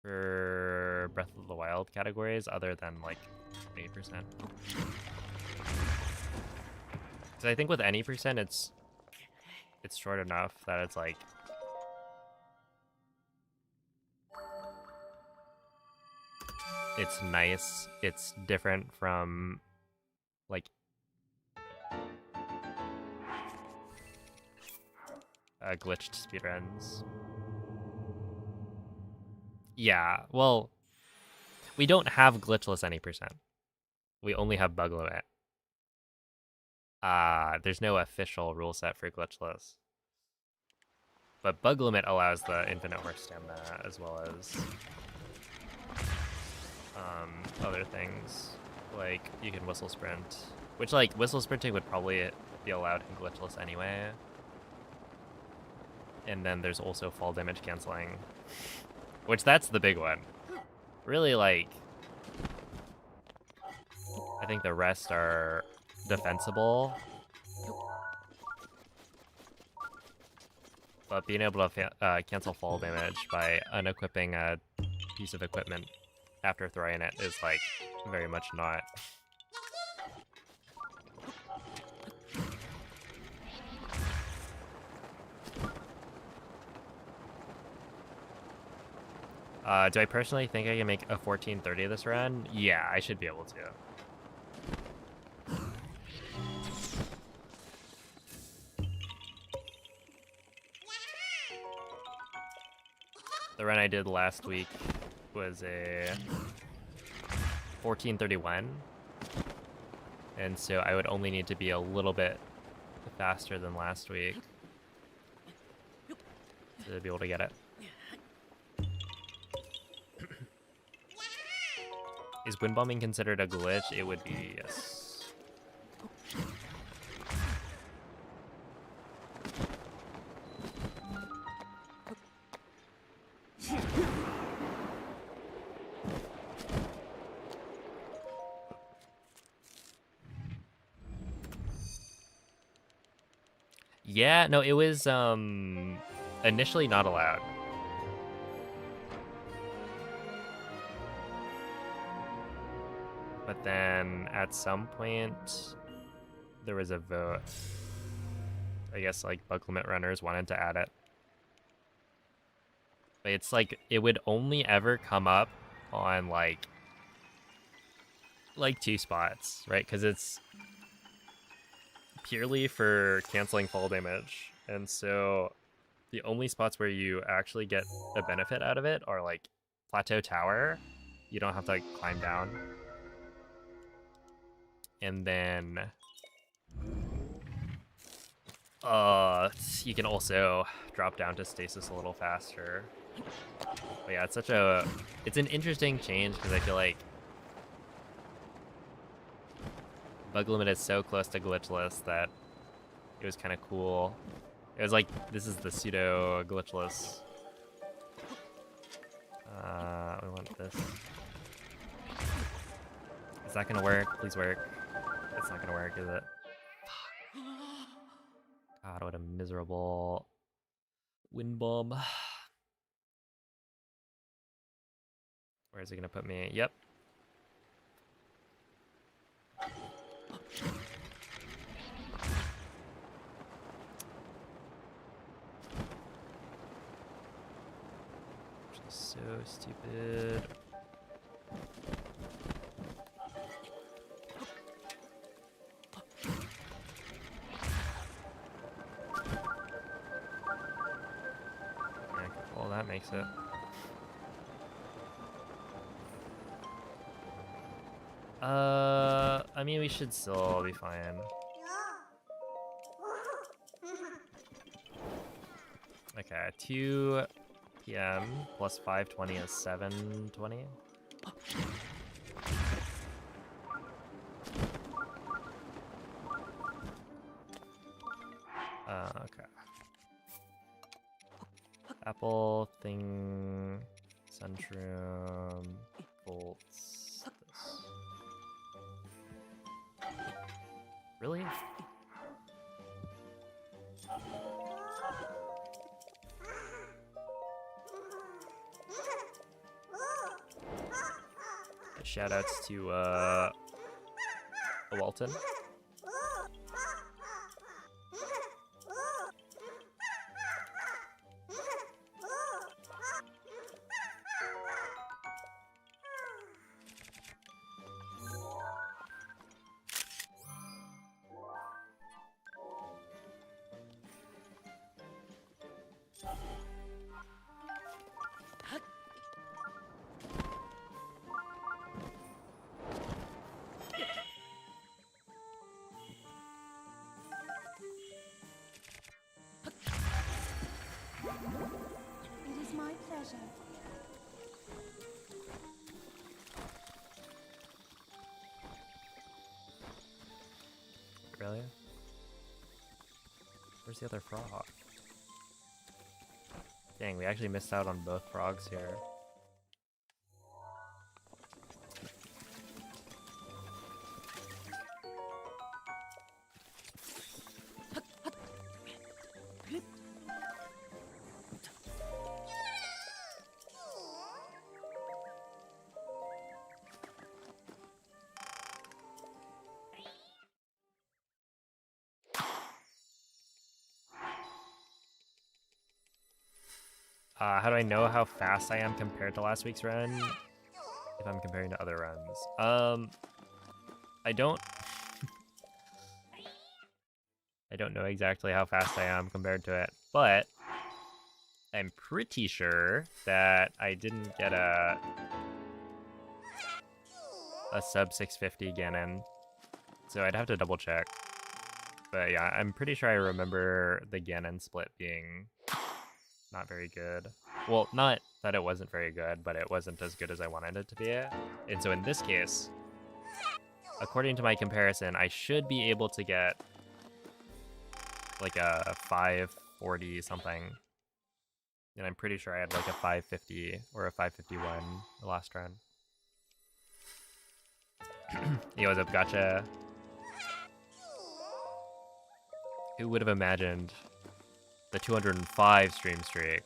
for Breath of the Wild categories, other than like 8%. Because I think with any percent, it's short enough that it's like it's nice. It's different from like glitched speedruns. Yeah, well, we don't have glitchless any percent. We only have bug limit. There's no official rule set for glitchless. But bug limit allows the infinite horse stamina as well as other things. Like you can whistle sprint, which like whistle sprinting would probably be allowed in glitchless anyway. And then there's also fall damage canceling, which that's the big one. Really, like, I think the rest are defensible. But being able to cancel fall damage by unequipping a piece of equipment after throwing it is, like, very much not. Do I personally think I can make a 1430 this run? Yeah, I should be able to. The run I did last week was a 1431. And so I would only need to be a little bit faster than last week to be able to get it. Is wind bombing considered a glitch? It would be, yes. Yeah, no, it was initially not allowed. But then at some point, there was a vote. I guess like bug limit runners wanted to add it. But it's like, it would only ever come up on like 2 spots, right? Because it's purely for canceling fall damage. And so the only spots where you actually get a benefit out of it are like Plateau Tower. You don't have to like climb down. And then you can also drop down to stasis a little faster. But yeah, it's an interesting change because I feel like bug limit is so close to glitchless that it was kind of cool. It was like, this is the pseudo glitchless. We want this. Is that gonna work? Please work. It's not gonna work, is it? God, what a miserable wind bomb. Where is it gonna put me? Yep. Which is so stupid. Well, that makes it. I mean, we should still be fine. Okay, 2 p.m. plus 5:20 is 7:20. Okay. Apple thing, Sunshroom, bolts. This. Really? Shoutouts to Walton. It is my pleasure. Really? Where's the other frog? Dang, we actually missed out on both frogs here. How do I know how fast I am compared to last week's run? If I'm comparing to other runs. I don't... I don't know exactly how fast I am compared to it, but I'm pretty sure that I didn't get a sub 650 Ganon. So I'd have to double check. But yeah, I'm pretty sure I remember the Ganon split being not very good. Well, not that it wasn't very good, but it wasn't as good as I wanted it to be. And so in this case, according to my comparison, I should be able to get like a 540 something. And I'm pretty sure I had like a 550 or a 551 the last run. Yo, what's up, gotcha? Who would have imagined the 205 stream streak.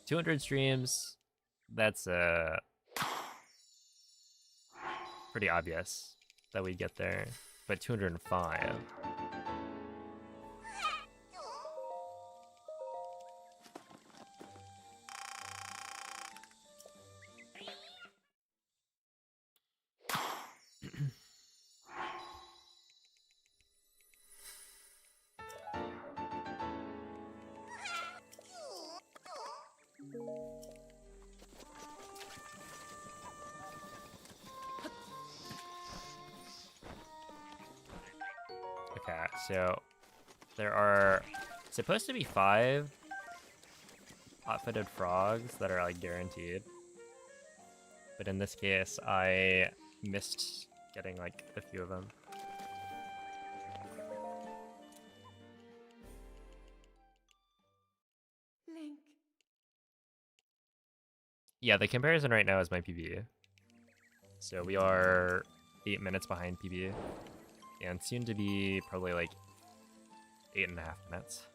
200 streams, that's pretty obvious that we get there. But 205. Okay, so there are supposed to be 5 hot-footed frogs that are like guaranteed. But in this case, I missed getting like a few of them. Link. Yeah, the comparison right now is my PB. So we are 8 minutes behind PB. And soon to be probably like 8.5 minutes.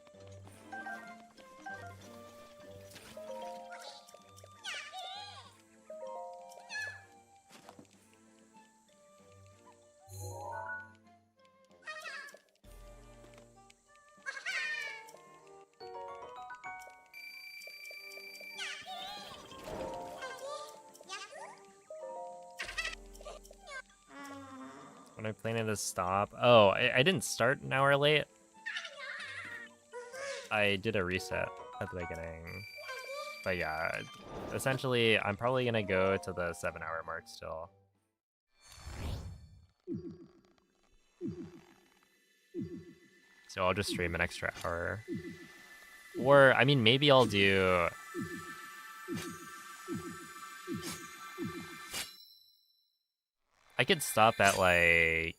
When I'm planning to stop. Oh, I didn't start an hour late. I did a reset at the beginning. But yeah, essentially, I'm probably gonna go to the 7-hour mark still. So I'll just stream an extra hour. Or, I mean, maybe I'll do... I could stop at like...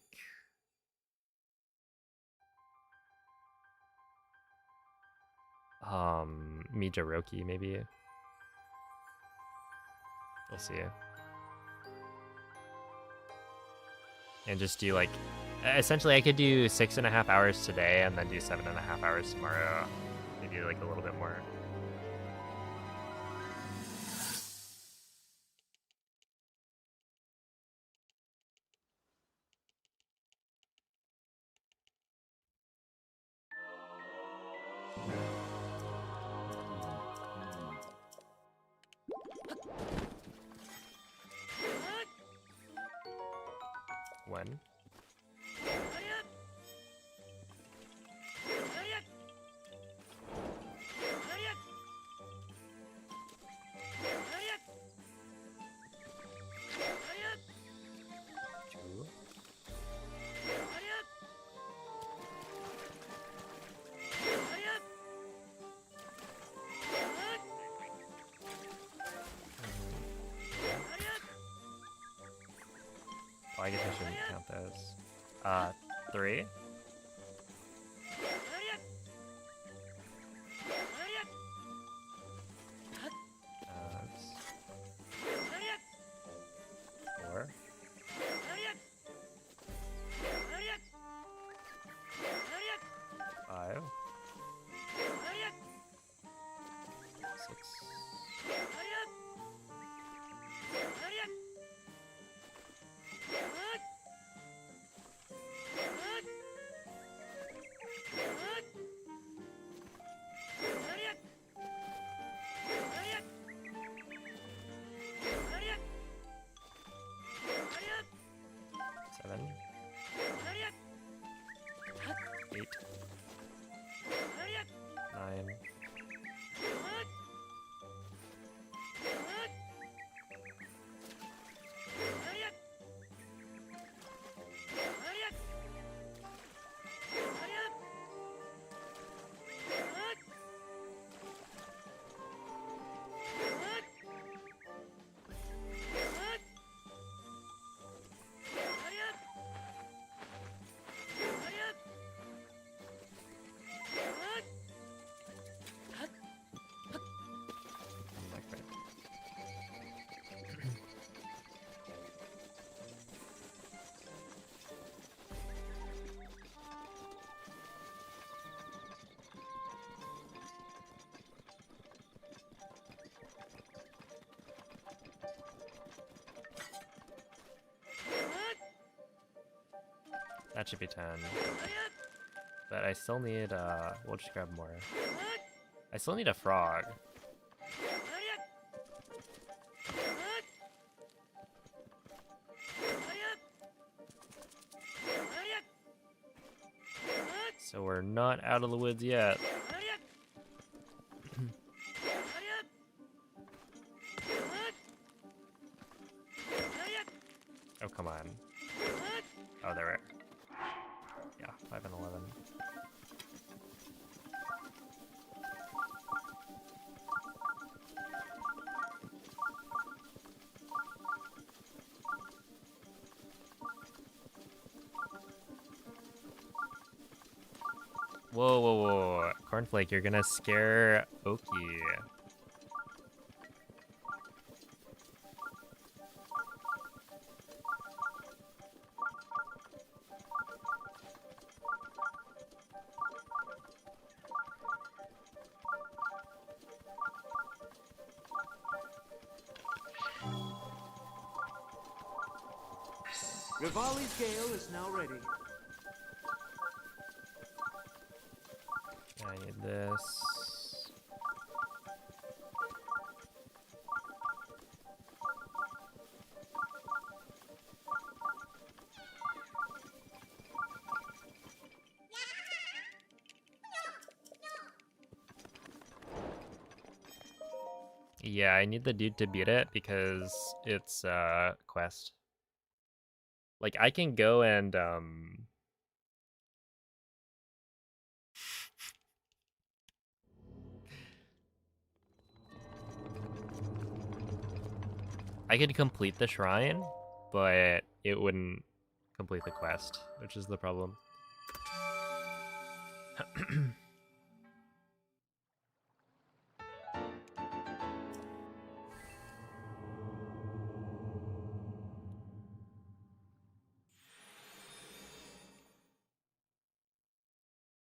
Mijiroki maybe. We'll see. And just do like... Essentially, I could do 6.5 hours today and then do 7.5 hours tomorrow. Maybe like a little bit more. When? Two. Oh, I guess I shouldn't count those. 3. Four. 5. 6. 7. That should be 10. But I still need, we'll just grab more. I still need a frog. So we're not out of the woods yet. Oh, come on. Oh, there we are. Yeah, 5 and 11. Whoa, whoa, whoa. Cornflake, you're gonna scare Oki. Rivali's Gale is now ready. I need this. Yeah, I need the dude to beat it because it's quest. Like I can go and I could complete the shrine, but it wouldn't complete the quest, which is the problem.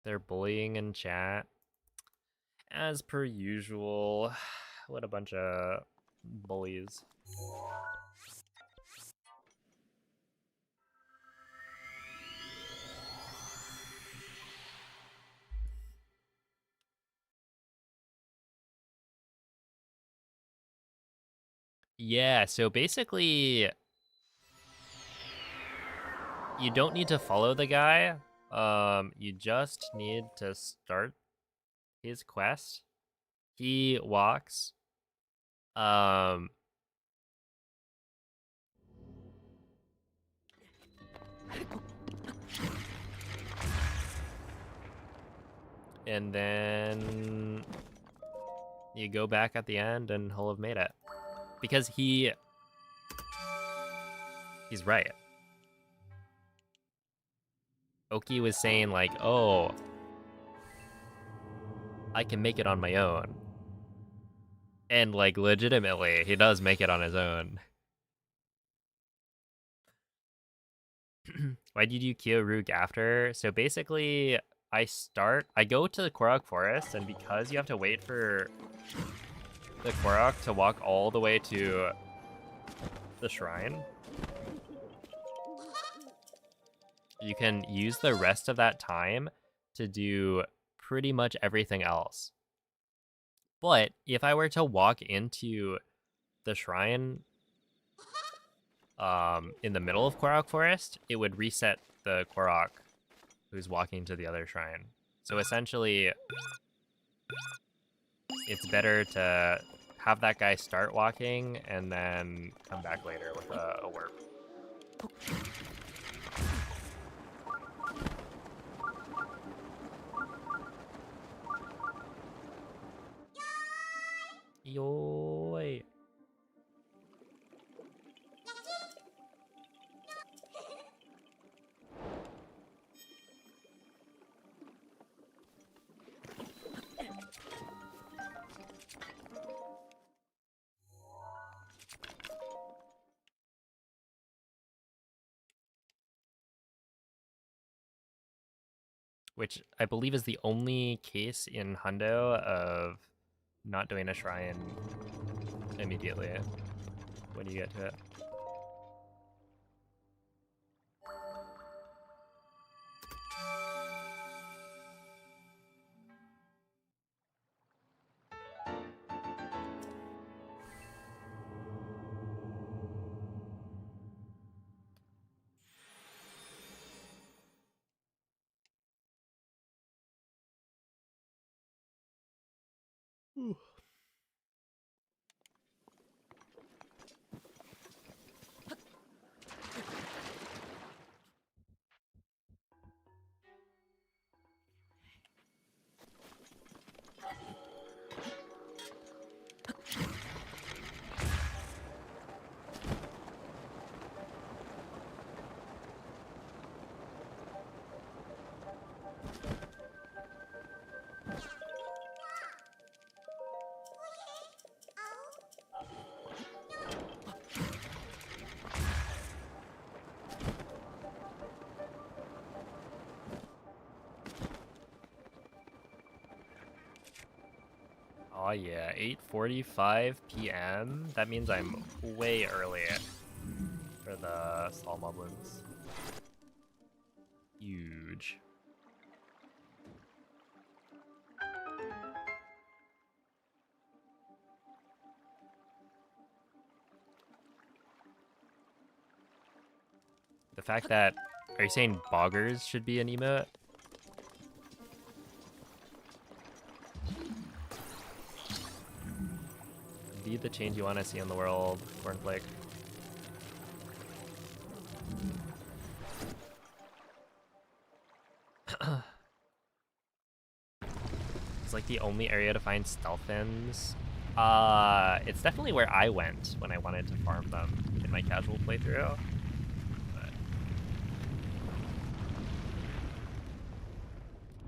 They're bullying in chat. As per usual. What a bunch of bullies. Yeah, so basically, you don't need to follow the guy. You just need to start his quest. He walks. And then you go back at the end and he'll have made it. Because he's right. Oki was saying like, oh, I can make it on my own. And like legitimately, he does make it on his own. Why did you kill Rook after? So basically, I go to the Korok Forest, and because you have to wait for the Korok to walk all the way to the shrine, you can use the rest of that time to do pretty much everything else. But if I were to walk into the shrine in the middle of Korok Forest, it would reset the Korok who's walking to the other shrine. So essentially, it's better to have that guy start walking and then come back later with a warp. Yoy. Which I believe is the only case in Hundo of not doing a shrine immediately when you get to it. Oh yeah, 8:45 p.m. That means I'm way early for the small moblins. Huge. The fact that, are you saying boggers should be an emote? Be the change you want to see in the world, Cornflake. It's like the only area to find stealthins. It's definitely where I went when I wanted to farm them in my casual playthrough. But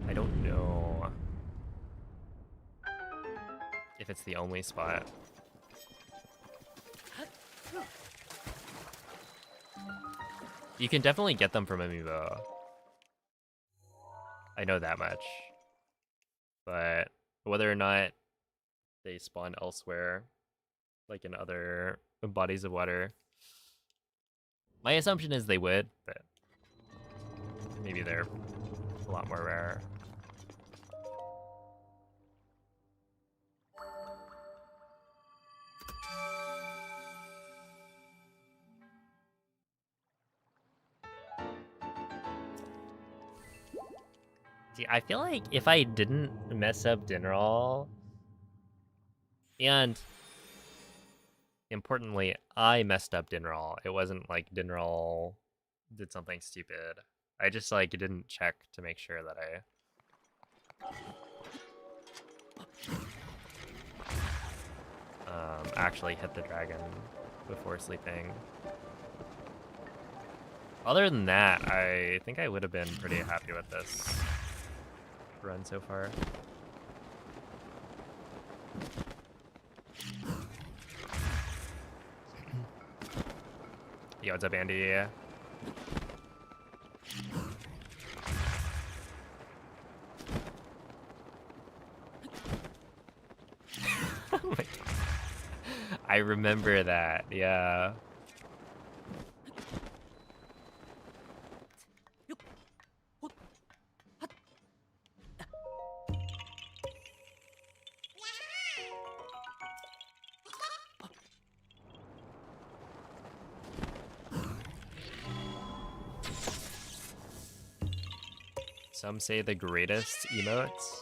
I don't know if it's the only spot. You can definitely get them from Amiibo. I know that much. But whether or not they spawn elsewhere, like in other bodies of water, my assumption is they would, but maybe they're a lot more rare. See, I feel like if I didn't mess up Dinral, and importantly, I messed up Dinral. It wasn't like Dinral did something stupid. I just like didn't check to make sure that I actually hit the dragon before sleeping. Other than that, I think I would have been pretty happy with this run so far. Yo, what's up, Andy? Oh my God. I remember that, yeah. Some say the greatest emotes.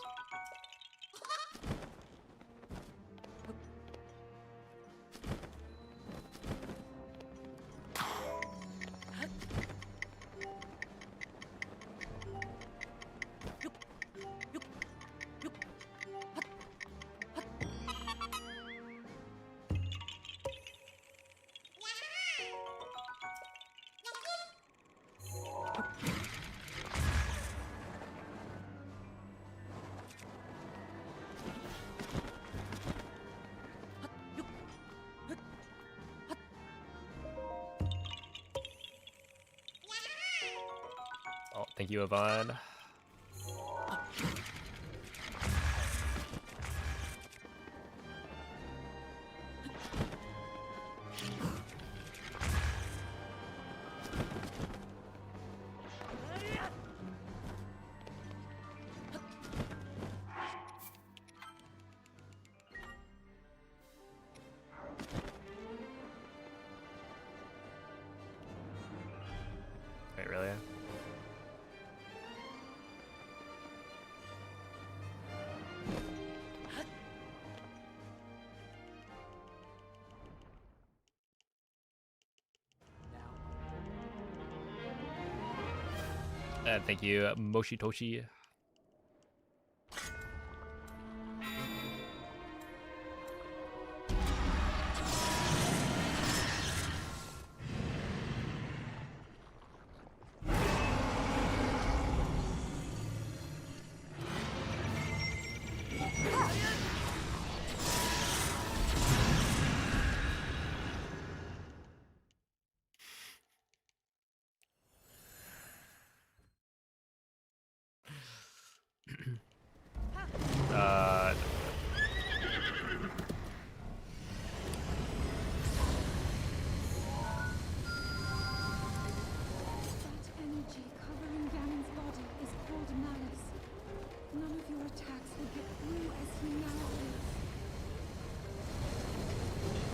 Oh, thank you, Yvonne. Wait, really? Thank you, Moshitoshi. That energy covering Ganon's body is called malice. None of your attacks will get through as he now is.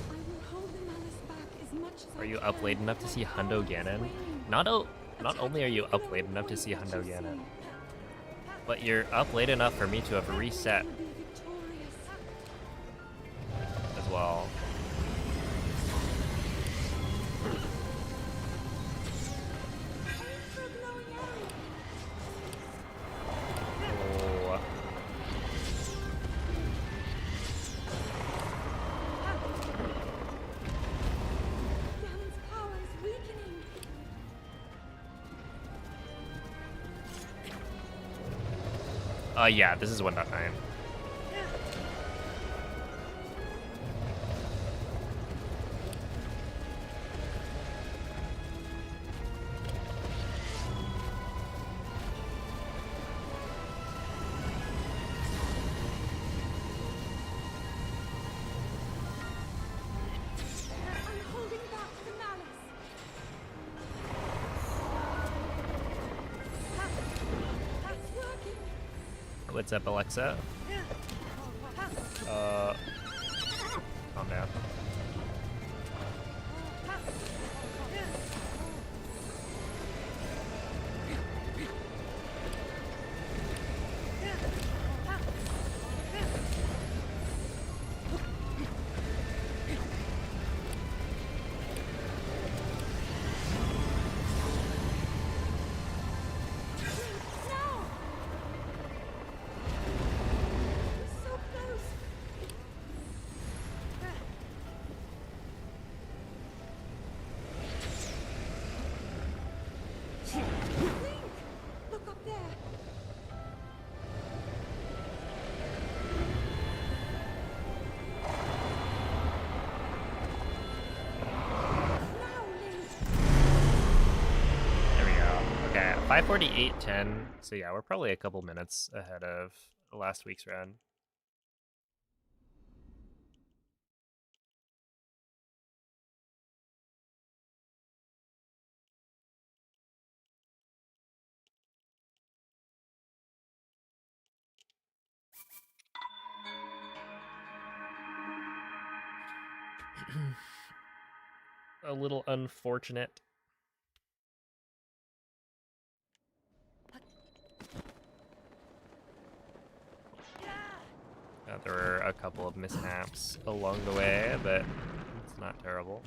I will hold the malice back as much as Are I you can. up late enough to see Hundo Ganon? Not only are you up late enough to see Hundo Ganon, but you're up late enough for me to have reset Be victorious. as well. For a glowing area. Oh. Ganon's power is weakening. Yeah, this is 1.9. I'm holding back the malice. It's working. What's up, Alexa? Calm down. No! We're so close. Link! Look up there. Now, Link! There we go. Okay, 5:48:10. So yeah, we're probably a couple minutes ahead of last week's run. A little unfortunate. There were a couple of mishaps along the way, but it's not terrible.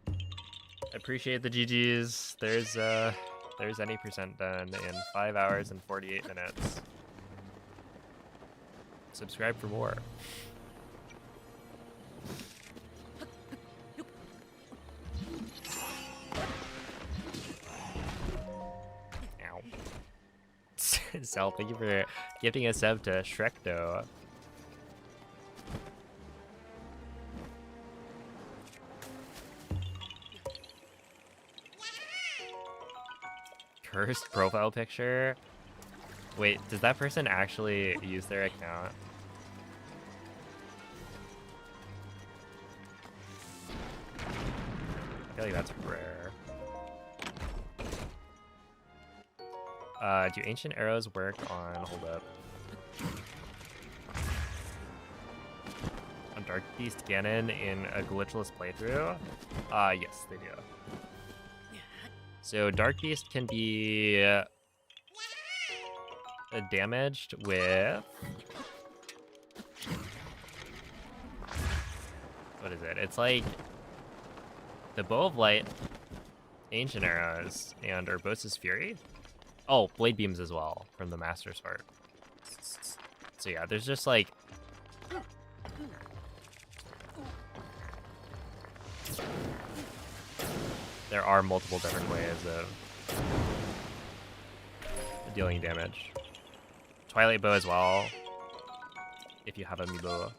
I appreciate the GGs. There's any percent done in 5 hours and 48 minutes. Subscribe for more. Ow. Sal, thank you for gifting a sub to Shrekdo. Cursed profile picture? Wait, does that person actually use their account? I feel like that's rare. Do ancient arrows work on, hold up. On Dark Beast Ganon in a glitchless playthrough? Yes, they do. So Dark Beast can be damaged with... What is it? It's like the Bow of Light Ancient Arrows and Urbosa's Fury. Oh, Blade Beams as well from the Master Sword. So yeah, there's just like... There are multiple different ways of dealing damage. Twilight Bow as well, if you have Amiibo.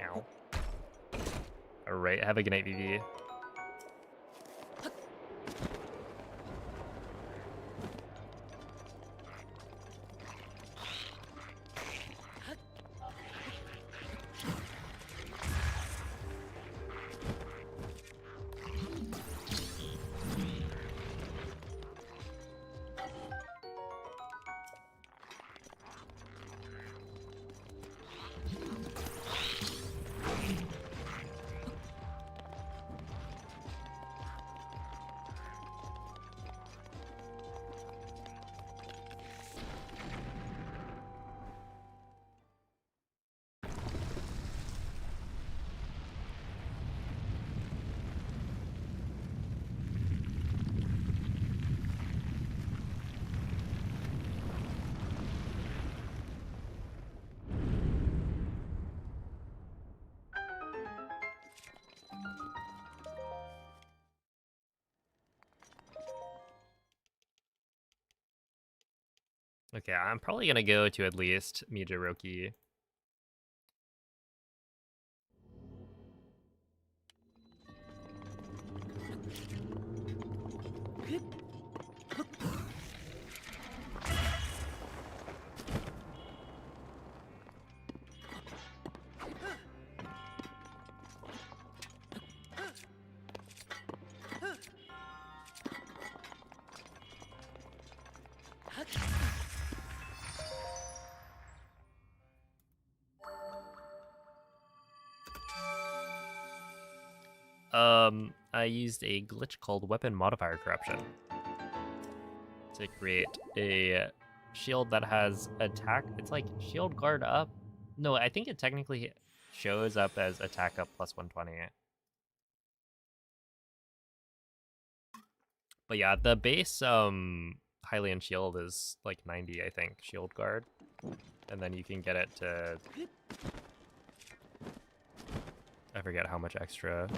Ow. Alright, have a good night, VV. Okay, I'm probably gonna go to at least Mijiroki. I used a glitch called Weapon Modifier Corruption to create a shield that has attack. It's like shield guard up. No, I think it technically shows up as attack up plus 120. But yeah, the base Hylian shield is like 90, I think, shield guard. And then you can get it to... I forget how much extra.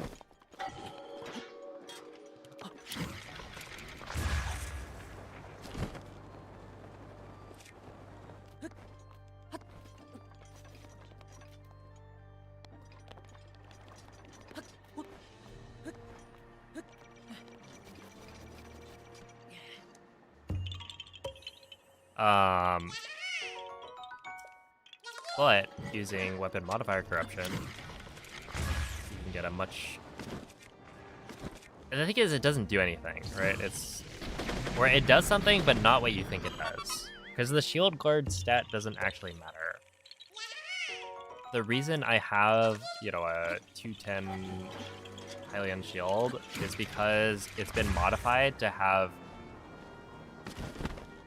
But using Weapon Modifier Corruption, you can get a much... And the thing is, it doesn't do anything, right? It's... Or it does something, but not what you think it does. Because the shield guard stat doesn't actually matter. The reason I have, you know, a 210 Hylian shield is because it's been modified to have...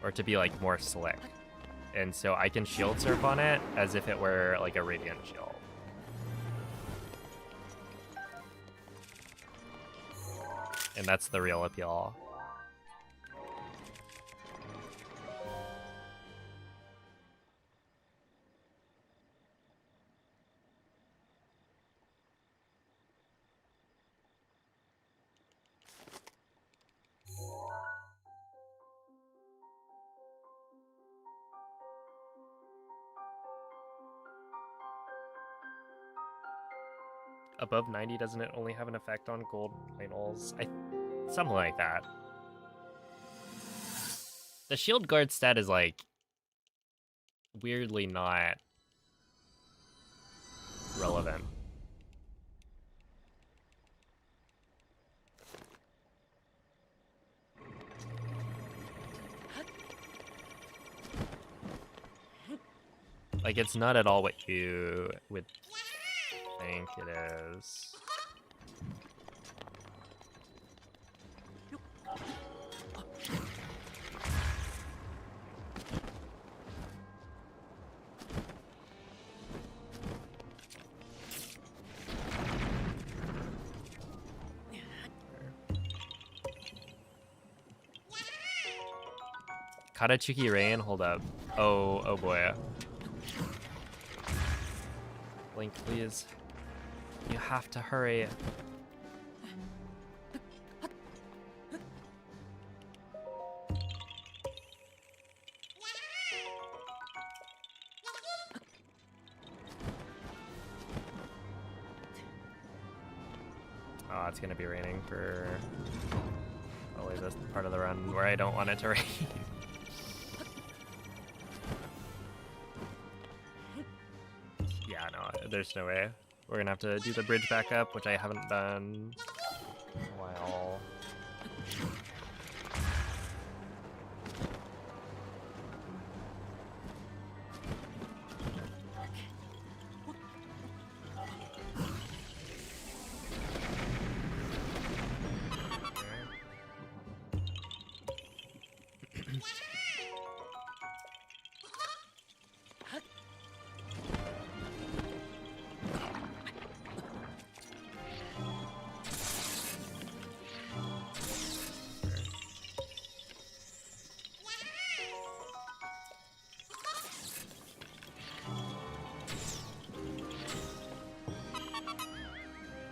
Or to be, like, more slick. And so I can shield surf on it as if it were like a radiant shield. And that's the real appeal. Above 90, doesn't it only have an effect on gold finals? Something like that. The shield guard stat is like weirdly not relevant. Like, it's not at all what you would think it is. Katachuki Rain, hold up. Oh boy. Link, please. You have to hurry. Oh, it's gonna be raining for probably this part of the run where I don't want it to rain. Yeah, no, there's no way. We're gonna have to do the bridge back up, which I haven't done in a while.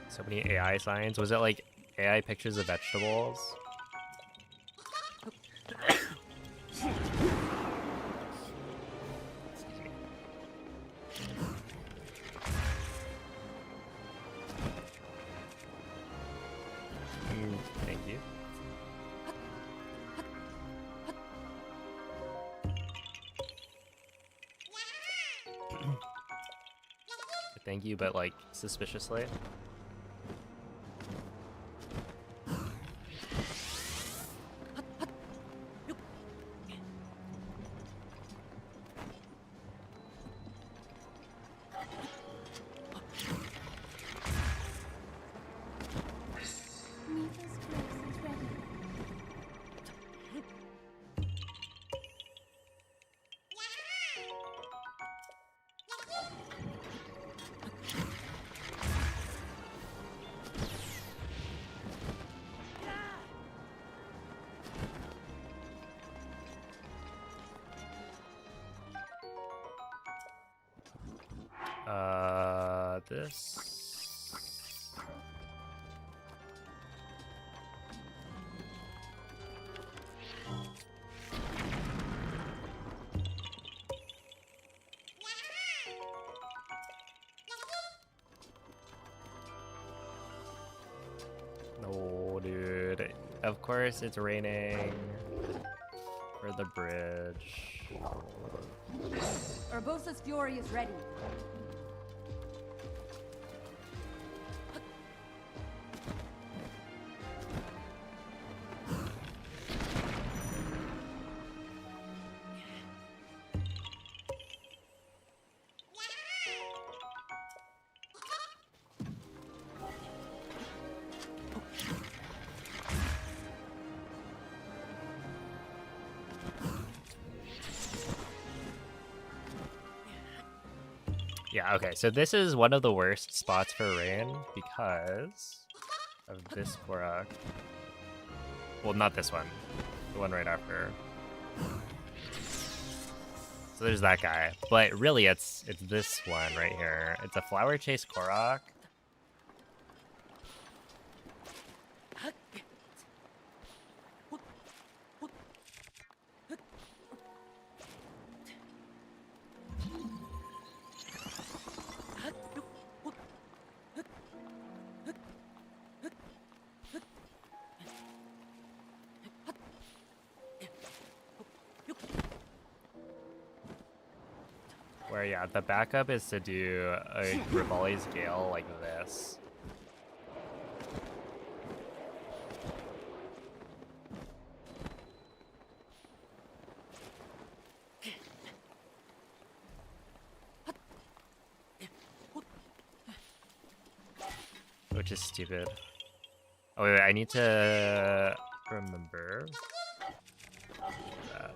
So many AI signs. Was it like AI pictures of vegetables? Excuse me. Thank you. Thank you, but like suspiciously. Neva's place is ready. This. No, dude. Of course it's raining for the bridge. Urbosa's fury is ready. Yeah, okay, so this is one of the worst spots for rain because of this Korok. Well, not this one. The one right after. So there's that guy. But really, it's this one right here. It's a Flower Chase Korok. Where, yeah, the backup is to do a Rivali's Gale like this. which is stupid. Oh wait, I need to remember that.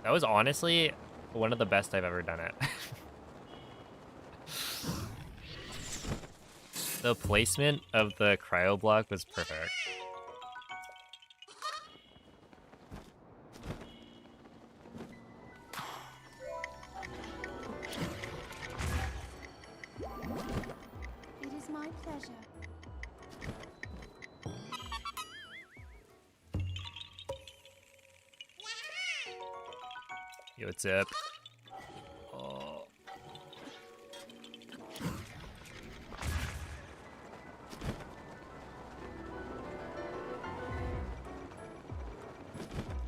That was honestly one of the best I've ever done it. The placement of the cryo block was perfect. It is my pleasure. Yo, what's up? Oh.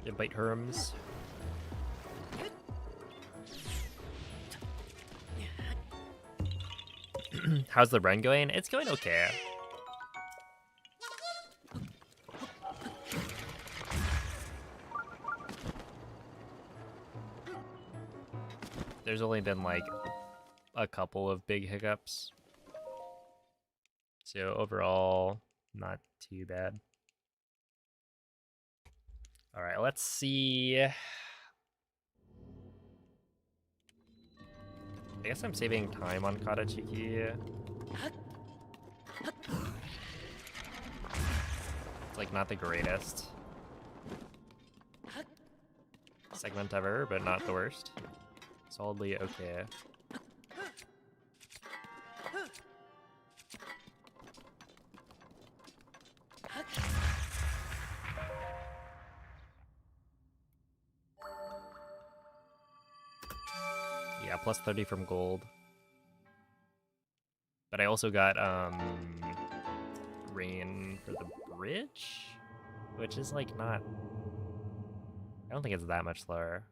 Invite Herms. How's the run going? It's going okay. There's only been like a couple of big hiccups. So overall, not too bad. All right, let's see. I guess I'm saving time on Katachiki. It's like not the greatest segment ever, but not the worst. Solidly okay. Yeah, plus 30 from gold. But I also got rain for the bridge, which is like not, I don't think it's that much lower.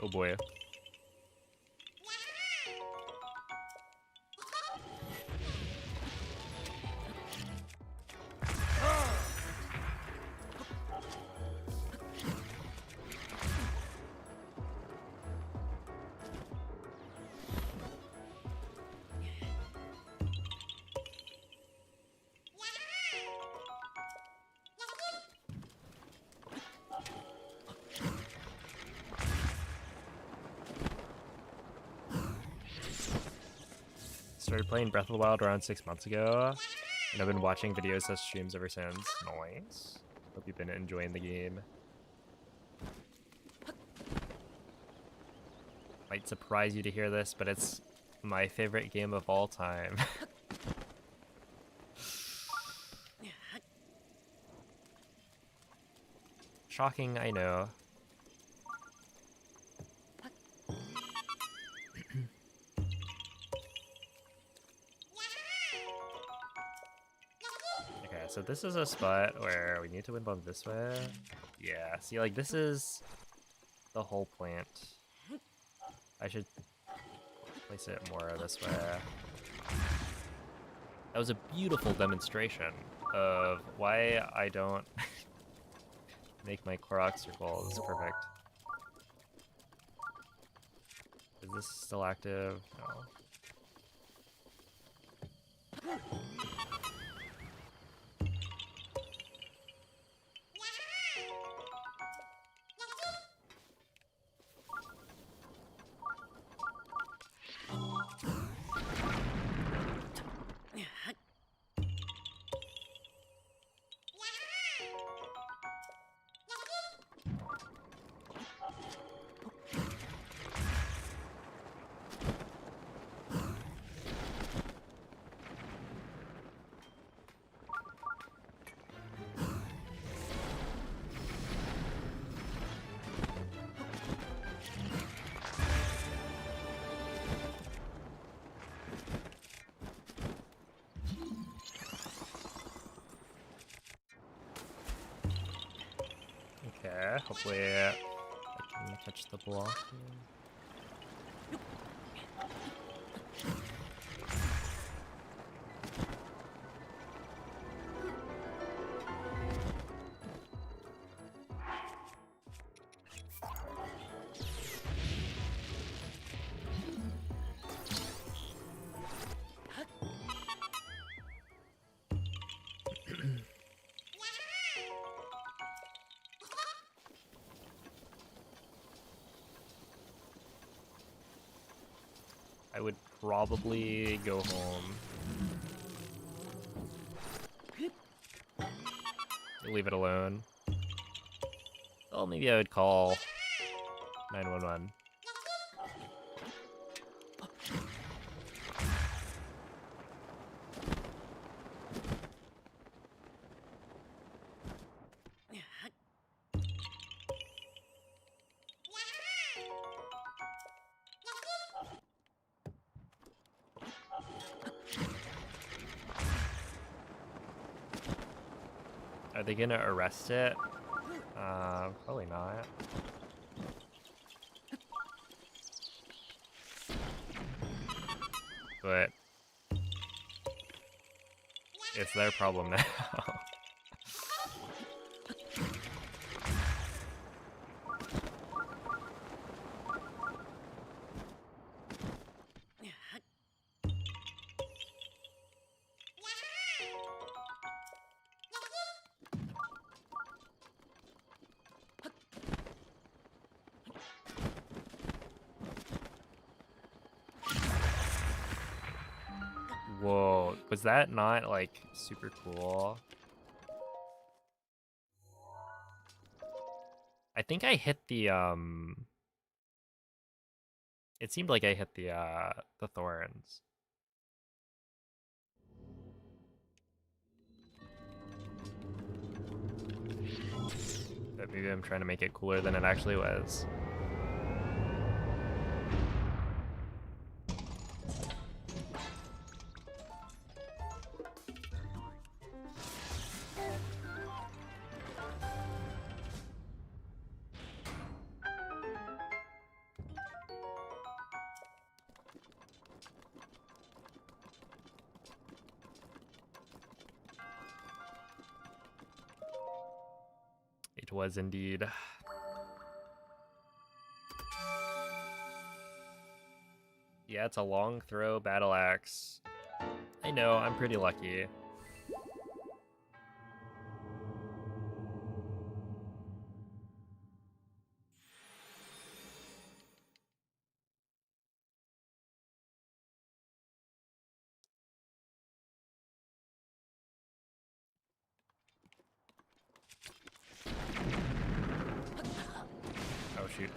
Oh boy. Started playing Breath of the Wild around 6 months ago, and I've been watching videos of streams ever since. Nice. Hope you've been enjoying the game. Might surprise you to hear this, but it's my favorite game of all time. Shocking, I know. Okay, so this is a spot where we need to wind bomb this way. Yeah, see, like, this is the whole plant. I should place it more this way. That was a beautiful demonstration of why I don't make my Korok circle. This is perfect. Is this still active? No. Okay, hopefully I can touch the block here. I would probably go home. Leave it alone. Oh, maybe I would call 911. Are they gonna arrest it? Probably not. But it's their problem now. Whoa, was that not like super cool? I think I hit the it seemed like I hit the thorns. But maybe I'm trying to make it cooler than it actually was. It was indeed. Yeah, it's a long throw battle axe. I know, I'm pretty lucky. Oh shoot.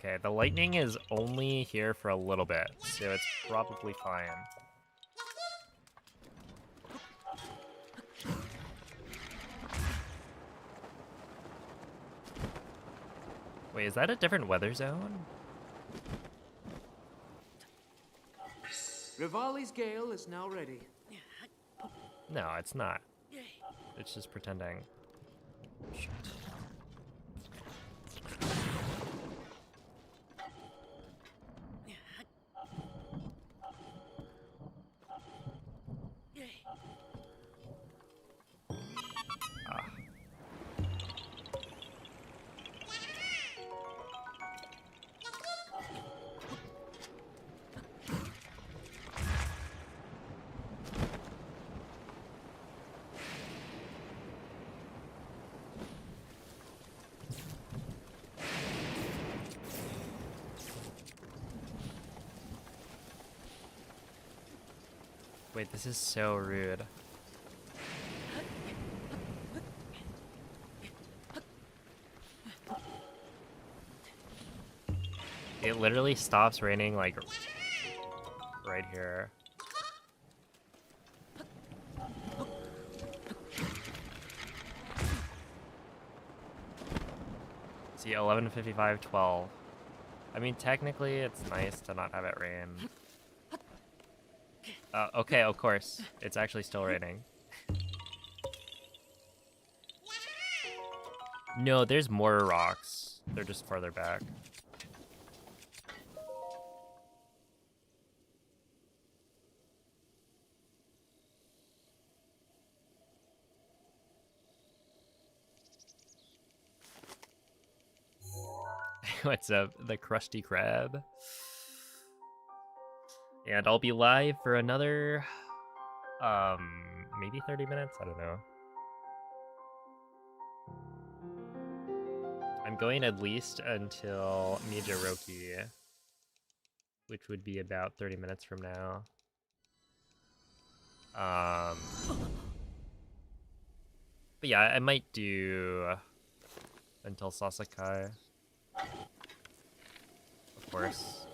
Okay, the lightning is only here for a little bit, so it's probably fine. Wait, is that a different weather zone? Rivali's gale is now ready. No, it's not. It's just pretending. Shit. Ah. Wait, this is so rude. It literally stops raining like right here. See, 11:55, 12. I mean, technically, it's nice to not have it rain. Okay, of course. It's actually still raining. No, there's more rocks. They're just farther back. What's up, the Krusty Krab? And I'll be live for another, maybe 30 minutes? I don't know. I'm going at least until Mijiroki, which would be about 30 minutes from now. But yeah, I might do until Sasakai. Of course.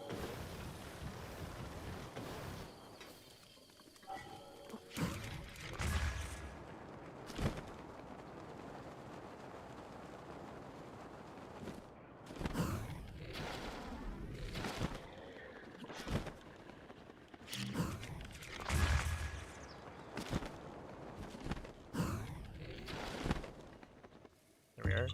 There we are.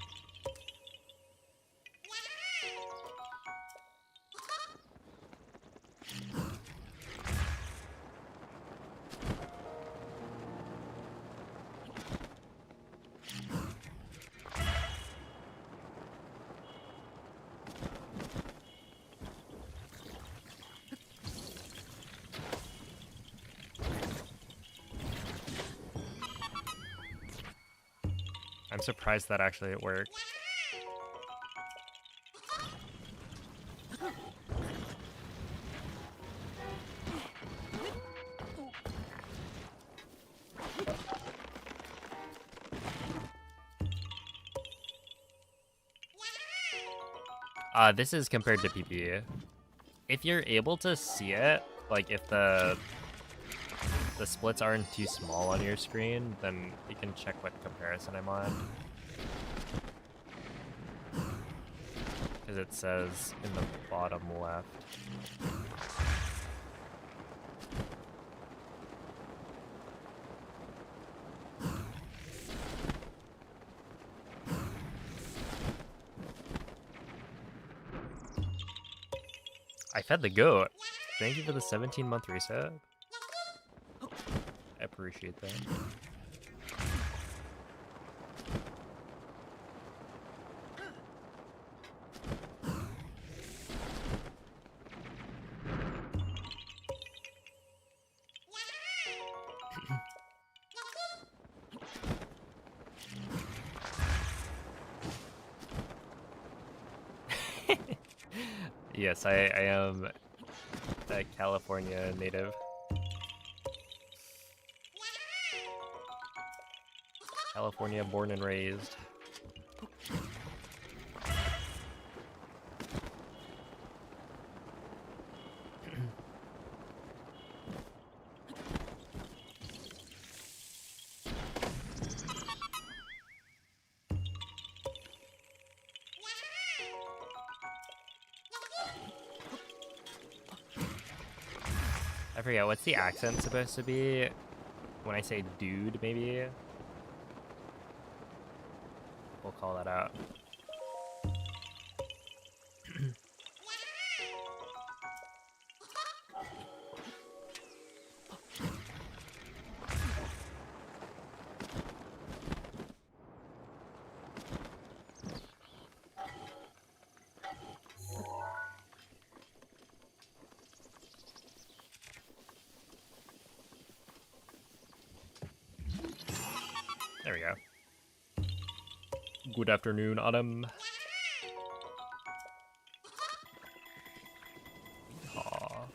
I'm surprised that actually it worked. This is compared to PP. If you're able to see it, like if the splits aren't too small on your screen, then you can check what comparison I'm on. Because it says in the bottom left. I fed the goat. Thank you for the 17-month reset. I appreciate that. Yes, I am a California native. California born and raised. I forget, what's the accent supposed to be when I say dude, maybe? We'll call that out. There we go. Good afternoon, Autumn. Aw.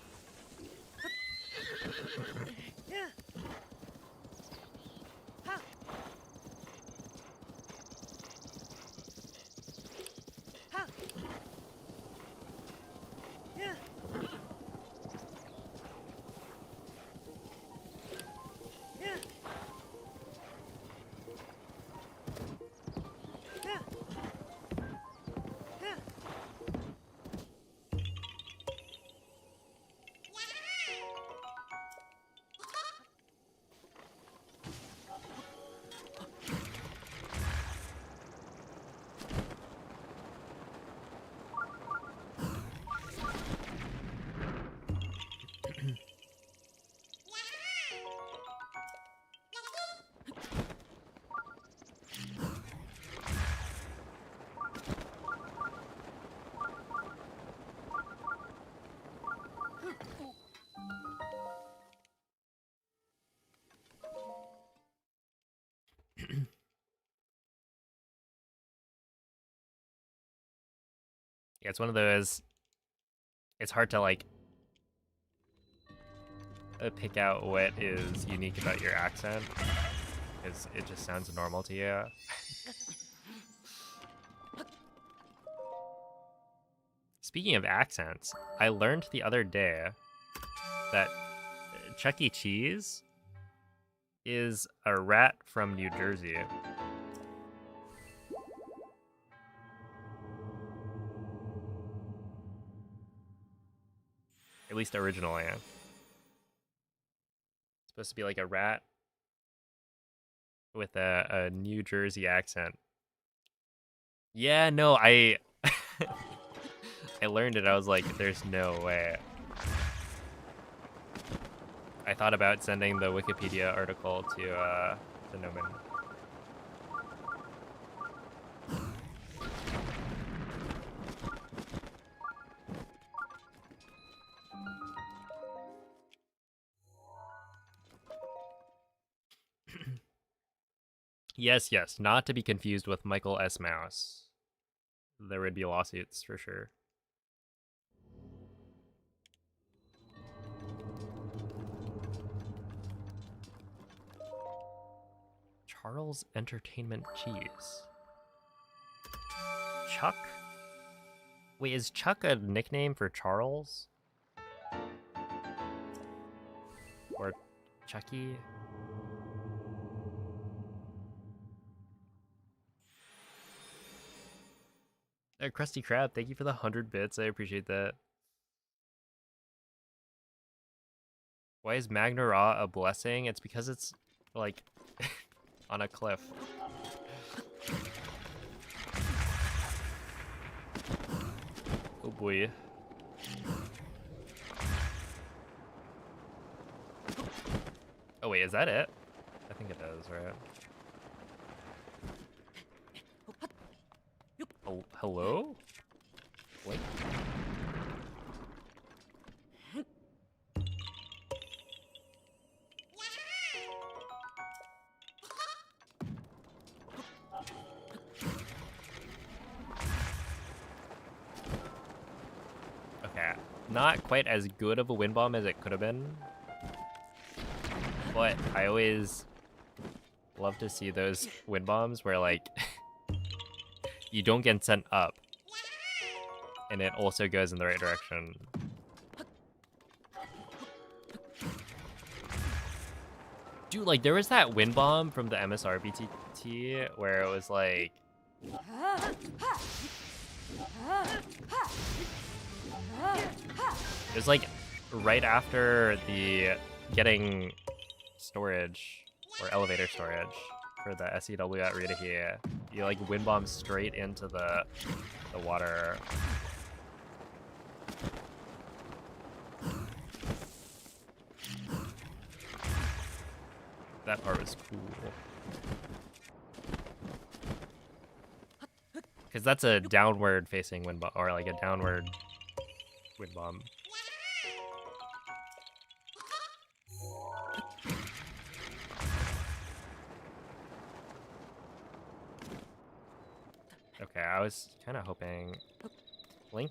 Yeah, it's one of those. It's hard to like pick out what is unique about your accent because it just sounds normal to you. Speaking of accents, I learned the other day that Chuck E. Cheese is a rat from New Jersey. At least originally. It's supposed to be like a rat with a New Jersey accent. Yeah, no, I I learned it. I was like, there's no way. I thought about sending the Wikipedia article to Nomen. Yes, yes, not to be confused with Michael S. Mouse. There would be lawsuits for sure. Charles Entertainment Cheese. Chuck? Wait, is Chuck a nickname for Charles? Or Chucky? Krusty Krab, thank you for the 100 bits. I appreciate that. Why is Magna Ra a blessing? It's because it's, like, on a cliff. Oh boy. Oh wait, is that it? I think it is, right? Oh, hello? Wait. Okay, not quite as good of a wind bomb as it could have been, but I always love to see those wind bombs where like you don't get sent up and it also goes in the right direction. Dude, like there was that wind bomb from the MSRBTT where it was like it was like right after the getting storage or elevator storage for the SEW at Rita here. You like wind bomb straight into the water. That part was cool. Because that's a downward facing wind bomb, or like a downward wind bomb. Okay, I was kind of hoping... Link?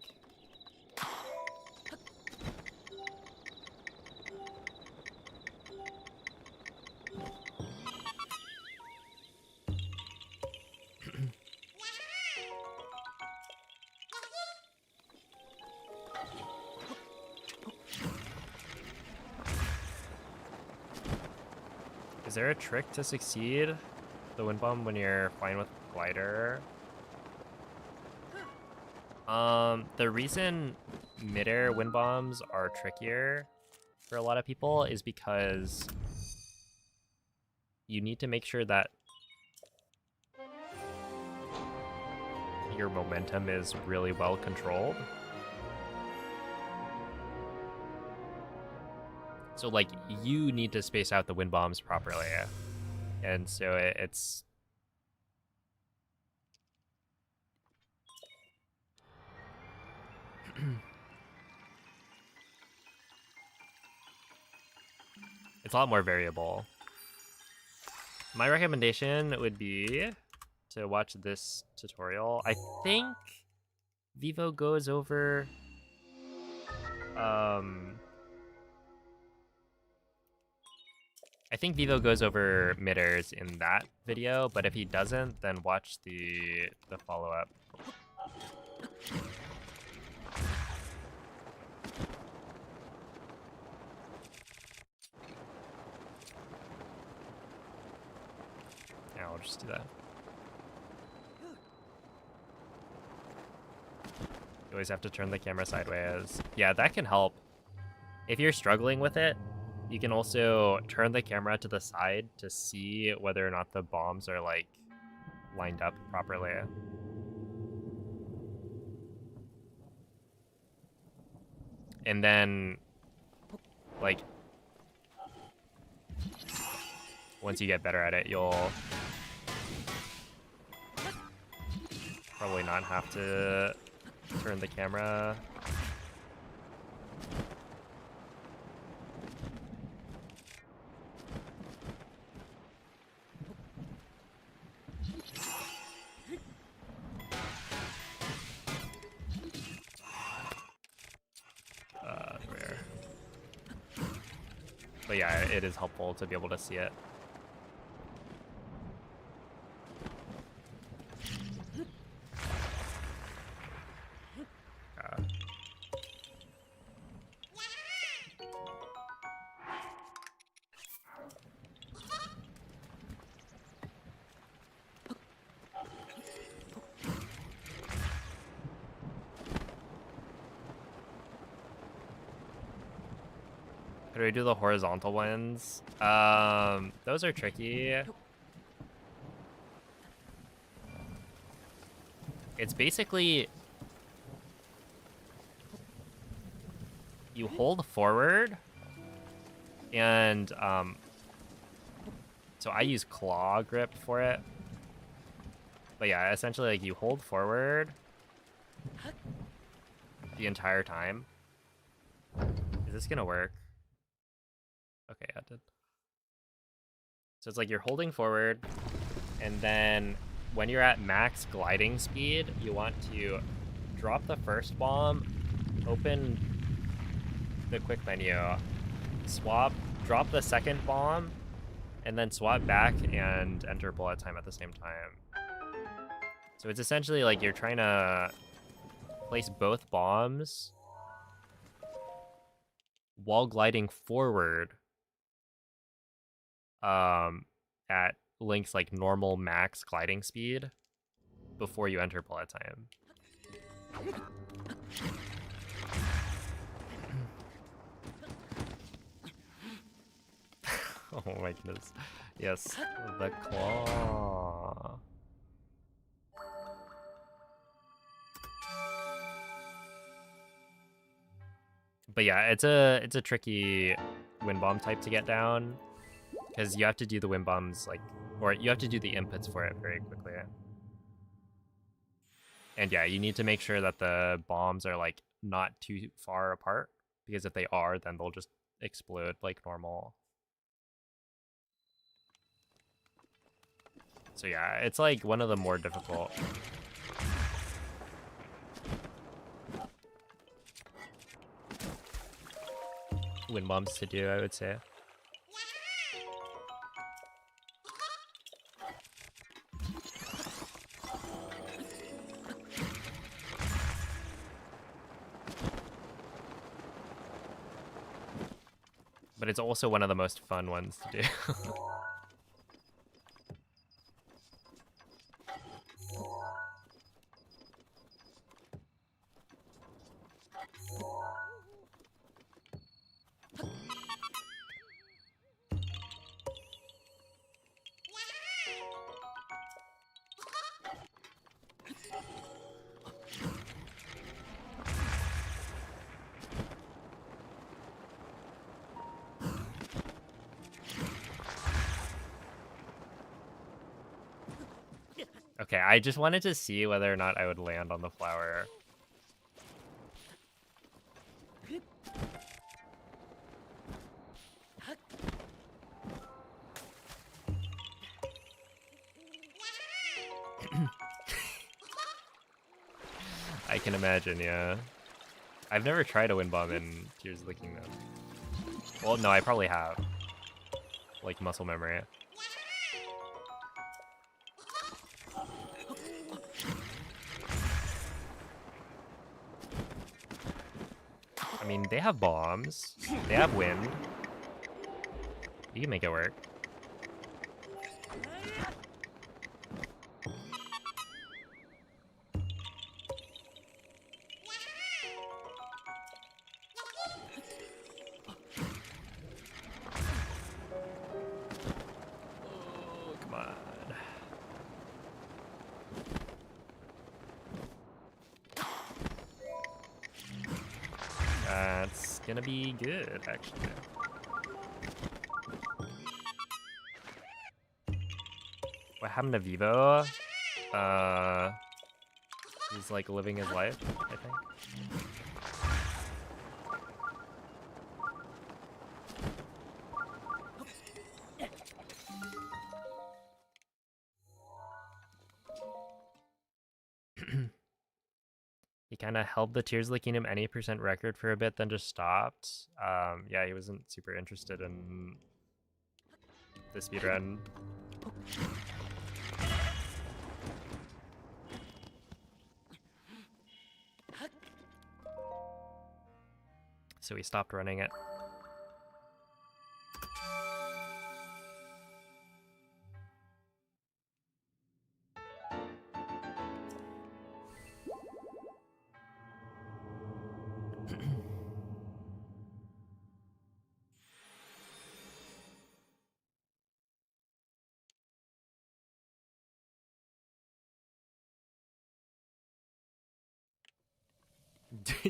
Is there a trick to succeed the wind bomb when you're flying with glider? The reason midair wind bombs are trickier for a lot of people is because you need to make sure that your momentum is really well controlled. So like you need to space out the wind bombs properly. And so it's it's a lot more variable. My recommendation would be to watch this tutorial. I think Vivo goes over I think Vivo goes over midders in that video, but if he doesn't, then watch the follow-up. Yeah, I'll just do that. You always have to turn the camera sideways. Yeah, that can help. If you're struggling with it, you can also turn the camera to the side to see whether or not the bombs are like lined up properly. And then like once you get better at it, you'll probably not have to turn the camera. Rare. But yeah, it is helpful to be able to see it. How do we do the horizontal ones? Those are tricky. It's basically you hold forward and so I use claw grip for it. But yeah, essentially like you hold forward the entire time. Is this gonna work? Okay, yeah, it did. So it's like you're holding forward, and then when you're at max gliding speed, you want to drop the first bomb, open the quick menu, swap, drop the second bomb, and then swap back and enter bullet time at the same time. So it's essentially like you're trying to place both bombs while gliding forward at Link's like normal max gliding speed before you enter bullet time. Oh my goodness. Yes, the claw. But yeah, it's a tricky wind bomb type to get down because you have to do the wind bombs like, or you have to do the inputs for it very quickly. And yeah, you need to make sure that the bombs are like not too far apart, because if they are, then they'll just explode like normal. So yeah, it's like one of the more difficult. Wind bombs to do, I would say. But it's also one of the most fun ones to do. Okay, I just wanted to see whether or not I would land on the flower. I can imagine, yeah. I've never tried a wind bomb in Tears of the Kingdom. Well, no, I probably have. Like muscle memory. I mean, they have bombs. They have wind. You can make it work. Oh, come on. That's gonna be good, actually. What happened to Vivo? He's like living his life, I think. He kind of held the Tears of the Kingdom any percent record for a bit, then just stopped. Yeah, he wasn't super interested in the speedrun. So he stopped running it.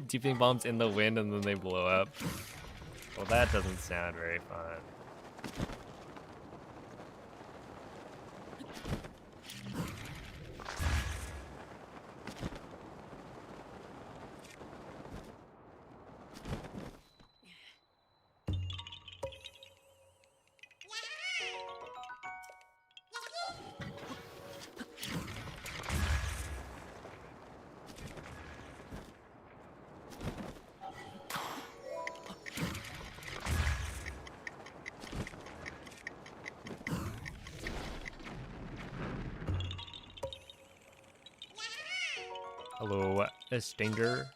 Deeping bombs in the wind and then they blow up. Well, that doesn't sound very fun. Hello, Stinger.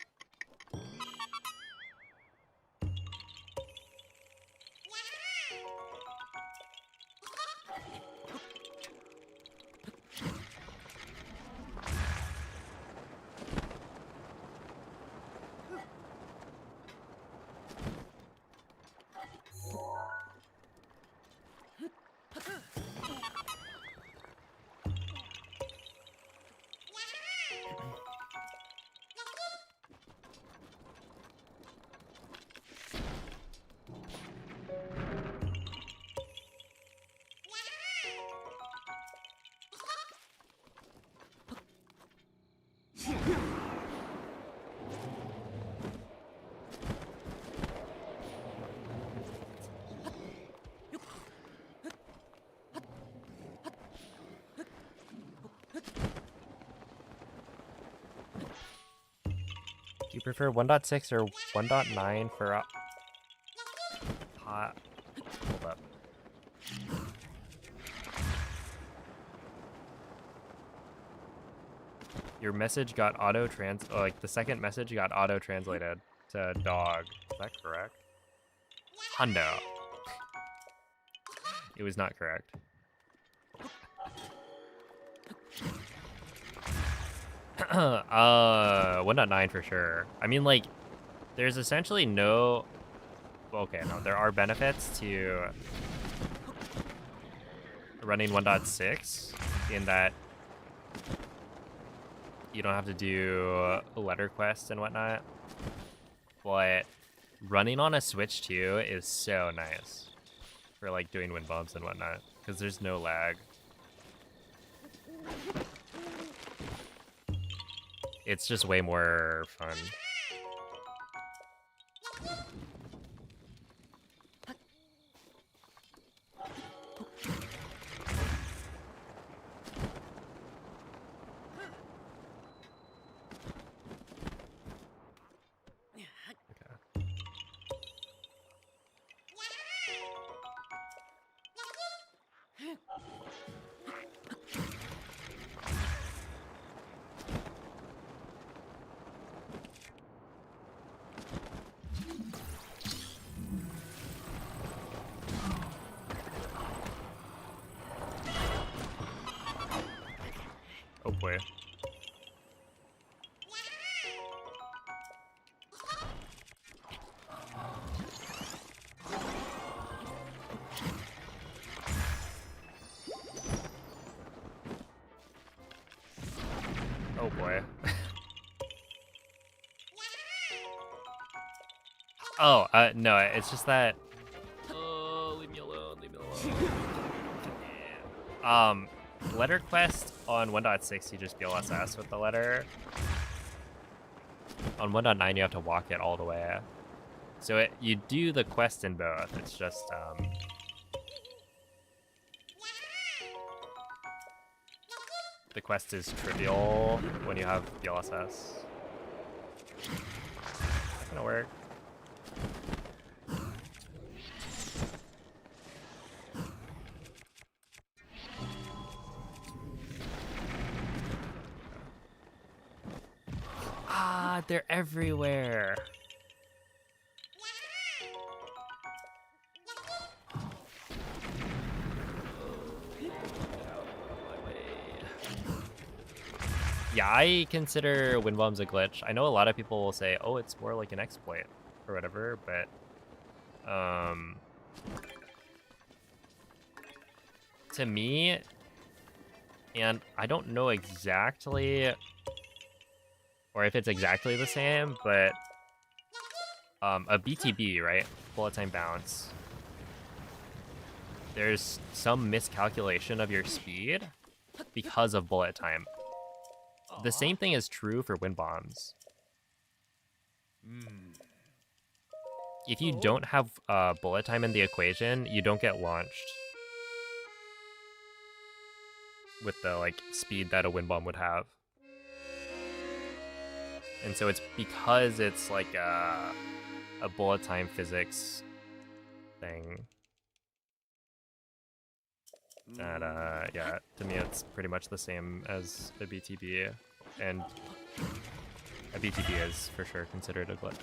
Do you prefer 1.6 or 1.9 for hot? Hold up. Your message got like the second message got auto-translated to dog. Is that correct? Hundo. It was not correct. 1.9 for sure. I mean, like, there's essentially no... Okay, no, there are benefits to running 1.6 in that you don't have to do letter quests and whatnot. But running on a Switch 2 is so nice for, like, doing wind bombs and whatnot, because there's no lag. It's just way more fun. boy. Oh boy. Oh, no, it's just that. Oh, leave me alone, leave me alone. Letter quest on 1.6, you just BLSS with the letter. On 1.9, you have to walk it all the way. So you do the quest in both. It's just the quest is trivial when you have BLSS. Not gonna work. Ah, they're everywhere. Yeah, I consider wind bombs a glitch. I know a lot of people will say, oh, it's more like an exploit or whatever, but to me, and I don't know exactly, or if it's exactly the same, but a BTB, right? Bullet time bounce. There's some miscalculation of your speed because of bullet time. The same thing is true for wind bombs. If you don't have bullet time in the equation, you don't get launched with the like speed that a wind bomb would have. And so it's because it's like a bullet time physics thing that yeah, to me it's pretty much the same as a BTB, and a BTB is for sure considered a glitch.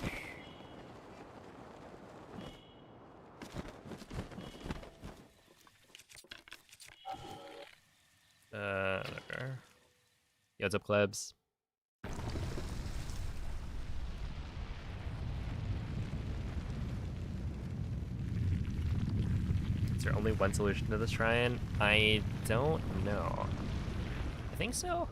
There. Yo, what's up, plebs? Is there only one solution to this shrine? I don't know. I think so.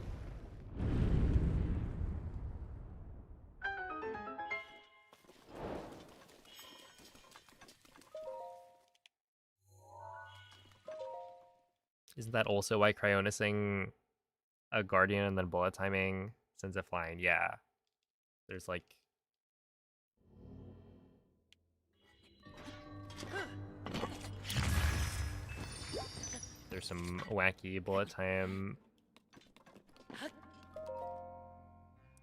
Isn't that also why cryonising a guardian and then bullet timing sends it flying? Yeah. There's like there's some wacky bullet time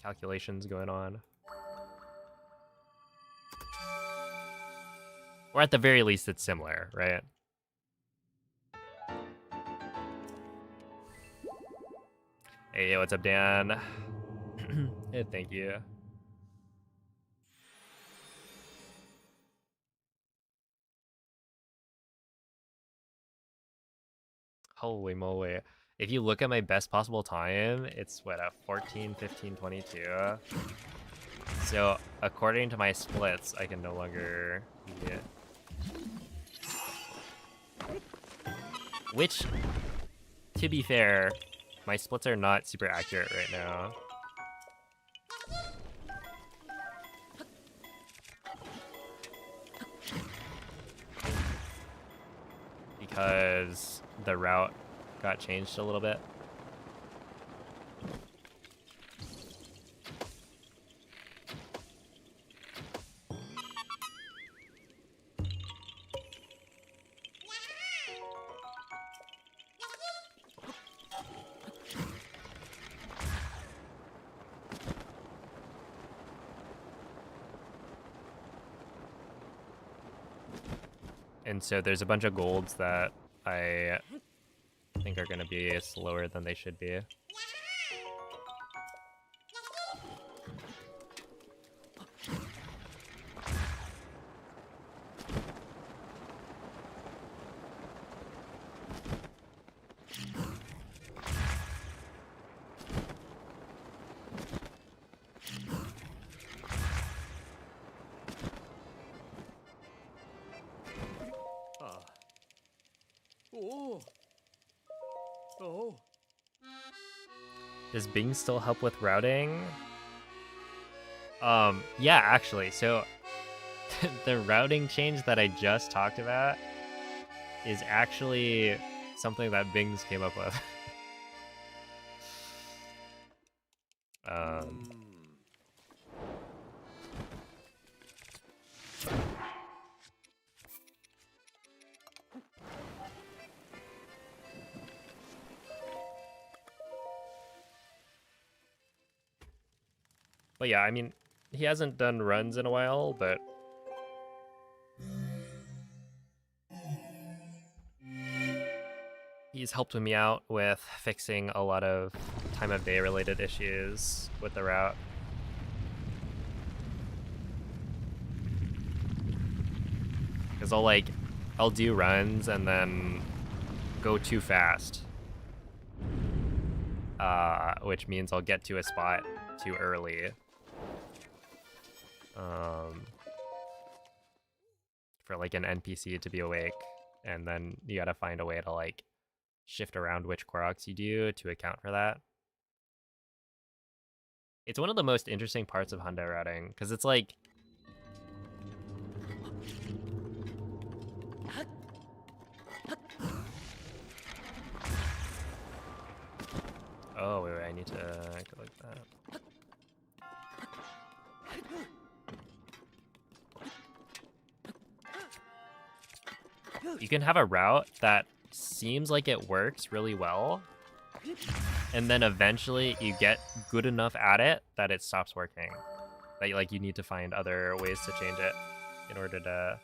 calculations going on. Or at the very least it's similar, right? Hey, what's up, Dan? Hey, thank you. Holy moly. If you look at my best possible time, it's what, a 14, 15, 22. So, according to my splits, I can no longer be it. Which, to be fair, my splits are not super accurate right now. Because the route got changed a little bit. And so there's a bunch of golds that I think are going to be slower than they should be. Oh. Oh. Does Bing still help with routing? Yeah, actually. So the routing change that I just talked about is actually something that Bing's came up with. But yeah, I mean, he hasn't done runs in a while, but he's helped me out with fixing a lot of time of day related issues with the route. Because I'll do runs and then go too fast. Which means I'll get to a spot too early. For like an NPC to be awake, and then you gotta find a way to like shift around which Koroks you do to account for that. It's one of the most interesting parts of Hyundai routing, because it's like oh wait, I need to go like that. You can have a route that seems like it works really well, and then eventually you get good enough at it that it stops working. That like you need to find other ways to change it in order to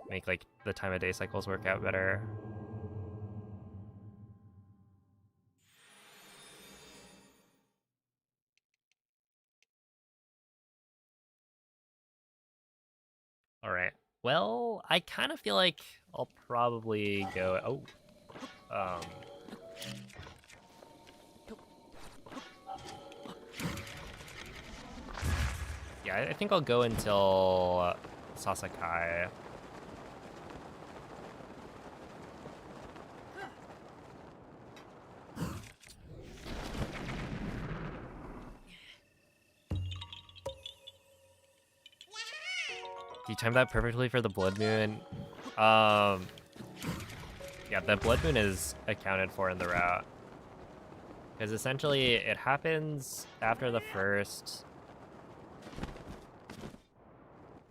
make like the time of day cycles work out better. All right. Well, I kind of feel like I'll probably go. Yeah, I think I'll go until Sasakai. You timed that perfectly for the Blood Moon. Yeah, the Blood Moon is accounted for in the route. Because essentially it happens after the first...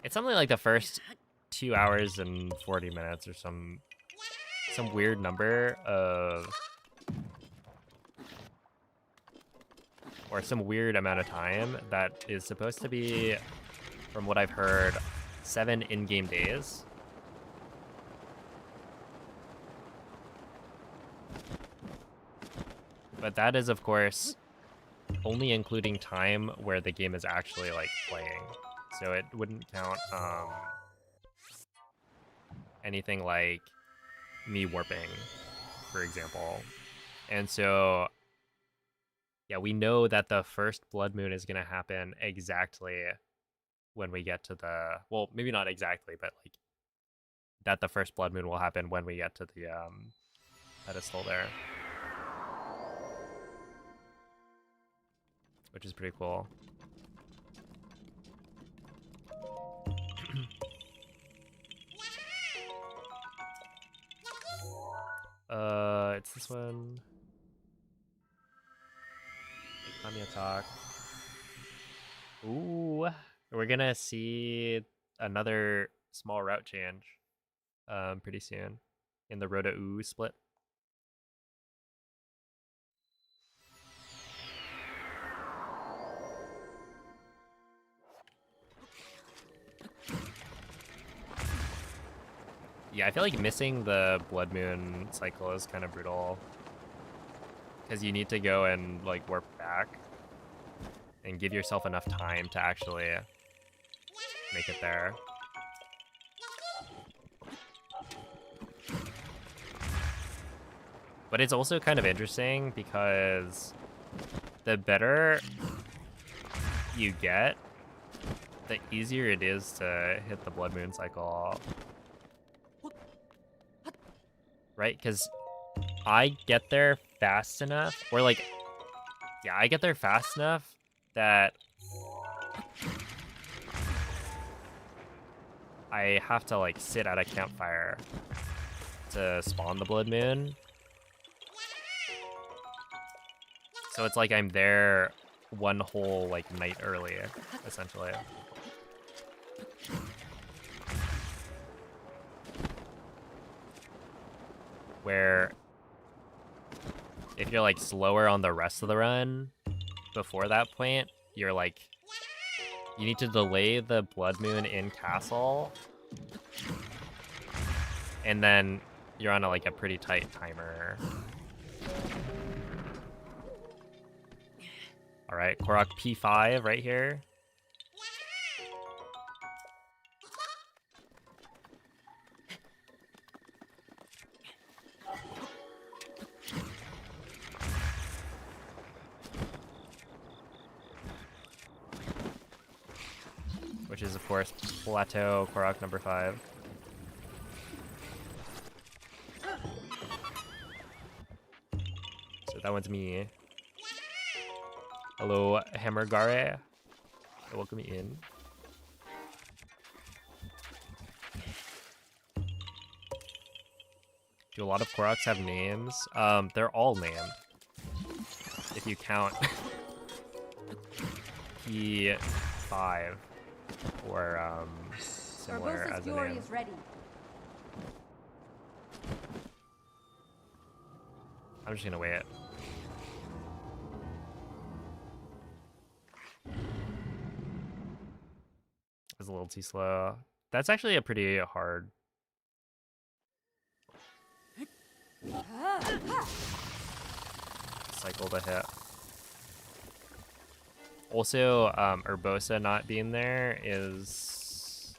It's something like the first 2 hours and 40 minutes or some weird number of... Or some weird amount of time that is supposed to be, from what I've heard, 7 in-game days. But that is, of course, only including time where the game is actually, like, playing. So it wouldn't count anything like me warping, for example. And so, yeah, we know that the first Blood Moon is going to happen exactly when we get to the, well, maybe not exactly, but like that the first Blood Moon will happen when we get to the pedestal there, which is pretty cool. It's this one. Kamiya talk. Ooh. We're gonna see another small route change pretty soon in the Rhoda Ooh split. Yeah, I feel like missing the Blood Moon cycle is kind of brutal. Because you need to go and like warp back and give yourself enough time to actually make it there. But it's also kind of interesting because the better you get, the easier it is to hit the Blood Moon cycle. Right? Because I get there fast enough, or like, yeah, I get there fast enough that I have to like sit at a campfire to spawn the Blood Moon. So it's like I'm there one whole like night early, essentially. Where if you're like slower on the rest of the run before that point, you're like, you need to delay the Blood Moon in Castle, and then you're on like a pretty tight timer. All right, Korok P5 right here. Which is, of course, Plateau Korok number 5. So that one's me. Hello, Hammergare. Welcome in. Do a lot of Koroks have names? They're all named. If you count P5 or similar as a name. Is ready. I'm just gonna wait. It's a little too slow. That's actually a pretty hard cycle to hit. Also, Urbosa not being there is...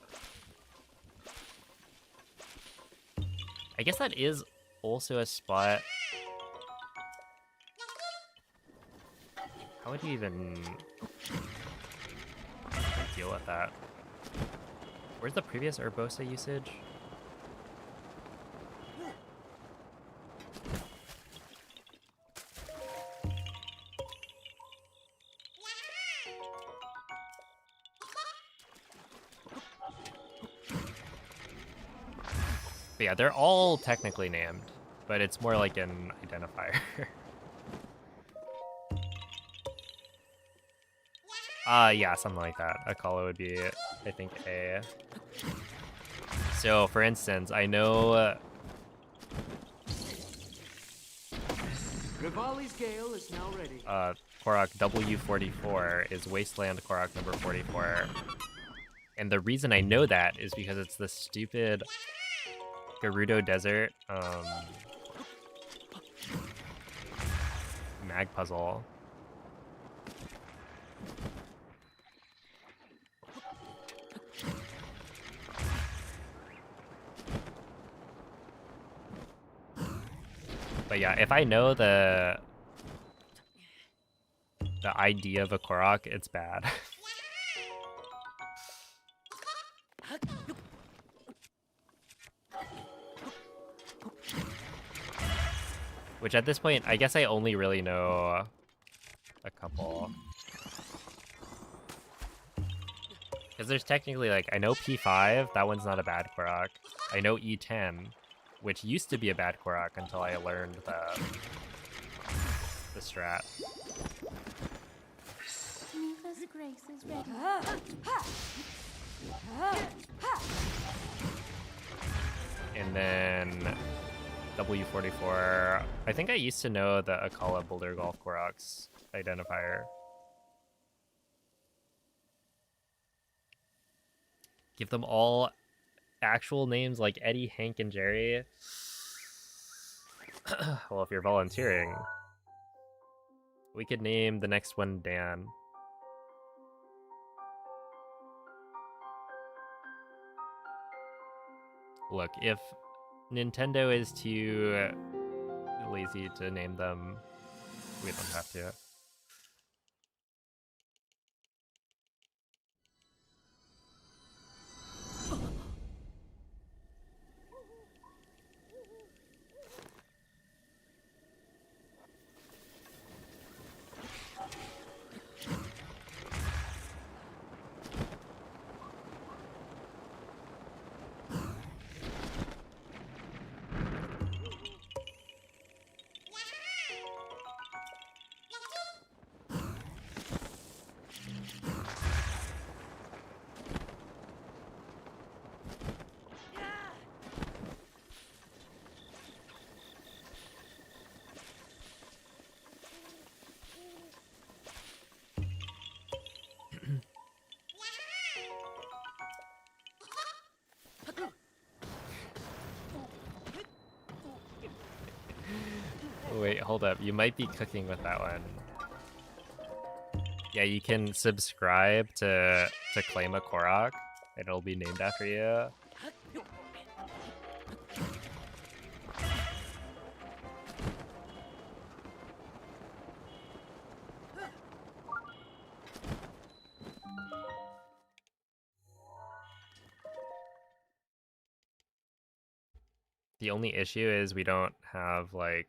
I guess that is also a spot. How would you even deal with that? Where's the previous Urbosa usage? But yeah, they're all technically named, but it's more like an identifier. Yeah, something like that. A Akala would be, I think, A. So, for instance, I know... Rivali's Gale is now ready. Korok W44 is Wasteland Korok number 44. And the reason I know that is because it's the stupid Gerudo Desert mag puzzle. But yeah, if I know the idea of a Korok, it's bad. Which at this point, I guess I only really know a couple. Because there's technically, like, I know P5, that one's not a bad Korok. I know E10, which used to be a bad Korok until I learned the strat. Neva's grace is ready. And then W44. I think I used to know the Akala Boulder Golf Koroks identifier. Give them all actual names like Eddie, Hank, and Jerry. Well, if you're volunteering, we could name the next one Dan. Look, if Nintendo is too lazy to name them, we don't have to. hold up. You might be cooking with that one. Yeah, you can subscribe to claim a Korok, and it'll be named after you. The only issue is we don't have, like...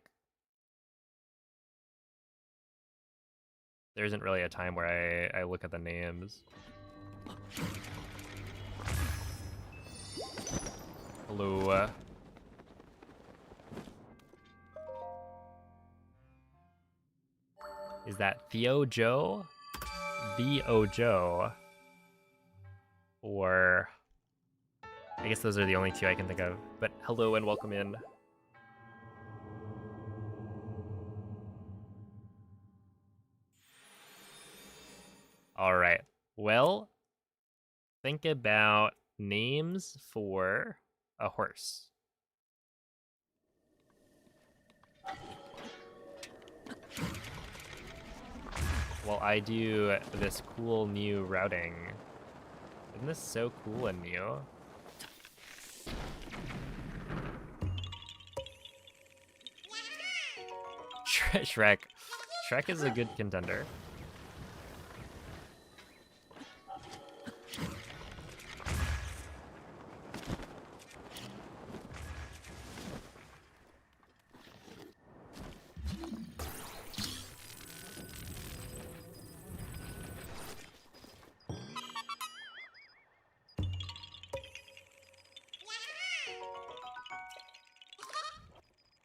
There isn't really a time where I look at the names. Hello. Is that Theo Joe? Theo Joe? Or... I guess those are the only two I can think of. But hello and welcome in. All right. Well, think about names for a horse. While I do this cool new routing. Isn't this so cool and new? Shrek. Shrek is a good contender.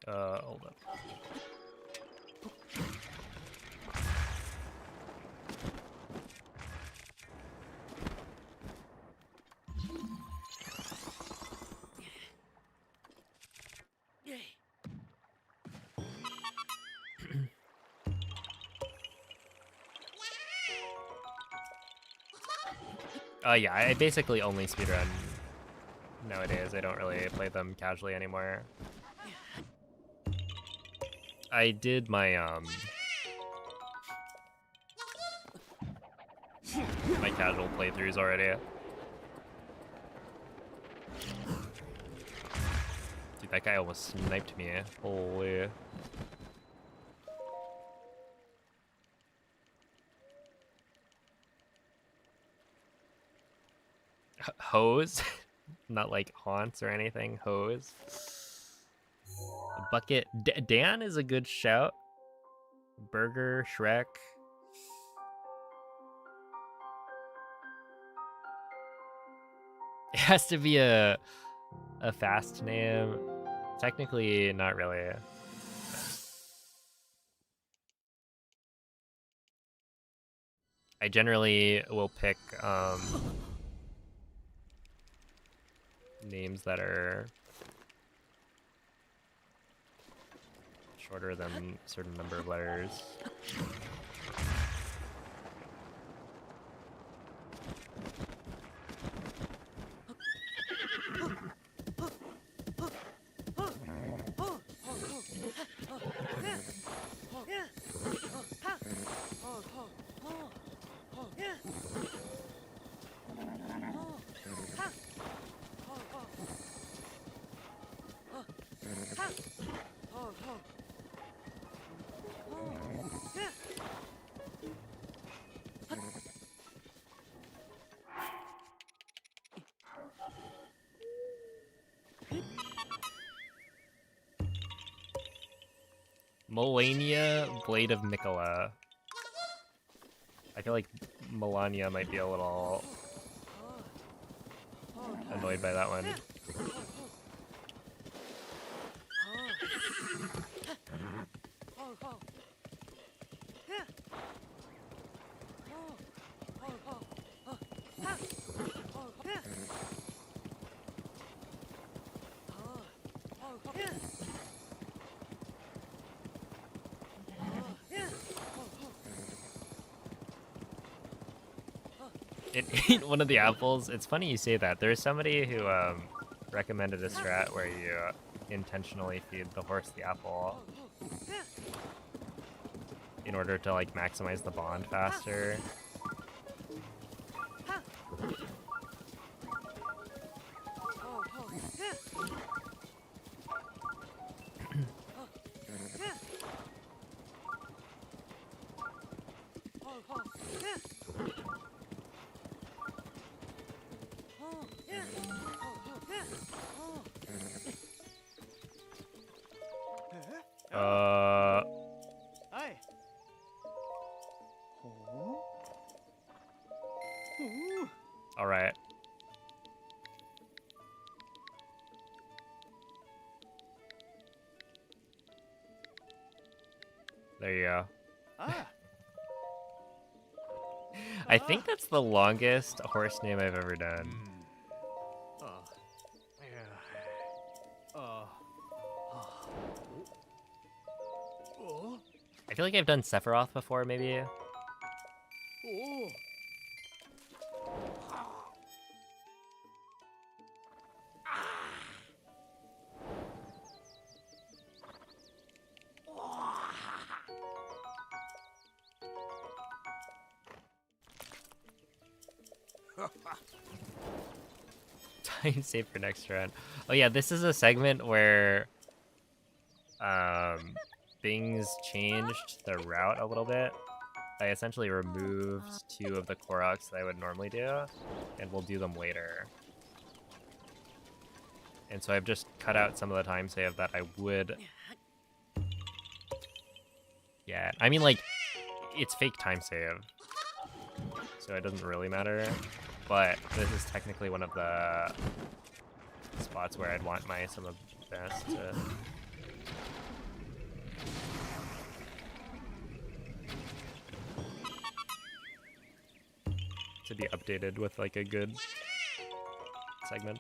Hold up. Yeah, I basically only speedrun nowadays. I don't really play them casually anymore. I did my my casual playthroughs already. Dude, that guy almost sniped me. Holy. Hose? Not like haunts or anything. Hose. Bucket. Dan is a good shout. Burger, Shrek. It has to be a fast name. Technically, not really. I generally will pick names that are shorter than a certain number of letters. Melania, Blade of Nicola. I feel like Melania might be a little annoyed by that one. It ate one of the apples. It's funny you say that. There's somebody who recommended a strat where you intentionally feed the horse the apple. in order to like maximize the bond faster. All right. There you go. I think that's the longest horse name I've ever done. I feel like I've done Sephiroth before, maybe. Time save for next round. Oh yeah, this is a segment where things changed the route a little bit. I essentially removed 2 of the Koroks that I would normally do, and we'll do them later. And so I've just cut out some of the time save that I would. Yeah, I mean, like, it's fake time save, so it doesn't really matter. But this is technically one of the spots where I'd want my some of the best to be updated with like a good segment.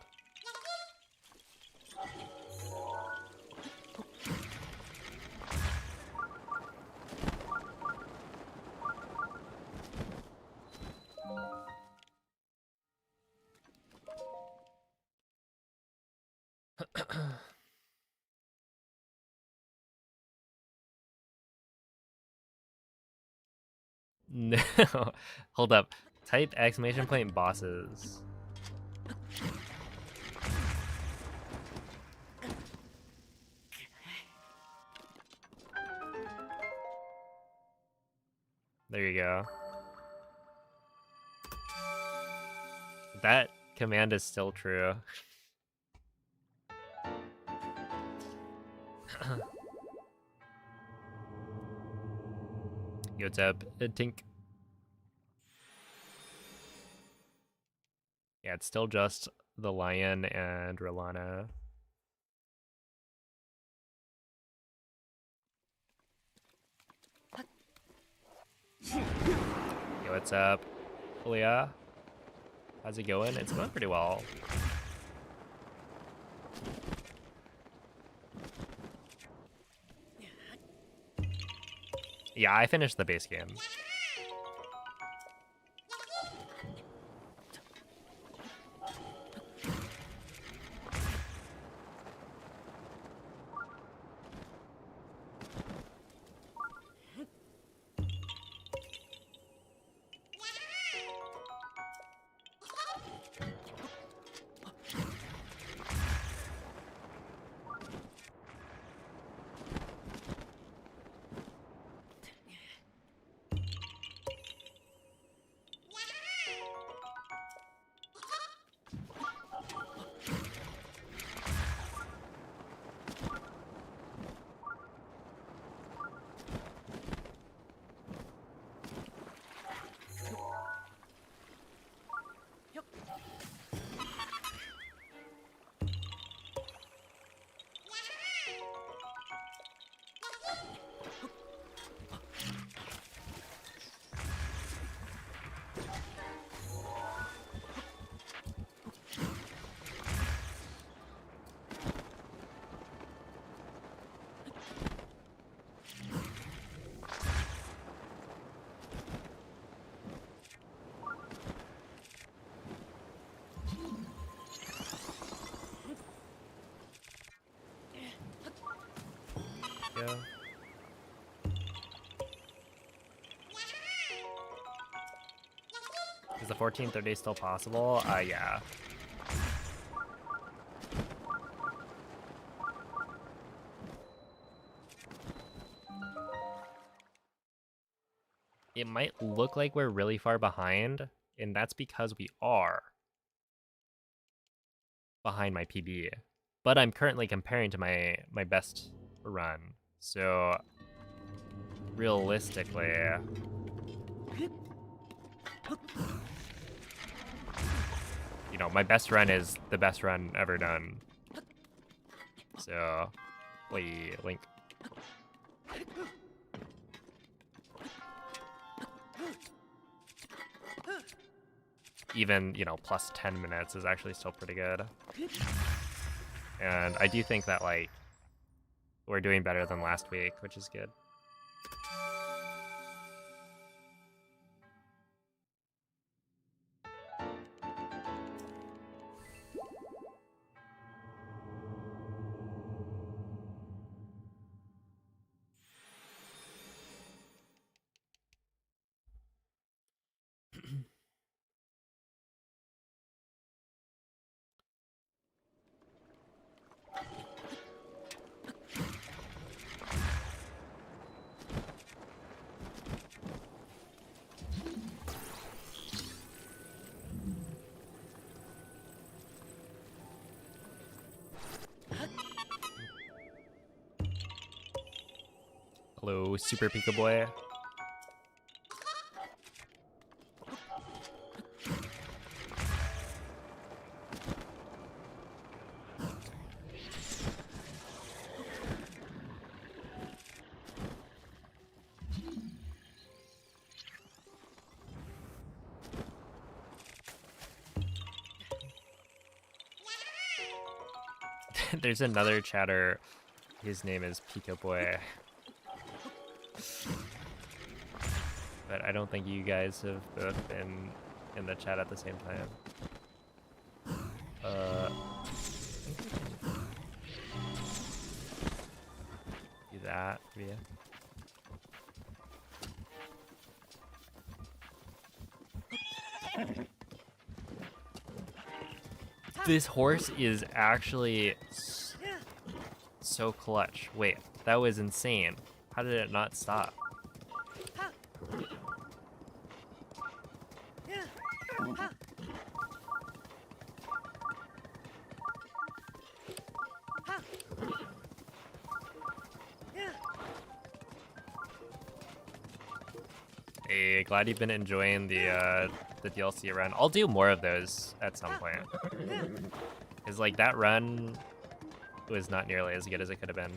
No, hold up. Type exclamation point bosses. There you go. That command is still true. Yo, what's up, Tink? Yeah, it's still just the lion and Rolana. Yo, what's up, Leah? How's it going? It's going pretty well. Yeah, I finished the base game. Yeah. the 1430 still possible? Yeah. It might look like we're really far behind, and that's because we are behind my PB. But I'm currently comparing to my best run. So realistically, you know, my best run is the best run ever done. So, wait, Link. Even, you know, plus 10 minutes is actually still pretty good. And I do think that, like, we're doing better than last week, which is good. Hello, Super Pika Boy. There's another chatter. His name is Pika Boy. But I don't think you guys have both been in the chat at the same time. Do that, yeah. This horse is actually so clutch. Wait, that was insane. How did it not stop? Hey, glad you've been enjoying the DLC run. I'll do more of those at some point. Cause like that run was not nearly as good as it could have been.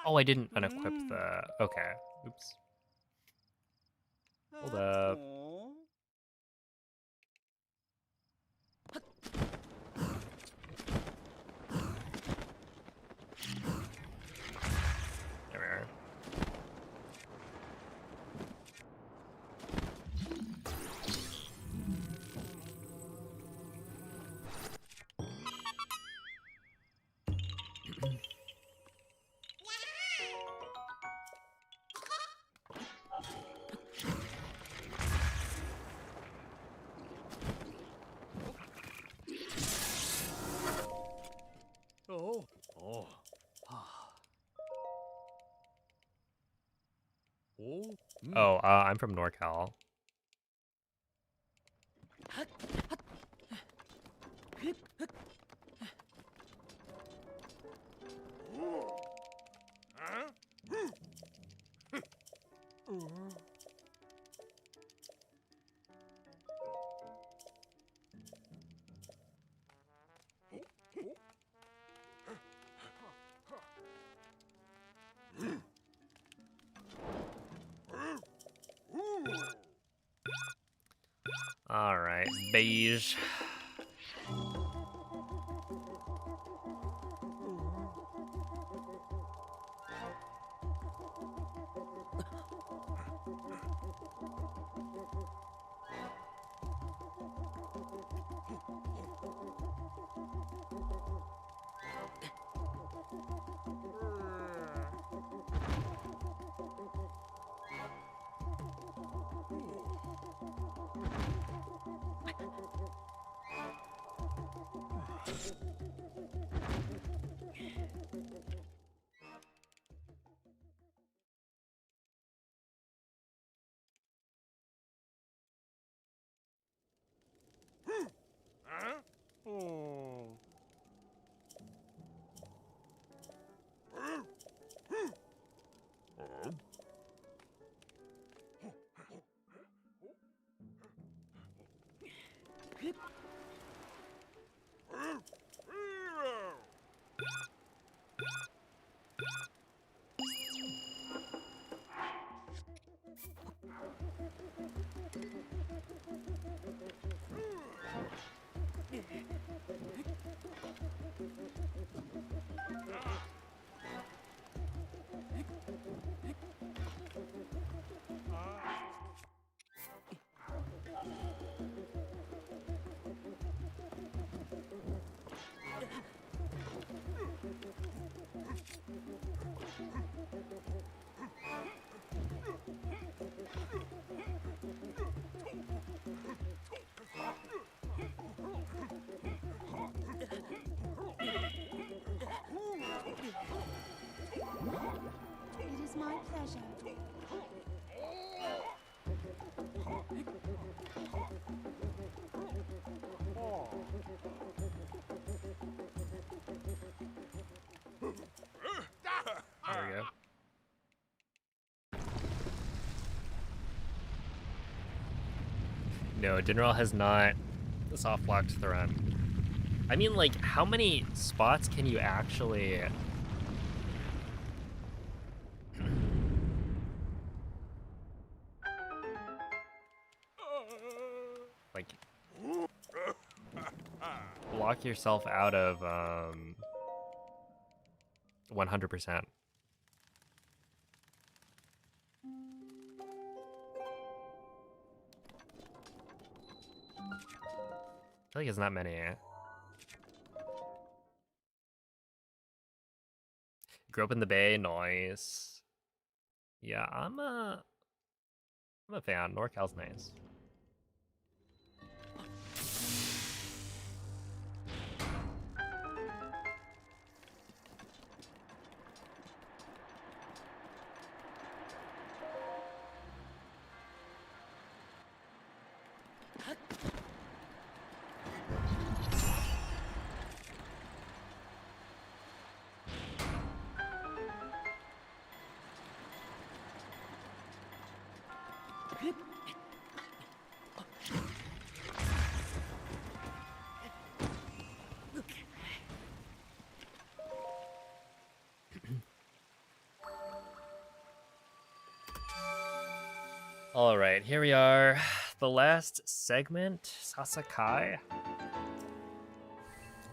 Oh, I didn't unequip the... Okay. Oops. Hold up. There we are. Oh, I'm from NorCal. All right, beige. It is my pleasure. There we go. No, Dinral has not soft blocked the run. I mean, like, how many spots can you actually... like, block yourself out of 100%? I feel like it's not many. Grew up in the Bay, nice. Yeah, I'm a fan. NorCal's nice. All right, here we are. The last segment, Sasakai.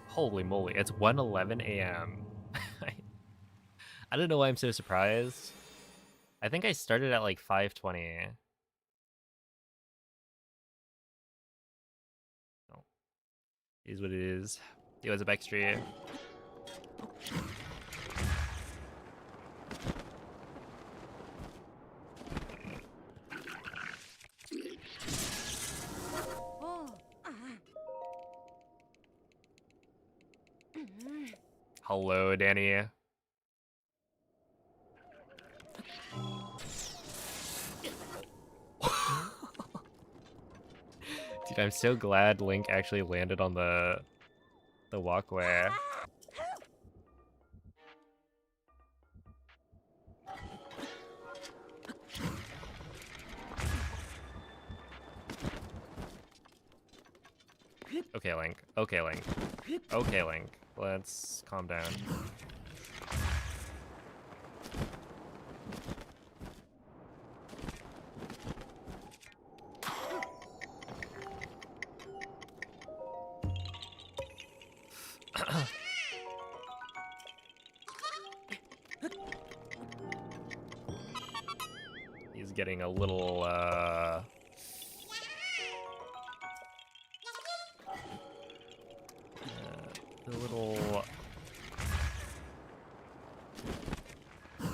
Holy moly, it's 1:11 a.m. I don't know why I'm so surprised. I think I started at like 5:20. Oh, is what it is. It was a back street. Hello, Danny. Dude, I'm so glad Link actually landed on the walkway. Okay, Link. Okay, Link. Okay, Link. Let's calm down. He's getting a little, a little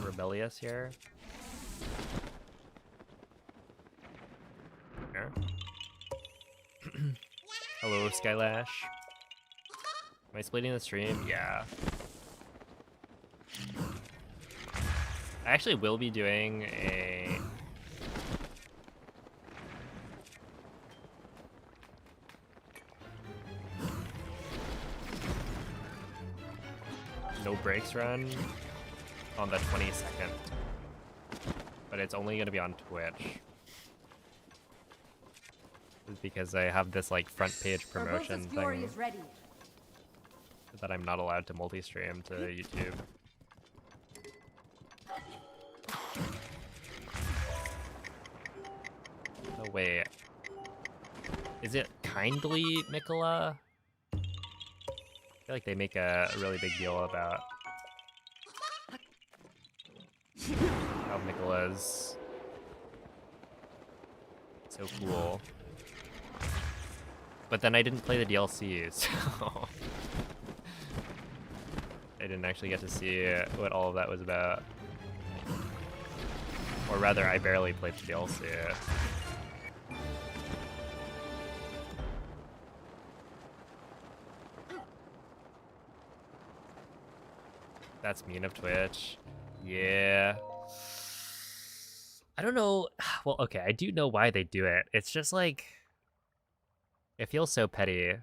rebellious here. Here. Hello, Skylash. Am I splitting the stream? Yeah. I actually will be doing a... no breaks run on the 22nd. But it's only going to be on Twitch. Because I have this like front page promotion thing that I'm not allowed to multi-stream to YouTube. Oh wait, is it kindly Mikola? I feel like they make a really big deal about how Mikola's so cool. But then I didn't play the DLC, so I didn't actually get to see what all of that was about. Or rather, I barely played the DLC. That's mean of Twitch. Yeah. I don't know. Well, okay, I do know why they do it. It's just like... it feels so petty.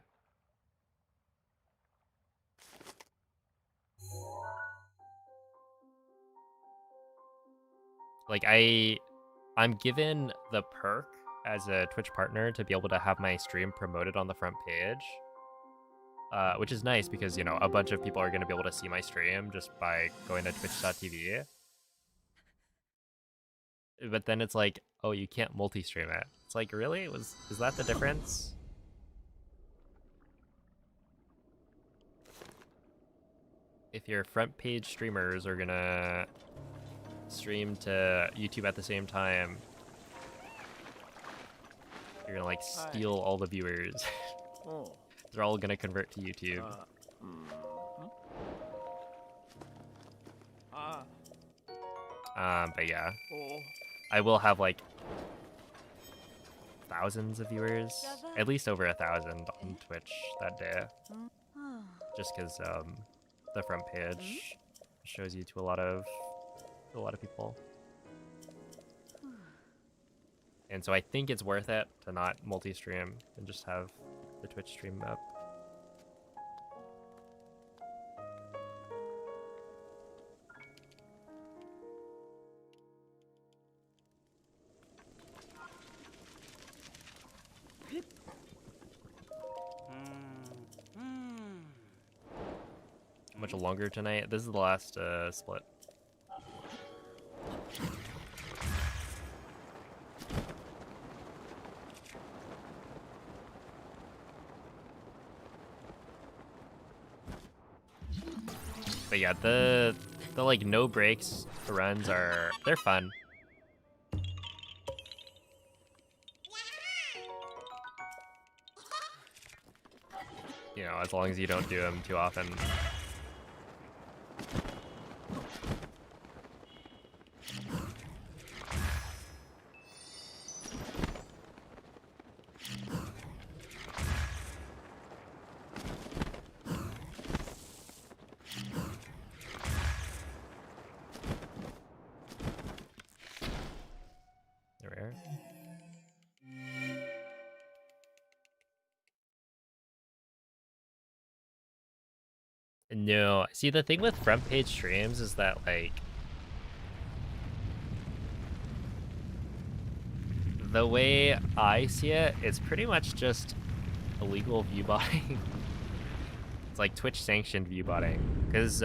Like, I'm given the perk as a Twitch partner to be able to have my stream promoted on the front page. Which is nice because, you know, a bunch of people are going to be able to see my stream just by going to twitch.tv. But then it's like, oh, you can't multi-stream it. It's like, really? Is that the difference? If your front page streamers are gonna stream to YouTube at the same time, you're gonna like steal all the viewers. Oh. They're all gonna convert to YouTube. But yeah, I will have like thousands of viewers, at least over 1,000 on Twitch that day, just because the front page shows you to a lot of people. And so I think it's worth it to not multi-stream and just have the Twitch stream up. Much longer tonight. This is the last split. But yeah, the like no breaks runs they're fun. You know, as long as you don't do them too often. No, see, the thing with front page streams is that, like, the way I see it, it's pretty much just illegal view botting. It's like Twitch sanctioned view botting. Because,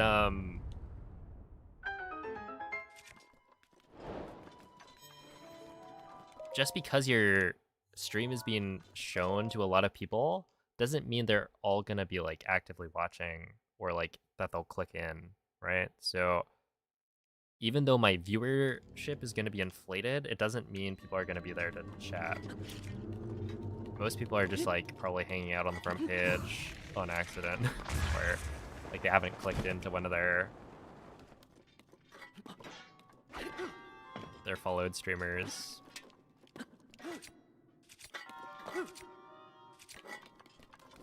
just because your stream is being shown to a lot of people doesn't mean they're all gonna be like actively watching or like that they'll click in, right? So even though my viewership is gonna be inflated, it doesn't mean people are gonna be there to chat. Most people are just like probably hanging out on the front page on accident, or like they haven't clicked into one of their followed streamers.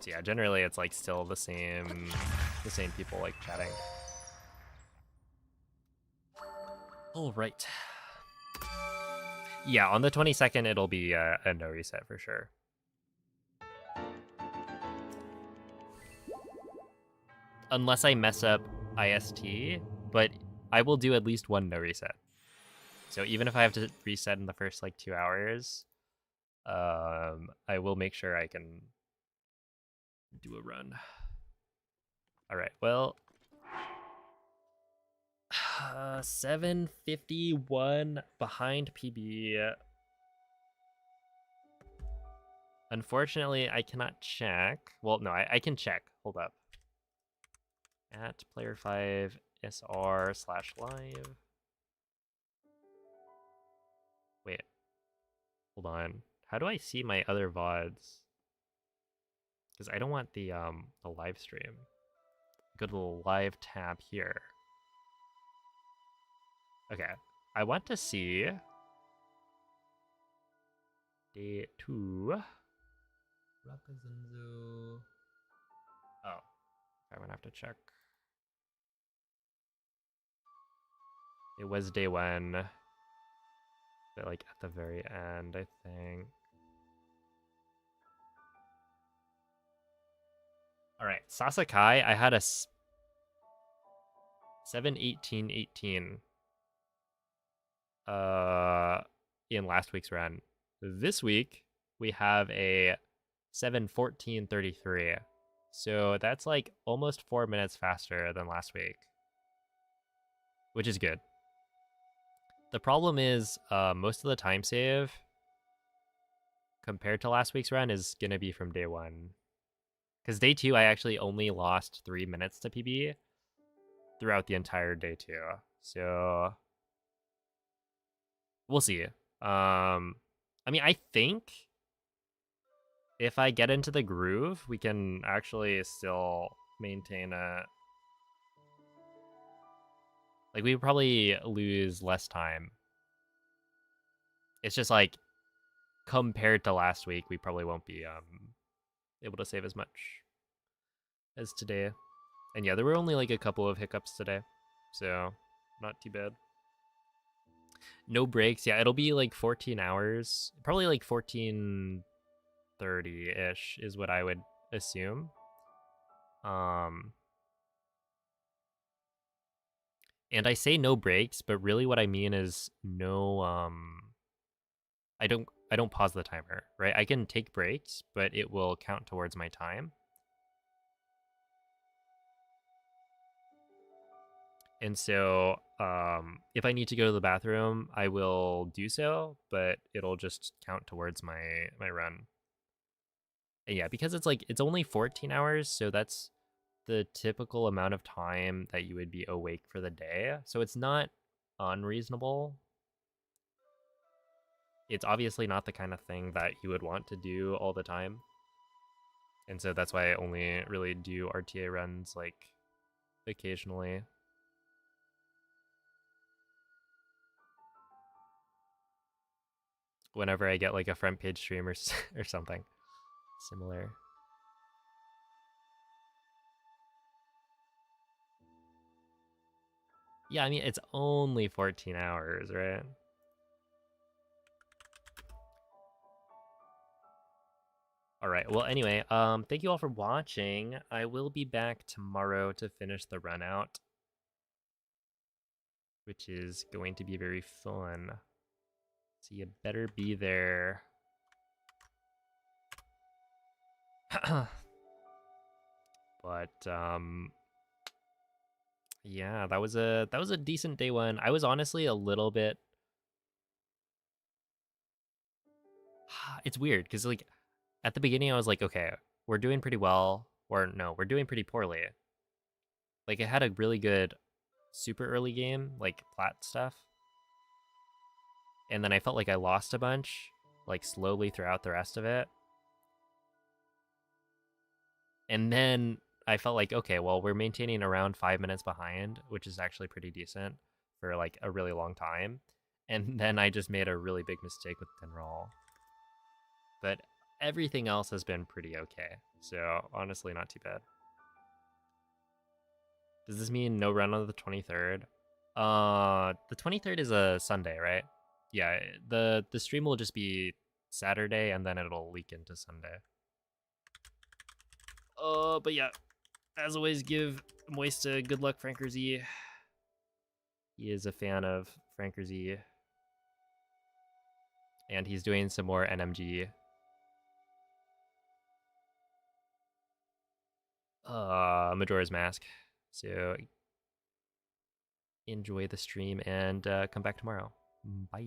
So yeah, generally it's like still the same people like chatting. All right. Yeah, on the 22nd it'll be a no reset for sure. Unless I mess up IST, but I will do at least one no reset. So even if I have to reset in the first like 2 hours, I will make sure I can do a run. All right, well, 751 behind PB. Unfortunately, I cannot check. Well, no, I can check. Hold up. At player5sr/live. Wait. Hold on. How do I see my other VODs? Because I don't want the live stream. Go to the live tab here. Okay. I want to see day 2. Rakazenzo. Oh. I'm gonna have to check. It was day 1. But like at the very end, I think. Alright, Sasakai, I had a 7:18:18 in last week's run. This week we have a 7:14:33. So that's like almost 4 minutes faster than last week, which is good. The problem is most of the time save compared to last week's run is going to be from day 1. Because day 2, I actually only lost 3 minutes to PB throughout the entire day 2. So we'll see. I mean, I think if I get into the groove, we can actually still maintain a... Like, we would probably lose less time. It's just like, compared to last week, we probably won't be able to save as much as today. And yeah, there were only like a couple of hiccups today, so not too bad. No breaks. Yeah, it'll be like 14 hours. Probably like 14:30-ish is what I would assume. And I say no breaks, but really what I mean is no I don't pause the timer, right? I can take breaks, but it will count towards my time. And so if I need to go to the bathroom, I will do so, but it'll just count towards my run. And yeah, because it's only 14 hours, so that's the typical amount of time that you would be awake for the day. So it's not unreasonable. It's obviously not the kind of thing that you would want to do all the time. And so that's why I only really do RTA runs like occasionally. Whenever I get like a front page stream or something similar. Yeah, I mean, it's only 14 hours, right? All right. Well, anyway, thank you all for watching. I will be back tomorrow to finish the run out, which is going to be very fun. So you better be there. But yeah, that was a decent day one. I was honestly a little bit. It's weird because like at the beginning I was like, okay, we're doing pretty well, or no, we're doing pretty poorly. Like it had a really good super early game, like plat stuff, and then I felt like I lost a bunch, like slowly throughout the rest of it. And then I felt like, okay, well, we're maintaining around 5 minutes behind, which is actually pretty decent for like a really long time. And then I just made a really big mistake with Pinroll. But everything else has been pretty okay. So honestly, not too bad. Does this mean no run on the 23rd? The 23rd is a Sunday, right? Yeah, the stream will just be Saturday and then it'll leak into Sunday. But yeah, as always, give Moist a good luck, Franker Z. He is a fan of Franker Z. And he's doing some more NMG. Majora's Mask. So enjoy the stream and come back tomorrow. Bye.